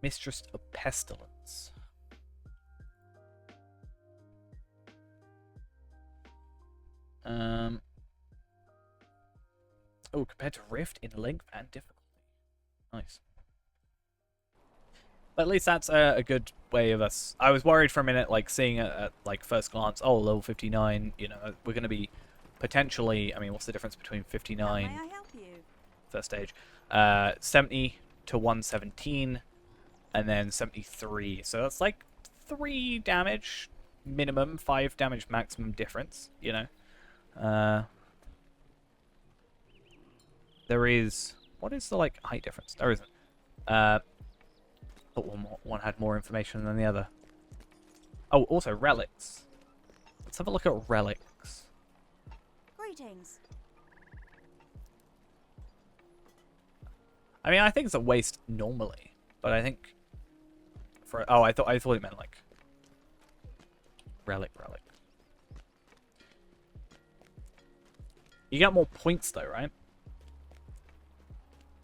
Mistress of Pestilence. Oh, compared to Rift in length and difficulty. Nice. But at least that's a good way of us. I was worried for a minute, like seeing it at like first glance. Oh, level 59. You know, we're going to be potentially. I mean, what's the difference between 59 How may I help you? first stage, 70 to 117, and then 73. So that's like 3 damage minimum, 5 damage maximum difference. You know, there is. What is the like height difference? There isn't. But one had more information than the other. Oh, also relics. Let's have a look at relics. Greetings. I mean, I think it's a waste normally, but I think for I thought it meant like relic. You get more points though, right?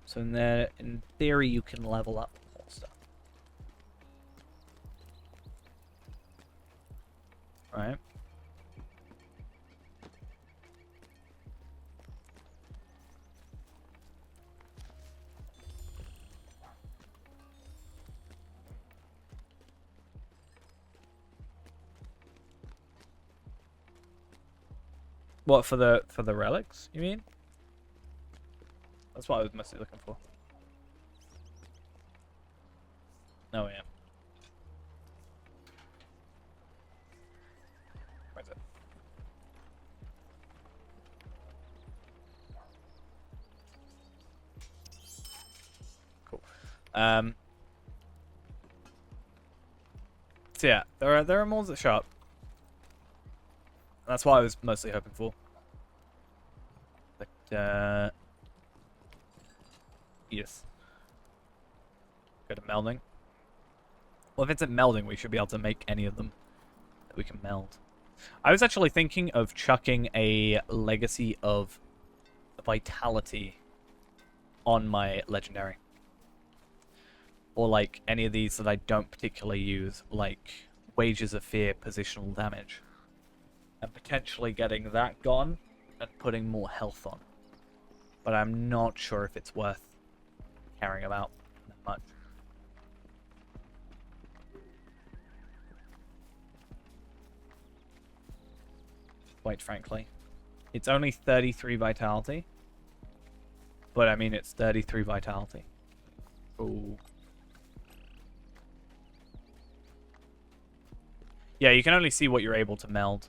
So in theory, you can level up more stuff. Right. What for the relics, you mean? That's what I was mostly looking for. Oh yeah. Where is it? Cool. So yeah, there are mods that show up. That's what I was mostly hoping for. But yes. Go to melding. Well, if it's at melding, we should be able to make any of them that we can meld. I was actually thinking of chucking a legacy of vitality on my legendary. Or like any of these that I don't particularly use, like Wages of Fear, positional damage. And potentially getting that gone and putting more health on. But I'm not sure if it's worth caring about that much. Quite frankly. It's only 33 vitality. But I mean, it's 33 vitality. Ooh. Yeah, you can only see what you're able to meld.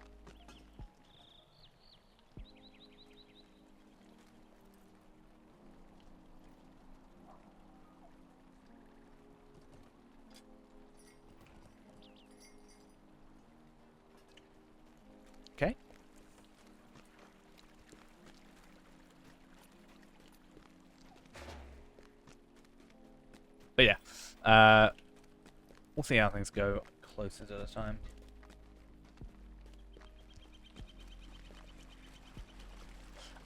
Okay. But yeah, we'll see how things go closer to the time.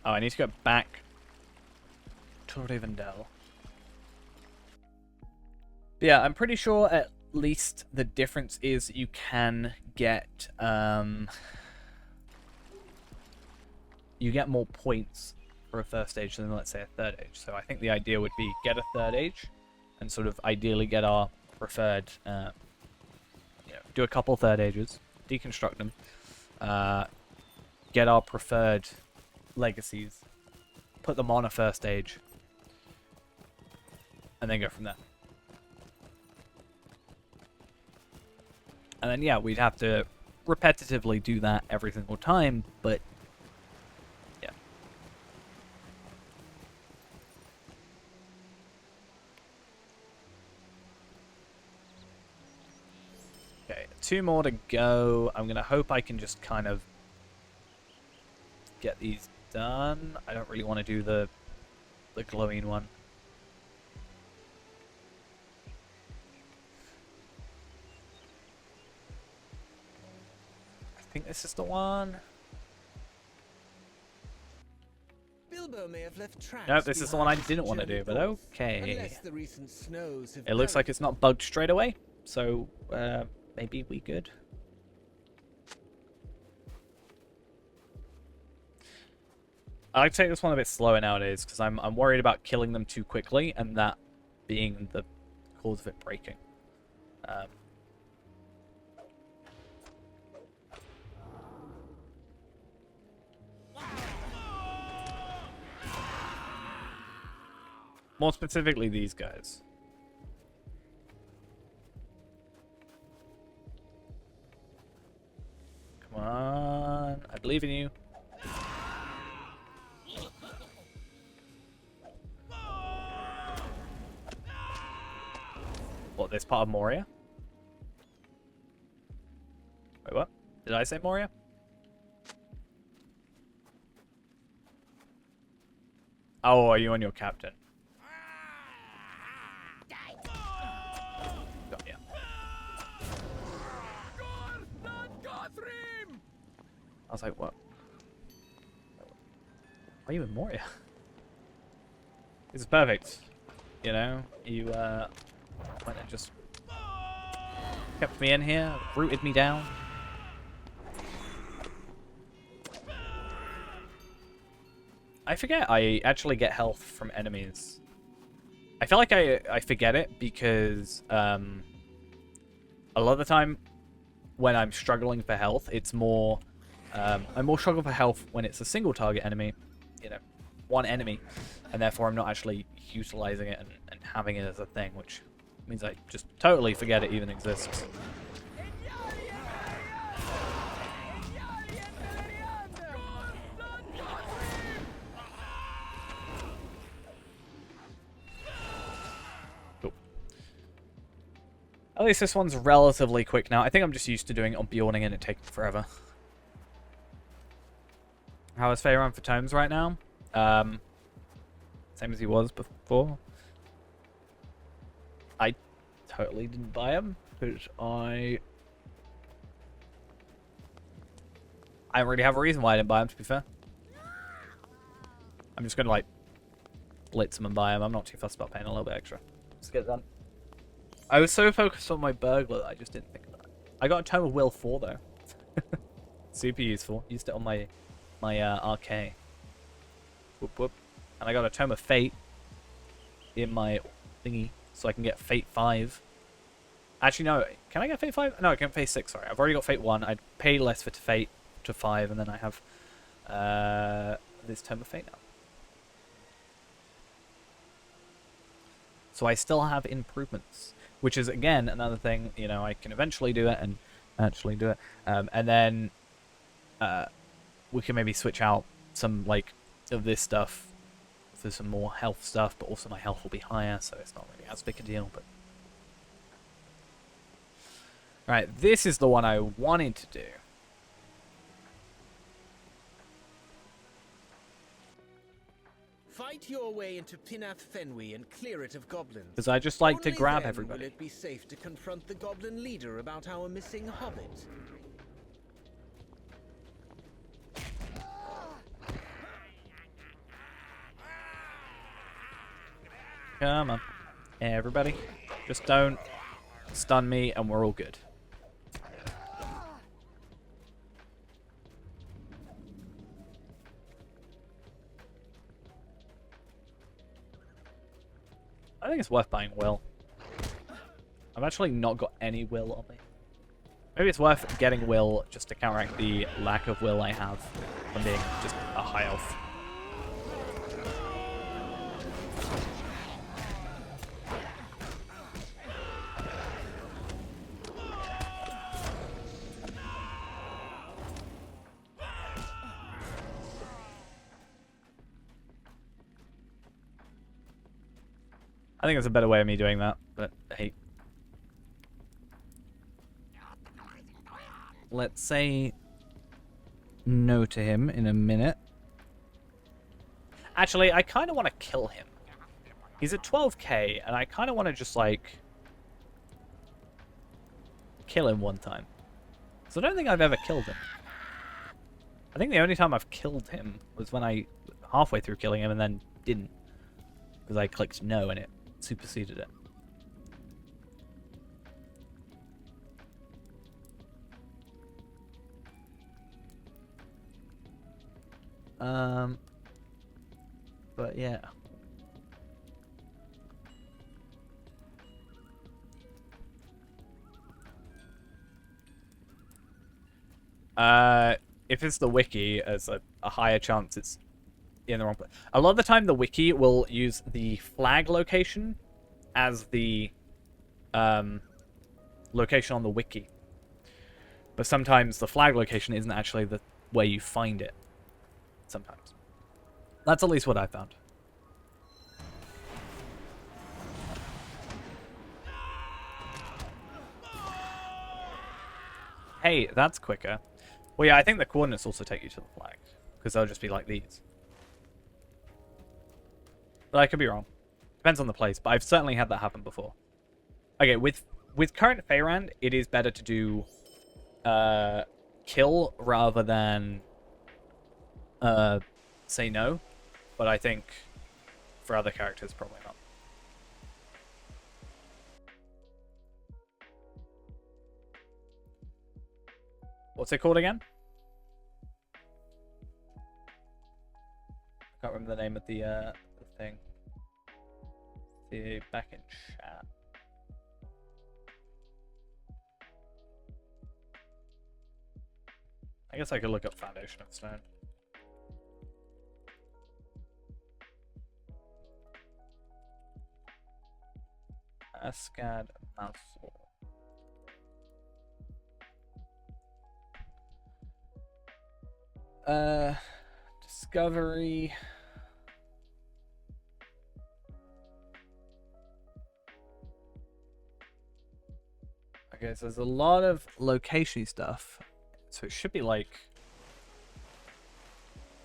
Oh, I need to go back to Rivendell. But yeah, I'm pretty sure at least the difference is you can get you get more points for a first age than, let's say, a third age. So I think the idea would be get a third age and sort of ideally get our preferred do a couple third ages, deconstruct them, get our preferred legacies, put them on a first age, and then go from there. And then, yeah, we'd have to repetitively do that every single time, but yeah. Okay, 2 more to go. I'm going to hope I can just kind of get these done. I don't really want to do the glowing one. I think this is the one. Bilbo may have left tracks. Nope, this is the one I behind didn't want to journey do, but north, okay. Unless the recent snows have It looks like buried it's not bugged straight away, so maybe we good. I like to take this one a bit slower nowadays because I'm worried about killing them too quickly and that being the cause of it breaking. More specifically, these guys. Come on, I believe in you. What, this part of Moria? Wait, what? Did I say Moria? Oh, are you on your captain? Got ya. I was like, what? Why are you in Moria? This is perfect. You know, you went and just kept me in here, rooted me down. I forget I actually get health from enemies. I feel like I forget it because a lot of the time when I'm struggling for health, it's more I more struggle for health when it's a single target enemy, you know, one enemy, and therefore I'm not actually utilizing it and having it as a thing, which means I just totally forget it even exists. Cool. At least this one's relatively quick now. I think I'm just used to doing it on Bjorning and it taking forever. How is Faerun for tomes right now? Same as he was before. I totally didn't buy him because I don't really have a reason why I didn't buy him, to be fair. I'm just gonna like blitz him and buy him. I'm not too fussed about paying a little bit extra. Just get it done. I was so focused on my burglar that I just didn't think about it. I got a Tome of Will 4 though. Super useful. Used it on my RK. Whoop whoop. And I got a Tome of Fate in my thingy, so I can get Fate 5. Actually, no. Can I get Fate 5? No, I can get Fate 6, sorry. I've already got Fate 1. I'd pay less for Fate to 5, and then I have this Tome of Fate now. So I still have improvements, which is, again, another thing, you know, I can eventually do it and actually do it. And then we can maybe switch out some, like, of this stuff for some more health stuff, but also my health will be higher, so it's not really as big a deal. But right, this is the one I wanted to do. Fight your way into Pinath Fenwy and clear it of goblins. Because I just like to Only grab then everybody. Will it be safe to confront the goblin leader about our missing hobbit? Come on. Everybody. Just don't stun me and we're all good. I think it's worth buying Will. I've actually not got any Will on me. Maybe it's worth getting will just to counteract the lack of will I have from being just a high elf. I think there's a better way of me doing that, but hey. Let's say no to him in a minute. Actually, I kind of want to kill him. He's at 12k, and I kind of want to just, like, kill him one time. So I don't think I've ever killed him. I think the only time I've killed him was when I halfway through killing him and then didn't. Because I clicked no and it superseded it. But yeah. If it's the wiki, there's a higher chance it's in the wrong place. A lot of the time, the wiki will use the flag location as the location on the wiki. But sometimes the flag location isn't actually the where you find it. Sometimes. That's at least what I found. Hey, that's quicker. Well, yeah, I think the coordinates also take you to the flag, because they'll just be like these. But I could be wrong. Depends on the place, but I've certainly had that happen before. Okay, with current Feyrand, it is better to do kill rather than say no. But I think for other characters, probably not. What's it called again? I can't remember the name of the thing. See back in chat. I guess I could look up Foundation of Stone. Ascad Mansour. Discovery. Okay, so there's a lot of location stuff. So it should be like,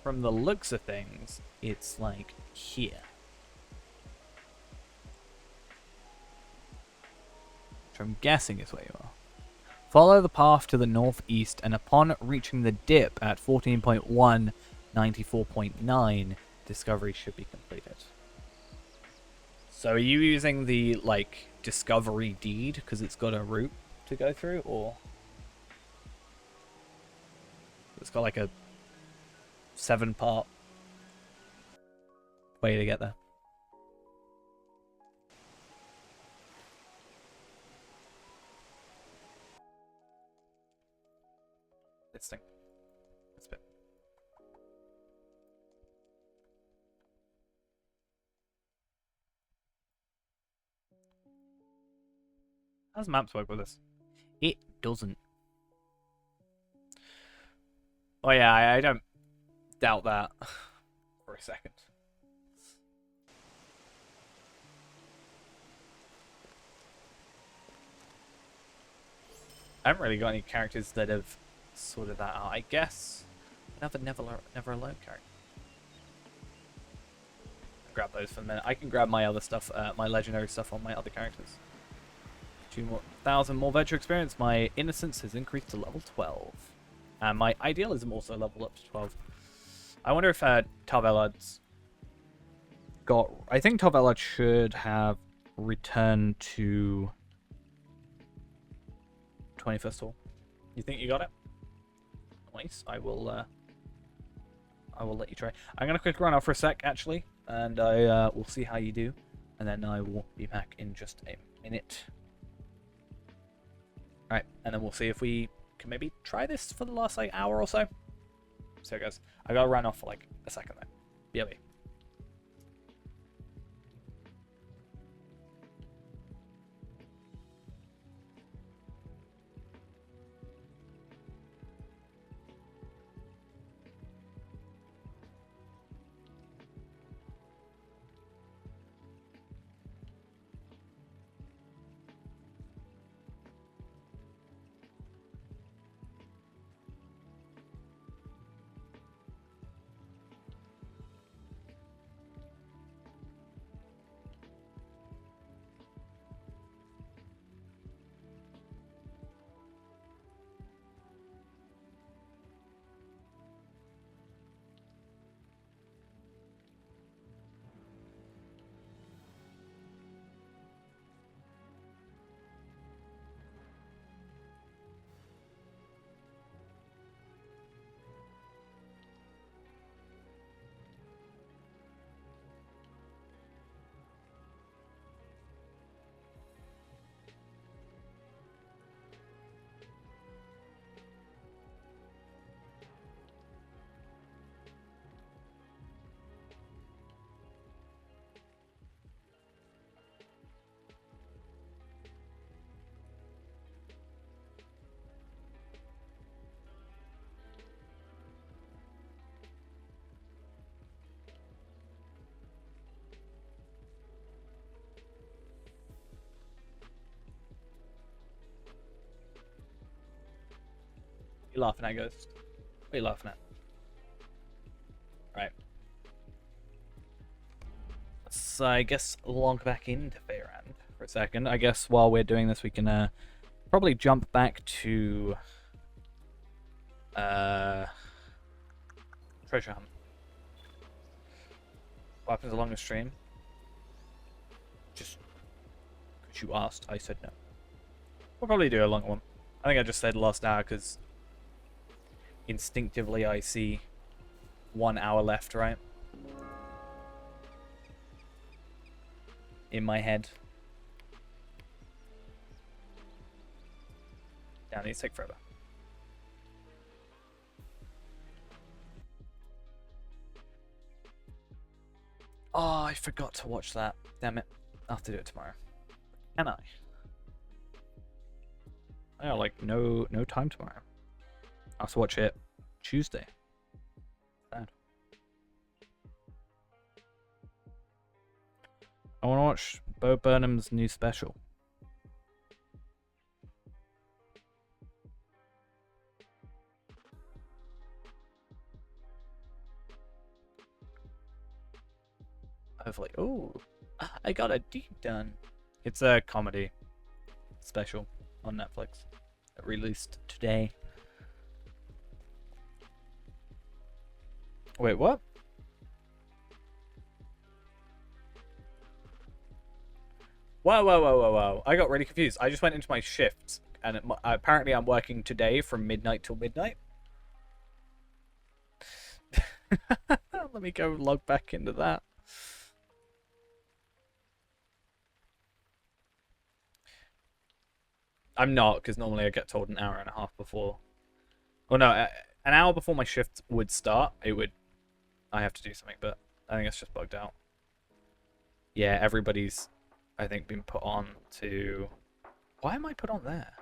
from the looks of things, it's like here. Which I'm guessing is where you are. Follow the path to the northeast, and upon reaching the dip at 14.1, 94.9, discovery should be completed. So are you using the, like, discovery deed because it's got a route to go through, or it's got like a 7-part way to get there? This thing. This bit. How does maps work with this? It doesn't. Oh yeah, I don't doubt that for a second. I haven't really got any characters that have sorted that out. I guess another never alone character. Grab those for a minute. I can grab my other stuff, my legendary stuff on my other characters. 2,000 more virtue experience. My innocence has increased to level 12. And my idealism also leveled up to 12. I wonder if Tarvelad's got... I think Tarvelad should have returned to 21st hall. You think you got it? Nice. I will let you try. I'm going to quick run off for a sec, actually. And I will see how you do. And then I will be back in just a minute. Right, and then we'll see if we can maybe try this for the last like hour or so. So guys, I gotta run off for like a second though. BRB. What are you laughing at, Ghost? What are you laughing at? Right. Let's, I guess, log back into Faerand for a second. I guess while we're doing this, we can probably jump back to treasure hunt. What happens along the stream? Just because you asked, I said no. We'll probably do a longer one. I think I just said last hour because instinctively I see 1 hour left, right? In my head. Down these take forever. Oh, I forgot to watch that. Damn it. I'll have to do it tomorrow. Can I? I got like no time tomorrow. I'll have to watch it Tuesday. Sad. I want to watch Bo Burnham's new special. Hopefully. Oh, I got a deep done. It's a comedy special on Netflix. It released today. Wait, what? Whoa. I got really confused. I just went into my shifts, and apparently I'm working today from midnight till midnight. Let me go log back into that. I'm not, because normally I get told an hour and a half before. Well, no, an hour before my shift would start, I have to do something, but I think it's just bugged out. Yeah, everybody's, I think, been put on to... Why am I put on there?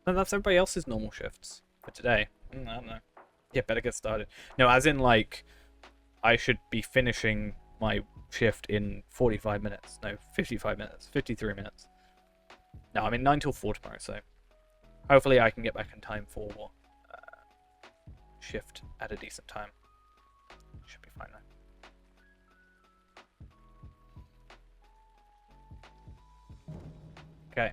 No, that's everybody else's normal shifts for today. I don't know. Yeah, better get started. No, as in, like, I should be finishing my shift in 45 minutes. No, 55 minutes. 53 minutes. No, I'm in 9 till 4 tomorrow, so hopefully I can get back in time for shift at a decent time. Should be fine though. Okay.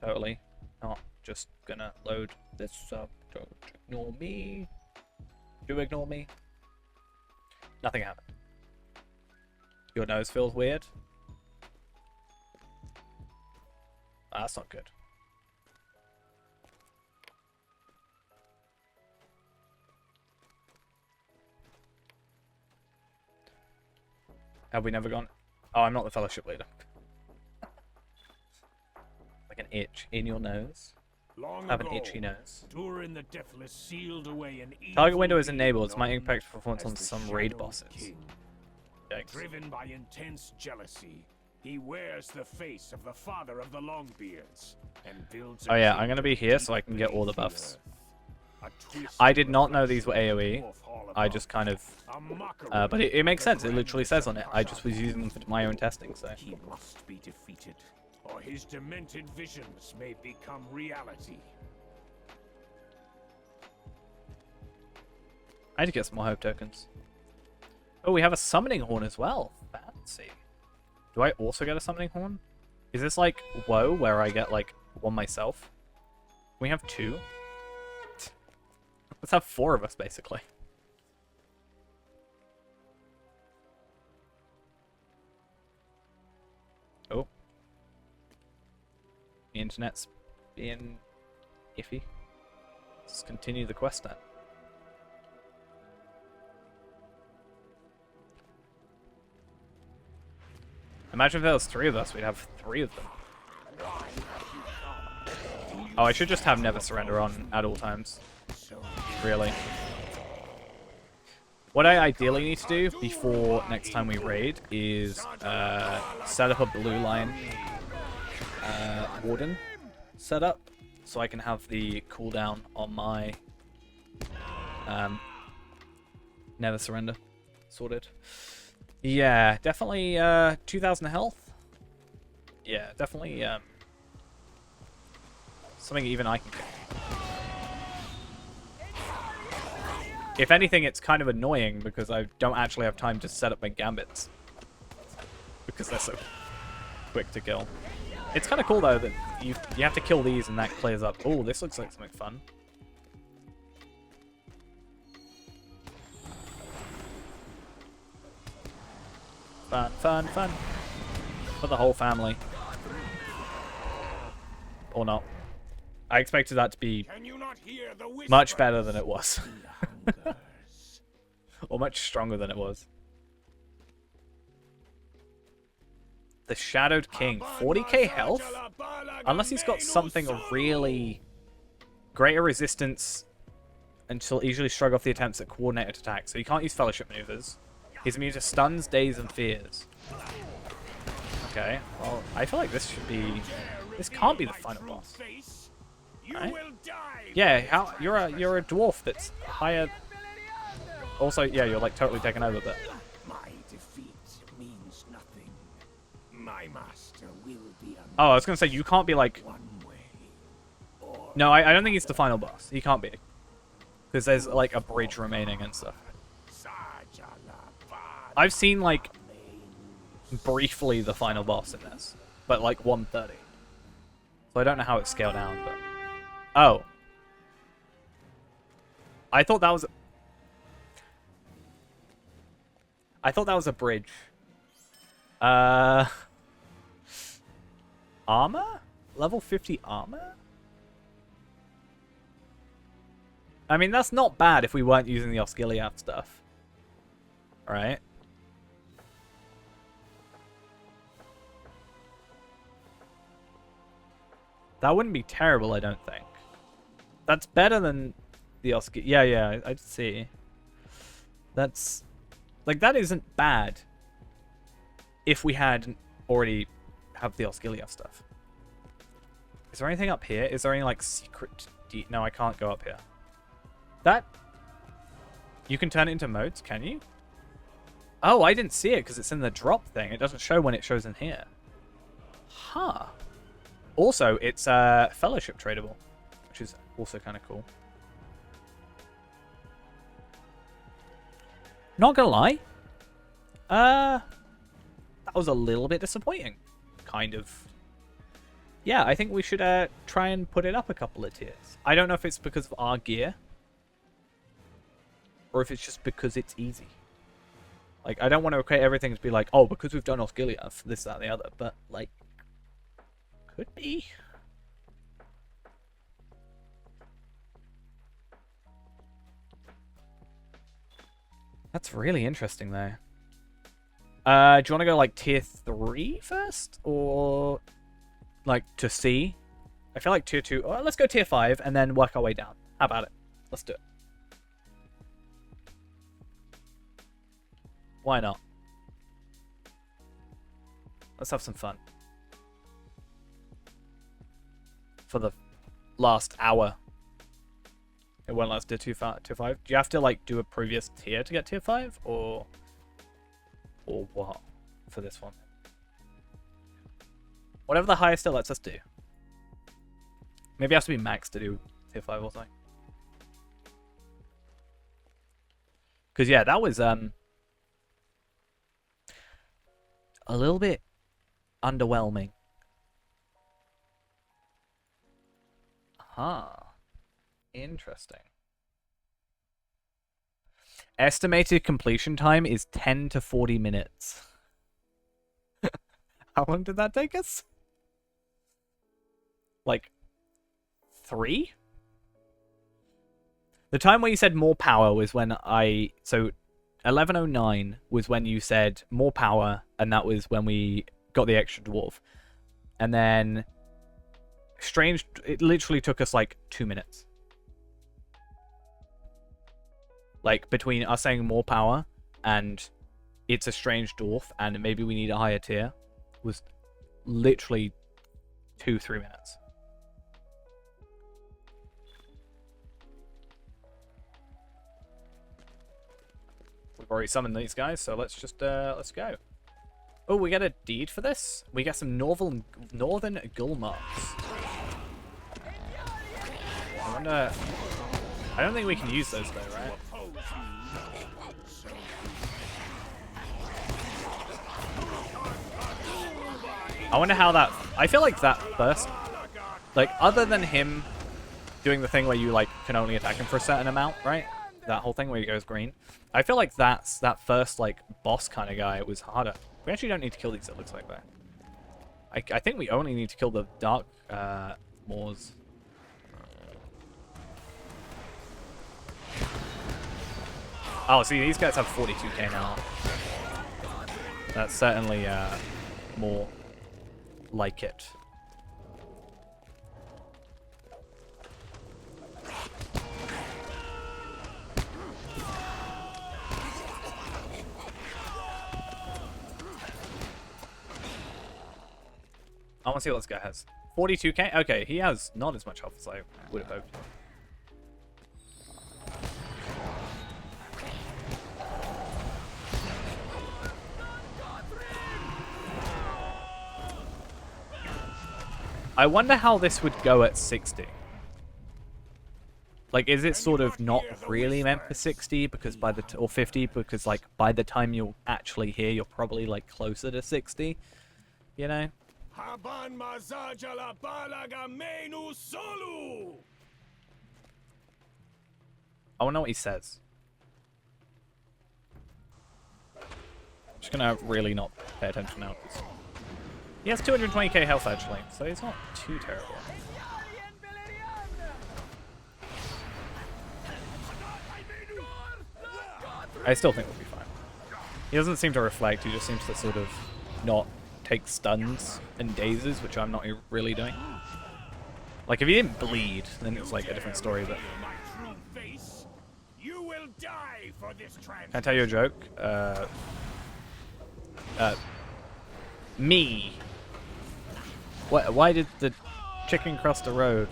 Totally not just gonna load this up. Don't ignore me. Do ignore me. Nothing happened. Your nose feels weird? That's not good. Have we never gone? Oh, I'm not the fellowship leader. Like an itch in your nose. Long Have an ago, itchy nose. Durin the Deathless sealed away an Target evil window is being enabled. This might known impact performance as on the some raid Shadowed bosses. King. Yikes. Driven by intense jealousy, he wears the face of the father of the Longbeards and builds a Oh yeah, I'm kingdom gonna be here deep so I can get all the beneath buffs. earth. A twisted I did not know these were reflection of AoE. Dwarf Hall I above. just kind of... A mockery but it makes of the sense. It literally grandness says of on it. I just was Khazad. using them for my own testing, so... He must be defeated, or his demented visions may become reality. I need to get some more hope tokens. Oh, we have a summoning horn as well. Fancy. Do I also get a summoning horn? Is this like WoW, where I get like one myself? We have two. Let's have 4 of us, basically. Oh. The internet's being iffy. Let's continue the quest then. Imagine if there was 3 of us, we'd have 3 of them. Oh, I should just have Never Surrender on at all times. Really. What I ideally need to do before next time we raid is set up a blue line Warden setup, so I can have the cooldown on my Never Surrender sorted. Yeah, definitely 2,000 health. Yeah, definitely something even I can get. If anything, it's kind of annoying because I don't actually have time to set up my gambits. Because they're so quick to kill. It's kind of cool though that you have to kill these and that clears up. Oh, this looks like something fun. Fun, fun, fun. For the whole family. Or not. I expected that to be Can you not hear the much whispers? better than it was. He hungers. Or much stronger than it was. The Shadowed King. 40k health? Unless he's got something really... Greater resistance until easily shrug off the attempts at coordinated attacks. So he can't use fellowship maneuvers. He's immune to stuns, daze, and fears. Okay, well, I feel like this should be... This can't be the final boss. Right? Yeah, how you're a dwarf that's higher. Also, yeah, you're like totally taken over, but My defeat means nothing. My master will be oh, I was gonna say you can't be like. one way. Or No, I don't think he's the final boss. He can't be, because there's like a bridge remaining and stuff. I've seen like briefly the final boss in this, but like 130. So I don't know how it's scaled down, but oh, I thought that was. I thought that was a bridge. Armor? Level 50 armor? I mean, that's not bad if we weren't using the Osgiliath stuff. Right? That wouldn't be terrible, I don't think. That's better than the Osgiliath. Yeah, I'd see. That's... Like, that isn't bad if we had already have the Osgiliath stuff. Is there anything up here? Is there any, like, secret... No, I can't go up here. That... You can turn it into modes, can you? Oh, I didn't see it because it's in the drop thing. It doesn't show when it shows in here. Huh. Also, it's fellowship tradable, which is also kind of cool. Not gonna lie, that was a little bit disappointing, kind of. Yeah, I think we should try and put it up a couple of tiers. I don't know if it's because of our gear, or if it's just because it's easy. Like, I don't want to equate everything to be like, oh, because we've done Osgiliath, this, that, and the other, but, like, could be. That's really interesting, though. Do you want to go like tier 3 first? Or like to C? I feel like tier 2. Oh, let's go tier 5 and then work our way down. How about it? Let's do it. Why not? Let's have some fun. For the last hour. It won't last tier 5. Do you have to like do a previous tier to get tier 5? Or what? For this one. Whatever the highest it lets us do. Maybe it has to be max to do tier 5 or something. Because yeah, that was a little bit underwhelming. Huh. Interesting. Estimated completion time is 10 to 40 minutes. How long did that take us? Like 3? The time where you said more power was when so 11:09 was when you said more power, and that was when we got the extra dwarf. And then strange, it literally took us like 2 minutes. Like between us saying more power and it's a strange dwarf and maybe we need a higher tier was literally 2-3 minutes. We've already summoned these guys, so let's just let's go. Oh, we get a deed for this? We get some northern gull marks. I wonder. I don't think we can use those though, right? I wonder how that. I feel like that first, like other than him doing the thing where you like can only attack him for a certain amount, right? That whole thing where he goes green. I feel like that first like boss kind of guy was harder. We actually don't need to kill these. It looks like that. I think we only need to kill the dark Moors. Oh, see, these guys have 42k now. That's certainly more like it. I want to see what this guy has. 42k? Okay, he has not as much health as I would have hoped. I wonder how this would go at 60. Like, is it sort of not really meant for 60 because by the or 50 because like by the time you're actually here, you're probably like closer to 60, you know? I want to know what he says. Just gonna really not pay attention now. He has 220k health actually, so he's not too terrible. I still think we'll be fine. He doesn't seem to reflect, he just seems to sort of not take stuns and dazes, which I'm not really doing. Like, if he didn't bleed, then it's like a different story, but... Can I tell you a joke? Me. Why did the chicken cross the road?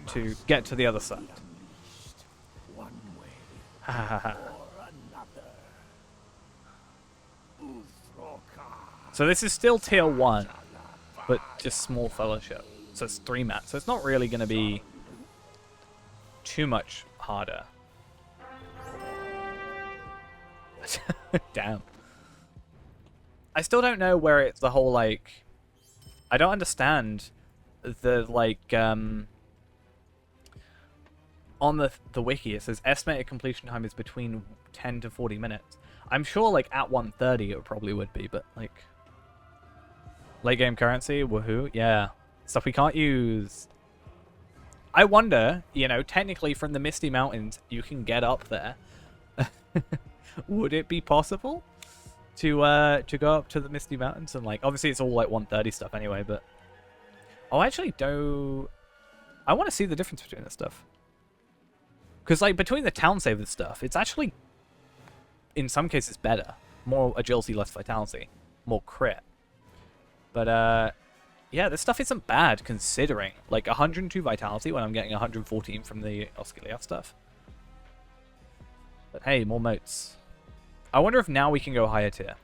To get to the other side. So this is still tier 1, but just small fellowship. So it's 3 mats. So it's not really going to be too much harder. Damn. I still don't know where it's the whole like. I don't understand the like on the wiki it says estimated completion time is between 10 to 40 minutes. I'm sure like at 1:30 it probably would be, but like late game currency, woohoo, yeah, stuff we can't use. I wonder, you know, technically from the Misty Mountains, you can get up there. Would it be possible to go up to the Misty Mountains and like, obviously it's all like 130 stuff anyway, but I actually don't. I want to see the difference between this stuff. Because, like, between the town saver stuff, it's actually, in some cases, better. More agility, less vitality. More crit. But, yeah, this stuff isn't bad, considering. Like, 102 vitality when I'm getting 114 from the Osculiath stuff. But, hey, more moats. I wonder if now we can go higher tier.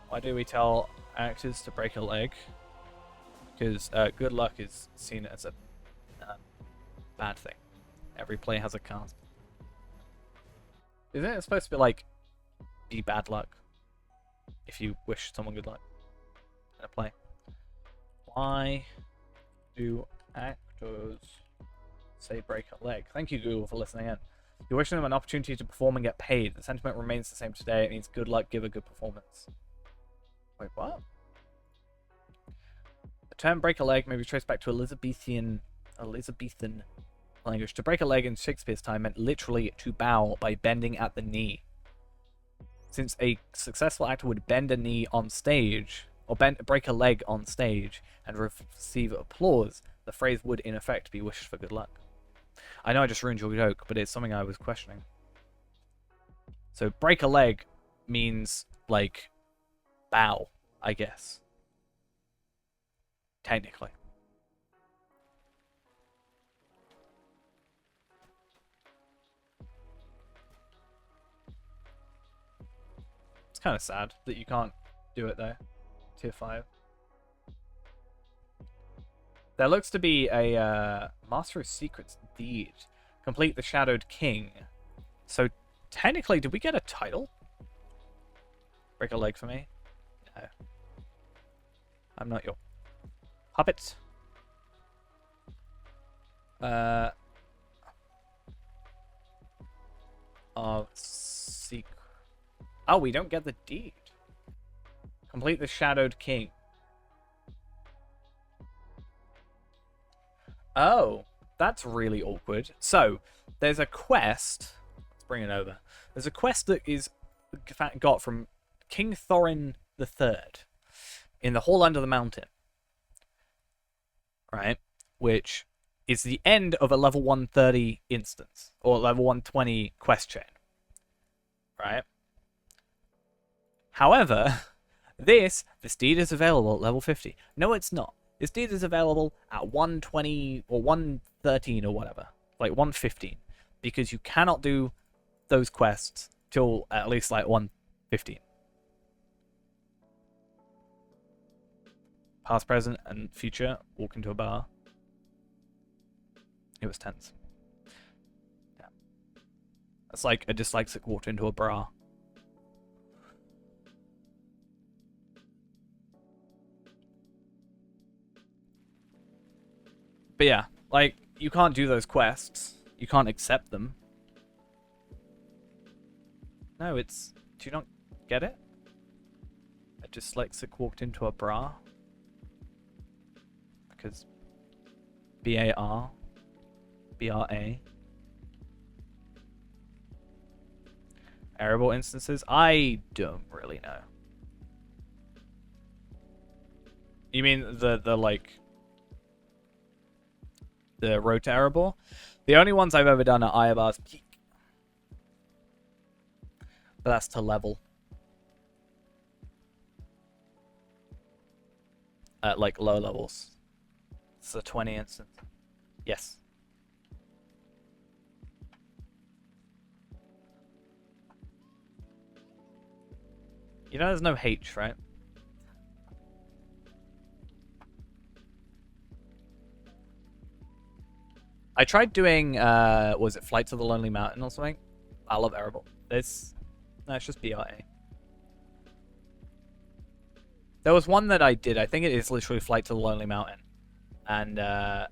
Why do we tell actors to break a leg? Because good luck is seen as a bad thing. Every play has a cast. Isn't it supposed to be like, be bad luck if you wish someone good luck in a play? Why do actors say break a leg? Thank you, Google, for listening in. You're wishing them an opportunity to perform and get paid. The sentiment remains the same today. It means good luck, give a good performance. Wait, what? The term break a leg may be traced back to Elizabethan language. To break a leg in Shakespeare's time meant literally to bow by bending at the knee. Since a successful actor would bend a knee on stage, or break a leg on stage, and receive applause, the phrase would in effect be wished for good luck. I know I just ruined your joke, but it's something I was questioning. So break a leg means, like, bow, I guess. Technically. It's kind of sad that you can't do it though. Tier 5. There looks to be a Master of Secrets deed. Complete the Shadowed King. So technically, did we get a title? Break a leg for me? No. I'm not your puppet. Secret. Oh, we don't get the deed. Complete the Shadowed King. Oh, that's really awkward. So, there's a quest. Let's bring it over. There's a quest that is got from King Thorin III in the Hall Under the Mountain. Right? Which is the end of a level 130 instance. Or level 120 quest chain. Right? However, this deed is available at level 50. No, it's not. This deed is available at 120 or 113 or whatever. Like 115. Because you cannot do those quests till at least like 115. Past, present, and future. Walk into a bar. It was tense. Yeah. That's like a dyslexic walked into a bra. But yeah, like, you can't do those quests. You can't accept them. No, it's... Do you not get it? A dyslexic walked into a bra? Because... B-A-R... B-R-A... Arable instances? I don't really know. You mean the like... The road to Erebor. The only ones I've ever done are Ayabar's Peak. But that's to level. At like low levels. It's a 20 instance. Yes. You know there's no H, right? I tried doing, was it Flight to the Lonely Mountain or something? I love Erebor. No, it's just BRA. There was one that I did. I think it is literally Flight to the Lonely Mountain. And, I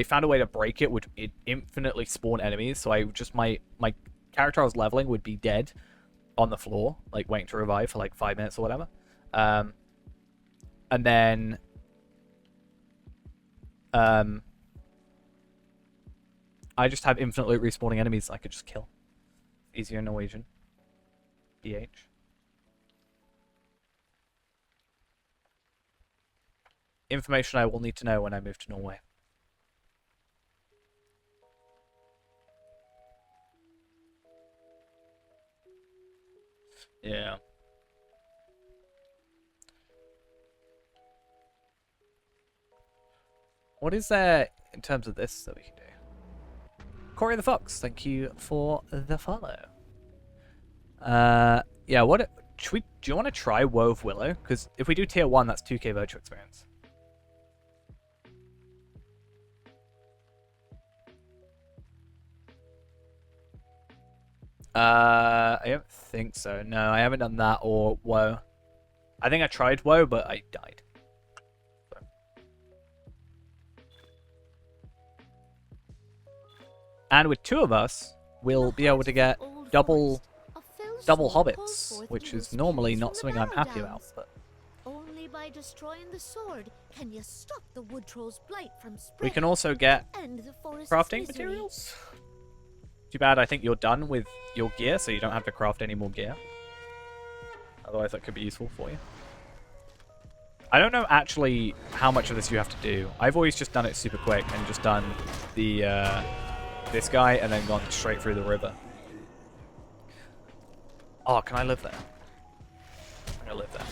found a way to break it, which it infinitely spawn enemies. So I just, my character I was leveling would be dead on the floor, like waiting to revive for like 5 minutes or whatever. And then I just have infinitely respawning enemies I could just kill. Easier in Norwegian. BH. Information I will need to know when I move to Norway. Yeah. What is there in terms of this that we can do? Corey the Fox, thank you for the follow. Yeah, what should we do you want to try Wove Willow? Because if we do tier 1, that's 2k virtual experience. I don't think so. No, I haven't done that or Woe. I think I tried Woe, but I died. So. And with 2 of us, we'll be able to get double hobbits, which is normally not something I'm happy about. But only by destroying the sword can you stop the wood troll's blight from spreading. we can also get and the forest's crafting misery. materials. Too bad I think you're done with your gear, so you don't have to craft any more gear. Otherwise that could be useful for you. I don't know actually how much of this you have to do. I've always just done it super quick and just done the this guy and then gone straight through the river. Oh, can I live there? I'm gonna live there.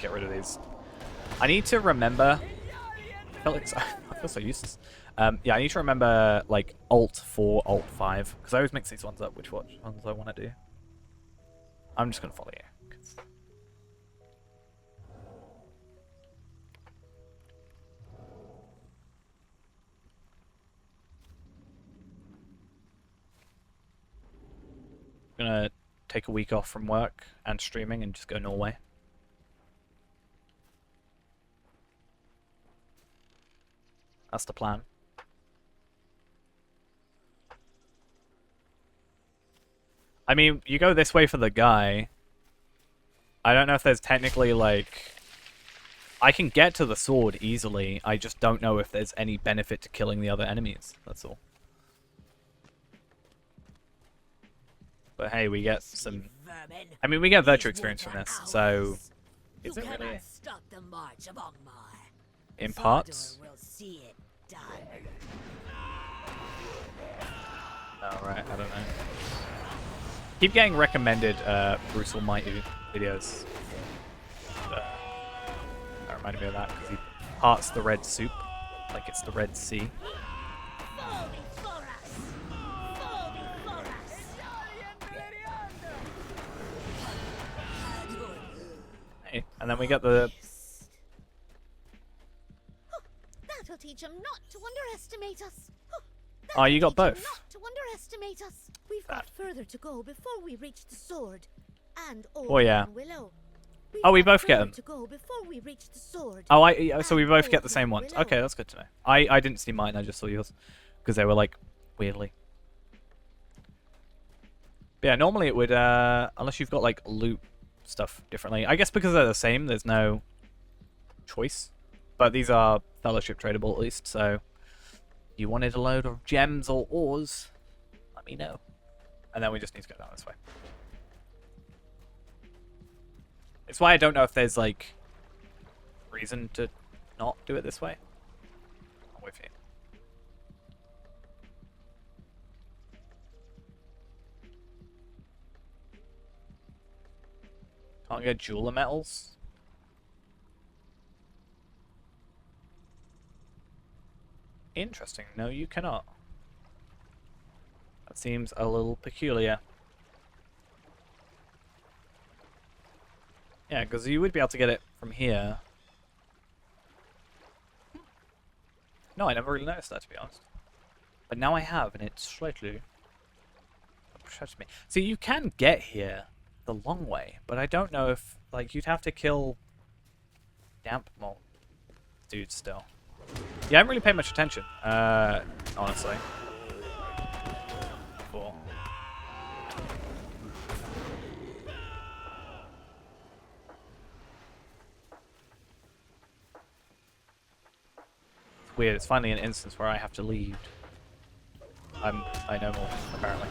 Get rid of these. I need to remember. I feel so useless. Yeah, I need to remember like Alt 4, Alt 5 because I always mix these ones up. Which ones I want to do? I'm just gonna follow you. 'Cause... I'm gonna take a week off from work and streaming and just go Norway. That's the plan. I mean, you go this way for the guy. I don't know if there's technically, like... I can get to the sword easily. I just don't know if there's any benefit to killing the other enemies. That's all. But hey, we get some... I mean, we get virtual experience from this, so... Is it really... Stop the march of Angmar. In parts? Will see it done. Oh, right, I don't know. Keep getting recommended Bruce Almighty videos. That reminded me of that, because he hearts the red soup, like it's the Red Sea. Hey, and then we get the... That'll teach him not to underestimate us. Oh, you got both. Not to underestimate us. We've got further to go before we reach the sword. And Oh yeah. Willow. Oh, we both get them. To go before we reach the sword. Oh, so we both get the same ones. Okay, that's good to know. I didn't see mine. I just saw yours because they were like weirdly. But yeah, normally it would unless you've got like loot stuff differently. I guess because they're the same, there's no choice. But these are fellowship tradable at least, so you wanted a load of gems or ores, let me know. And then we just need to go down this way. It's why I don't know if there's like reason to not do it this way. I'm with you. Can't get jeweler metals. Interesting. No, you cannot. That seems a little peculiar. Yeah, because you would be able to get it from here. No, I never really noticed that, to be honest. But now I have, and it slightly upsets me. See, you can get here the long way, but I don't know if, like, you'd have to kill damp mold dudes still. Yeah, I haven't really paid much attention. honestly. Cool. It's weird. It's finally an instance where I have to leave. I know more, apparently.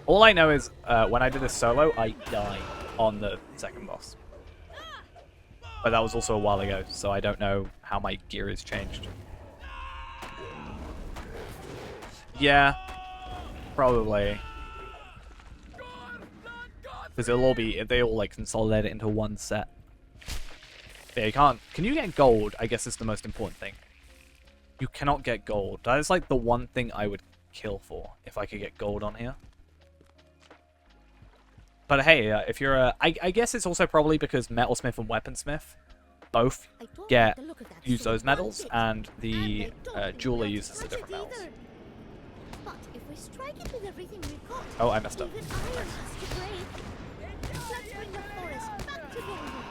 All I know is when I did this solo, I died on the second boss. But that was also a while ago, so I don't know how my gear has changed. Yeah, probably. Because it'll all be, they all like consolidate it into one set. Yeah, you can't. Can you get gold? I guess is the most important thing. You cannot get gold. That is like the one thing I would kill for if I could get gold on here. But hey, if you're a... I guess it's also probably because Metalsmith and Weaponsmith both use those metals, and the jeweler uses the different metals. But if we strike it with everything we've got, Oh, I messed up. even iron has to break. Let's bring the forest back to normal.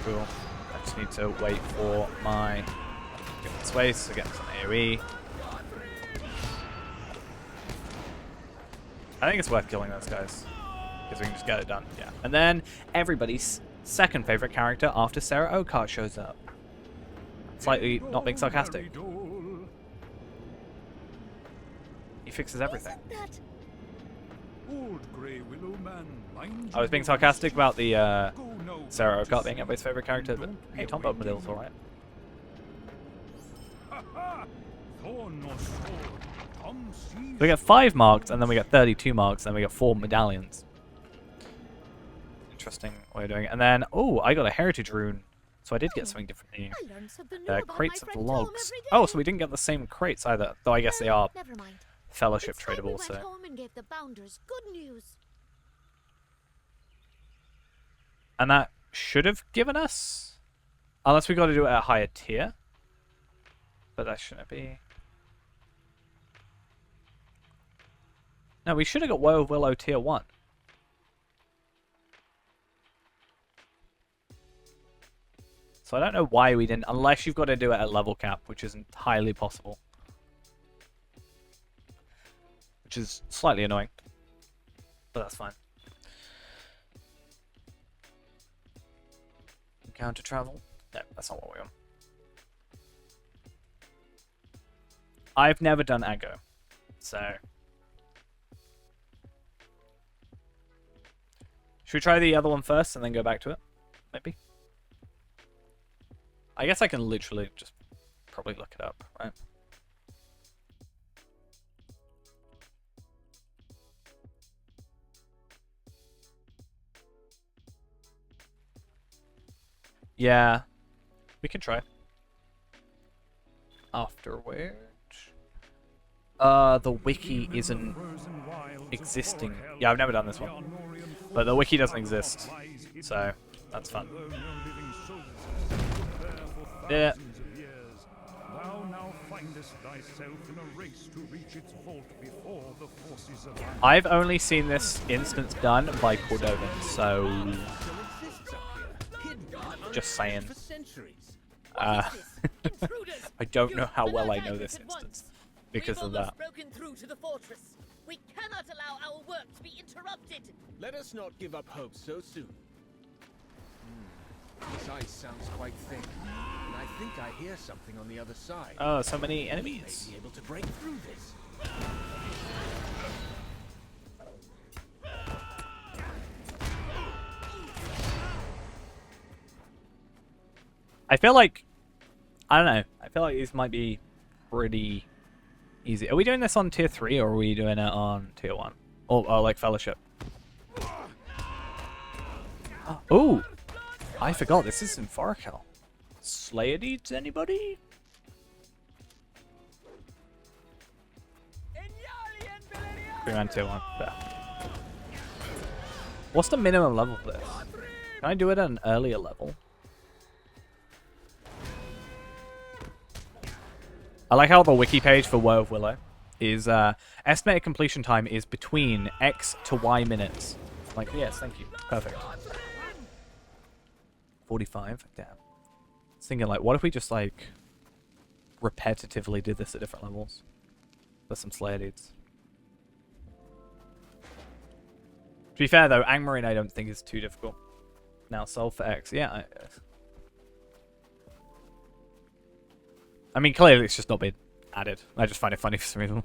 Cool. I just need to wait for my... Get this waste to get some AoE. I think it's worth killing those guys. Because we can just get it done. Yeah. And then everybody's second favorite character after Sarah Oakart shows up. Slightly not being sarcastic. He fixes everything. I was being sarcastic about the Sarah Oakart being everybody's favorite character, but hey, Tom Bombadil's alright. We get 5 marks, and then we get 32 marks, and then we get 4 medallions. Interesting way of doing it. And then, oh, I got a heritage rune, so I did get something different here. I learn something new about my Crates of friend Tom logs. every day. Oh, so we didn't get the same crates either, though I guess they are Never mind. fellowship It's time we tradable, went so... home and gave the Bounders good news. And that should have given us... Unless we got to do it at a higher tier. But that shouldn't be... No, we should have got Woe of Willow tier 1. So I don't know why we didn't, unless you've got to do it at level cap, which is entirely possible. Which is slightly annoying. But that's fine. Counter travel? No, that's not what we want. I've never done Aggo, so... Should we try the other one first and then go back to it? Maybe? I guess I can literally just probably look it up, right? Yeah, we can try. Afterwards. The wiki isn't existing. Yeah, I've never done this one. But the wiki doesn't exist, so that's fun. Yeah. I've only seen this instance done by Cordovan, so just saying. I don't know how well I know this instance because of that. Broken through to the fortress. We cannot allow our work to be interrupted. Let us not give up hope so soon. This ice sounds quite thick, and I think I hear something on the other side. Oh, so many We enemies. may be able to break through this. I feel like, I don't know, I feel like these might be pretty easy. Are we doing this on tier 3 or are we doing it on tier 1? Or like fellowship? Oh, I forgot, this is in Farkel. Slayer deeds, anybody? Bring on tier 1, there. What's the minimum level for this? Can I do it at an earlier level? I like how the wiki page for Woe of Willow is estimated completion time is between X to Y minutes. Like, yes, thank you. Perfect. 45? Damn. I was thinking, like, what if we just, like, repetitively did this at different levels? For some Slayer dudes. To be fair, though, Angmarine I don't think is too difficult. Now, solve for X. Yeah. I mean, clearly it's just not been added. I just find it funny for some reason.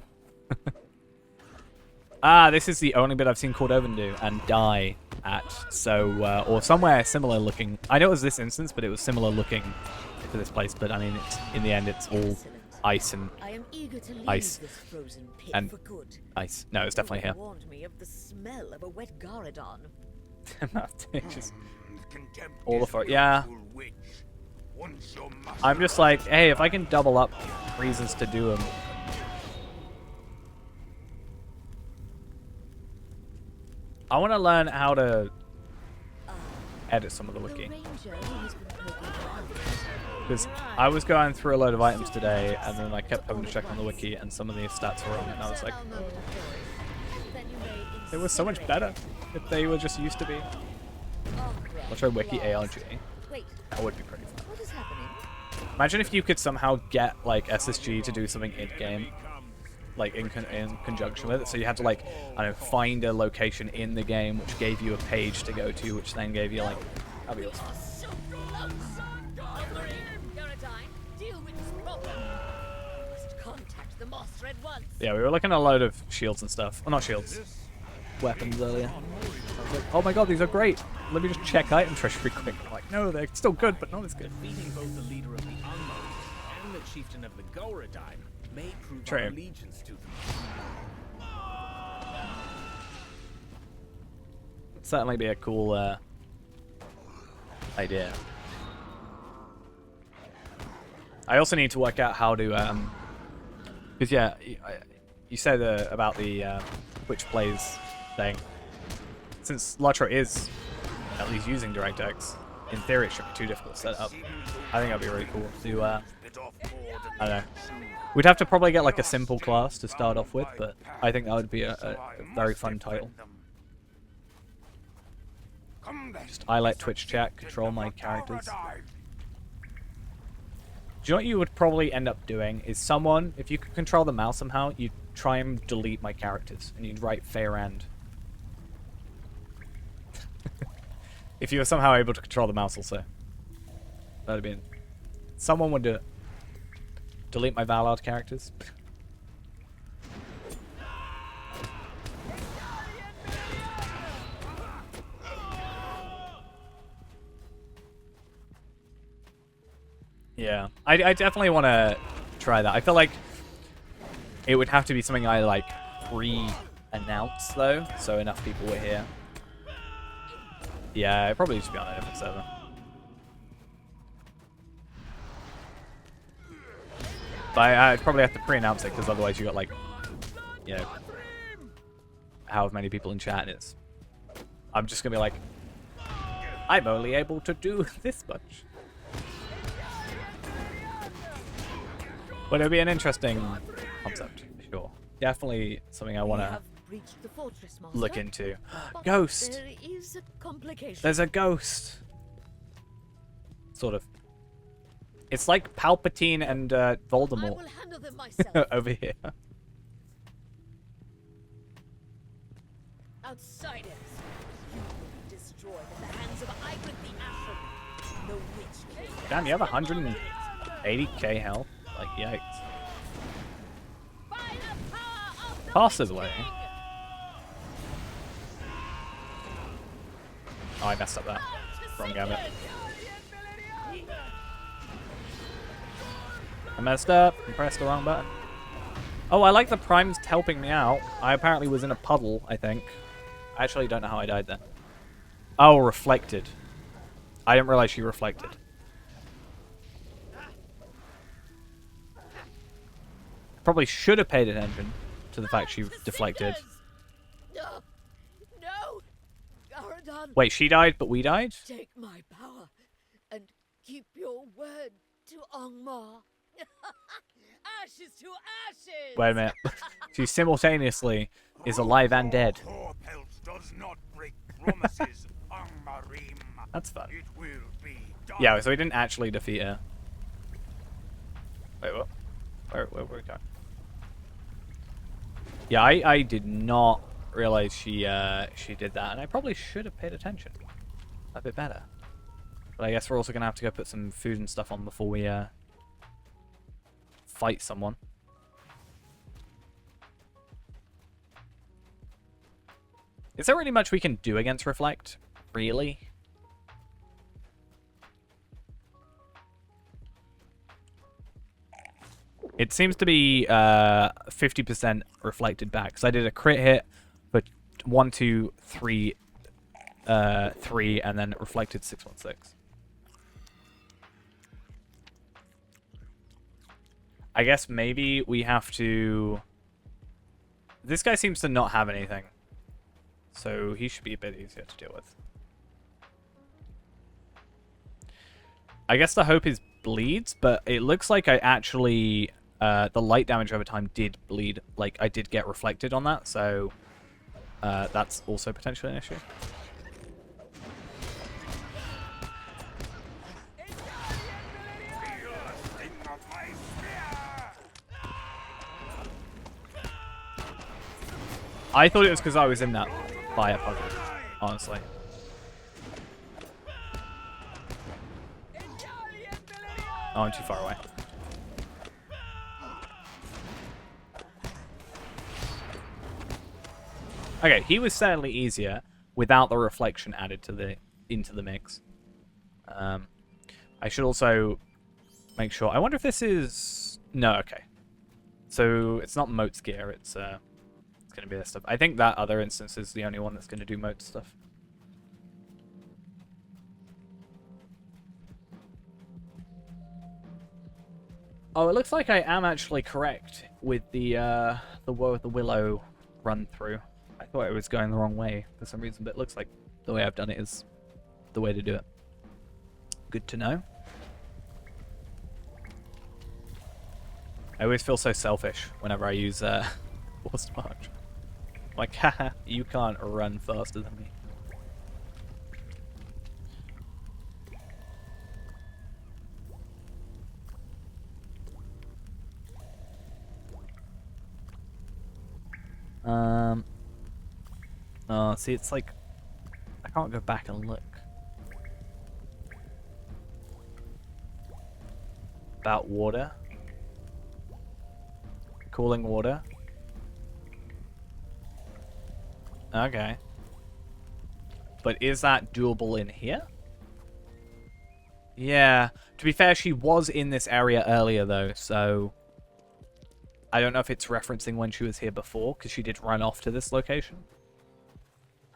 This is the only bit I've seen Cordovan do and die at. So, or somewhere similar looking. I know it was this instance, but it was similar looking to this place. But I mean, it's in the end, it's all ice and I am eager to leave ice this frozen pit and for good. ice. No, it's definitely here. Warned me of the smell of a wet Garadon. Just Contempt all the this far. Yeah. willful witch. Once your I'm just like, hey, if I can double up reasons to do them. I want to learn how to edit some of the wiki. Because I was going through a load of items today, and then I kept having to check on the wiki, and some of these stats were wrong, and I was like, it was so much better if they were just used to be. I'll try wiki ARG. That would be pretty fun. What is happening? Imagine if you could somehow get, like, SSG to do something in-game, like, in conjunction with it. So you had to, like, I don't know, find a location in the game which gave you a page to go to, which then gave you, like, that'd be awesome. So close! Garadine, deal with this problem. You must contact the master at once. Yeah, we were looking at a load of shields and stuff. Well, not shields. Weapons earlier. I was like, oh my god, these are great. Let me just check item treasure real quick. I'm like, no, they're still good, but not as good. Defeating both the leader of the Unmold and the chieftain of the Goradine may prove True. our allegiance to them. Certainly be a cool idea. I also need to work out how to, because yeah, you said about the Twitch Plays thing. Since Lotro is at least using DirectX, in theory it shouldn't be too difficult to set up. I think that'd be really cool to, I don't know. We'd have to probably get like a simple class to start off with, but I think that would be a very fun title. Just I let Twitch chat control my characters. Do you know what you would probably end up doing? Is someone, if you could control the mouse somehow, you'd try and delete my characters, and you'd write Fairand. If you were somehow able to control the mouse also. That'd be... Someone would do it. Delete my Valard characters. Yeah, I definitely want to try that. I feel like it would have to be something I like pre-announce though, so enough people were here. Yeah, it probably should be on a different server. But I'd probably have to pre-announce it because otherwise you got like, you know, however many people in chat, and it's... I'm just gonna be like, I'm only able to do this much. But it'll be an interesting concept, sure. Definitely something I want to look into. Ghost! There is a complication. There's a ghost! Sort of. It's like Palpatine and I Voldemort will handle them myself. over here. Outsiders, you will be destroyed at the hands of Igrit the Ashen, the Witch King. Damn, you have 180k health? Like, yikes. By the power of the Possibly. Witch King. Oh, I messed up that. Wrong gambit. I messed up and pressed the wrong button. Oh, I like the primes helping me out. I apparently was in a puddle, I think. I actually don't know how I died then. Oh, reflected. I didn't realize she reflected. Probably should have paid attention to the fact she deflected. No, no, Garadon. Wait, she died, but we died? Take my power and keep your word to Angmar. ashes to ashes. Wait a minute. She simultaneously is alive and dead. Horpelts does not break promises, Angmarim. That's fun. It will be done. Yeah, so we didn't actually defeat her. Wait, what? Where we going? Yeah, I did not realize she did that, and I probably should have paid attention a bit better. But I guess we're also gonna have to go put some food and stuff on before we fight someone. Is there really much we can do against Reflect? Really? It seems to be 50% reflected back. Because I did a crit hit for 1, 2, 3, 3, and then it reflected 616. I guess maybe we have to... This guy seems to not have anything. So he should be a bit easier to deal with. I guess the hope is bleeds, but it looks like I actually... the light damage over time did bleed. Like, I did get reflected on that, so... that's also potentially an issue. I thought it was because I was in that fire puddle, honestly. Oh, I'm too far away. Okay, he was certainly easier without the reflection added to into the mix. I should also make sure. I wonder if this is no. Okay, so it's not Moat's gear. It's going to be this stuff. I think that other instance is the only one that's going to do Moat stuff. Oh, it looks like I am actually correct with the Woe of the Willow run through. I thought it was going the wrong way for some reason, but it looks like the way I've done it is the way to do it. Good to know. I always feel so selfish whenever I use Forced March. Like, haha, you can't run faster than me. Oh, see, it's like I can't go back and look. About water. Cooling water. Okay. But is that doable in here? Yeah. To be fair, she was in this area earlier, though, so... I don't know if it's referencing when she was here before, because she did run off to this location.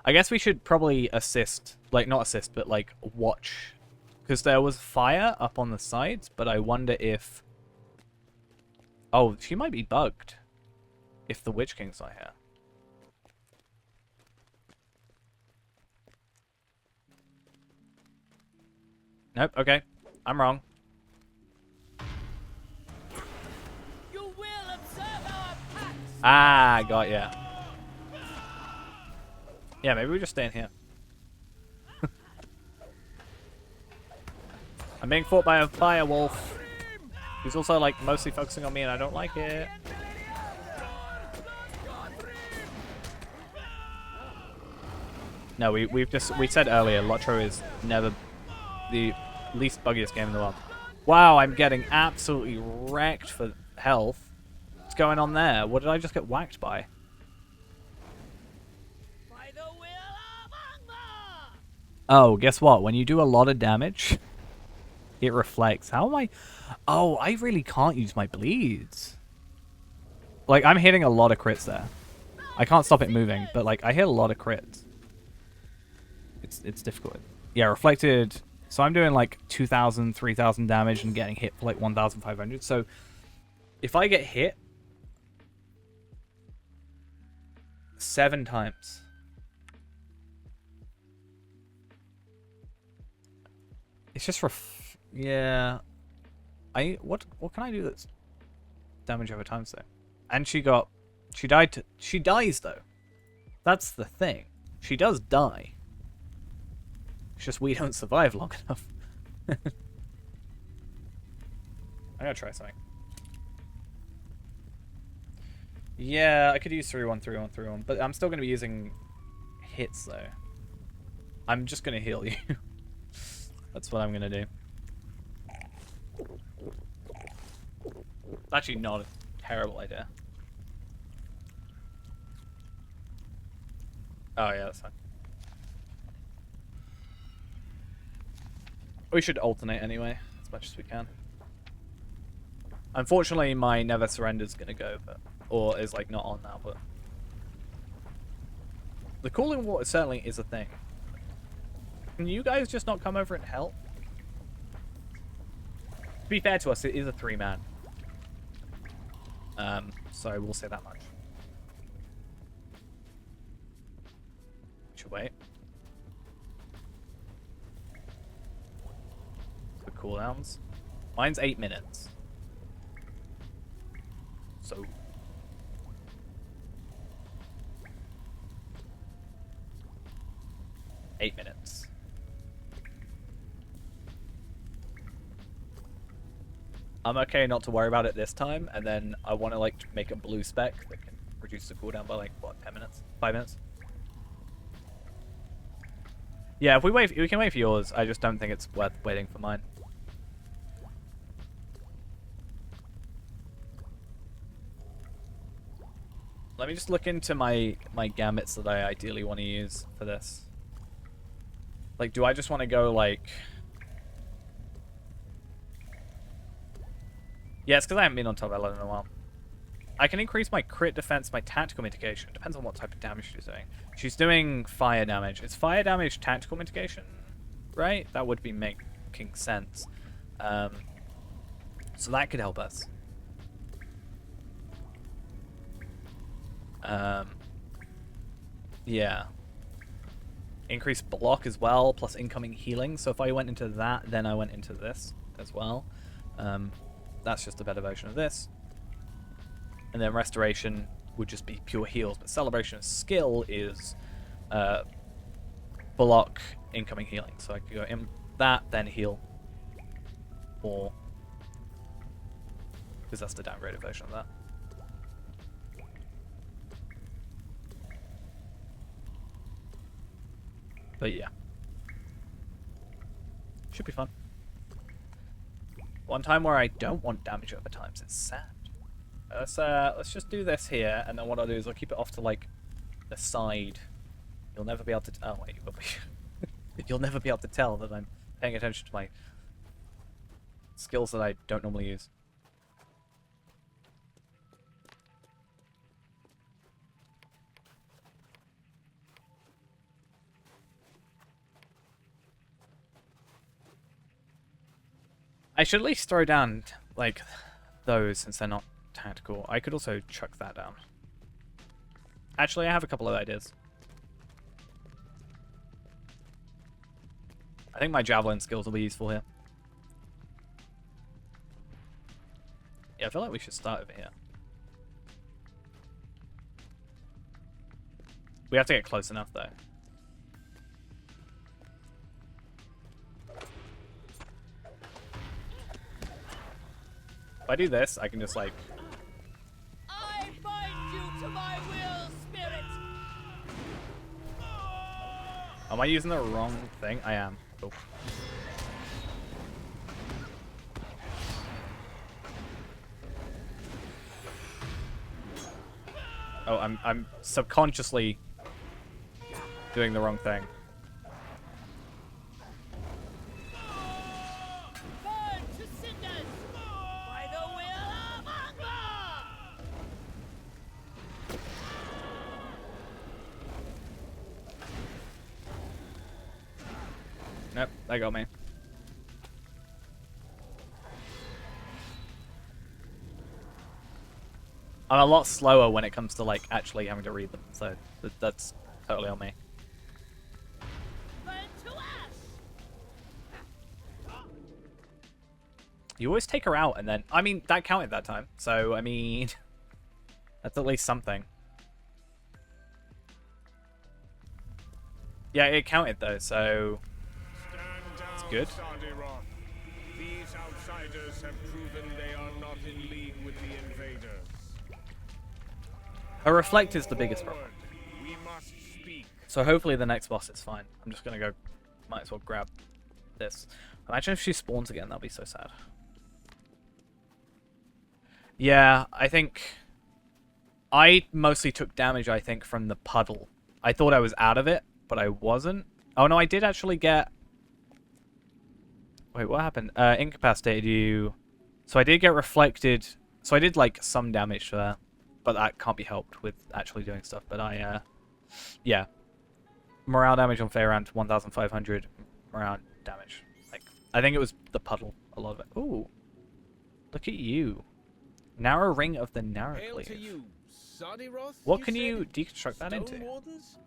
I guess we should probably assist. Like, not assist, but, like, watch. Because there was fire up on the sides, but I wonder if... Oh, she might be bugged. If the Witch King's not here. Nope, okay. I'm wrong. You will observe our pacts. Ah, got ya. Yeah, maybe we just stay in here. I'm being fought by a fire wolf. He's also, like, mostly focusing on me, and I don't like it. No, we said earlier, Lotro is never the least buggiest game in the world. Wow, I'm getting absolutely wrecked for health. What's going on there? What did I just get whacked by? By the will of Angmar! Oh, guess what? When you do a lot of damage, it reflects. How am I... Oh, I really can't use my bleeds. Like, I'm hitting a lot of crits there. I can't stop it moving, but, like, I hit a lot of crits. It's difficult. Yeah, reflected... So I'm doing, like, 2,000, 3,000 damage and getting hit for, like, 1,500. So, if I get hit 7 times... It's just yeah. What can I do that damage over time, so. And she died. She dies though. That's the thing. She does die. It's just we don't survive long enough. I'm gonna try something. Yeah, I could use 3-1, 3-1, 3-1, but I'm still gonna be using hits though. I'm just gonna heal you. That's what I'm gonna do. It's actually not a terrible idea. Oh yeah, that's fine. We should alternate anyway, as much as we can. Unfortunately, my Never Surrender's gonna go, but or is like not on now, but the cooling water certainly is a thing. Can you guys just not come over and help? To be fair to us, it is a 3-man. So we'll say that much. Should wait. The cooldowns. Mine's 8 minutes. So 8 minutes. I'm okay not to worry about it this time, and then I want to like make a blue spec that can reduce the cooldown by like what, 10 minutes? 5 minutes? Yeah, if we wait, we can wait for yours. I just don't think it's worth waiting for mine. Let me just look into my gambits that I ideally want to use for this. Like, do I just want to go like? Yeah, it's because I haven't been on top 11 in a while. I can increase my crit defense, my tactical mitigation. Depends on what type of damage she's doing. She's doing fire damage. Is fire damage tactical mitigation? Right? That would be making sense. So that could help us. Yeah. Increase block as well, plus incoming healing. So if I went into that, then I went into this as well. That's just a better version of this. And then restoration would just be pure heals, but celebration of skill is block incoming healing. So I could go in that, then heal. Or because that's the downgraded version of that. But yeah. Should be fun. One time where I don't want damage over times, it's sad. Let's just do this here, and then what I'll do is I'll keep it off to like the side. You'll never be able to. Oh wait, you will be. You'll never be able to tell that I'm paying attention to my skills that I don't normally use. I should at least throw down, like, those since they're not tactical. I could also chuck that down. Actually, I have a couple of ideas. I think my javelin skills will be useful here. Yeah, I feel like we should start over here. We have to get close enough, though. If I do this, I can just like. I bind you to my will, spirit. Am I using the wrong thing? I am. Cool. Oh, I'm subconsciously doing the wrong thing. Nope, that got me. I'm a lot slower when it comes to like actually having to read them, so that's totally on me. You always take her out, and then... I mean, that counted that time. So, I mean... That's at least something. Yeah, it counted, though, so... It's good. Sardiroth. These outsiders have proven they are not in league with the invaders. Her reflect is the biggest problem. Forward. We must speak. So hopefully the next boss is fine. I'm just gonna go... Might as well grab this. Imagine if she spawns again, that'll be so sad. Yeah, I think... I mostly took damage, I think, from the puddle. I thought I was out of it, but I wasn't. Oh no, I did actually get... Wait, what happened? Incapacitated you... So I did get reflected... So I did, like, some damage there. But that can't be helped with actually doing stuff. But I, yeah. Morale damage on Fae around 1,500. Morale damage. Like, I think it was the puddle, a lot of it. Ooh. Look at you. Narrow ring of the narrow Hail to cleave. you, Sardiroth, What can said? you deconstruct that Stone into? Wardens?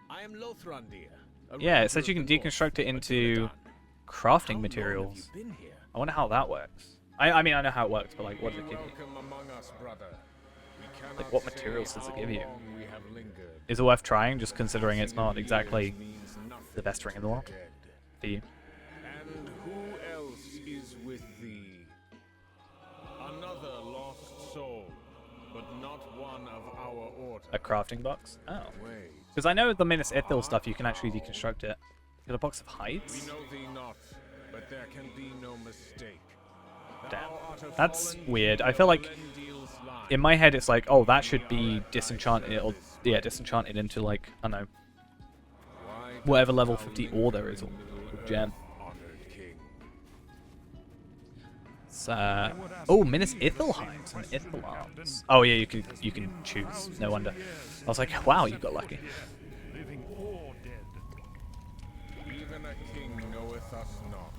I am Lothrandir. a Yeah, it ranger says you of can the north, deconstruct it a into Dunedain. crafting How materials. long have you been here? I wonder how that works. I mean, I know how it works, but like, what does it give you? Welcome among us, brother. We cannot Like, what say materials does it how give you? long we have lingered. Is it worth trying, just considering it's not exactly Means nothing the best ring in the world dead. for you? And who else is with thee? Another lost soul, but not one of our order. A crafting box? Oh. Wait, Because I know the Minas Ithil stuff, you can actually deconstruct it. Got a box of we hides? know thee not, but there can be no mistake. Damn. Thou art a That's fallen weird. I king feel of like Elendil's line. in my head it's like, oh, that should be disenchanted, or yeah, disenchanted into like, I don't know, Why whatever dost level thou 50 linger ore there is, in or Middle-earth, gem. honored king? It's, oh, Minas Ithil hides and Ithil arms. Oh yeah, you can choose. No wonder. I was like, wow, you got lucky. living or dead. Even a king knoweth us not.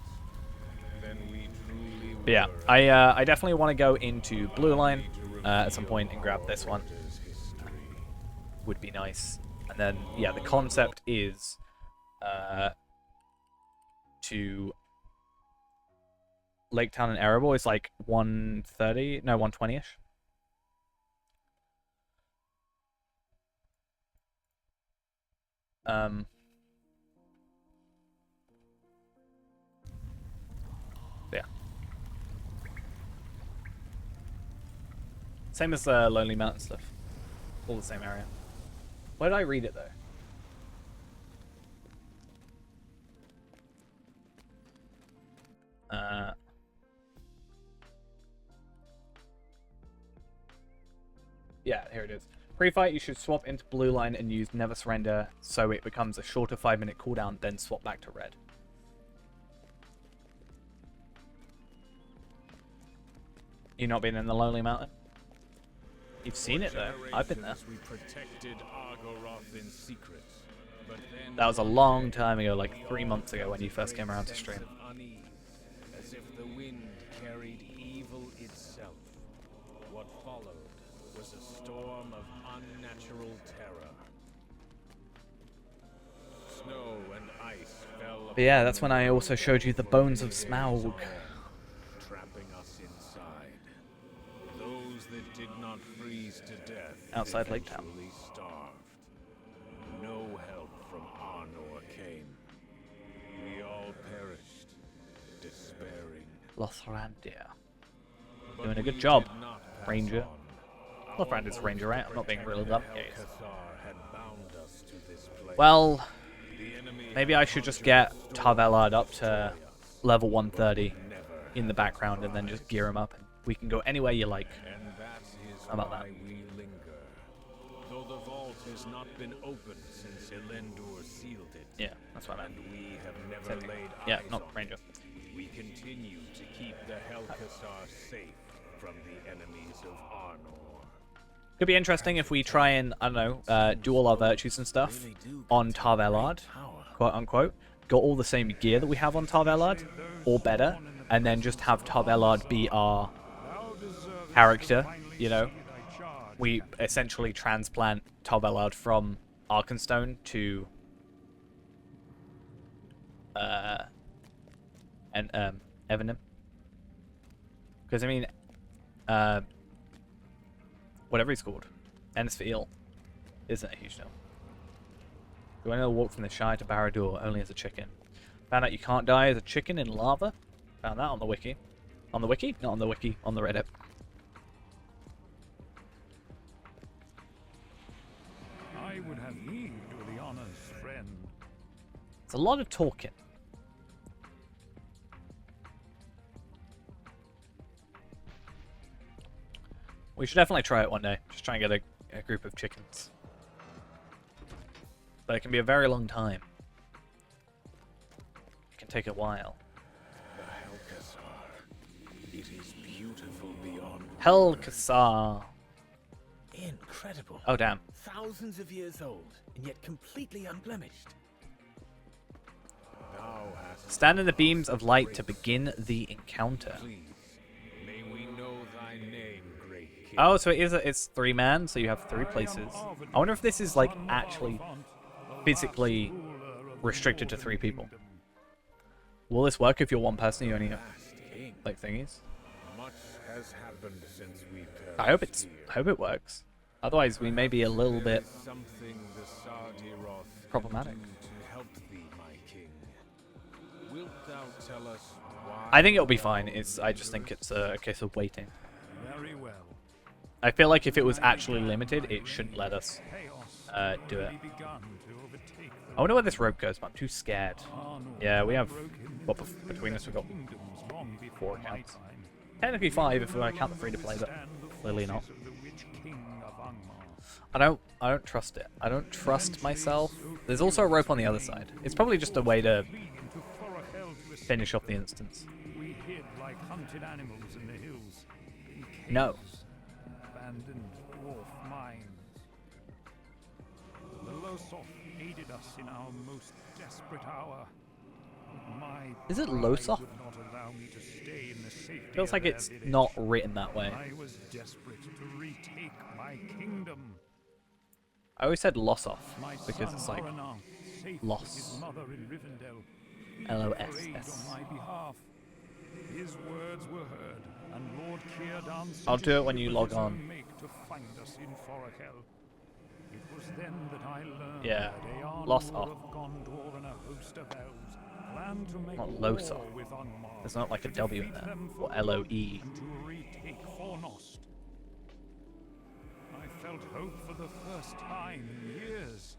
Then we truly But yeah, were I definitely want to go into Blue Line at some point and grab this one. Order's history. Would be nice. And then yeah, the concept is to Lake Town and Erebor is like 130, no 120ish. Yeah. Same as Lonely Mountain stuff. All the same area. Where did I read it though? Yeah, here it is. Pre-fight, you should swap into blue line and use Never Surrender so it becomes a shorter 5-minute cooldown, then swap back to red. You not been in the Lonely Mountain? You've seen it though. I've been there. We protected Argoroth in secret, but then That was a long time ago, like 3 months ago when you first came around to stream. unease, as if the wind carried evil itself. What followed was a storm of unnatural terror. Snow and ice fell But yeah, upon that's the when I also showed you the bones of days Smaug. on, trapping us inside. Those that did not freeze to death Outside Lake Town. eventually starved. No help from Arnor came. We all perished, despairing. Lothrandir. But Doing a good we job, did not pass Ranger. on. Lothrandir's a ranger, right? I'm not being real dumb. Yeah, he is. Alcazar had bound us to this place. Well, The enemy maybe had I should just get conjured storms Tarvelard to up to destroy us. level 130 Never in the background and then just gear him up and we can go anywhere you like. And that is How about why that? we linger. Though the vault has not been opened since Elendor sealed it. Yeah, that's what I meant. And we have never Same thing. laid Yeah, eyes not on ranger. it. We continue to keep the Helcasar safe from the enemies of Arnor. Could be interesting if we try and, I don't know, do all our virtues and stuff on Tarvelard, quote unquote. Got all the same gear that we have on Tarvelard, or better, and then just have Tarvelard be our character, you know. We essentially transplant Tarvelard from Arkenstone to Evenim. Because, I mean, whatever he's called, Ennis for eel, isn't a huge deal. Do I know walk from the Shire to Barad-dûr only as a chicken? Found out you can't die as a chicken in lava. Found that on the wiki. On the wiki? Not on the wiki, on the Reddit. I would have need to the honors, friend. It's a lot of talking. We should definitely try it one day. Just try and get a group of chickens. But it can be a very long time. It can take a while. The Helkasar. It is beautiful beyond. Helkasar. Incredible. Oh, damn. Thousands of years old, and yet completely unblemished. Thou hast Stand in the beams of light to begin the encounter. please. May we know thy name, great king. Oh, so it's 3-man, so you have 3 places. I wonder if this is like actually physically restricted to 3 people. Will this work if you're one person? You only have Last king. like thingies. Much has happened since we I hope it works. Otherwise, we may be a little bit something the Sardiroth problematic. can do to help thee, my king. Wilt thou tell us why? I think it'll be fine. I just think it's a case of waiting. Very well. I feel like if it was actually limited, it shouldn't let us Chaos do it. already begun to overtake the I wonder where this rope goes, but I'm too scared. Arnor Yeah, we have. broken Well, between us, we've got kingdoms long 4 before my accounts. time. Technically 5 if I count the free-to-play, but Stand the clearly not. forces of the Witch King of Angmar. I don't trust it. I don't trust myself. There's also a rope on the other side. It's probably just a way to Flee into Thorahel to escape. finish off the instance. We hid like hunted animals in the hills. In No. caves, abandoned dwarf mines. The Losoth aided us in our most desperate hour. My Is it pride Losoth? would not allow me to stay in the safety Feels of like their it's village. not written that way. I was desperate to retake my kingdom. I always said Lossoff My because son it's like Horanan, safe with loss. his mother in Rivendell, pleaded L-O-S-S. for aid on my behalf. His words were heard, and Lord Círdan I'll sent do a it when you ship of log his on. own make to find us in Thorahel. It was then that I learned Yeah, that Earnor Lossoff. of Gondor and a host of elves planned to make Not war Losoff. with Angmar. There's not like a to W in defeat there. them Or for L-O-E. good and to retake Fornost. I felt hope for the first time in years.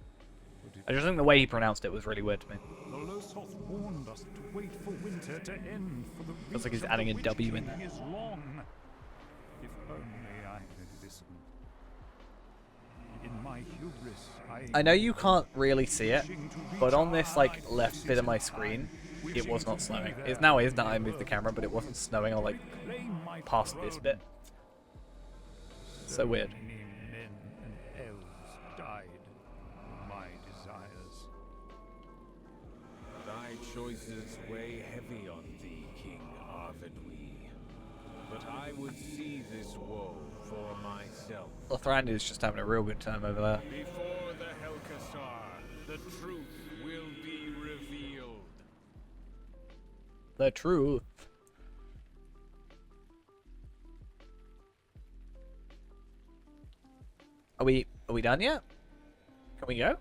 But it I just think the way he pronounced it was really weird to me. the Losoth warned us to wait for winter to end, for the Looks like reach he's of adding the a Witch W in King there. is long. If only I had listened. In my hubris, I know you can't really see it, wishing to but reach on this our like heights left bit of my in screen, time, it wishing was not to snowing. be It there now is now I when moved the the camera, but it wasn't snowing or like reclaim my past this throne. bit. So weird. Many men and elves died for my desires. Thy choices weigh heavy on thee, King Arvedui. But I would see this woe for myself. Lothran is just having a real good time over there. Before the Helkasar, the truth will be revealed. The truth. Are we done yet? Can we go?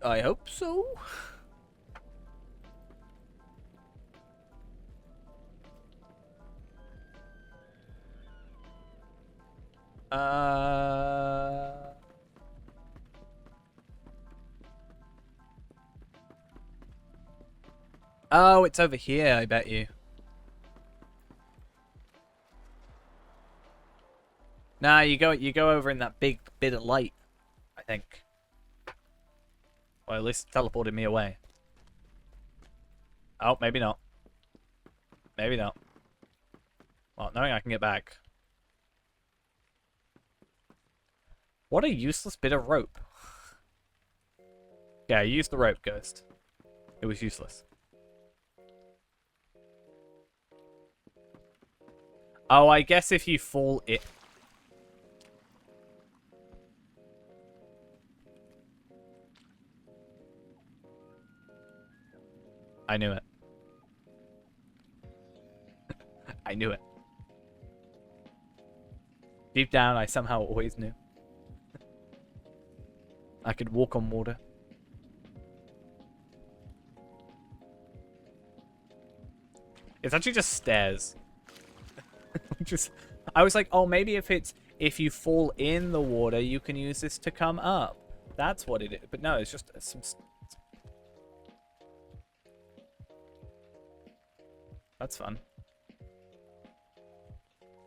I hope so. Oh, it's over here, I bet you. Nah, you go over in that big bit of light, I think. Well, at least it teleported me away. Oh, maybe not. Maybe not. Well, knowing I can get back. What a useless bit of rope. Yeah, you used the rope, Ghost. It was useless. Oh, I guess if you fall it. I knew it. knew it. Deep down, I somehow always knew. I could walk on water. It's actually just stairs. Just, I was like, oh, maybe if you fall in the water, you can use this to come up. That's what it is. But no, it's just some. That's fun.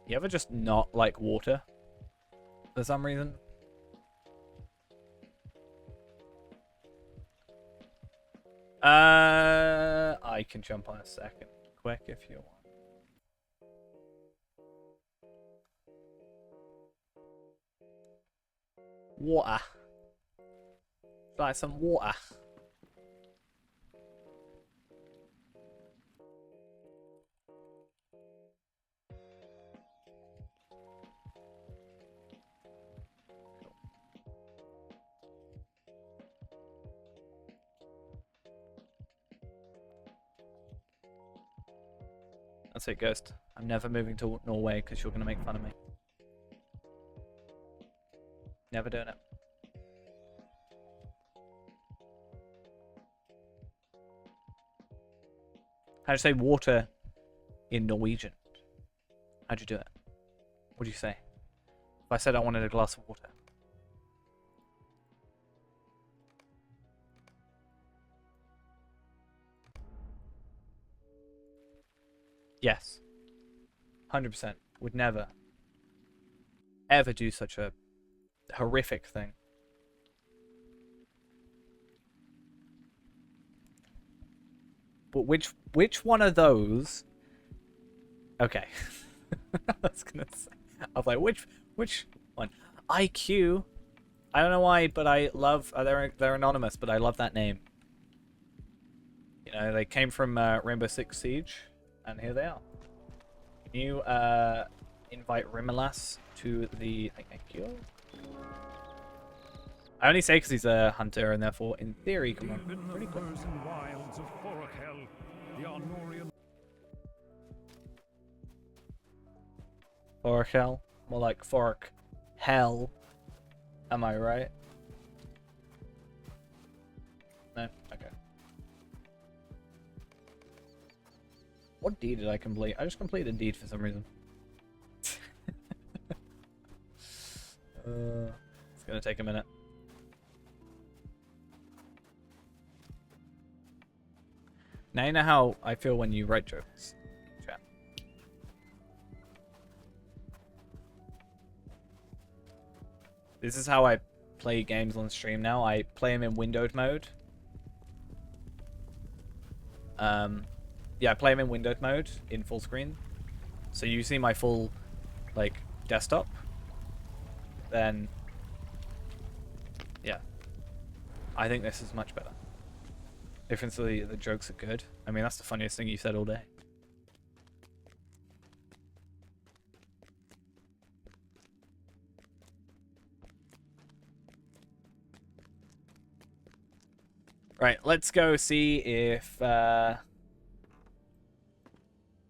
You ever just not like water for some reason? I can jump on a second quick if you want. Water. Like some water. That's it, Ghost. I'm never moving to Norway because you're going to make fun of me. Never doing it. How'd you say water in Norwegian? How'd you do it? What'd you say? If I said I wanted a glass of water. Yes. 100%. Would never, ever do such a horrific thing. But which one of those? Okay. I was gonna say. I was like, which one? IQ. I don't know why, but I love. They're anonymous, but I love that name. You know, they came from Rainbow Six Siege, and here they are. Can you invite Rimalas to the thank you? I only say because he's a hunter, and therefore, in theory, can run pretty quick. Wilds of Forachel, the Arnorian. Forachel? More like fork hell. Am I right? No? Okay. What deed did I complete? I just completed a deed for some reason. It's gonna take a minute. Now you know how I feel when you write jokes. Chat. This is how I play games on stream now. I play them in windowed mode. Yeah, I play them in windowed mode in full screen. So you see my full, like, desktop. Then, yeah. I think this is much better. Differently, the jokes are good. I mean, that's the funniest thing you've said all day. Right, let's go see if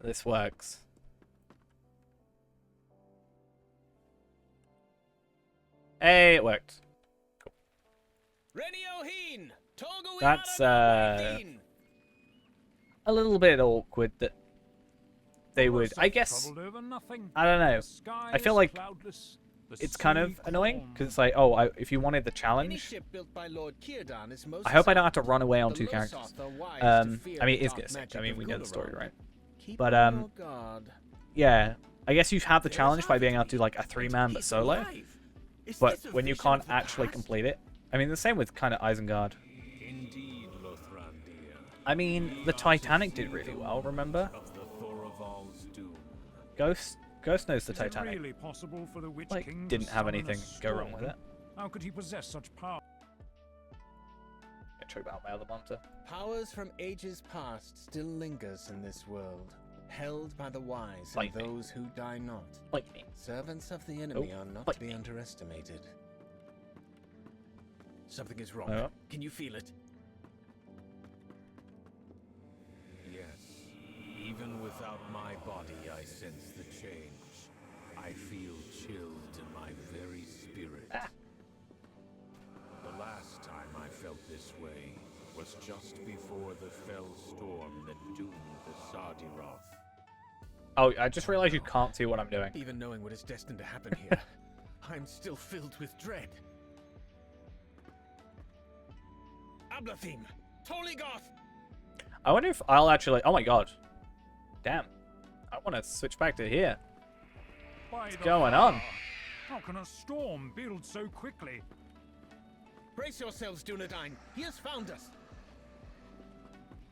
this works. Hey, it worked. That's a little bit awkward that they would. I guess I don't know. I feel like it's kind of annoying because it's like, oh, if you wanted the challenge, I hope I don't have to run away on two characters. I mean, it is good. I mean, we know the story, right? But yeah, I guess you have the challenge by being able to do like a 3-man but solo. But when you can't actually complete it, I mean, the same with kind of Isengard. I mean, the Titanic did really well, remember? Ghost knows the Titanic. Really possible for the Witch Like, King to didn't have summon a anything go wrong with it. How could he possess such power? I choke out my other monitor. Powers from ages past still lingers in this world, held by the wise Fight and me. those who die not. Fight me. Servants of the enemy are not fight to be me. underestimated. Something is wrong. Oh. Can you feel it? Yes. Even without my body, I sense the change. I feel chilled in my very spirit. The last time I felt this way was just before the fell storm that doomed the Sardiroth. Oh, I just realized you can't see what I'm doing. Even knowing what is destined to happen here, I'm still filled with dread. Ablathim! Toligoth! I wonder if I'll actually... Oh my god. Damn. I want to switch back to here. What's going on? How can a storm build so quickly? Brace yourselves, Dunedain. He has found us.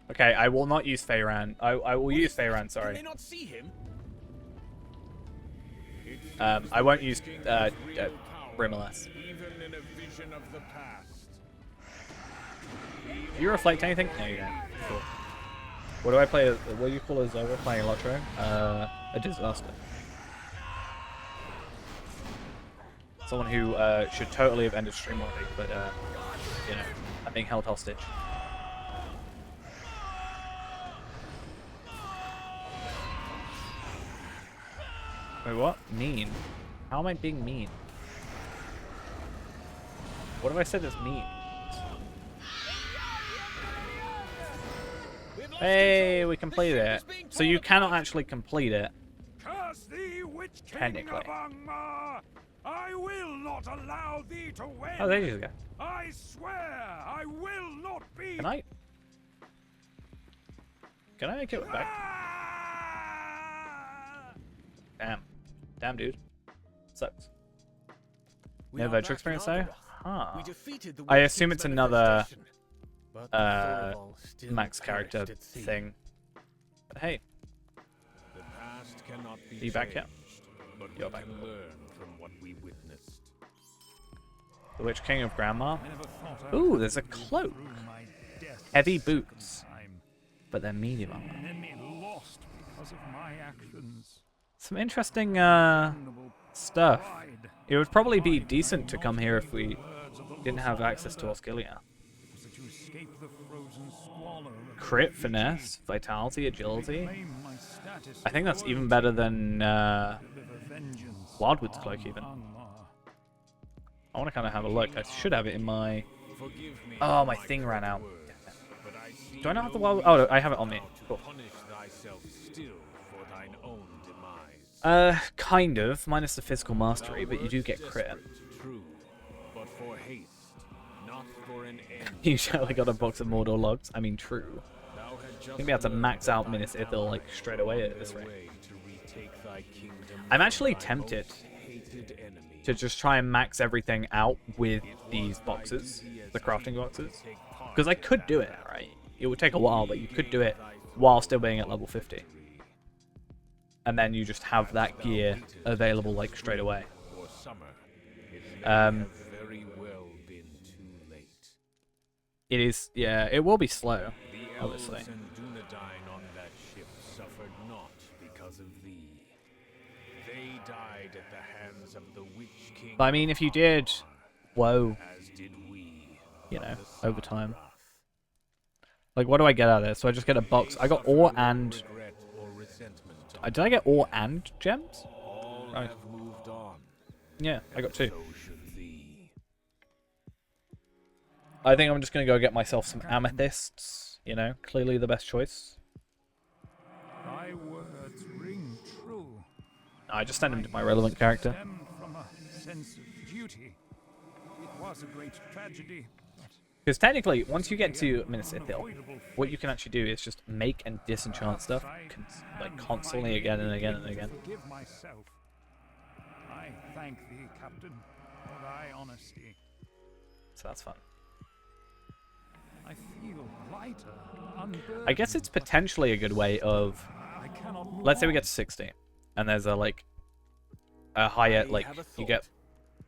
Okay, I will not use Feyran. I will use Feyran, Can sorry. they not see him? I won't use Brimless. Even in a vision of the past. Do you reflect anything? No, you don't. Cool. What do I play? What do you call a Zoa playing Lotro? A disaster. Someone who should totally have ended stream already, but you know, I'm being held hostage. Wait, what? Mean? How am I being mean? What have I said that's mean? Hey, we completed it. So you cannot actually complete it. Curse thee, witch king Technically. of Angmar! I will not allow thee to win! Oh, there you go. I swear I will not be... Can I? Can I make it back? Ah! Damn. Damn, dude. Sucks. We No are virtual back in experience though? Alberoth. Huh. We defeated the I Witch assume King's it's another manifestation, but the uh, Thorvald still max perished character at sea. thing. But hey, The past cannot be are you back yet? changed, but You're we back. can learn from what we witnessed. The Witch King of Grandma. I never thought I Ooh, would there's a live cloak. through my death Heavy a second boots. time, But they're medium armor. and then be lost because of my actions. Some interesting Damnable stuff. pride. It would probably be Pride when decent I to not come here if heed we the words of the didn't have Lothar access to Elder, Osgiliath. was that you escape the frozen squalor of Crit, refugee, finesse, vitality, agility. reclaim my status I think of that's even royalty, better than deliver vengeance Wildwood's on cloak even. Angmar. I want to kind of have a look. I should have it in my... Forgive me Oh, for my thing ran out. words, but I see Do I not have the no Wild... Oh, reason I have it on me. now to Cool. Punish thyself still for thine own demise. Kind of. Minus the physical mastery, Thou but you do wert get crit. desperate, true, but for haste, not for an end. You totally got a box of Mordor logs. I mean, true. Thou had just Gonna be able to learned max that out thine Minas Ithil, like, allies straight away were at this on their rate. way to retake thy kingdom I'm from actually thy tempted most hated enemy. to just try and max everything out with It was these thy boxes, duty as the crafting king boxes. to take part Because I in could that do it, battle. right? It would take a while, but you could do He it gave thy while throne still being at level 50. victory. And then you just have that Thou gear waited available, till like, straight away. spring or summer. It may Um, have very well been too late. It is, yeah, it will be slow, The obviously. elves and Dunedain on that ship suffered not because of thee. They died at the hands of the Witch King. But I mean, if you did, whoa, as did we, you of know, the over time. Sardath. Like, what do I get out of this? So I just get a box. I got ore and... Regret or resentment Did I get ore and gems? all Right. have moved on. Yeah, I got two. So should thee. I think I'm just going to go get myself some amethysts. You know, clearly the best choice. Thy words ring true. I just send him to my relevant character. Stemmed from a sense of duty. It was a great tragedy, but Because technically, once you get to Minas Ithil, what you can actually do is just make and disenchant stuff like constantly again and again and again. Forgive myself. I thank thee, Captain, for thy honesty. So that's fun. I feel lighter, unburdened. I guess it's potentially a good way of, I cannot move let's say we on. get to 60, and there's a like a higher, I like have a you get thought.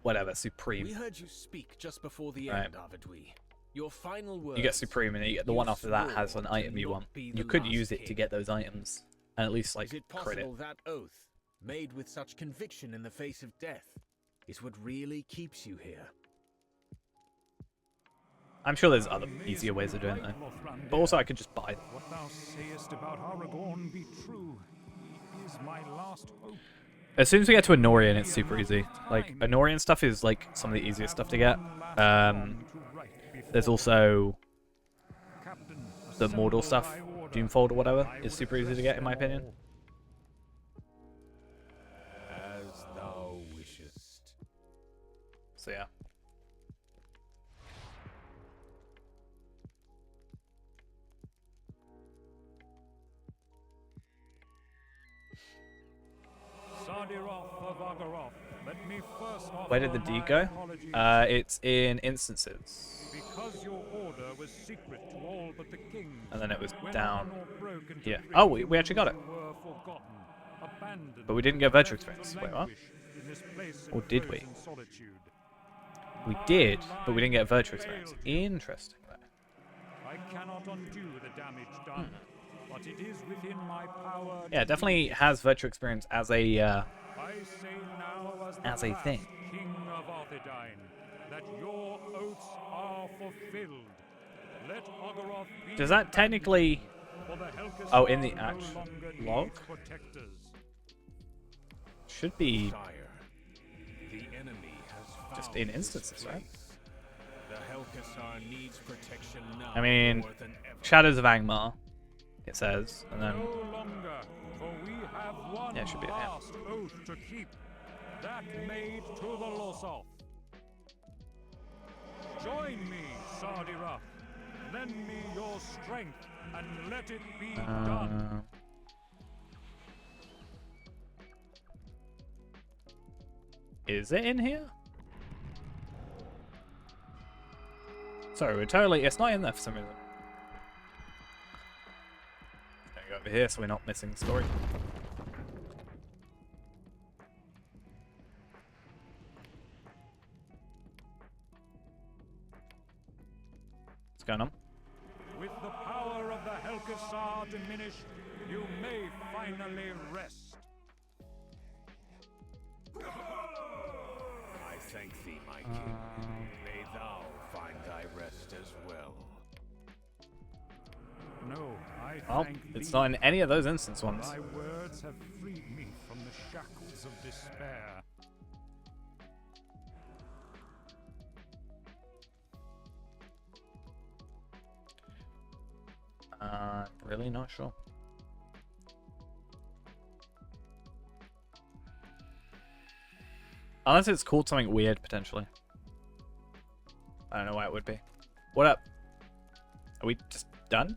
whatever We supreme. heard you speak just before the Right. end, Arvidui. Your final words. You get supreme, and you get the You one after that swore has an to item you not want. be You the could last use it to king. get those items, and at least like Is it crit it. possible that oath, made with such conviction in the face of death, is what really keeps you here? I'm sure there's other easier ways of doing it, though. But also, I could just buy them. What thou sayest about Aragorn be true. He is my last hope. As soon as we get to Anorian, it's super easy. Like, Anorian stuff is, like, some of the easiest stuff to get. There's also the Mordor stuff, Doomfold or whatever, is super easy to get, in my opinion. As thou wishest. So, yeah. Sardiroth of Agaroth, let me first offer Where did the deed my go? apologies. It's in instances. Because your order was secret to all but the king. And then it was When down honor broke and here. victory Oh, we actually got it. were forgotten, abandoned, But we didn't get virtue left to experience. Wait, what? languish in this place of Or did we? frozen solitude. We did, but we didn't get virtue experience. Interesting, though. I cannot undo the damage done, but it is within my power. Yeah, it definitely has virtue experience as a, I say now as the a last thing. King of Arthedain, that your oaths are fulfilled. Let Ogoroth be Does that technically... for the Helcas Oh, in the no actual longer log? needs protectors. Should be Sire, the enemy has just found in this instances, right? place. The Helcasar needs protection now I mean, more than ever. Shadows of Angmar, it says, and then... No longer, for we have one Yeah, it should be there. last oath to keep. That made to the Losoth. Join me, Sardiroth. Lend me your strength, and let it be done. Is it in here? Sorry, we're totally... It's not in there for some reason. Gotta go over here so we're not missing the story. What's going on? With the power of the Helcasar diminished, you may finally rest. I thank thee, my king. May thou find thy rest as well. No, I Well, thank it's thee. not in any of those instance ones. Thy words have freed me from the shackles of despair. Really not sure. Unless it's called something weird, potentially. I don't know why it would be. What up? Are we just done?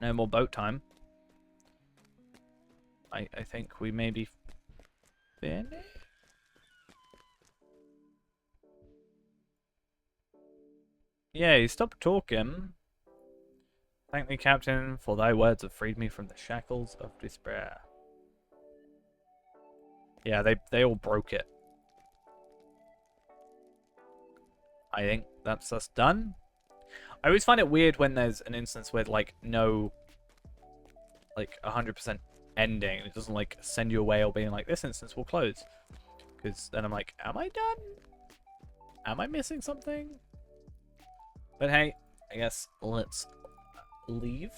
No more boat time. I think we may be finished. Yeah, you stopped talking. Thank thee, Captain, for thy words have freed me from the shackles of despair. Yeah, they all broke it. I think that's us done. I always find it weird when there's an instance with like no like 100% ending. It doesn't like send you away or being like this instance will close. Because then I'm like, am I done? Am I missing something? But hey, I guess let's leave.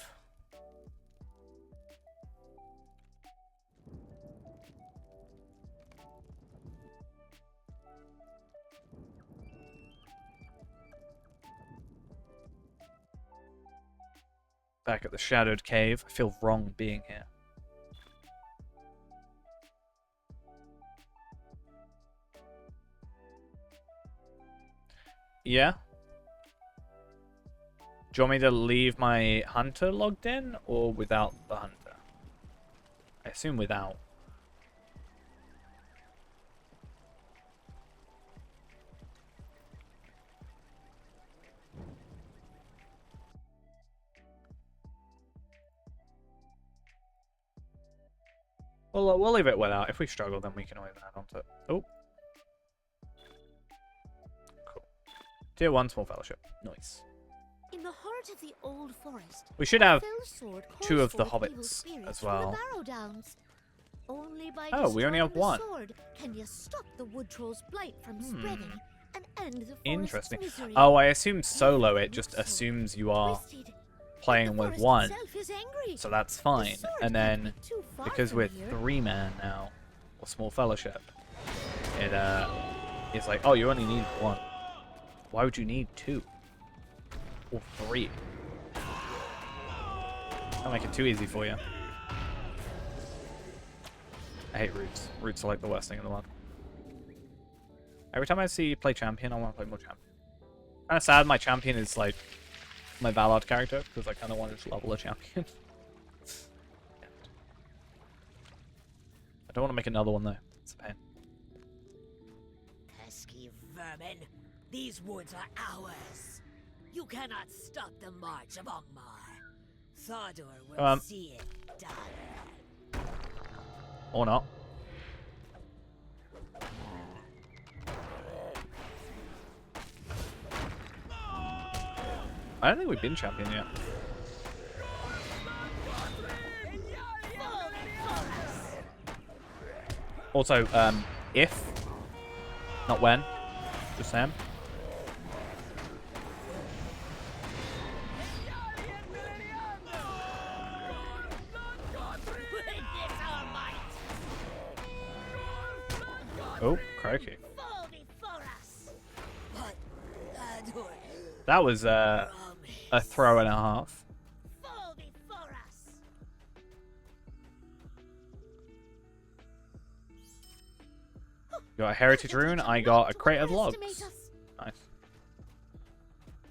Back at the Shadowed Cave. I feel wrong being here. Yeah? Do you want me to leave my hunter logged in or without the hunter? I assume without. Well, we'll leave it without. If we struggle, then we can always add on to it. Oh. Cool. Tier 1 small fellowship. Nice. In the heart heart of the old forest. We should have a fell sword two calls of the forth evil hobbits spirits as from well. The Barrow Downs. Only by Oh, we only have destroying one. the sword can you stop the wood troll's blight from spreading and end the forest's Interesting. misery. Oh, I assume solo Every it just wood sword assumes you are twisted, playing but the with forest one, itself is angry. so that's The fine. sword And can't then be too far because from we're here. 3-man now, or small fellowship, it's like, oh, you only need one. Why would you need 2 or 3? I'll make it too easy for you. I hate roots. Roots are like the worst thing in the world. Every time I see you play champion, I want to play more champion. Kind of sad my champion is like my Ballard character, because I kind of wanted to level a champion. I don't want to make another one though. It's a pain. Pesky vermin! These woods are ours. You cannot stop the march of Ongmar. Thordor will see it done. Or not. I don't think we've been champion yet. Also, if, not when, just saying. Oh, crikey. That was a throw and a half. You got a heritage rune, I got a crate of logs. Nice.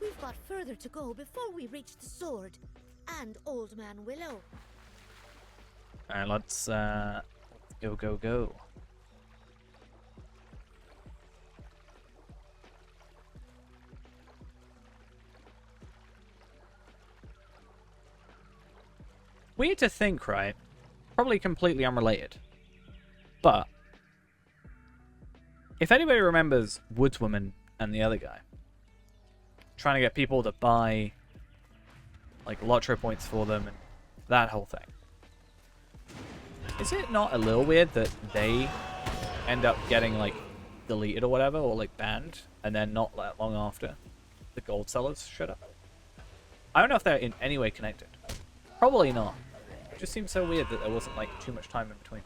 We've got further to go before we reach the sword and Old Man Willow. Alright, let's go, go, go. Weird to think, right? Probably completely unrelated. But if anybody remembers Woodswoman and the other guy trying to get people to buy like lottery points for them and that whole thing, is it not a little weird that they end up getting like deleted or whatever, or like banned, and then not that long after the gold sellers shut up? I don't know if they're in any way connected. Probably not. It just seems so weird that there wasn't like too much time in between.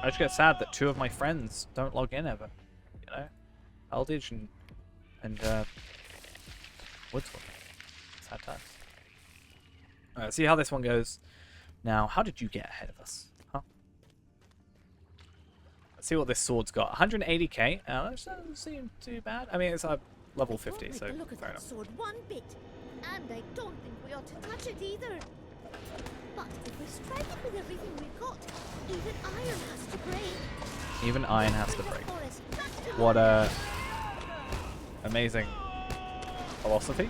I just get sad that 2 of my friends don't log in ever. You know? Aldage and Woodswood. Sad times. Alright, see how this one goes. Now, how did you get ahead of us? Huh? Let's see what this sword's got. 180k. That doesn't seem too bad. I mean, it's a level 50, so Look at fair that enough. sword one bit, and I don't think we ought to touch it either. But if we strike it with everything we've got, even iron has to break. Even iron has to The break. forest has to What go. a amazing philosophy.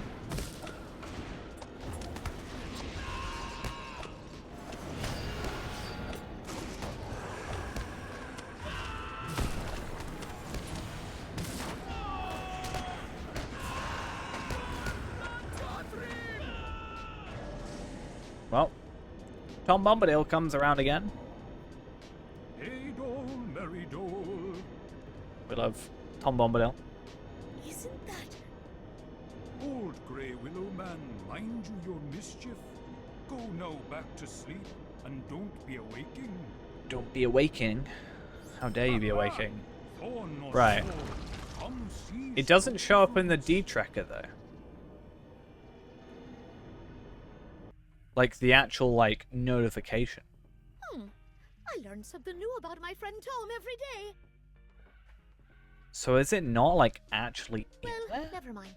Well, Tom Bombadil comes around again. Hey dole, merry dole. We love Tom Bombadil. Isn't that? Old grey willow man, mind you your mischief. Go now back to sleep, and don't be awaking. Don't be awaking. How dare you be awaking? Thorn or Right. sword, come see It doesn't show up in the D tracker though. Like the actual like notification. I learn something new about my friend Tom every day. So is it not like actually in Well, there? never mind.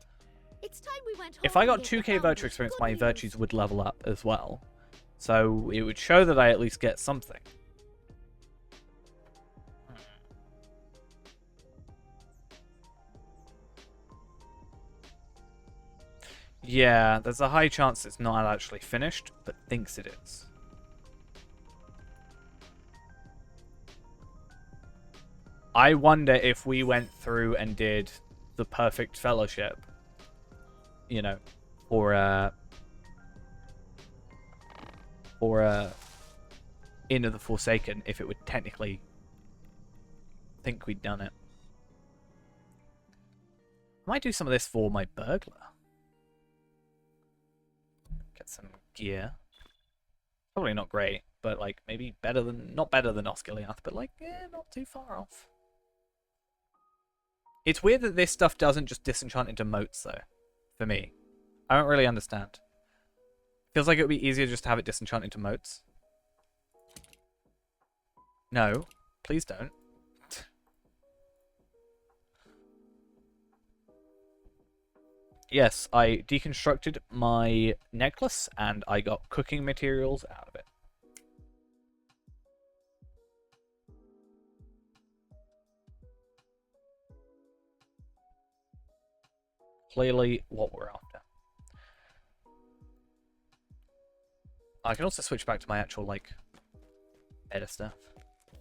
It's time we went home. If I got and gave the 2k virtue founders experience, good my news. virtues would level up as well. So it would show that I at least get something. Yeah, there's a high chance it's not actually finished, but thinks it is. I wonder if we went through and did the perfect fellowship, you know, or Inn of the Forsaken, if it would technically think we'd done it. I might do some of this for my burglar. Get some gear. Probably not great, but like maybe better than, not better than Osgiliath, but like, not too far off. It's weird that this stuff doesn't just disenchant into motes though, for me. I don't really understand. Feels like it would be easier just to have it disenchant into motes. No, please don't. Yes, I deconstructed my necklace and I got cooking materials out of it. Clearly what we're after. I can also switch back to my actual, like, better stuff.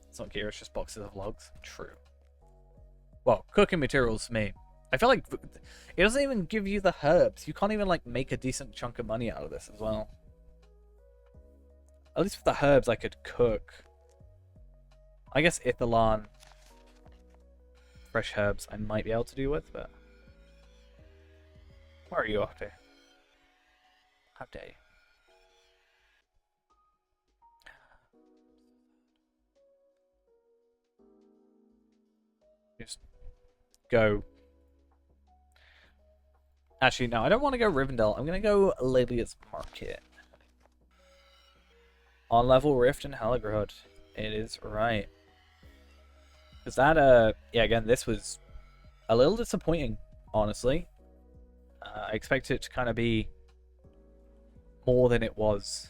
It's not gear, it's just boxes of logs. True. Well, cooking materials for me. I feel like it doesn't even give you the herbs. You can't even, like, make a decent chunk of money out of this as well. At least with the herbs, I could cook. I guess Ithalan, fresh herbs, I might be able to do with, but... Where are you off to? How dare you? Just go. Actually, no, I don't want to go Rivendell. I'm going to go Lilia's Market. On level Rift and Halagrod. It is right. Because that, yeah, again, this was a little disappointing, honestly. I expected it to kind of be more than it was,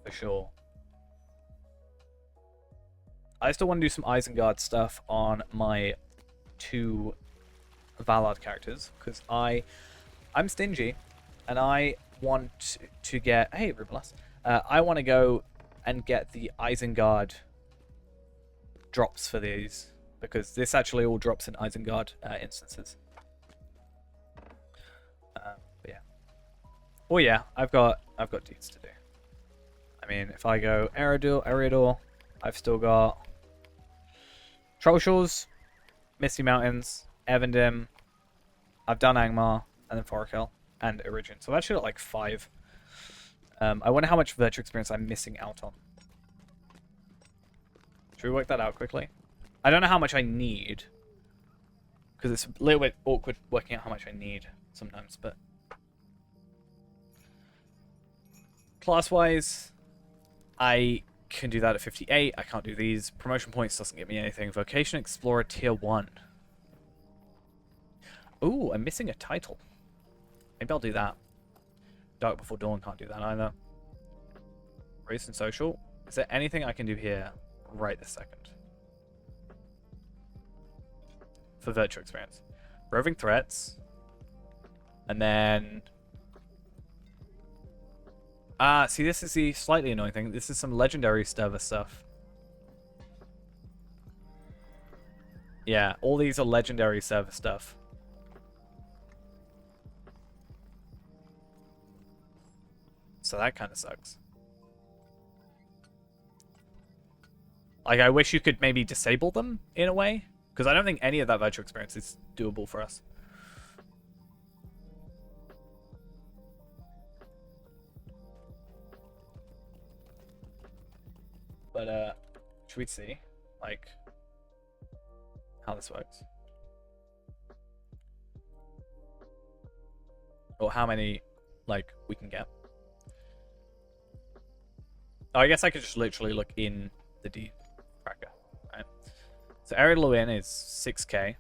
for sure. I still want to do some Isengard stuff on my 2 Valard characters, because I'm stingy, and I want to get... Hey, Rubelas. I want to go and get the Isengard drops for these, because this actually all drops in Isengard instances. But yeah. Oh yeah, I've got deeds to do. I mean, if I go Eriador, I've still got Trollshores, Misty Mountains, Evendim. I've done Angmar, and then Forakel, and Origin. So I've actually got like 5. I wonder how much virtue experience I'm missing out on. Should we work that out quickly? I don't know how much I need, because it's a little bit awkward working out how much I need sometimes, but... Class-wise, I can do that at 58. I can't do these. Promotion points doesn't get me anything. Vocation Explorer Tier 1. Ooh, I'm missing a title. Maybe I'll do that. Dark Before Dawn can't do that either. Race and Social. Is there anything I can do here right this second? For virtual experience. Roving Threats. And then... see, this is the slightly annoying thing. This is some legendary stuff. Yeah, all these are legendary server stuff. So that kind of sucks. Like, I wish you could maybe disable them in a way, because I don't think any of that virtual experience is doable for us. But, should we see, like, how this works? Or how many, like, we can get. Oh, I guess I could just literally look in the D tracker, right? So Area Lewin is 6k.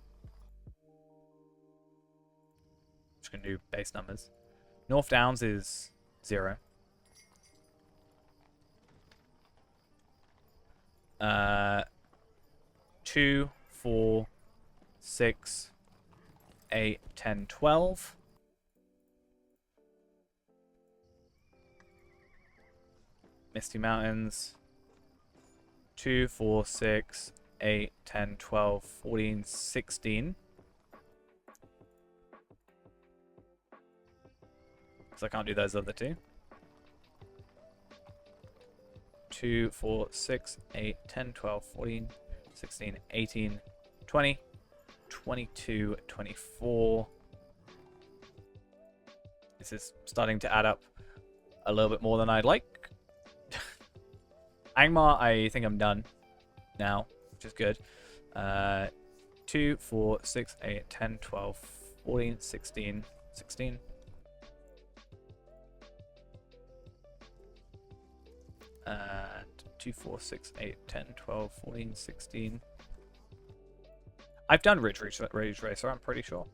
Just gonna do base numbers. North Downs is 0. 2, 4, 6, 8, 10, 12. Misty Mountains. 2, 4, 6, 8, 10, 12, 14, 16. Because I can't do those other two. 2, 4, 6, 8, 10, 12, 14, 16, 18, 20, 22, 24. This is starting to add up a little bit more than I'd like. Angmar, I think I'm done now, which is good. 2, 4, 6, 8, 10, 12, 14, 16, 16. And 2, 4, 6, 8, 10, 12, 14, 16. I've done Ridge Racer, I'm pretty sure.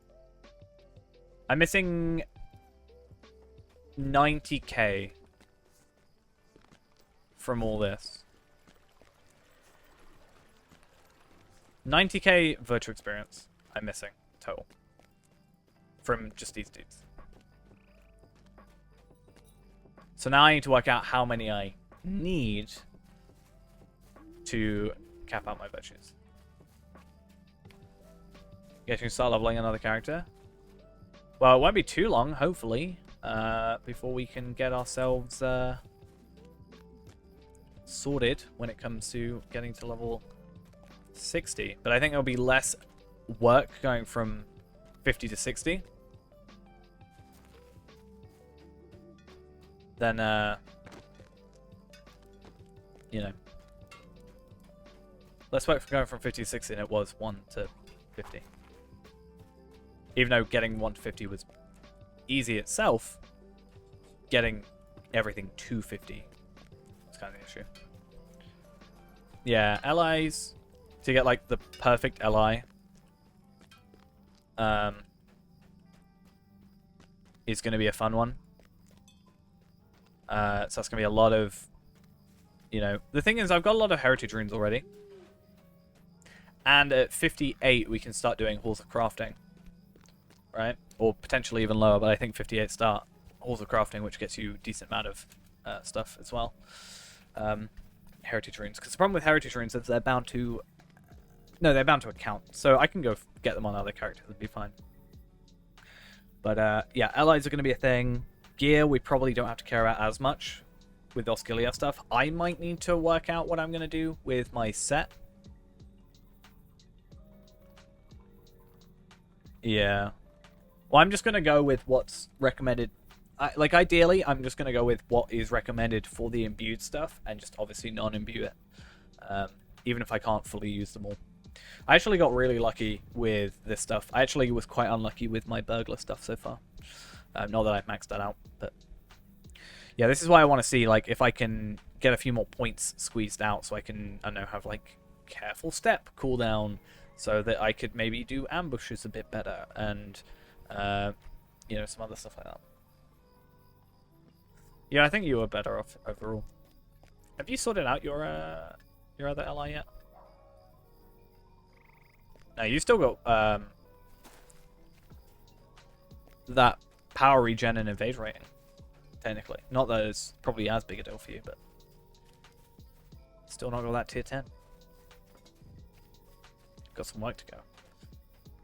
I'm missing 90k from all this. 90k virtual experience I'm missing total from just these dudes. So now I need to work out how many I need to cap out my virtues. Getting to start leveling another character. Well, it won't be too long, hopefully, before we can get ourselves sorted when it comes to getting to level 60. But I think there'll be less work going from 50 to 60 than, you know, less work for going from 50 to 60 than it was 1 to 50. Even though getting 1 to 50 was easy itself, getting everything to 50 is kind of the issue. Yeah, allies, to get like the perfect ally is going to be a fun one. So that's going to be a lot of, you know, the thing is I've got a lot of heritage runes already. And at 58 we can start doing halls of crafting. Right? Or potentially even lower, but I think 58 start halls of crafting, which gets you a decent amount of stuff as well. Heritage runes. Because the problem with heritage runes is they're bound to... No, they're bound to account. So I can go get them on other characters. It'd be fine. But yeah, allies are going to be a thing. Gear, we probably don't have to care about as much with Osgiliath stuff. I might need to work out what I'm going to do with my set. Yeah. Well, I'm just going to go with what's recommended. Like, ideally, I'm just going to go with what is recommended for the imbued stuff and just obviously non-imbue it. Even if I can't fully use them all. I actually got really lucky with this stuff. I actually was quite unlucky with my burglar stuff so far. Not that I've maxed that out, but... Yeah, this is why I want to see, like, if I can get a few more points squeezed out so I can, I don't know, have, like, careful step cooldown so that I could maybe do ambushes a bit better and... you know, some other stuff like that. Yeah, I think you were better off overall. Have you sorted out your other ally yet? No, you still got that power regen and evade rating, technically. Not that it's probably as big a deal for you, but still not got that tier 10. Got some work to go.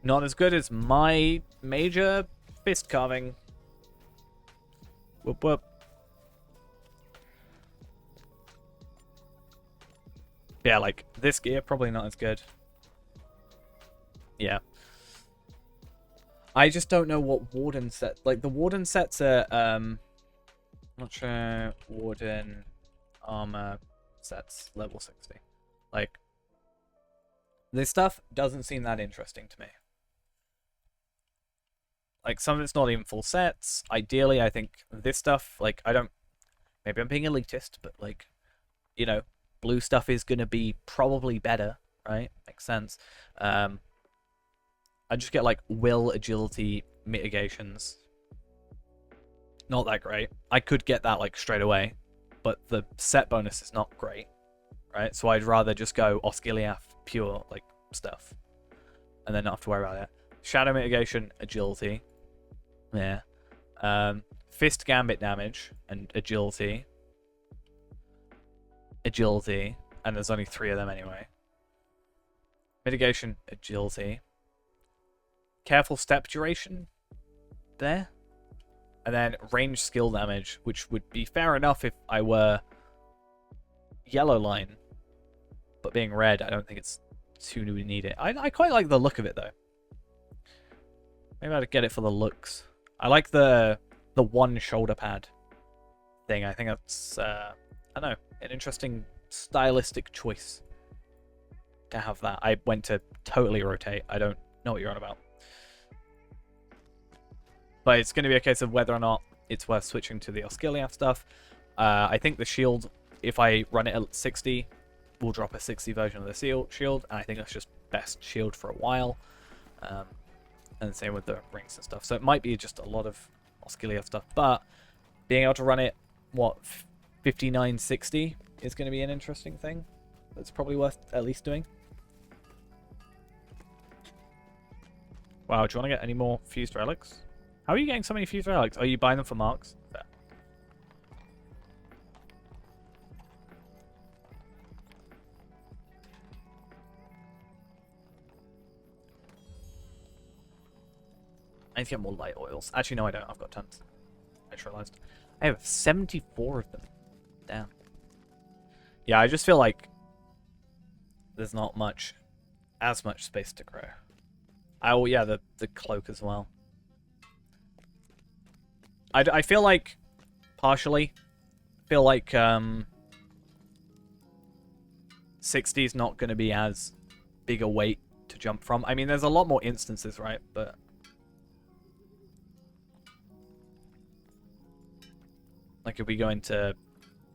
Not as good as my major fist carving. Whoop whoop. Yeah, like, this gear, probably not as good. Yeah. I just don't know what Warden set... Like, the Warden sets are, not sure... Warden armor sets level 60. Like, this stuff doesn't seem that interesting to me. Like, some of it's not even full sets. Ideally, I think this stuff, like, I don't... Maybe I'm being elitist, but, like, you know, blue stuff is going to be probably better, right? Makes sense. I just get, like, will agility mitigations. Not that great. I could get that, like, straight away, but the set bonus is not great, right? So I'd rather just go Osgiliath pure, like, stuff, and then not have to worry about it. Shadow mitigation, agility. Yeah. Fist gambit damage and agility. Agility. And there's only 3 of them anyway. Mitigation, agility. Careful step duration. There. And then range skill damage, which would be fair enough if I were yellow line. But being red, I don't think it's too new to need it. I quite like the look of it, though. Maybe I'd get it for the looks. I like the one shoulder pad thing. I think that's, I don't know, an interesting stylistic choice to have that. I went to totally rotate. I don't know what you're on about. But it's going to be a case of whether or not it's worth switching to the Osgiliath stuff. I think the shield, if I run it at 60, will drop a 60 version of the shield. And I think that's just best shield for a while. And the same with the rings and stuff. So it might be just a lot of Osgiliath stuff. But being able to run it, what, 59, 60 is going to be an interesting thing. That's probably worth at least doing. Wow, do you want to get any more fused relics? How are you getting so many fused relics? Are you buying them for marks? Fair. I need to get more light oils. Actually, no, I don't. I've got tons. I just realized. I have 74 of them. Damn. Yeah, I just feel like there's not as much space to grow. Oh, yeah, the cloak as well. I feel like, partially, 60 is not going to be as big a weight to jump from. I mean, there's a lot more instances, right? But like if we go into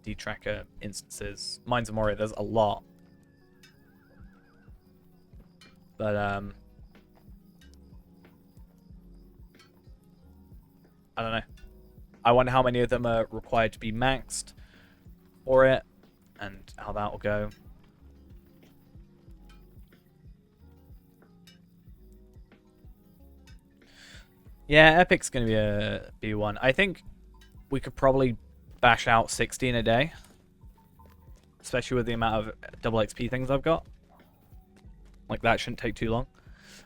D-Tracker instances, Mines of Moria, there's a lot. But, I don't know. I wonder how many of them are required to be maxed for it, and how that will go. Yeah, Epic's going to be one. I think we could probably bash out 60 in a day, especially with the amount of double XP things I've got. Like, that shouldn't take too long.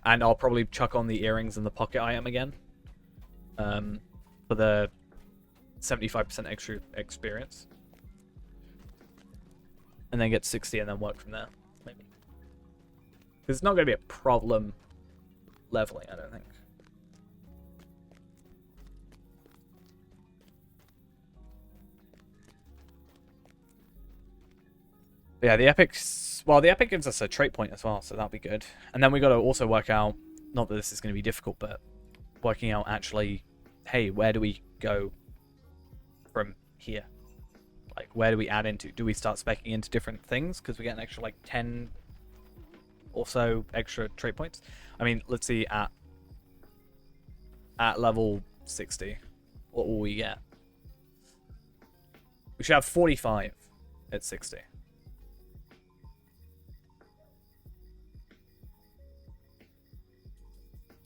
And I'll probably chuck on the earrings and the pocket item again. For the 75% extra experience. And then get 60 and then work from there, maybe. Because it's not going to be a problem leveling, I don't think. But yeah, the Epic's... Well, the Epic gives us a trait point as well, so that'll be good. And then we got to also work out... Not that this is going to be difficult, but... Working out actually... Hey, where do we go from here? Like, where do we add into? Do we start speccing into different things? Because we get an extra, like, 10 or so extra trait points. I mean, let's see, at level 60, what will we get? We should have 45 at 60.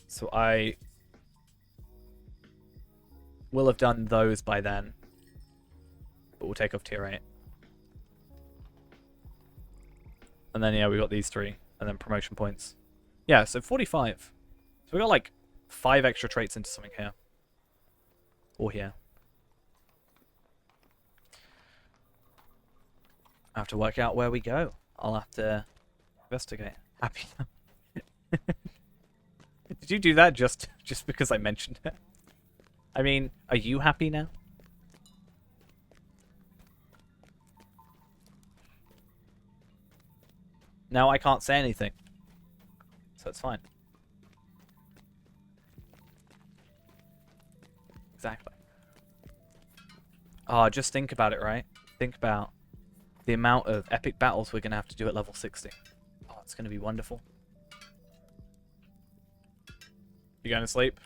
So I will have done those by then. But we'll take off tier 8. And then, yeah, we got these 3. And then promotion points. Yeah, so 45. So we got like 5 extra traits into something here. Or here. I have to work out where we go. I'll have to investigate. Happy. Did you do that just because I mentioned it? I mean, are you happy now? Now I can't say anything. So it's fine. Exactly. Oh, just think about it, right? Think about the amount of epic battles we're going to have to do at level 60. Oh, it's going to be wonderful. You going to sleep?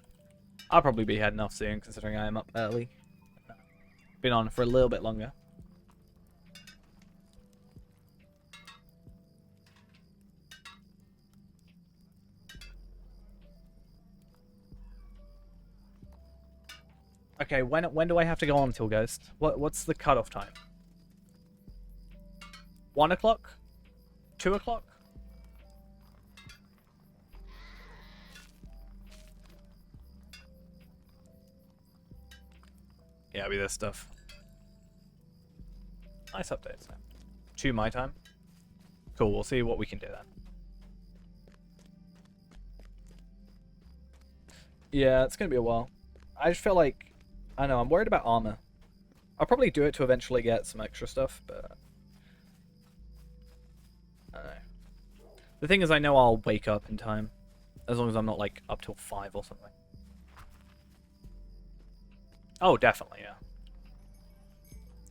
I'll probably be heading off soon, considering I am up early. Been on for a little bit longer. Okay, when do I have to go on till, Ghost? What's the cutoff time? 1 o'clock? 2 o'clock? Yeah, it'll be this stuff. Nice update. So. 2 my time. Cool, we'll see what we can do then. Yeah, it's going to be a while. I just feel like... I don't know, I'm worried about armor. I'll probably do it to eventually get some extra stuff, but... I don't know. The thing is, I know I'll wake up in time. As long as I'm not, like, up till 5 or something. Oh, definitely, yeah.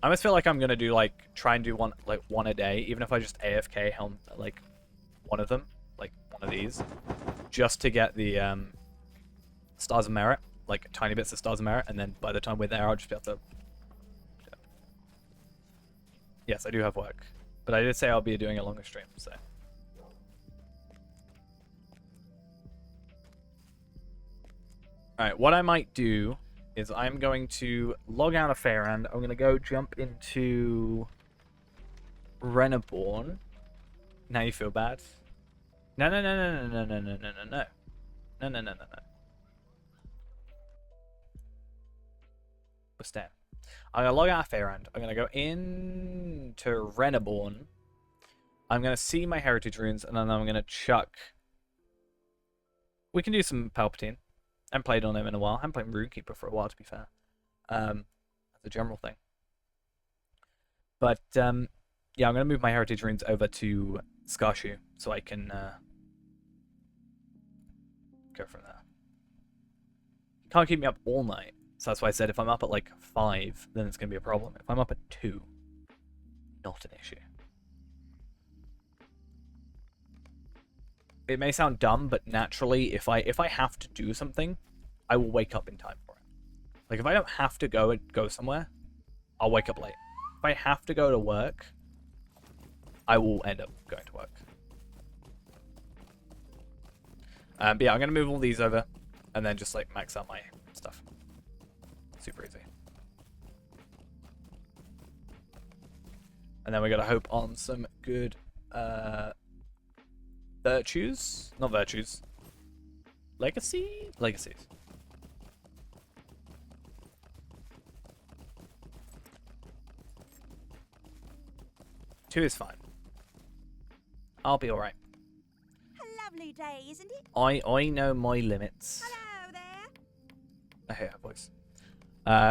I almost feel like I'm gonna do, like, try and do one a day, even if I just AFK helm, like, one of them. Like, one of these. Just to get the, Stars of Merit. Like, tiny bits of Stars of Merit, and then by the time we're there, I'll just be able to... Yes, I do have work. But I did say I'll be doing a longer stream, so... Alright, what I might do is I'm going to log out of Fairand. I'm going to go jump into Renaborn. Now you feel bad? No, no, no, no, no, no, no, no, no, no, no. No, no, no, no, no. We're staying. I'm going to log out of Fairand. I'm going to go into Renaborn. I'm going to see my heritage runes, and then I'm going to chuck... We can do some Palpatine. I haven't played on him in a while. I haven't played Runekeeper for a while, to be fair. As a general thing. But, yeah, I'm going to move my heritage runes over to Skarshu, so I can go from there. You can't keep me up all night, so that's why I said if I'm up at, like, 5, then it's going to be a problem. If I'm up at 2, not an issue. It may sound dumb, but naturally, if I have to do something, I will wake up in time for it. Like, if I don't have to go somewhere, I'll wake up late. If I have to go to work, I will end up going to work. But yeah, I'm going to move all these over, and then just, like, max out my stuff. Super easy. And then we got to hope on some good, virtues? Not virtues. Legacy? Legacies. Two is fine. I'll be alright. A lovely day, isn't it? I know my limits. Hello there. I hear her voice.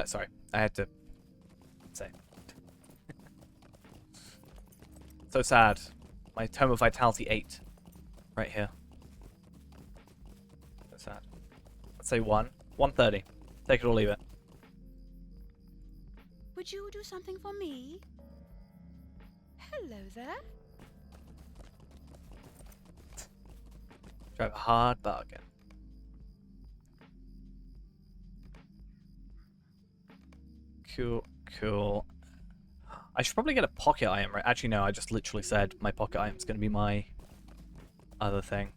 Sorry. I had to say. So sad. My Tome of Vitality 8. Right here. So sad. Let's say 1. 130. Take it or leave it. Would you do something for me? Hello there. Drive a hard bargain. Cool, cool. I should probably get a pocket item, right? Actually, no, I just literally said my pocket item is going to be my other thing.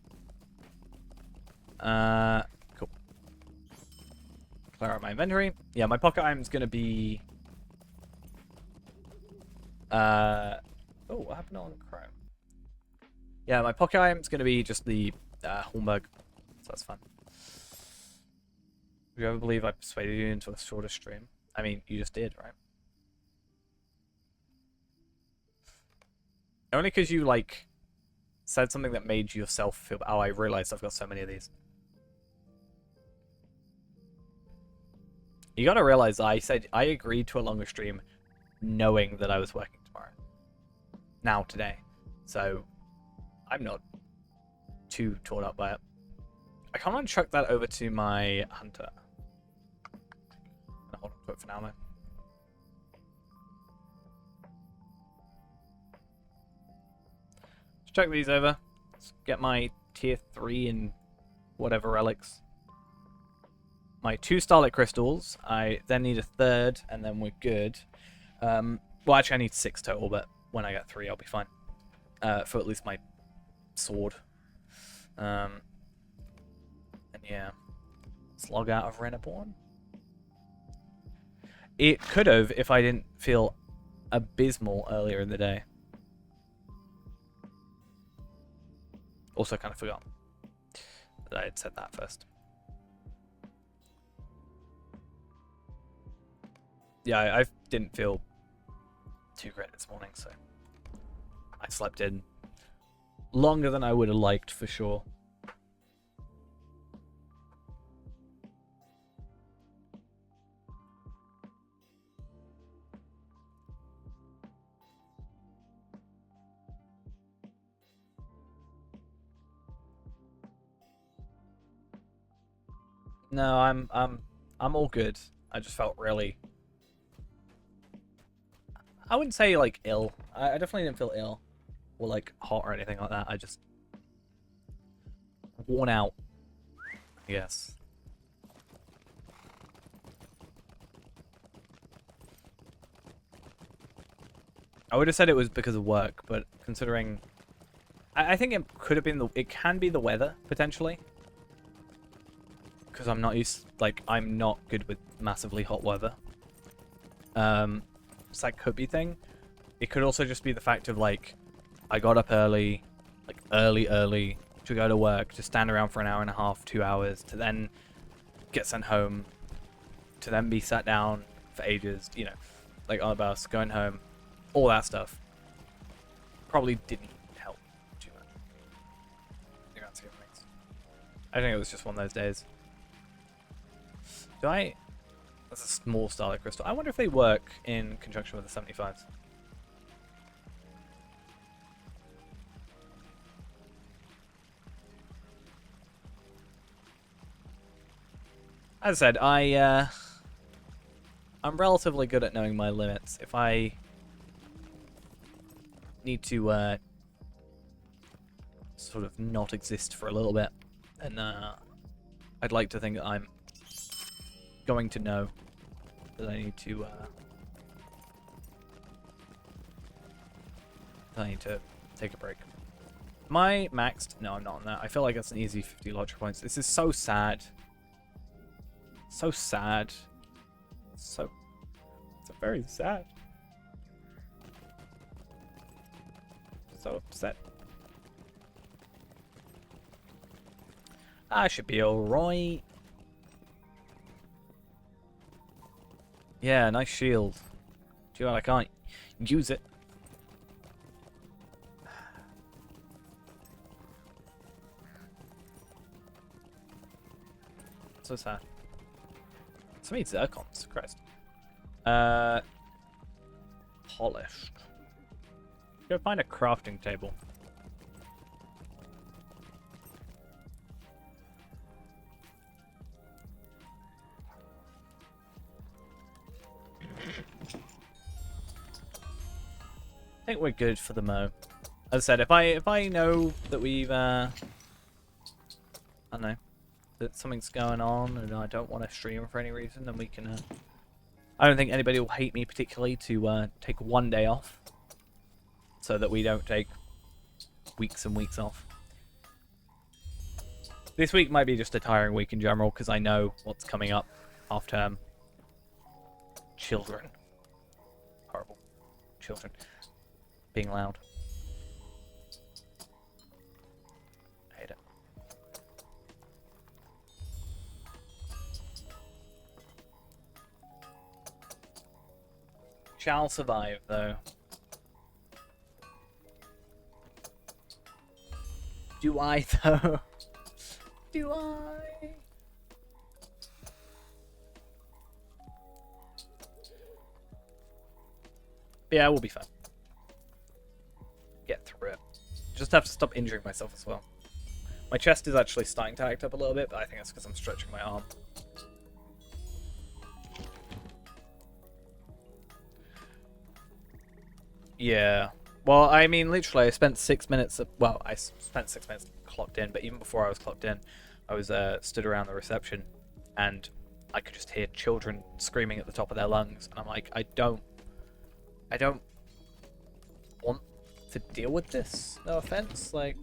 Cool. Clear out my inventory. Yeah, my pocket item is going to be... Oh, what happened on Chrome? Yeah, my pocket item is going to be just the Hornburg. So that's fun. Would you ever believe I persuaded you into a shorter stream? I mean, you just did, right? Only because you, like, said something that made yourself feel... Oh, I realized I've got so many of these. You gotta realize I said I agreed to a longer stream knowing that I was working tomorrow. Now, today. So, I'm not too torn up by it. I kind of want to chuck that over to my hunter. Hold on to it for now, though. Let's chuck these over. Let's get my tier 3 and whatever relics. My 2 Starlit Crystals. I then need a 3rd, and then we're good. Well, actually, I need 6 total, but when I get 3, I'll be fine. For at least my sword. And yeah. Let's log out of Renaborn. It could have if I didn't feel abysmal earlier in the day. Also kind of forgot that I had said that first. yeah, I didn't feel too great this morning, so I slept in longer than I would have liked for sure. No, I'm all good. I just felt really, I wouldn't say like ill. I definitely didn't feel ill or like hot or anything like that. I just worn out, I guess. I would have said it was because of work, but considering, I think it could have been it can be the weather potentially. Because I'm not used, like, I'm not good with massively hot weather. So that could be thing. It could also just be the fact of, like, I got up early, like, early, to go to work, to stand around for an hour and a half, 2 hours, to then get sent home, to then be sat down for ages, you know, like, on the bus, going home, all that stuff. Probably didn't help too much. In the grand scheme of things. I think it was just one of those days. That's a small starlight crystal. I wonder if they work in conjunction with the 75s. As I said, I'm relatively good at knowing my limits. If I need to sort of not exist for a little bit, then I'd like to think that I'm going to know that I need to take a break. Am I maxed? No, I'm not on that. I feel like that's an easy 50 logic points. This is so sad. So sad. It's very sad. So upset. I should be alright. Yeah, nice shield. Too bad I can't use it. So sad. So many zircons, Christ. Polished. Go find a crafting table. I think we're good for the mo. As I said, if I know that we've I don't know, that something's going on and I don't want to stream for any reason, then we can I don't think anybody will hate me particularly to take one day off, so that we don't take weeks and weeks off. This week might be just a tiring week in general because I know what's coming up. Half term. Children. Horrible. Children. Being loud. I hate it. Shall survive, though. Do I, though? Do I? Yeah, we'll be fine. Get through it. Just have to stop injuring myself as well. My chest is actually starting to act up a little bit, but I think that's because I'm stretching my arm. Yeah. Well, I mean, literally, I spent 6 minutes... well, I spent 6 minutes clocked in, but even before I was clocked in, I was stood around the reception, and I could just hear children screaming at the top of their lungs, and I'm like, I don't want to deal with this. No offense, like,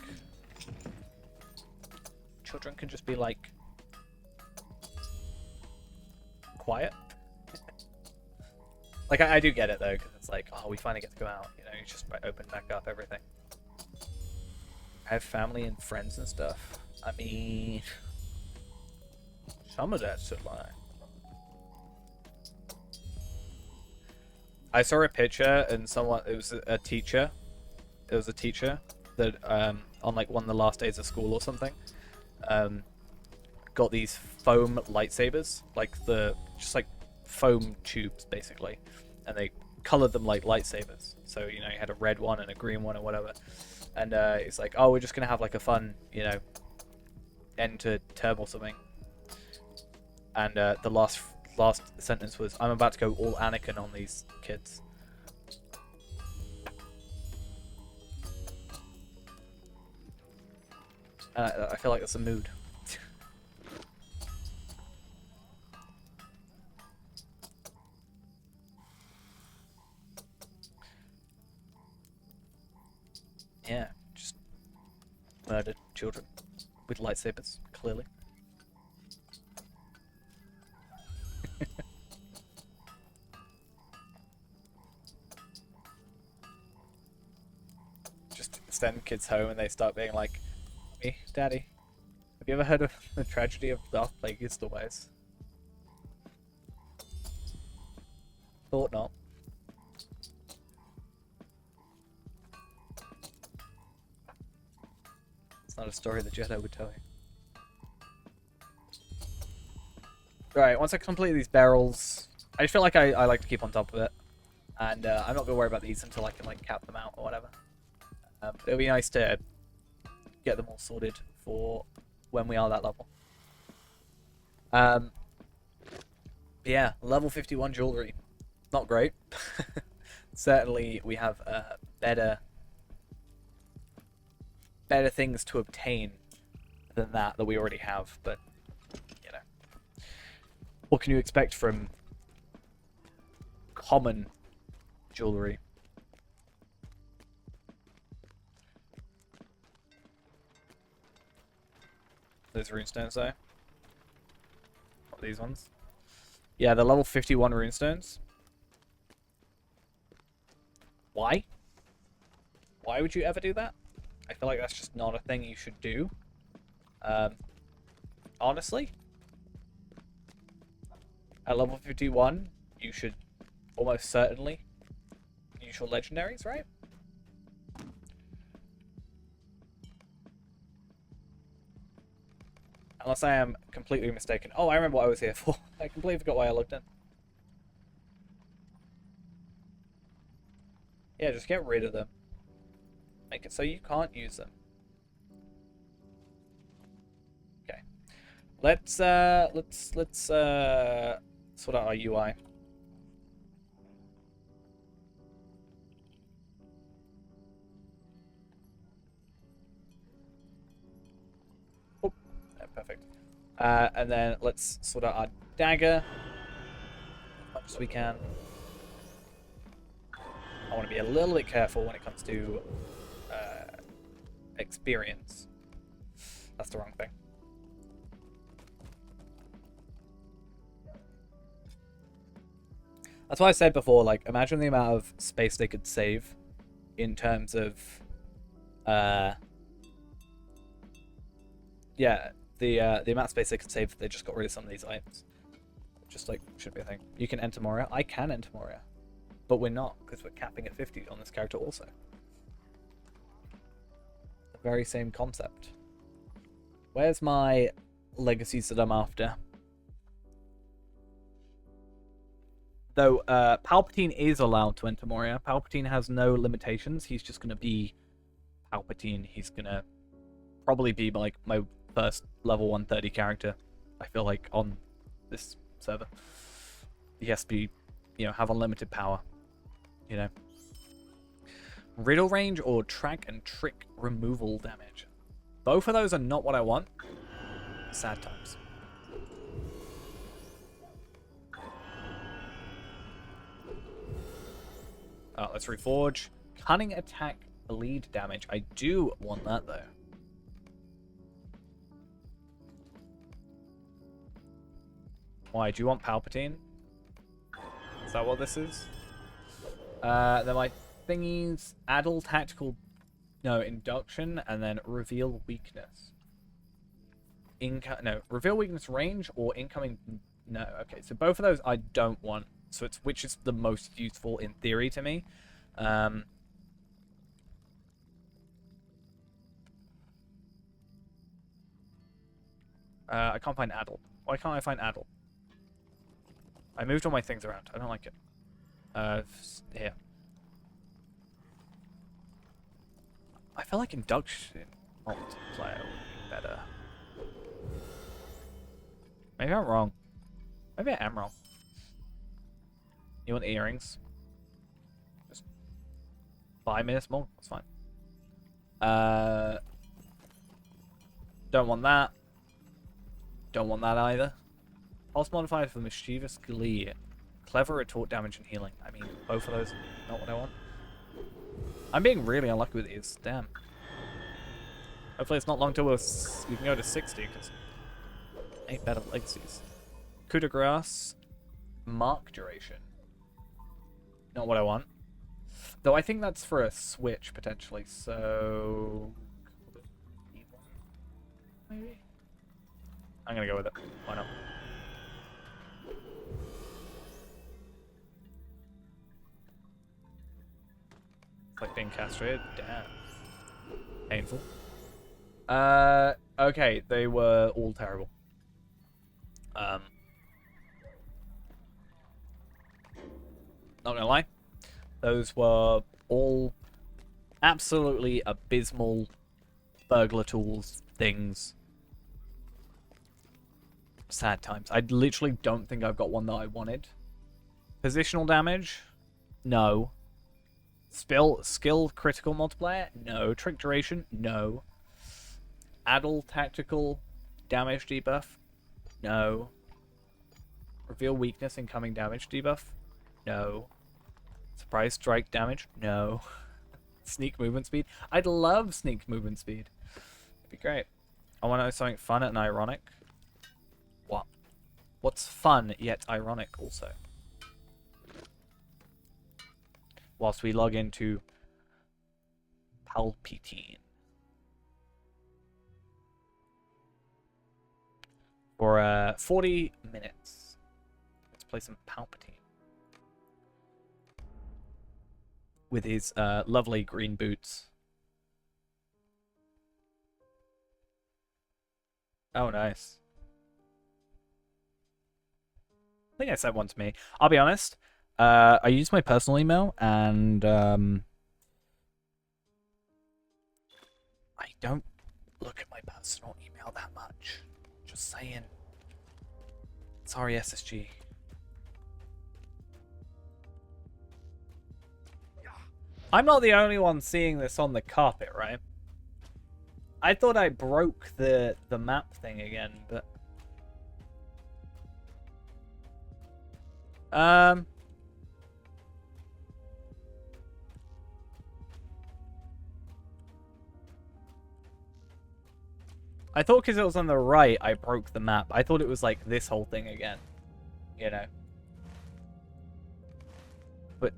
children can just be like quiet. Like, I do get it though, because it's like, oh, we finally get to go out, you know, you just open back up everything. I have family and friends and stuff. I mean, some of that's a lie. I saw a picture and someone, it was a teacher. It was a teacher that on like one of the last days of school or something, got these foam lightsabers, like just like foam tubes basically, and they colored them like lightsabers. So you know, you had a red one and a green one or whatever. And it's like, oh, we're just gonna have like a fun, you know, end to term or something. And the last sentence was, I'm about to go all Anakin on these kids. I feel like that's a mood. Yeah, just murdered children with lightsabers, clearly. Just send kids home and they start being like, "Me, Daddy, have you ever heard of the tragedy of Darth Plagueis the Wise?" Thought not. It's not a story the Jedi would tell you. Right, once I complete these barrels, I just feel like I like to keep on top of it. And I'm not going to worry about these until I can like cap them out or whatever. It'll be nice to get them all sorted for when we are that level. Yeah, level 51 jewelry. Not great. Certainly we have better things to obtain than that we already have, but you know, what can you expect from common jewelry? Those runestones though. What are these ones? Yeah, the level 51 runestones. Why? Why would you ever do that? I feel like that's just not a thing you should do. Honestly, at level 51, you should almost certainly use your legendaries, right? Unless I am completely mistaken. Oh, I remember what I was here for. I completely forgot why I looked in. Yeah, just get rid of them. Make it so you can't use them. Okay. Let's sort out our UI. Oh, yeah, perfect. And then let's sort out our dagger as much as we can. I want to be a little bit careful when it comes to experience. That's the wrong thing. That's why I said before, like, imagine the amount of space they could save in terms of, yeah, the amount of space they could save if they just got rid of some of these items. Just, like, shouldn't be a thing. You can enter Moria. I can enter Moria. But we're not, because we're capping at 50 on this character also. The very same concept. Where's my legacies that I'm after? Though, Palpatine is allowed to enter Moria. Palpatine has no limitations. He's just going to be Palpatine. He's going to probably be, like, my first level 130 character, I feel like, on this server. He has to be, you know, have unlimited power. You know, riddle range or track and trick removal damage. Both of those are not what I want. Sad times. Let's reforge. Cunning attack bleed damage. I do want that though. Why? Do you want Palpatine? Is that what this is? Then my thingies, addle tactical, no, induction, and then reveal weakness. No, reveal weakness range or incoming, no, okay, so both of those I don't want. so it's which is the most useful in theory to me. I can't find adult. Why can't I find adult? I moved all my things around. I don't like it. Here. I feel like induction multiplayer would be better. Maybe I'm wrong. Maybe I am wrong. You want earrings? Just 5 minutes more. That's fine. Don't want that. Don't want that either. Pulse modifier for mischievous glee. Clever retort damage and healing. I mean, both of those are not what I want. I'm being really unlucky with these. Damn. Hopefully it's not long till we can go to 60, because ain't better legacies. Coup de grace. Mark duration. Not what I want. Though I think that's for a switch, potentially, so... Maybe? I'm gonna go with it. Why not? Like being castrated? Damn. Painful. Okay, they were all terrible. Not gonna lie. Those were all absolutely abysmal burglar tools things. Sad times. I literally don't think I've got one that I wanted. Positional damage? No. Skill critical multiplier? No. Trick duration? No. Addle tactical damage debuff? No. Reveal weakness incoming damage debuff? No. Surprise strike damage? No. Sneak movement speed? I'd love sneak movement speed. It'd be great. I want to know something fun and ironic. What? What's fun yet ironic also? Whilst we log into Palpatine. For 40 minutes. Let's play some Palpatine. With his lovely green boots. Oh, nice. I think I sent one to me. I'll be honest. I use my personal email, and I don't look at my personal email that much. Just saying. Sorry, SSG. I'm not the only one seeing this on the carpet, right? I thought I broke the map thing again, but... I thought because it was on the right, I broke the map. I thought it was like this whole thing again. You know? But...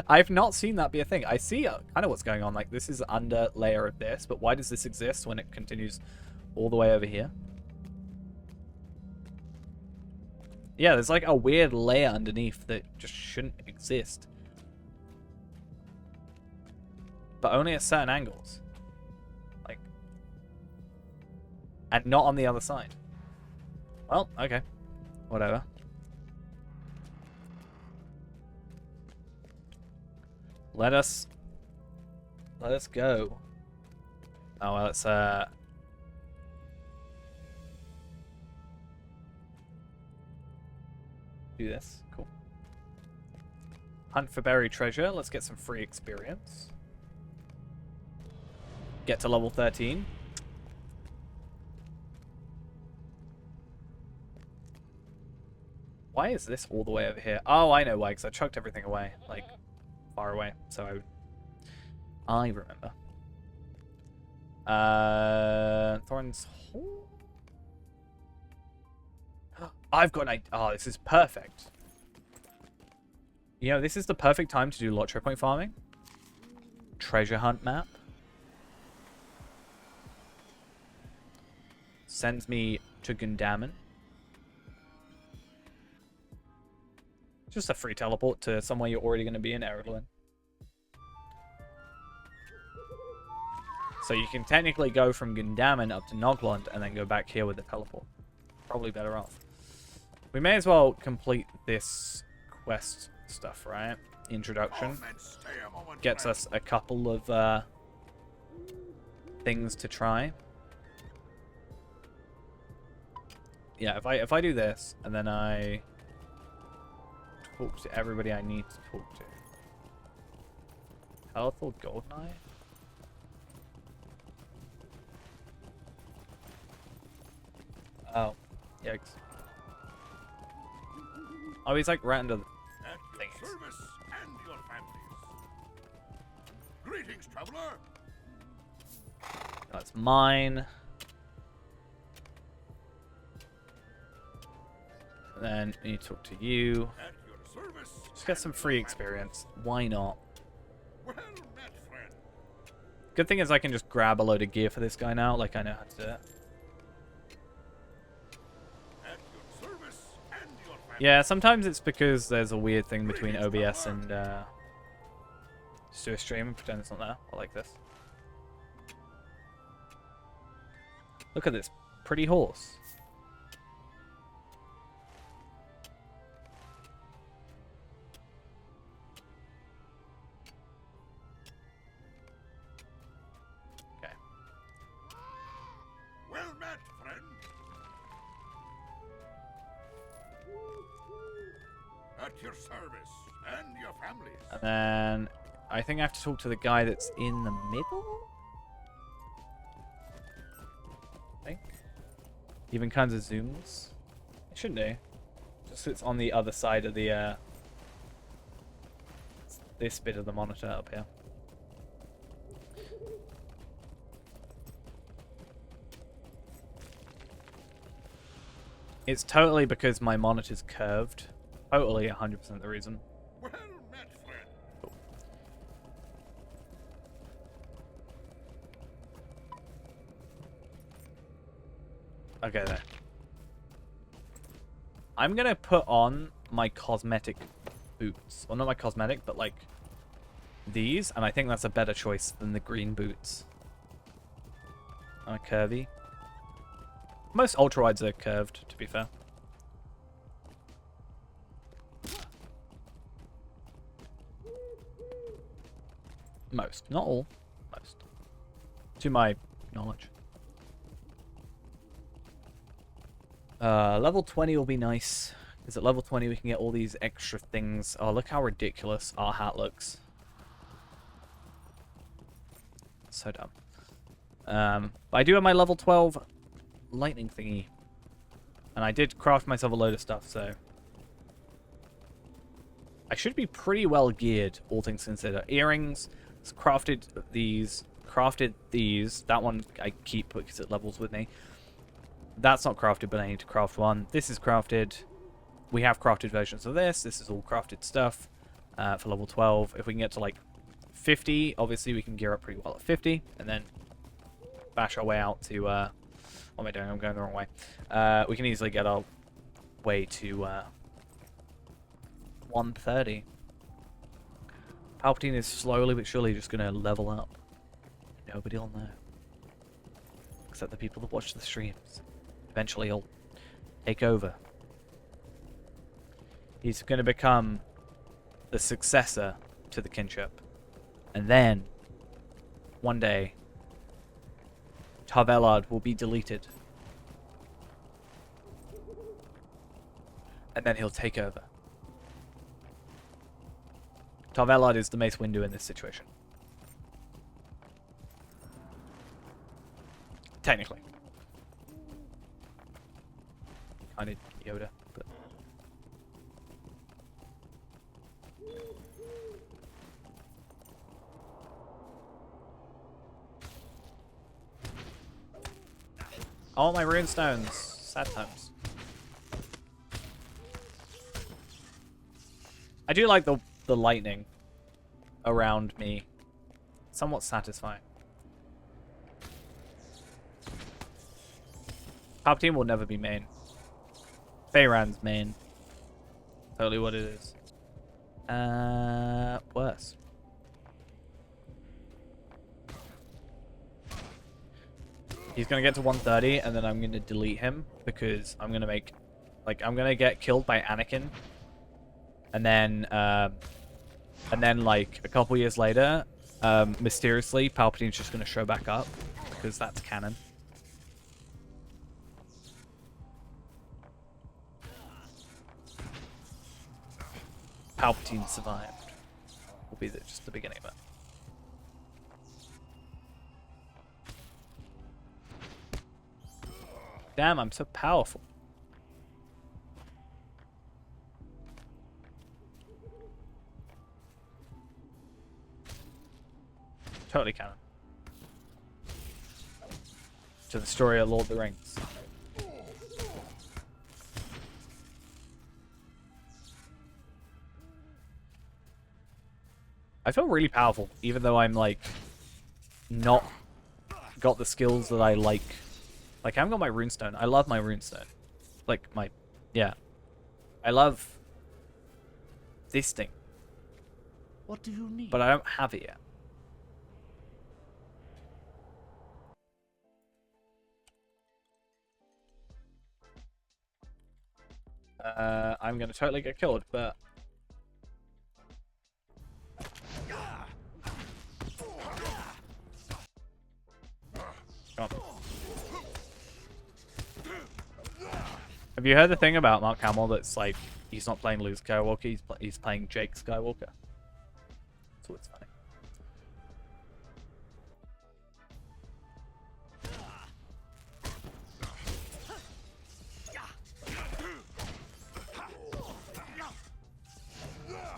I've not seen that be a thing. I see kind of what's going on. Like, this is under layer of this, but why does this exist when it continues all the way over here? Yeah, there's like a weird layer underneath that just shouldn't exist. But only at certain angles. Like... And not on the other side. Well, okay. Whatever. Let us go. Oh, well, it's, do this. Cool. Hunt for buried treasure. Let's get some free experience. Get to level 13. Why is this all the way over here? Oh, I know why, because I chucked everything away. Like... far away, so I remember. Thorn's Hole? I've got an... Oh, this is perfect. You know, this is the perfect time to do lottery point farming. Treasure hunt map. Sends me to Gundamon. Just a free teleport to somewhere you're already going to be in Eredlin. So you can technically go from Gundamon up to Noglond and then go back here with the teleport. Probably better off. We may as well complete this quest stuff, right? Introduction. Gets us a couple of things to try. Yeah, if I do this and then I talk to everybody I need to talk to. Health or Goldeneye? Oh, yikes. Oh, he's like right under the thing. Service and your families. Greetings, traveler. That's mine. Then I need to talk to you. At your service. Just get some free experience. Why not? Well met, friend. Good thing is I can just grab a load of gear for this guy now. Like I know how to do it. At your service and your families. Yeah, sometimes it's because there's a weird thing between OBS and just do a stream and pretend it's not there. I like this. Look at this pretty horse. Okay. Well met, friend. At your service and your families. And then I think I have to talk to the guy that's in the middle? I think. Even kinds of zooms. It shouldn't do. Just it's on the other side of the this bit of the monitor up here. It's totally because my monitor's curved. Totally 100% the reason. Well met, friend. Okay, there. I'm gonna put on my cosmetic boots. Well, not my cosmetic, but like these, and I think that's a better choice than the green boots. Curvy. Most ultra wides are curved, to be fair. Most, not all. Most, to my knowledge. Level 20 will be nice, because at level 20 we can get all these extra things. Oh, look how ridiculous our hat looks. So dumb. But I do have my level 12 lightning thingy. And I did craft myself a load of stuff, so I should be pretty well geared, all things considered. Earrings, crafted these. That one I keep because it levels with me. That's not crafted, but I need to craft one. This is crafted. We have crafted versions of this. This is all crafted stuff for level 12. If we can get to like 50, obviously we can gear up pretty well at 50, and then bash our way out to... what am I doing? I'm going the wrong way. We can easily get our way to 130. Palpatine is slowly but surely just going to level up. Nobody will know. Except the people that watch the streams. Eventually he'll take over. He's going to become the successor to the kinship. And then, one day, Tarvelard will be deleted. And then he'll take over. Tarvelard is the Mace Windu in this situation. Technically. Kind of Yoda, but... Oh, my runestones. Sad times. I do like the lightning around me. Somewhat satisfying. Palpatine will never be main. Feyran's main. Totally what it is. Worse. He's gonna get to 130, and then I'm gonna delete him because I'm gonna make, like, I'm gonna get killed by Anakin, and then like a couple years later, mysteriously Palpatine's just gonna show back up because that's canon. Palpatine survived. Will be just the beginning of it. Damn, I'm so powerful. Totally canon. To the story of Lord of the Rings. I feel really powerful, even though I'm, like, not got the skills that I like. Like, I haven't got my runestone. I love my runestone. Like, yeah. I love this thing. What do you need? But I don't have it yet. I'm gonna totally get killed, but... Come on. Have you heard the thing about Mark Hamill that's like, he's not playing Luke Skywalker, he's playing Jake Skywalker? So it's funny.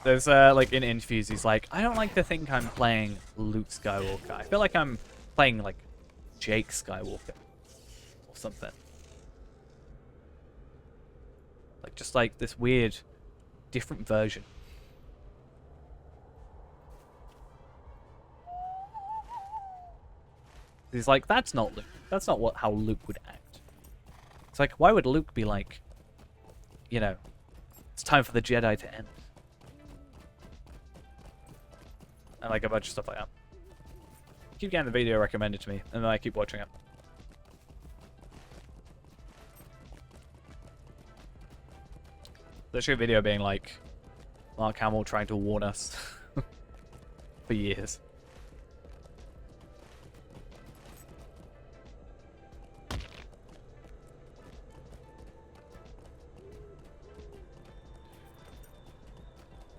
There's, like, in interviews, he's like, I don't like to think I'm playing Luke Skywalker. I feel like I'm playing, like, Jake Skywalker. Or something. Like, just, like, this weird, different version. He's like, that's not Luke. That's not how Luke would act. It's like, why would Luke be like, you know, it's time for the Jedi to end? And like a bunch of stuff like that. I keep getting the video recommended to me, and then I keep watching it. There's a video being like, Mark Hamill trying to warn us for years.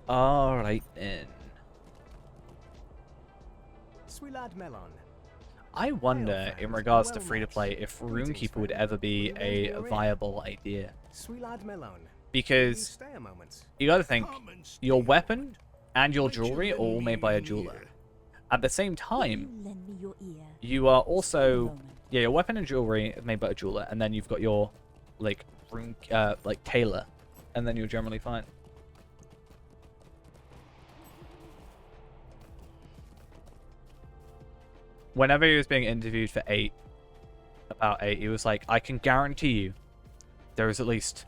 Alright then. Sweet lad Melon. I wonder, in regards to free-to-play, if Runekeeper would ever be a viable idea. Sweet lad Melon. Because Stay a moment. you gotta think, your weapon and your jewelry are all made by a jeweler. At the same time, you are also... Yeah, your weapon and jewelry is made by a jeweler, and then you've got your, like, like, tailor, and then you're generally fine. Whenever he was being interviewed for about 8, he was like, I can guarantee you there is at least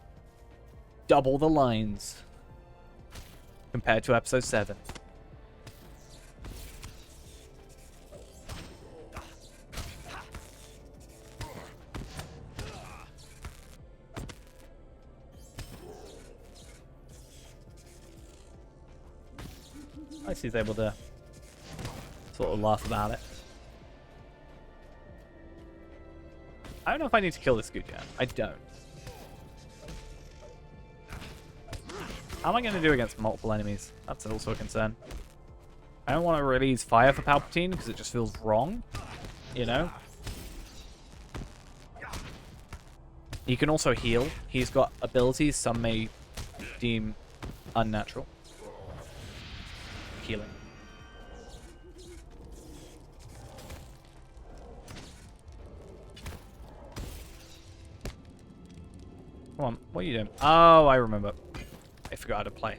double the lines compared to episode 7. At least he's able to sort of laugh about it. I don't know if I need to kill this Scoot yet. I don't. How am I going to do against multiple enemies? That's also a concern. I don't want to release fire for Palpatine because it just feels wrong. You know? He can also heal. He's got abilities some may deem unnatural. Healing. Come on, what are you doing? Oh, I remember. I forgot how to play.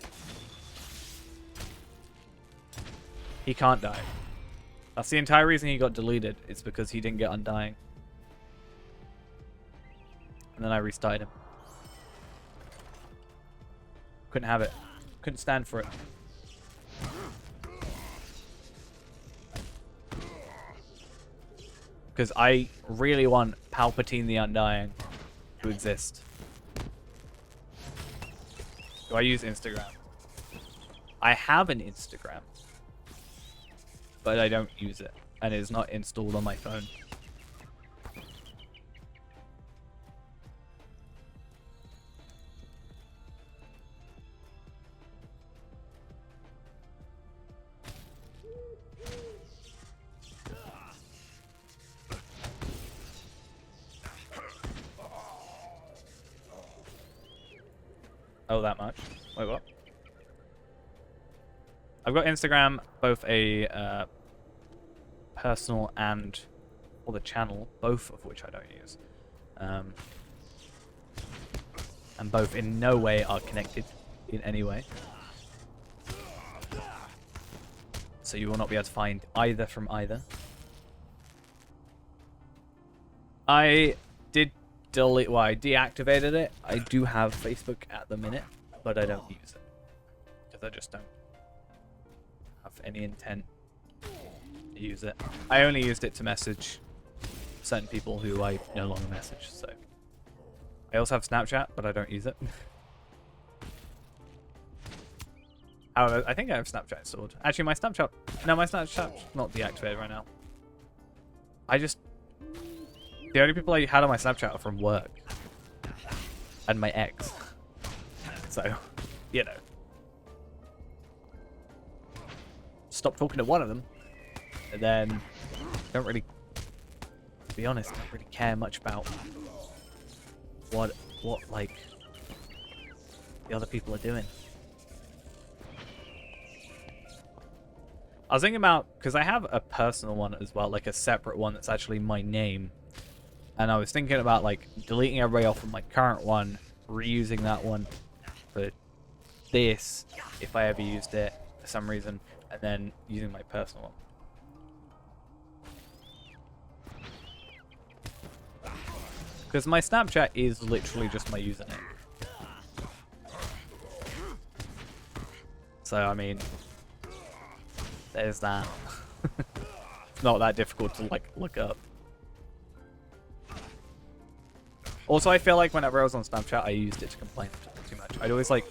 He can't die. That's the entire reason he got deleted. It's because he didn't get Undying. And then I restarted him. Couldn't have it. Couldn't stand for it. Because I really want Palpatine the Undying to exist. Do I use Instagram? I have an Instagram, but I don't use it, and it's not installed on my phone. Oh, that much? Wait, what? I've got Instagram, both a personal and or the channel, both of which I don't use. And both in no way are connected in any way. So you will not be able to find either from either. I did delete, well, I deactivated it. I do have Facebook at the minute, but I don't use it. Because I just don't have any intent to use it. I only used it to message certain people who I no longer message, so. I also have Snapchat, but I don't use it. However, I think I have Snapchat installed. Actually, my Snapchat... No, my Snapchat's not deactivated right now. The only people I had on my Snapchat are from work. And my ex. So, you know. Stop talking to one of them. And then... Don't really... To be honest, don't really care much about... What, like... The other people are doing. I was thinking about... Because I have a personal one as well. Like a separate one that's actually my name. And I was thinking about like deleting everybody off of my current one, reusing that one for this if I ever used it for some reason, and then using my personal one. Because my Snapchat is literally just my username. So I mean, there's that. It's not that difficult to like look up. Also, I feel like whenever I was on Snapchat, I used it to complain too much. I'd always like...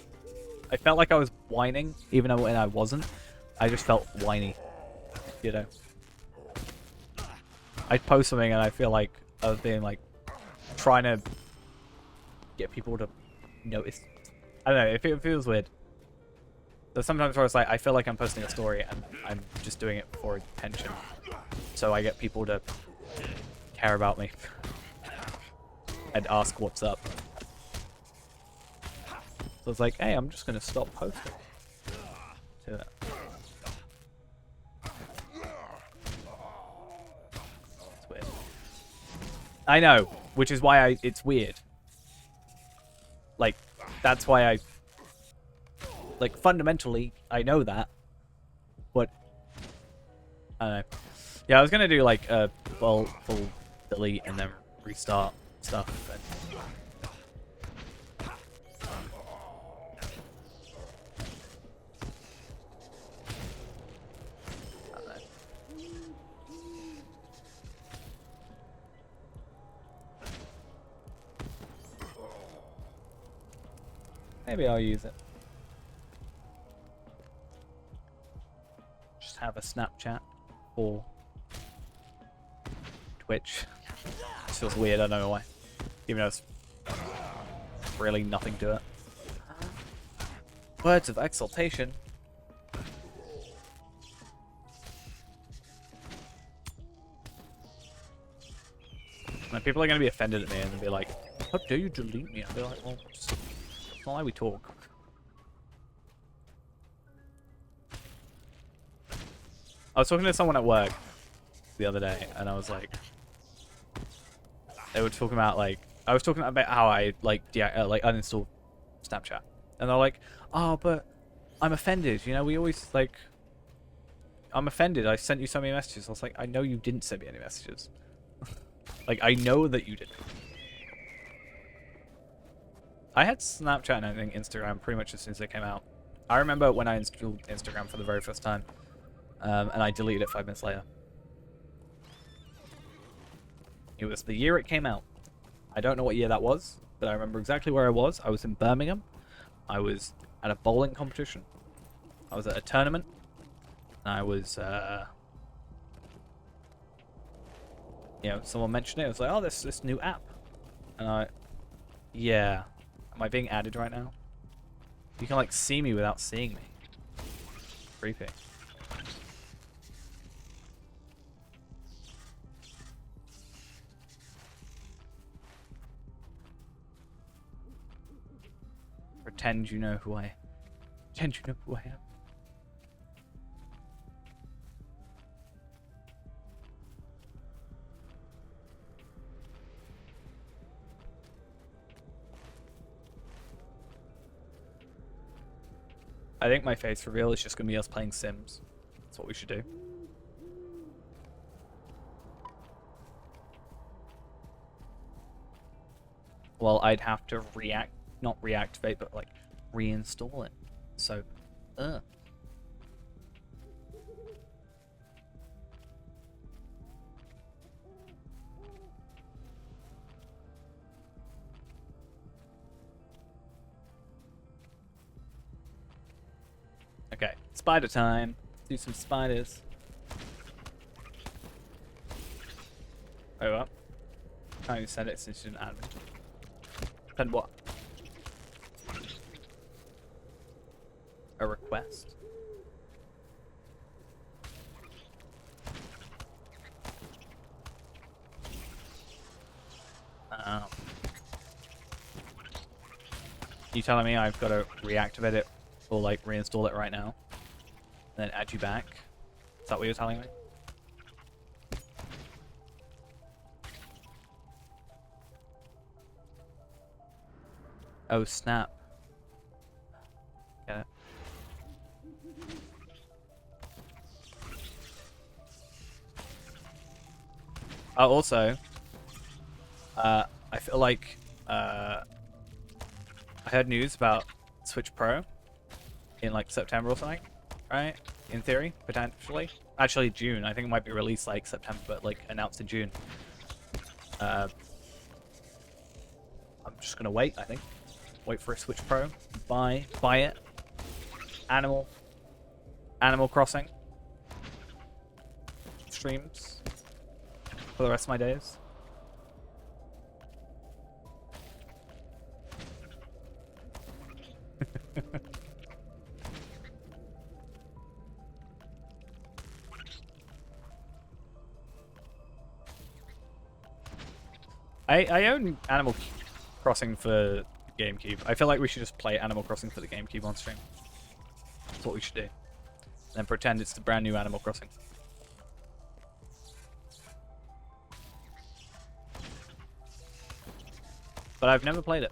I felt like I was whining, even though when I wasn't. I just felt whiny. You know? I'd post something and I feel like I was being like... Trying to... Get people to notice. I don't know, it feels weird. So sometimes where it's like, I feel like I'm posting a story and I'm just doing it for attention. So I get people to care about me. And ask what's up. So it's like, hey, I'm just gonna stop posting. To it. It's weird. I know, which is why it's weird. Like, that's why I... Like, fundamentally, I know that. But... I don't know. Yeah, I was gonna do like a full delete and then restart stuff. But... I don't know. Maybe I'll use it. Just have a Snapchat or Twitch. This feels weird, I don't know why. Even though it's really nothing to it. Words of exaltation. And people are going to be offended at me and be like, how dare you delete me? I'll be like, well, it's not how we talk. I was talking to someone at work the other day, and I was like, they were talking about like, I was talking about how I like uninstalled Snapchat, and they're like, oh, but I'm offended. You know, we always like, I'm offended. I sent you so many messages. I was like, I know you didn't send me any messages. Like, I know that you didn't. I had Snapchat and I think Instagram pretty much as soon as they came out. I remember when I installed Instagram for the very first time, and I deleted it 5 minutes later. It was the year it came out. I don't know what year that was, but I remember exactly where I was. I was in Birmingham. I was at a bowling competition. I was at a tournament. I was, someone mentioned it. It was like, oh, this new app. And yeah. Am I being added right now? You can, like, see me without seeing me. Creepy. Pretend you know who I am. I think my face reveal is just gonna be us playing Sims. That's what we should do. Well, I'd have to not reactivate, but like reinstall it. So, Okay, spider time. Let's do some spiders. Oh well. Can't even send it since you didn't add me. Send what? A request? Oh. You telling me I've got to reactivate it or like reinstall it right now? And then add you back? Is that what you're telling me? Oh snap. Get it. Oh, also, I feel like I heard news about Switch Pro in like September or something, right? In theory, potentially. Actually, June. I think it might be released like September, but like announced in June. I'm just gonna wait. I think. Wait for a Switch Pro. Buy it. Animal Crossing streams for the rest of my days. I own Animal Crossing for GameCube. I feel like we should just play Animal Crossing for the GameCube on stream. That's what we should do. And then pretend it's the brand new Animal Crossing. But I've never played it.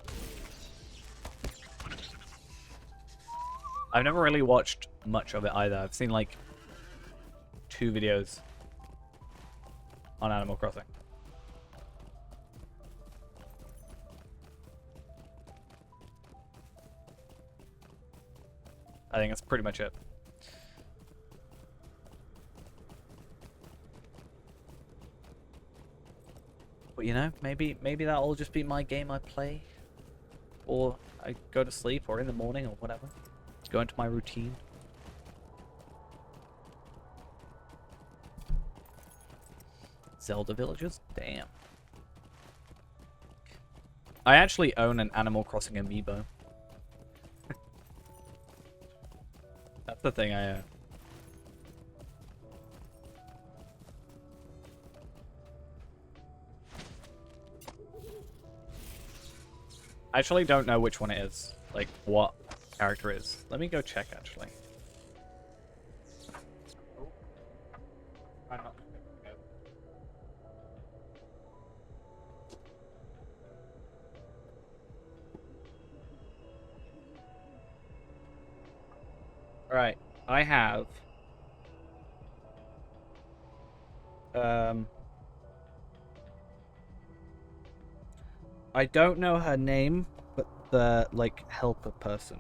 I've never really watched much of it either. I've seen like 2 videos on Animal Crossing. I think that's pretty much it. But you know, maybe that'll just be my game I play, or I go to sleep, or in the morning, or whatever. Go into my routine. Zelda Villages? Damn. I actually own an Animal Crossing amiibo. That's the thing I own. I actually don't know which one it is. Like, what character is. Let me go check, actually. Alright, I have... I don't know her name, but the, like, helper person.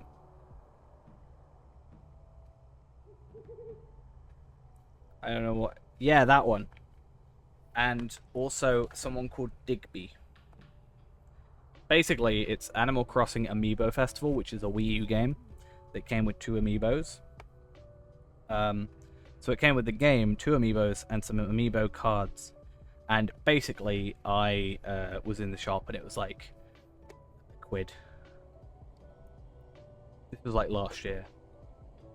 I don't know what... Yeah, that one. and also someone called Digby. Basically, it's Animal Crossing Amiibo Festival, which is a Wii U game that came with 2 amiibos. So it came with the game, 2 amiibos, and some amiibo cards. And basically, I was in the shop and it was like £1. This was like last year,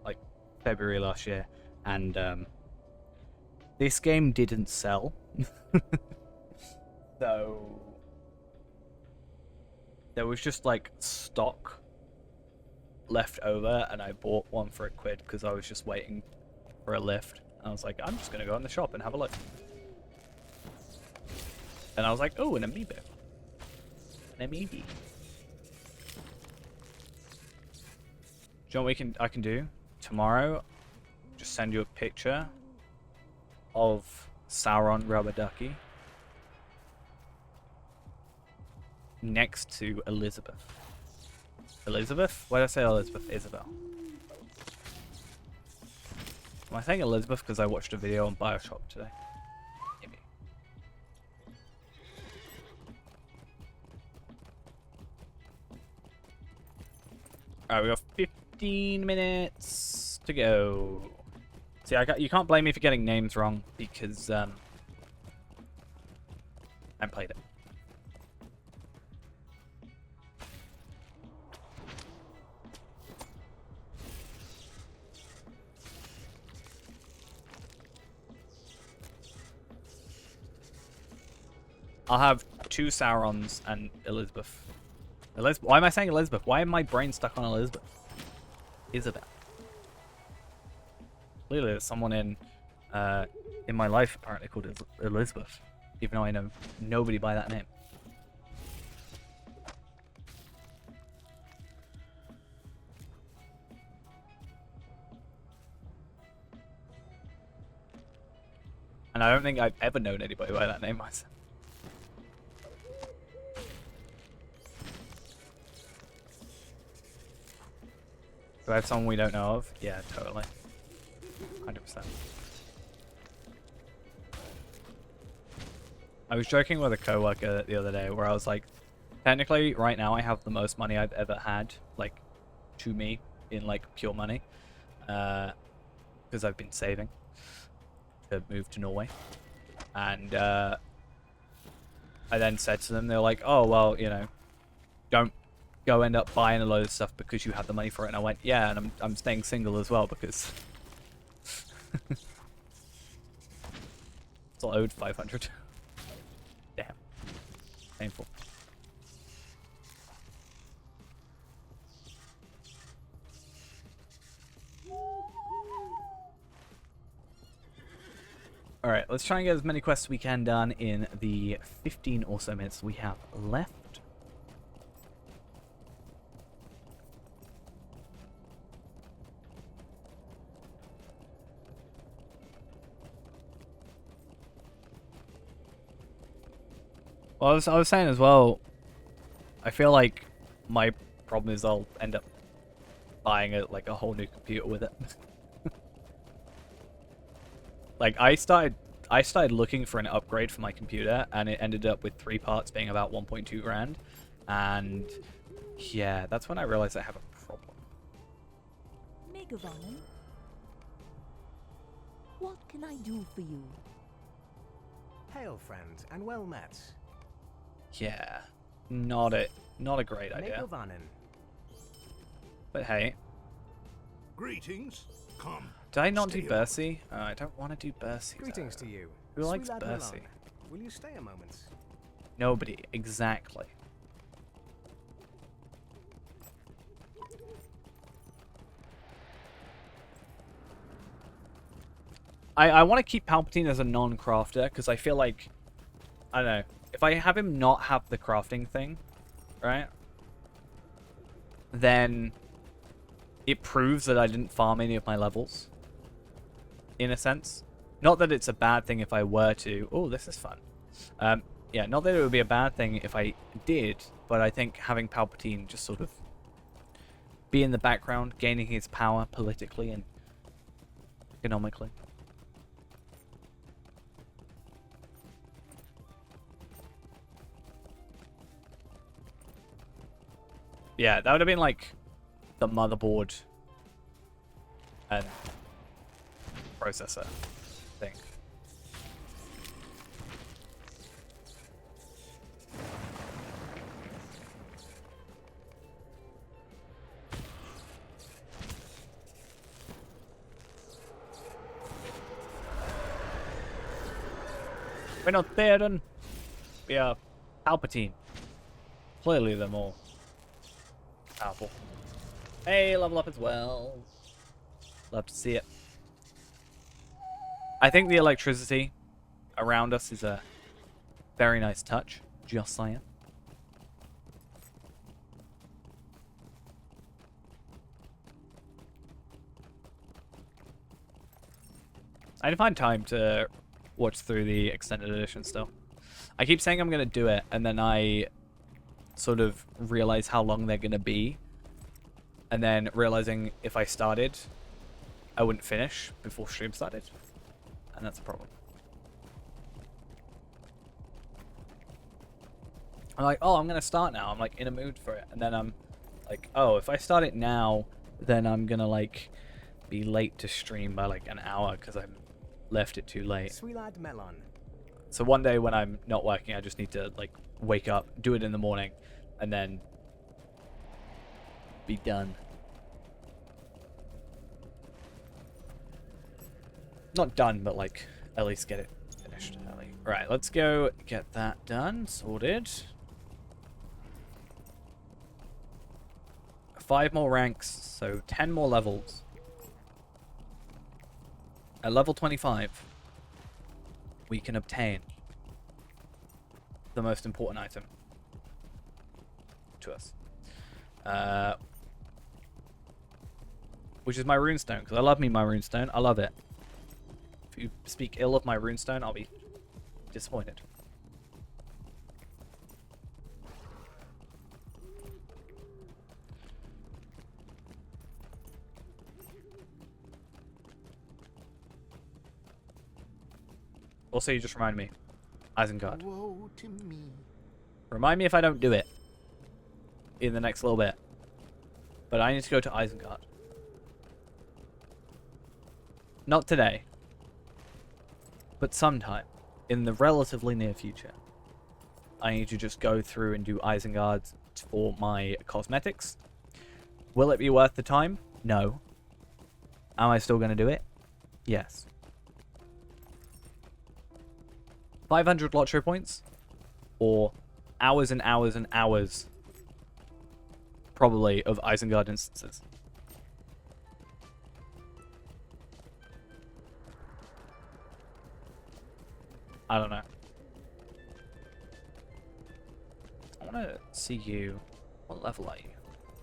like February last year, and this game didn't sell. So there was just like stock left over, and I bought one for £1 because I was just waiting for a lift. I was like, I'm just gonna go in the shop and have a look. And I was like, oh, an amiibo. An amiibo. Do you know what I can do? Tomorrow, just send you a picture of Sauron Rubber Ducky next to Elizabeth. Elizabeth? Why did I say Elizabeth? Isabel. Am I saying Elizabeth because I watched a video on Bioshock today? Maybe. Alright, we got 15 minutes to go. See, you can't blame me for getting names wrong because I played it. I'll have 2 Saurons and Elizabeth. Why am I saying Elizabeth? Why am my brain stuck on Elizabeth? Isabel. Clearly there's someone in my life apparently called Elizabeth, even though I know nobody by that name. And I don't think I've ever known anybody by that name myself. Do I have someone we don't know of? Yeah, totally. 100%. I was joking with a coworker the other day where I was like, technically, right now I have the most money I've ever had, like, to me, in, like, pure money. Because I've been saving to move to Norway. And, I then said to them, they're like, oh, well, you know, don't go end up buying a load of stuff because you have the money for it. And I went, yeah, and I'm staying single as well because still owed 500. Damn, painful. All right, let's try and get as many quests as we can done in the 15 or so minutes we have left. Well, I was saying as well, I feel like my problem is I'll end up buying like a whole new computer with it. Like I started looking for an upgrade for my computer, and it ended up with 3 parts being about 1.2 grand, and yeah, that's when I realized I have a problem. Megavonen, what can I do for you? Hail, friend, and well met. Yeah, not a great idea. Megavonen. But hey, Greetings. Come. did I not do stay Bercy? I don't want to do Bercy. Greetings to you. Who likes Swilad Bercy? Melon. Will you stay a moment? Nobody, exactly. I want to keep Palpatine as a non-crafter because I feel like, I don't know, if I have him not have the crafting thing, right, then it proves that I didn't farm any of my levels, in a sense. Not that it's a bad thing if I were to. Oh, this is fun. Yeah, not that it would be a bad thing if I did, but I think having Palpatine just sort of be in the background, gaining his power politically and economically. Yeah, that would have been like the motherboard and processor thing. We're not Theoden. We are Palpatine. Clearly they're more powerful. Hey, level up as well. Love to see it. I think the electricity around us is a very nice touch. Just saying. I didn't find time to watch through the extended edition still. I keep saying I'm going to do it, and then I sort of realize how long they're going to be. And then realizing if I started, I wouldn't finish before stream started. And that's a problem. I'm like, oh, I'm going to start now. I'm like in a mood for it. And then I'm like, oh, if I start it now, then I'm going to like be late to stream by like an hour because I left it too late. Sweelad Melon. So one day when I'm not working, I just need to like wake up, do it in the morning, and then be done. Not done, but like at least get it finished early. Right, let's go get that done, sorted. 5 more ranks, so 10 more levels. At level 25, we can obtain the most important item to us. Which is my runestone, because I love me my runestone. I love it. If you speak ill of my runestone, I'll be disappointed. Also, you just remind me. Isengard. Woe to me. Remind me if I don't do it in the next little bit. But I need to go to Isengard. Not today. But sometime in the relatively near future. I need to just go through and do Isengard for my cosmetics. Will it be worth the time? No. Am I still going to do it? Yes. 500 lottery points, or hours and hours and hours, probably, of Isengard instances. I don't know. I want to see you. What level are you?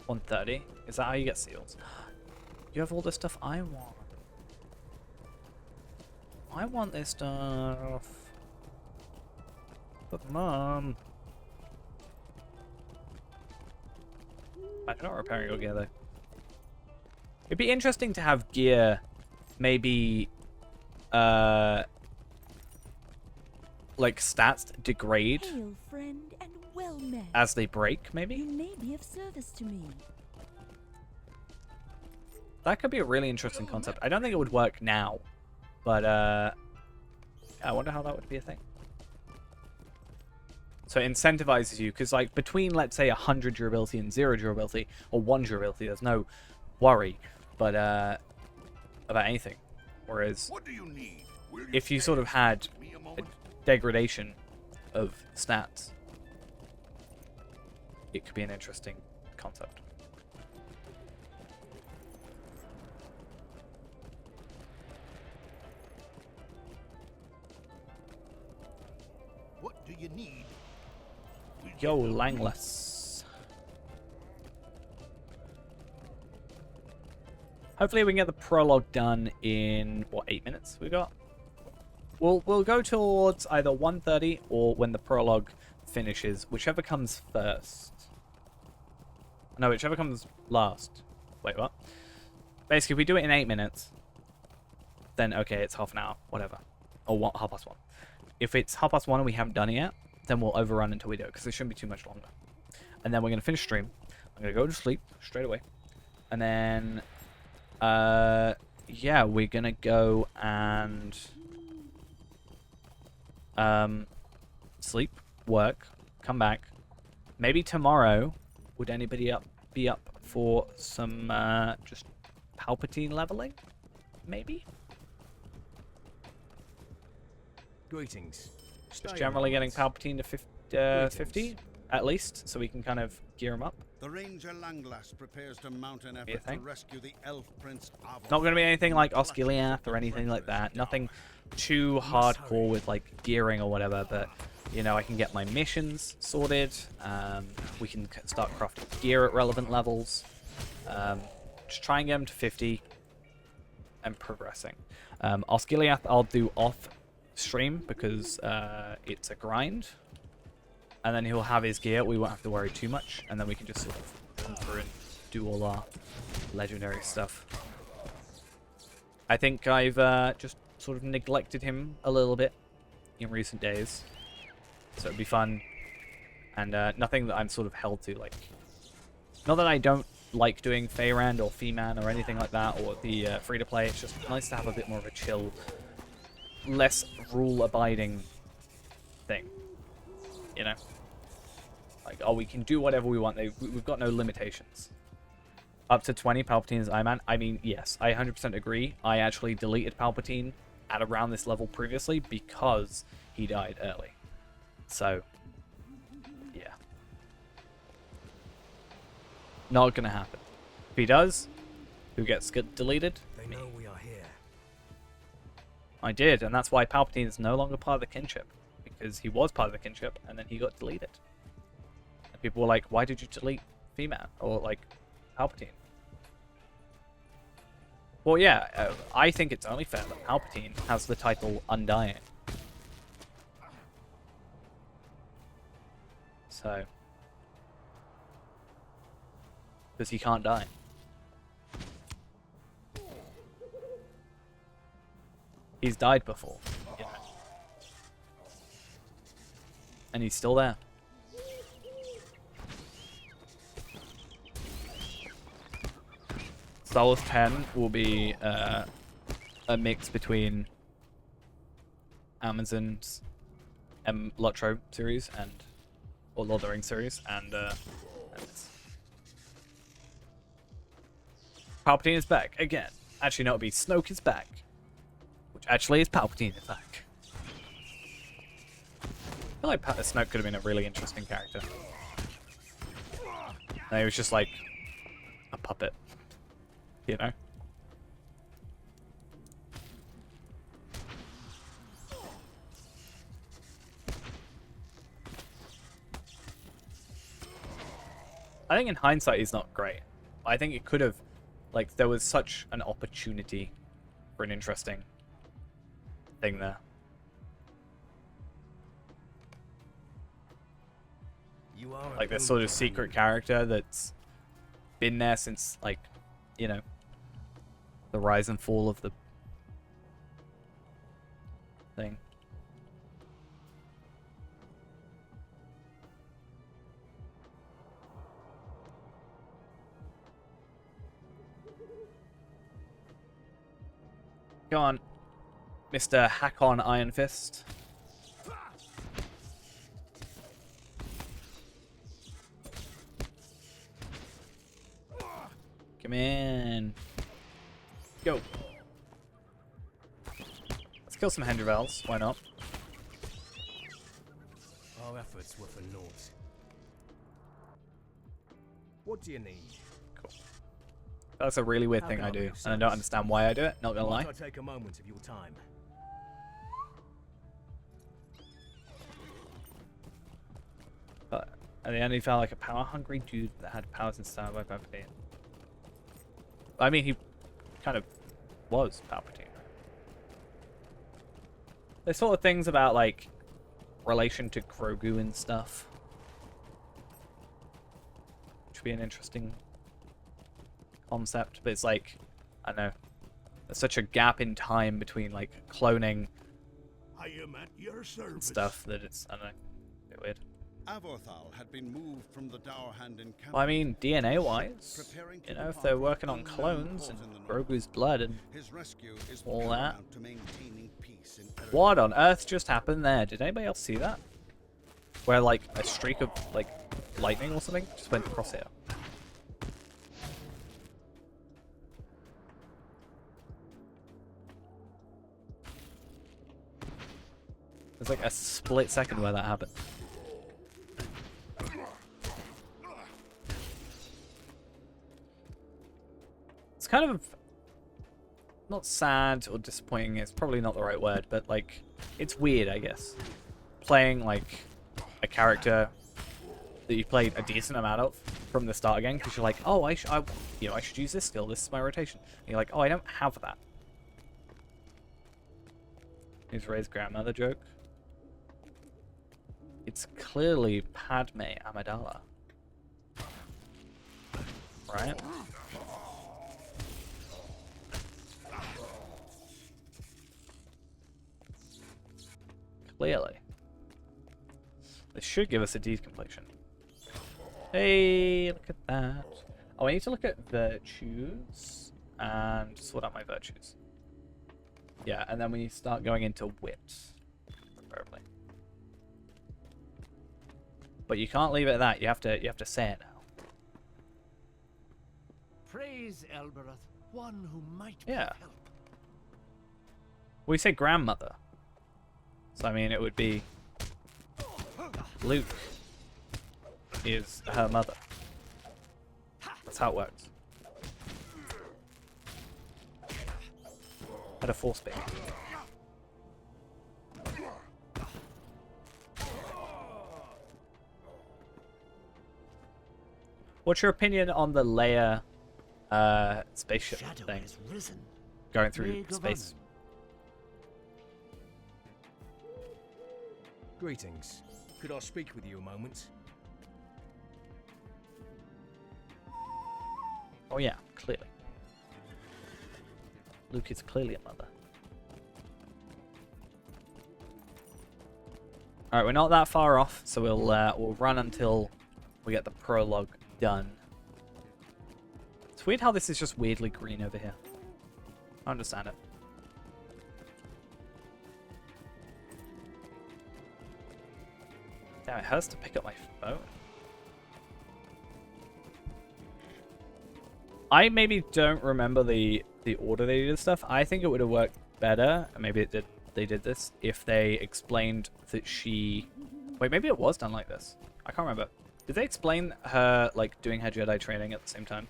130? Is that how you get seals? You have all the stuff I want. I want this stuff. But Mom. I'm not repairing your gear though. It'd be interesting to have gear maybe like stats degrade Hail, friend, and well met. as they break, maybe? You may be of service to me. That could be a really interesting concept. I don't think it would work now. But yeah, I wonder how that would be a thing. So it incentivizes you, because like between, let's say, 100 durability and 0 durability, or 1 durability, there's no worry but about anything. Whereas What do you need? Will you if you stay sort of had with me a a moment? degradation of stats, it could be an interesting concept. What do you need? We'll Yo, get the Langless. Hopefully we can get the prologue done in, what, 8 minutes we got? We'll go towards either 1:30 or when the prologue finishes, whichever comes first. No, whichever comes last. Wait, what? Basically, if we do it in 8 minutes, then okay, it's half an hour, whatever. Or 1:30. If it's 1:30 and we haven't done it yet, then we'll overrun until we do it, because it shouldn't be too much longer. And then we're going to finish stream. I'm I'm gonna go to sleep straight away. And then, yeah, we're gonna go and sleep, work, come back. Maybe tomorrow, would anybody be up for some just Palpatine leveling? Maybe? Greetings. Just generally getting Palpatine to 50 at least, so we can kind of gear him up. The Ranger Langlass prepares to mount an effort to rescue the Elf Prince Avon. Not going to be anything like Osgiliath or anything like that. Nothing too hardcore with like gearing or whatever, but you know, I can get my missions sorted. We can start crafting gear at relevant levels. Just try and get him to 50 and progressing. Osgiliath I'll do off stream because it's a grind. And then he'll have his gear. We won't have to worry too much. And then we can just sort of come through and do all our legendary stuff. I think I've just sort of neglected him a little bit in recent days. So it'd be fun. And nothing that I'm sort of held to. Like, not that I don't like doing Feyrand or Feeman or anything like that, or the free-to-play. It's just nice to have a bit more of a chill, less rule-abiding thing. You know? Like, oh, we can do whatever we want. We've got no limitations. Up to 20 Palpatine as Iman. I mean, yes, I 100% agree. I actually deleted Palpatine at around this level previously because he died early. So, yeah. Not gonna happen. If he does, who gets deleted? They know we are here. I did, and that's why Palpatine is no longer part of the kinship. Because he was part of the kinship, and then he got deleted. And people were like, why did you delete Feeman? Or, like, Palpatine? Well, yeah, I think it's only fair that Palpatine has the title Undying. So... because he can't die. He's died before, you know. And he's still there. Star Wars 10 will be a mix between Amazon's Lotro series or Lord of the Rings series and this. Palpatine is back again. Actually, no, it'll be Snoke is back, which actually is Palpatine is back. I feel like Snoke could have been a really interesting character. No, he was just like a puppet, you know? I think in hindsight he's not great. I think it could have, like, there was such an opportunity for an interesting thing there. Like this sort of secret character that's been there since, like, you know, the rise and fall of the thing. Go on, Mr. Hack-on Iron Fist. Come in. Go. Let's kill some Hendrivels. Why not? Our efforts were for naught. What do you need? Cool. That's a really weird thing I do, and I don't understand why I do it, not gonna lie. I take a moment of your time. But at the end, he felt like a power-hungry dude that had powers instead by Palpatine. I mean, he kind of was Palpatine. There's sort of things about, like, relation to Grogu and stuff. Which would be an interesting concept, but it's like, I don't know, there's such a gap in time between, like, cloning I am at your service. and stuff that it's, I don't know, a bit weird. Avothal had been moved from the Dower Hand encampment. Well, I mean, DNA-wise, you know, if they're working on clones and Grogu's blood and his rescue is all that. paramount to maintaining peace in Erebor. What on earth just happened there? Did anybody else see that? Where, like, a streak of, like, lightning or something just went across here. There's like a split second where that happened. It's kind of not sad or disappointing, it's probably not the right word, but like it's weird, I guess. Playing like a character that you played a decent amount of from the start again, because you're like, oh, I should use this skill, this is my rotation. And you're like, oh, I don't have that. Here's Ray's grandmother joke. It's clearly Padme Amidala. Right? Clearly. This should give us a deed completion. Hey, look at that. Oh, I need to look at virtues and sort out my virtues. Yeah, and then we start going into wit, preferably. But you can't leave it at that. You have to say it now. Praise Elbereth, one who might Yeah. be help. We say grandmother. So I mean it would be Luke is her mother. That's how it works. Had a force baby. What's your opinion on the Leia spaceship Shadow thing has risen. going through May space? Greetings. Could I speak with you a moment? Oh yeah, clearly. Luke is clearly a mother. Alright, we're not that far off, so we'll run until we get the prologue done. It's weird how this is just weirdly green over here. I understand it. Damn, it hurts to pick up my phone. I maybe don't remember the order they did stuff. I think it would have worked better, and maybe they did this, if they explained that she... Wait, maybe it was done like this. I can't remember. Did they explain her, like, doing her Jedi training at the same time?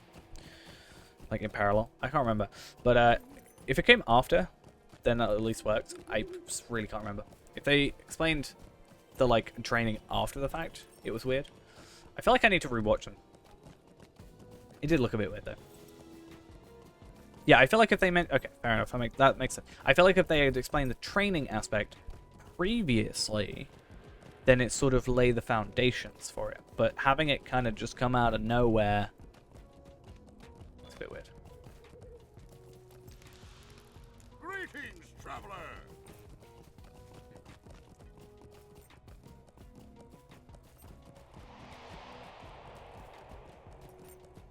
Like, in parallel? I can't remember. But, if it came after, then that at least worked. I just really can't remember. If they explained the, like, training after the fact, it was weird. I feel like I need to rewatch them. It did look a bit weird, though. Yeah, I feel like if they meant... Okay, fair enough. That makes sense. I feel like if they had explained the training aspect previously, then it sort of lay the foundations for it. But having it kind of just come out of nowhere... It's a bit weird. Greetings, traveler.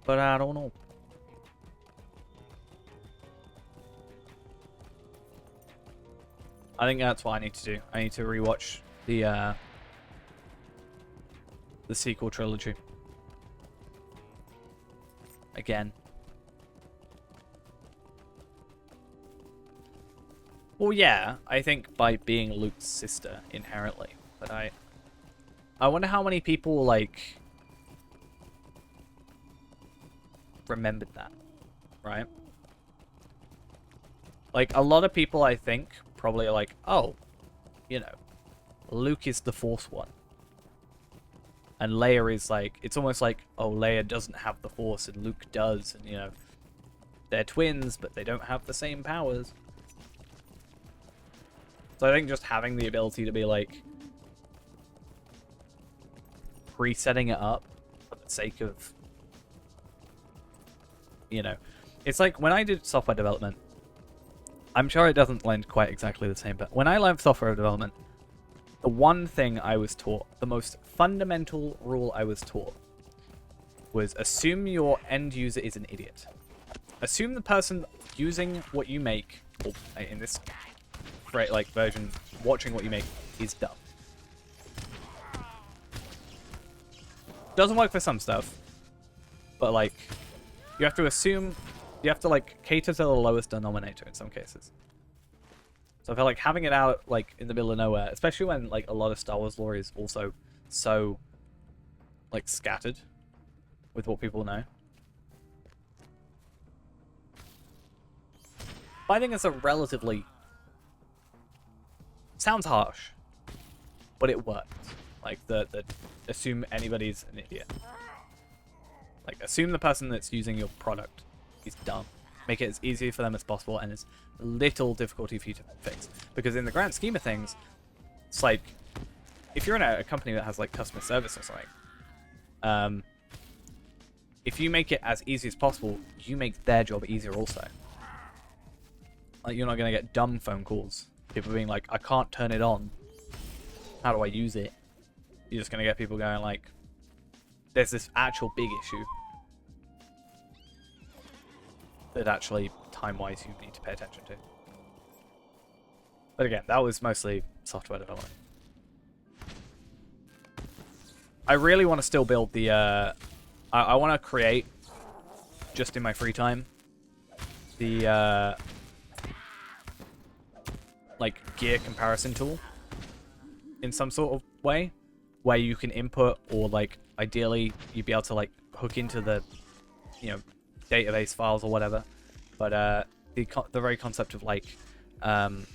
But I don't know. I think that's what I need to do. I need to rewatch the sequel trilogy again. Well, yeah, I think by being Luke's sister inherently, but I wonder how many people like remembered that, right? Like a lot of people, I think, probably are like, oh, you know, Luke is the Force one. And Leia is like, it's almost like, oh, Leia doesn't have the Force and Luke does. And, you know, they're twins, but they don't have the same powers. So I think just having the ability to be like, resetting it up for the sake of, you know, it's like when I did software development, I'm sure it doesn't lend quite exactly the same, but when I learned software development, the one thing I was taught, the most fundamental rule I was taught, was assume your end user is an idiot. Assume the person using what you make, or in this like version, watching what you make, is dumb. Doesn't work for some stuff, but like, you have to assume, you have to like cater to the lowest denominator in some cases. So I feel like having it out like in the middle of nowhere, especially when like a lot of Star Wars lore is also so like scattered with what people know. I think it's a relatively, sounds harsh, but it works. Like the assume anybody's an idiot. Like assume the person that's using your product is dumb. Make it as easy for them as possible and as little difficulty for you to fix. Because in the grand scheme of things, it's like if you're in a company that has like customer service or something, if you make it as easy as possible, you make their job easier also. Like you're not gonna get dumb phone calls. People being like, I can't turn it on. How do I use it? You're just gonna get people going like, there's this actual big issue that actually, time-wise, you need to pay attention to. But again, that was mostly software development. I really want to still build the, I want to create, just in my free time, the, like, gear comparison tool in some sort of way, where you can input, or, like, ideally, you'd be able to, like, hook into the, you know, database files or whatever, but the very concept of like inputting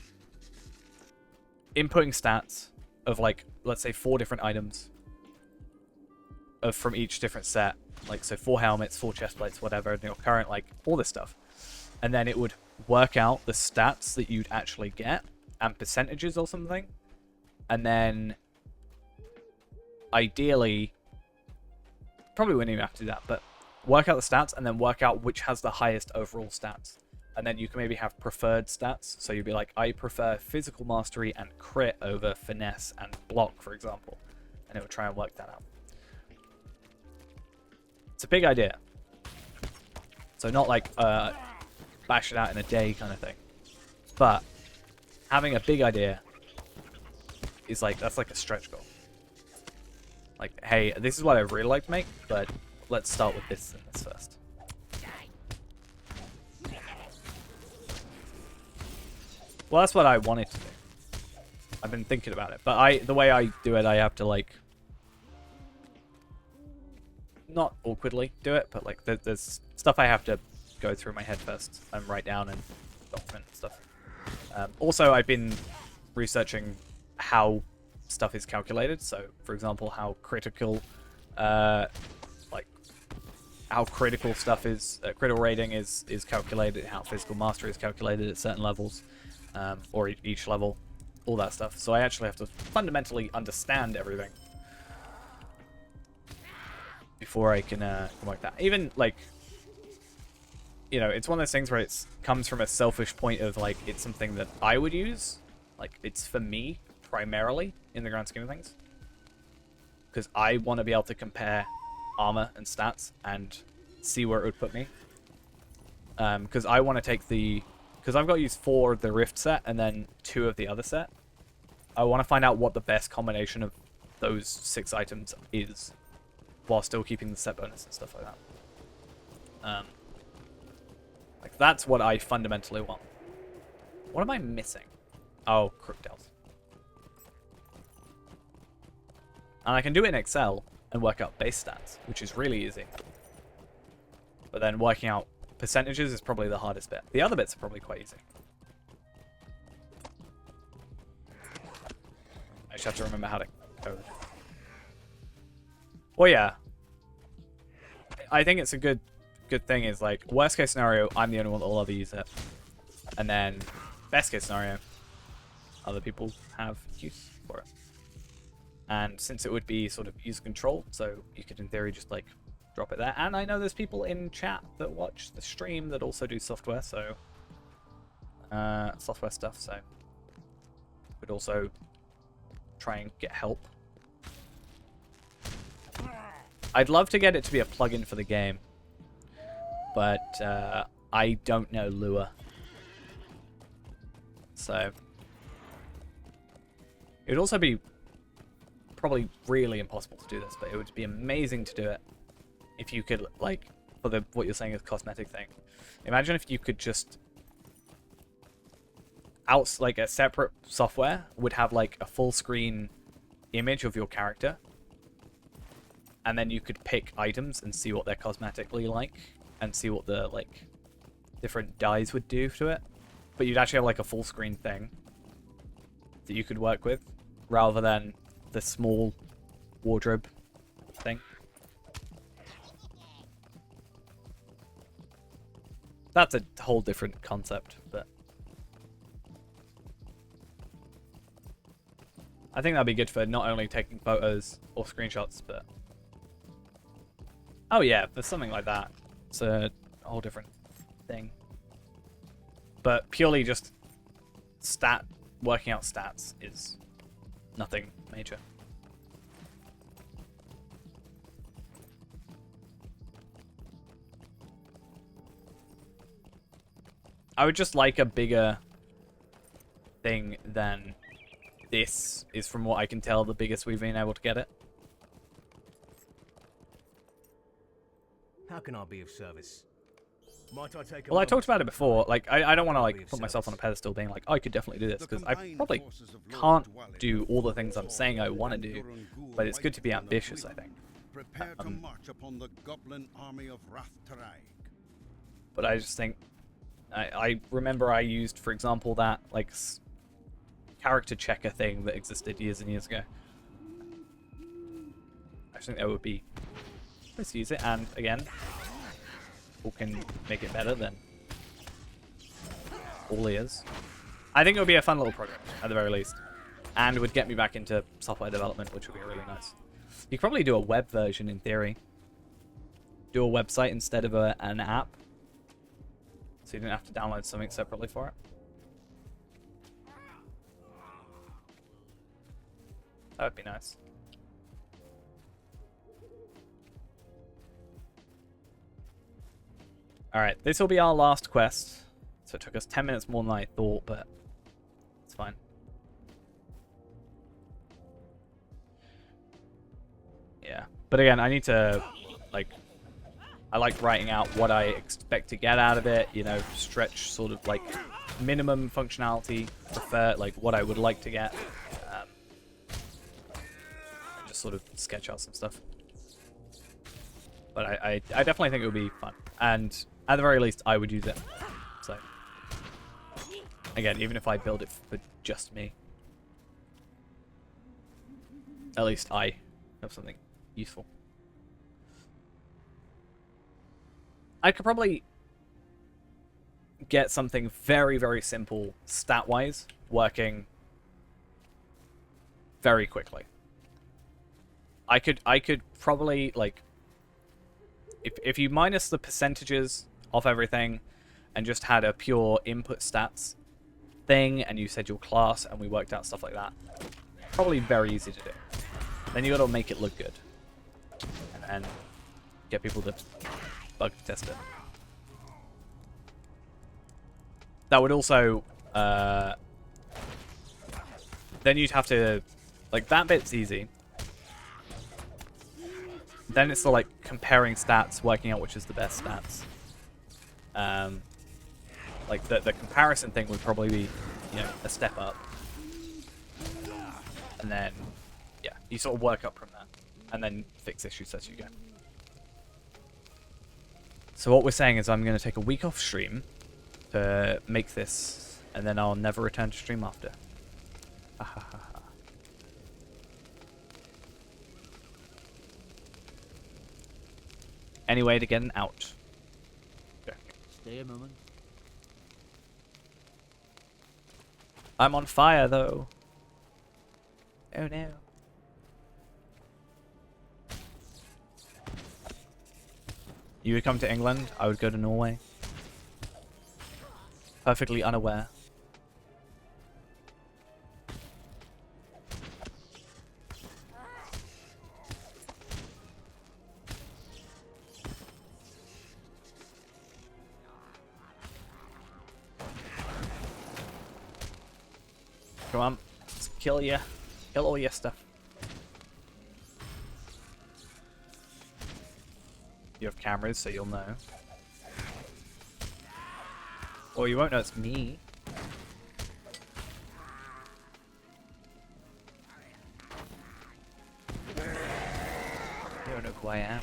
stats of like, let's say 4 different items from each different set, like so 4 helmets, 4 chest plates, whatever, and your current, like all this stuff, and then it would work out the stats that you'd actually get and percentages or something, and then ideally, probably wouldn't even have to do that, but work out the stats and then work out which has the highest overall stats. And then you can maybe have preferred stats. So you'd be like, I prefer physical mastery and crit over finesse and block, for example. And it would try and work that out. It's a big idea. So not like bash it out in a day kind of thing. But having a big idea is like, that's like a stretch goal. Like, hey, this is what I'd really like to make, but let's start with this and this first. Well, that's what I wanted to do. I've been thinking about it, but the way I do it, I have to like not awkwardly do it, but like there's stuff I have to go through my head first and write down and document and stuff. Also, I've been researching how stuff is calculated. So, for example, how critical how critical stuff is, critical rating is calculated, how physical mastery is calculated at certain levels, or each level, all that stuff. So I actually have to fundamentally understand everything before I can like that. Even like, you know, it's one of those things where it comes from a selfish point of like, it's something that I would use, like it's for me primarily in the grand scheme of things, because I want to be able to compare armor and stats and see where it would put me, because I want to take because I've got to use 4 of the Rift set and then 2 of the other set. I want to find out what the best combination of those 6 items is while still keeping the set bonus and stuff like that. Like that's what I fundamentally want. What am I missing? Oh, Crooktails. And I can do it in Excel and work out base stats, which is really easy. But then working out percentages is probably the hardest bit. The other bits are probably quite easy. I just have to remember how to code. Well, yeah. I think it's a good thing is like, worst case scenario, I'm the only one that will ever use it. And then best case scenario, other people have use for it. And since it would be sort of user control, so you could in theory just like drop it there. And I know there's people in chat that watch the stream that also do software, so software stuff, so would also try and get help. I'd love to get it to be a plugin for the game, but I don't know Lua. So it would also be probably really impossible to do this, but it would be amazing to do it if you could, like, for the what you're saying is cosmetic thing. Imagine if you could just like a separate software would have like a full screen image of your character, and then you could pick items and see what they're cosmetically like and see what the like different dyes would do to it. But you'd actually have like a full screen thing that you could work with rather than the small wardrobe thing. That's a whole different concept, but I think that'd be good for not only taking photos or screenshots, but oh yeah, for something like that. It's a whole different thing. But purely just working out stats is nothing major. I would just like a bigger thing than this is, from what I can tell, the biggest we've been able to get it. How can I be of service? Might I take a Well, I moment talked about to it before. Like, I don't want to I'll like be of put myself on a service. pedestal being like, I could definitely do this, The because I combined probably forces of can't Lord Dwalin do all the and things I'm Thor saying I want to and do. Durungul But it's good to be White on the ambitious, I fleet. think. Prepare to march upon the goblin army of Rath'Tarag. But I just think I remember I used, for example, that like character checker thing that existed years and years ago. I just think that would be let's use it, and again, who can make it better than all ears. I think it would be a fun little project at the very least, and would get me back into software development, which would be really nice. You could probably do a web version in theory. Do a website instead of an app, so you didn't have to download something separately for it. That would be nice. Alright, this will be our last quest. So it took us 10 minutes more than I thought, but it's fine. Yeah. But again, I need to, like, I like writing out what I expect to get out of it, you know, stretch sort of like minimum functionality, prefer like what I would like to get. And just sort of sketch out some stuff. But I definitely think it would be fun. And at the very least, I would use it. So, again, even if I build it for just me, at least I have something useful. I could probably get something very, very simple stat-wise working very quickly. I could probably, like, if you minus the percentages of everything and just had a pure input stats thing, and you said your class and we worked out stuff like that, probably very easy to do. Then you gotta make it look good and get people to bug test it. That would also then you'd have to, like, that bit's easy. Then it's the, like, comparing stats, working out which is the best stats. Like, the comparison thing would probably be, you know, a step up. And then, yeah, you sort of work up from that. And then fix issues as you go. So what we're saying is I'm going to take a week off stream to make this, and then I'll never return to stream after. Any way to get an out? Okay. Stay a moment. I'm on fire, though. Oh no. You would come to England, I would go to Norway. Perfectly unaware. Come on. Let's kill you. Kill all your stuff. You have cameras, so you'll know. Or you won't know it's me. You don't know who I am.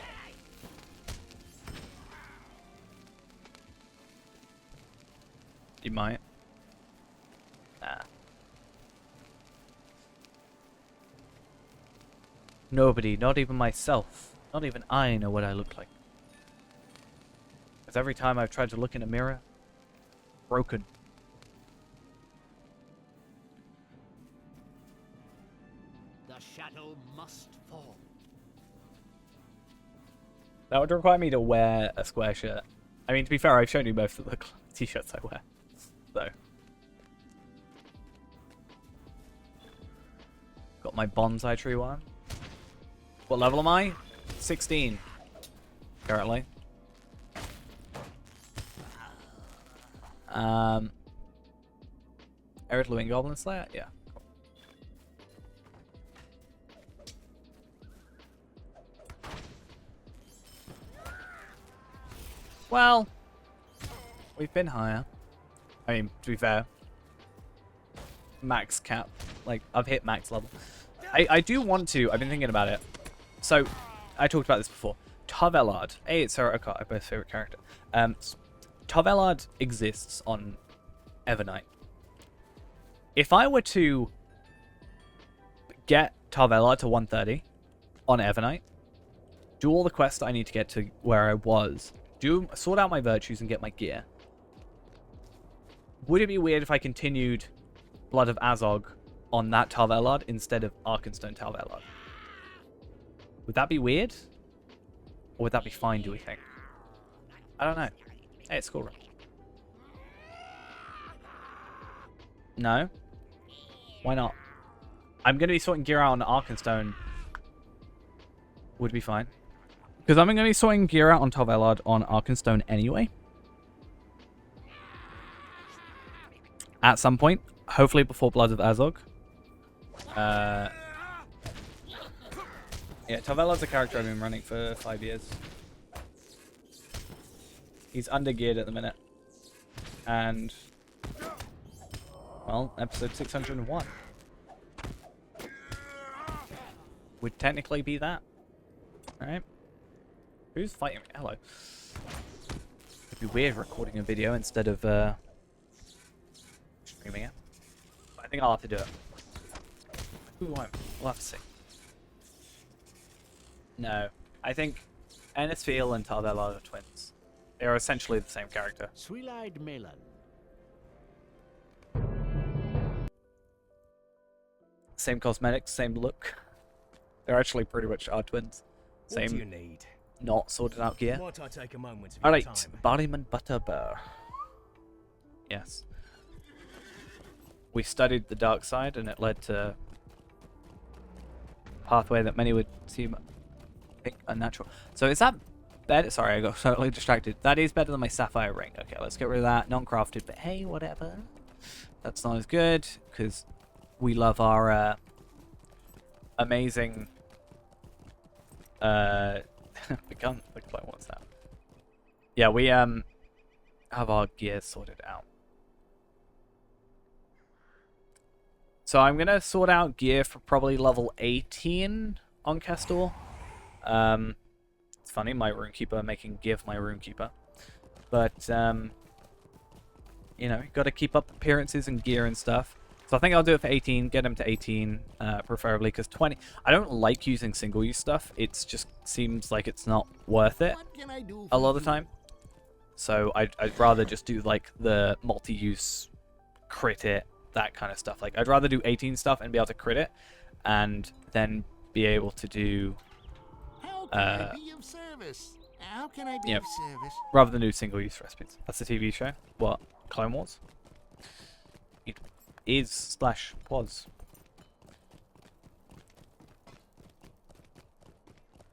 You might. Nah. Nobody, not even myself, not even I know what I look like. Because every time I've tried to look in a mirror, broken. The shadow must fall. That would require me to wear a square shirt. I mean, to be fair, I've shown you most of the t-shirts I wear. So. Got my bonsai tree one. What level am I? 16. Currently. Erid Lewin Goblin Slayer? Yeah. Cool. Well, we've been higher. I mean, to be fair, max cap. Like, I've hit max level. I do want to. I've been thinking about it. So, I talked about this before. Tarvelard. Hey, it's Sarah Okar, my favorite character. Tarvelard exists on Evernight. If I were to get Tarvelard to 130 on Evernight, do all the quests I need to get to where I was, sort out my virtues and get my gear, would it be weird if I continued Blood of Azog on that Tarvelard instead of Arkenstone Tarvelard? Would that be weird? Or would that be fine, do we think? I don't know. Hey, it's cool. No? Why not? I'm going to be sorting gear out on Arkenstone. Would be fine. Because I'm going to be sorting gear out on Tarvelard on Arkenstone anyway. At some point. Hopefully before Blood of Azog. Yeah, Tarvelard's a character I've been running for 5 years. He's under-geared at the minute. And... well, episode 601. Would technically be that. Alright. Who's fighting me? Hello. It'd be weird recording a video instead of streaming it. But I think I'll have to do it. Who won't? We'll have to see. No. I think Enisfiel and Tarvelard are twins. They are essentially the same character. Sweet-eyed Melon. Same cosmetics, same look. They're actually pretty much our twins. What do you Same need? not sorted out gear. Might I take a moment of your Alright, time? Barryman Butterbear. Yes. We studied the dark side and it led to a pathway that many would seem unnatural. So is that better? Sorry, I got totally distracted. That is better than my sapphire ring. Okay, let's get rid of that. Non-crafted, but hey, whatever. That's not as good because we love our amazing become like what's that? Yeah, we have our gear sorted out. So I'm gonna sort out gear for probably level 18 on Castor. It's funny, my Runekeeper making gear for my Runekeeper. But you know, gotta keep up appearances and gear and stuff. So I think I'll do it for 18, get him to 18, preferably, because 20... I don't like using single-use stuff. It just seems like it's not worth it a lot of the time. So I'd rather just do, like, the multi-use, crit it, that kind of stuff. Like, I'd rather do 18 stuff and be able to crit it, and then be able to do... How can I be of service? How can I be of service? Rather than do single-use recipes. That's the TV show. What? Clone Wars? It is / was.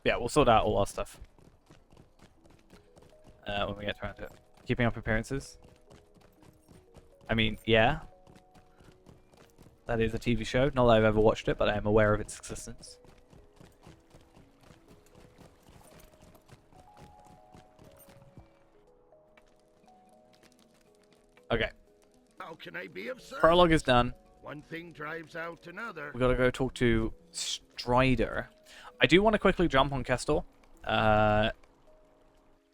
Yeah, we'll sort out all our stuff when we get around to it. Keeping up appearances. I mean, yeah. that is a TV show. Not that I've ever watched it, but I am aware of its existence. Okay. How can I be of service? Prologue is done. One thing drives out another. We gotta go talk to Strider. I do want to quickly jump on Kestor.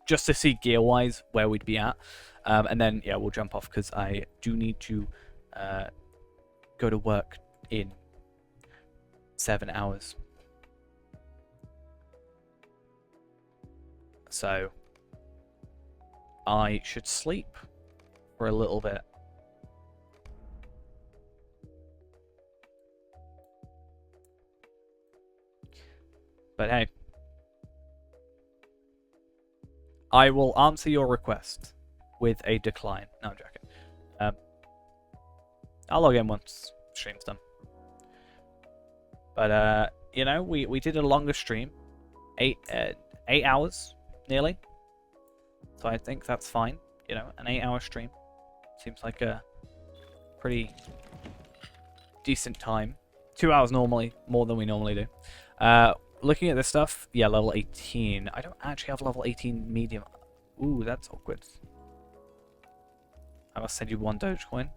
Just to see gear-wise where we'd be at. And then, yeah, we'll jump off because I do need to go to work in 7 hours. So, I should sleep for a little bit. But hey, I will answer your request with a decline. No, I'm joking. I'll log in once stream's done. But you know, we did a longer stream, 8 hours nearly. So I think that's fine. You know, an 8-hour stream seems like a pretty decent time. 2 hours normally, more than we normally do. Looking at this stuff, yeah, level 18. I don't actually have level 18 medium. Ooh, that's awkward. I must send you 1 Dogecoin.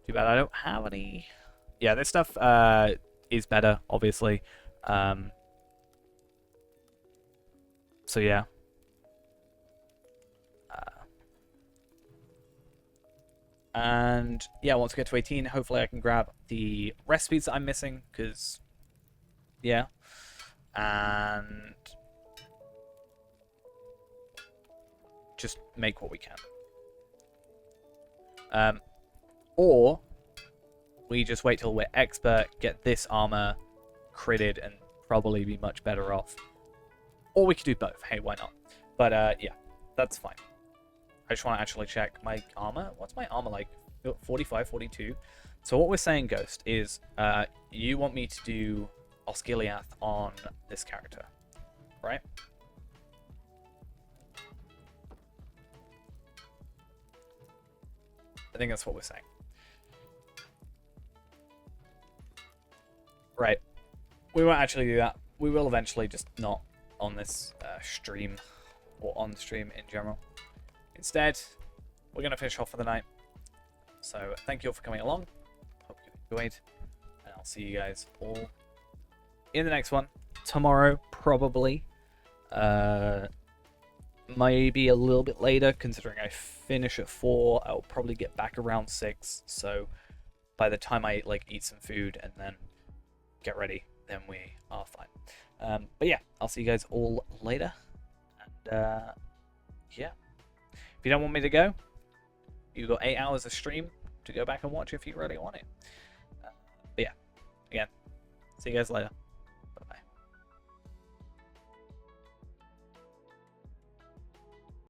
Too bad I don't have any. Yeah, this stuff is better, obviously. So yeah. And yeah, once we get to 18, hopefully I can grab the recipes that I'm missing, because yeah. And just make what we can. Or we just wait till we're expert, get this armor critted, and probably be much better off. Or we could do both. Hey, why not? But yeah, that's fine. I just want to actually check my armor. What's my armor like? 45, 42. So what we're saying, Ghost, is you want me to do Osgiliath on this character, right? I think that's what we're saying. Right. We won't actually do that. We will eventually, just not on this stream or on stream in general. Instead, we're going to finish off for the night. So thank you all for coming along. Hope you enjoyed. And I'll see you guys all in the next one. Tomorrow, probably. Maybe a little bit later, considering I finish at 4. I'll probably get back around 6. So by the time I eat some food and then get ready, then we are fine. But yeah, I'll see you guys all later. And yeah. If you don't want me to go, you've got 8 hours of stream to go back and watch if you really want it. But yeah, again, see you guys later.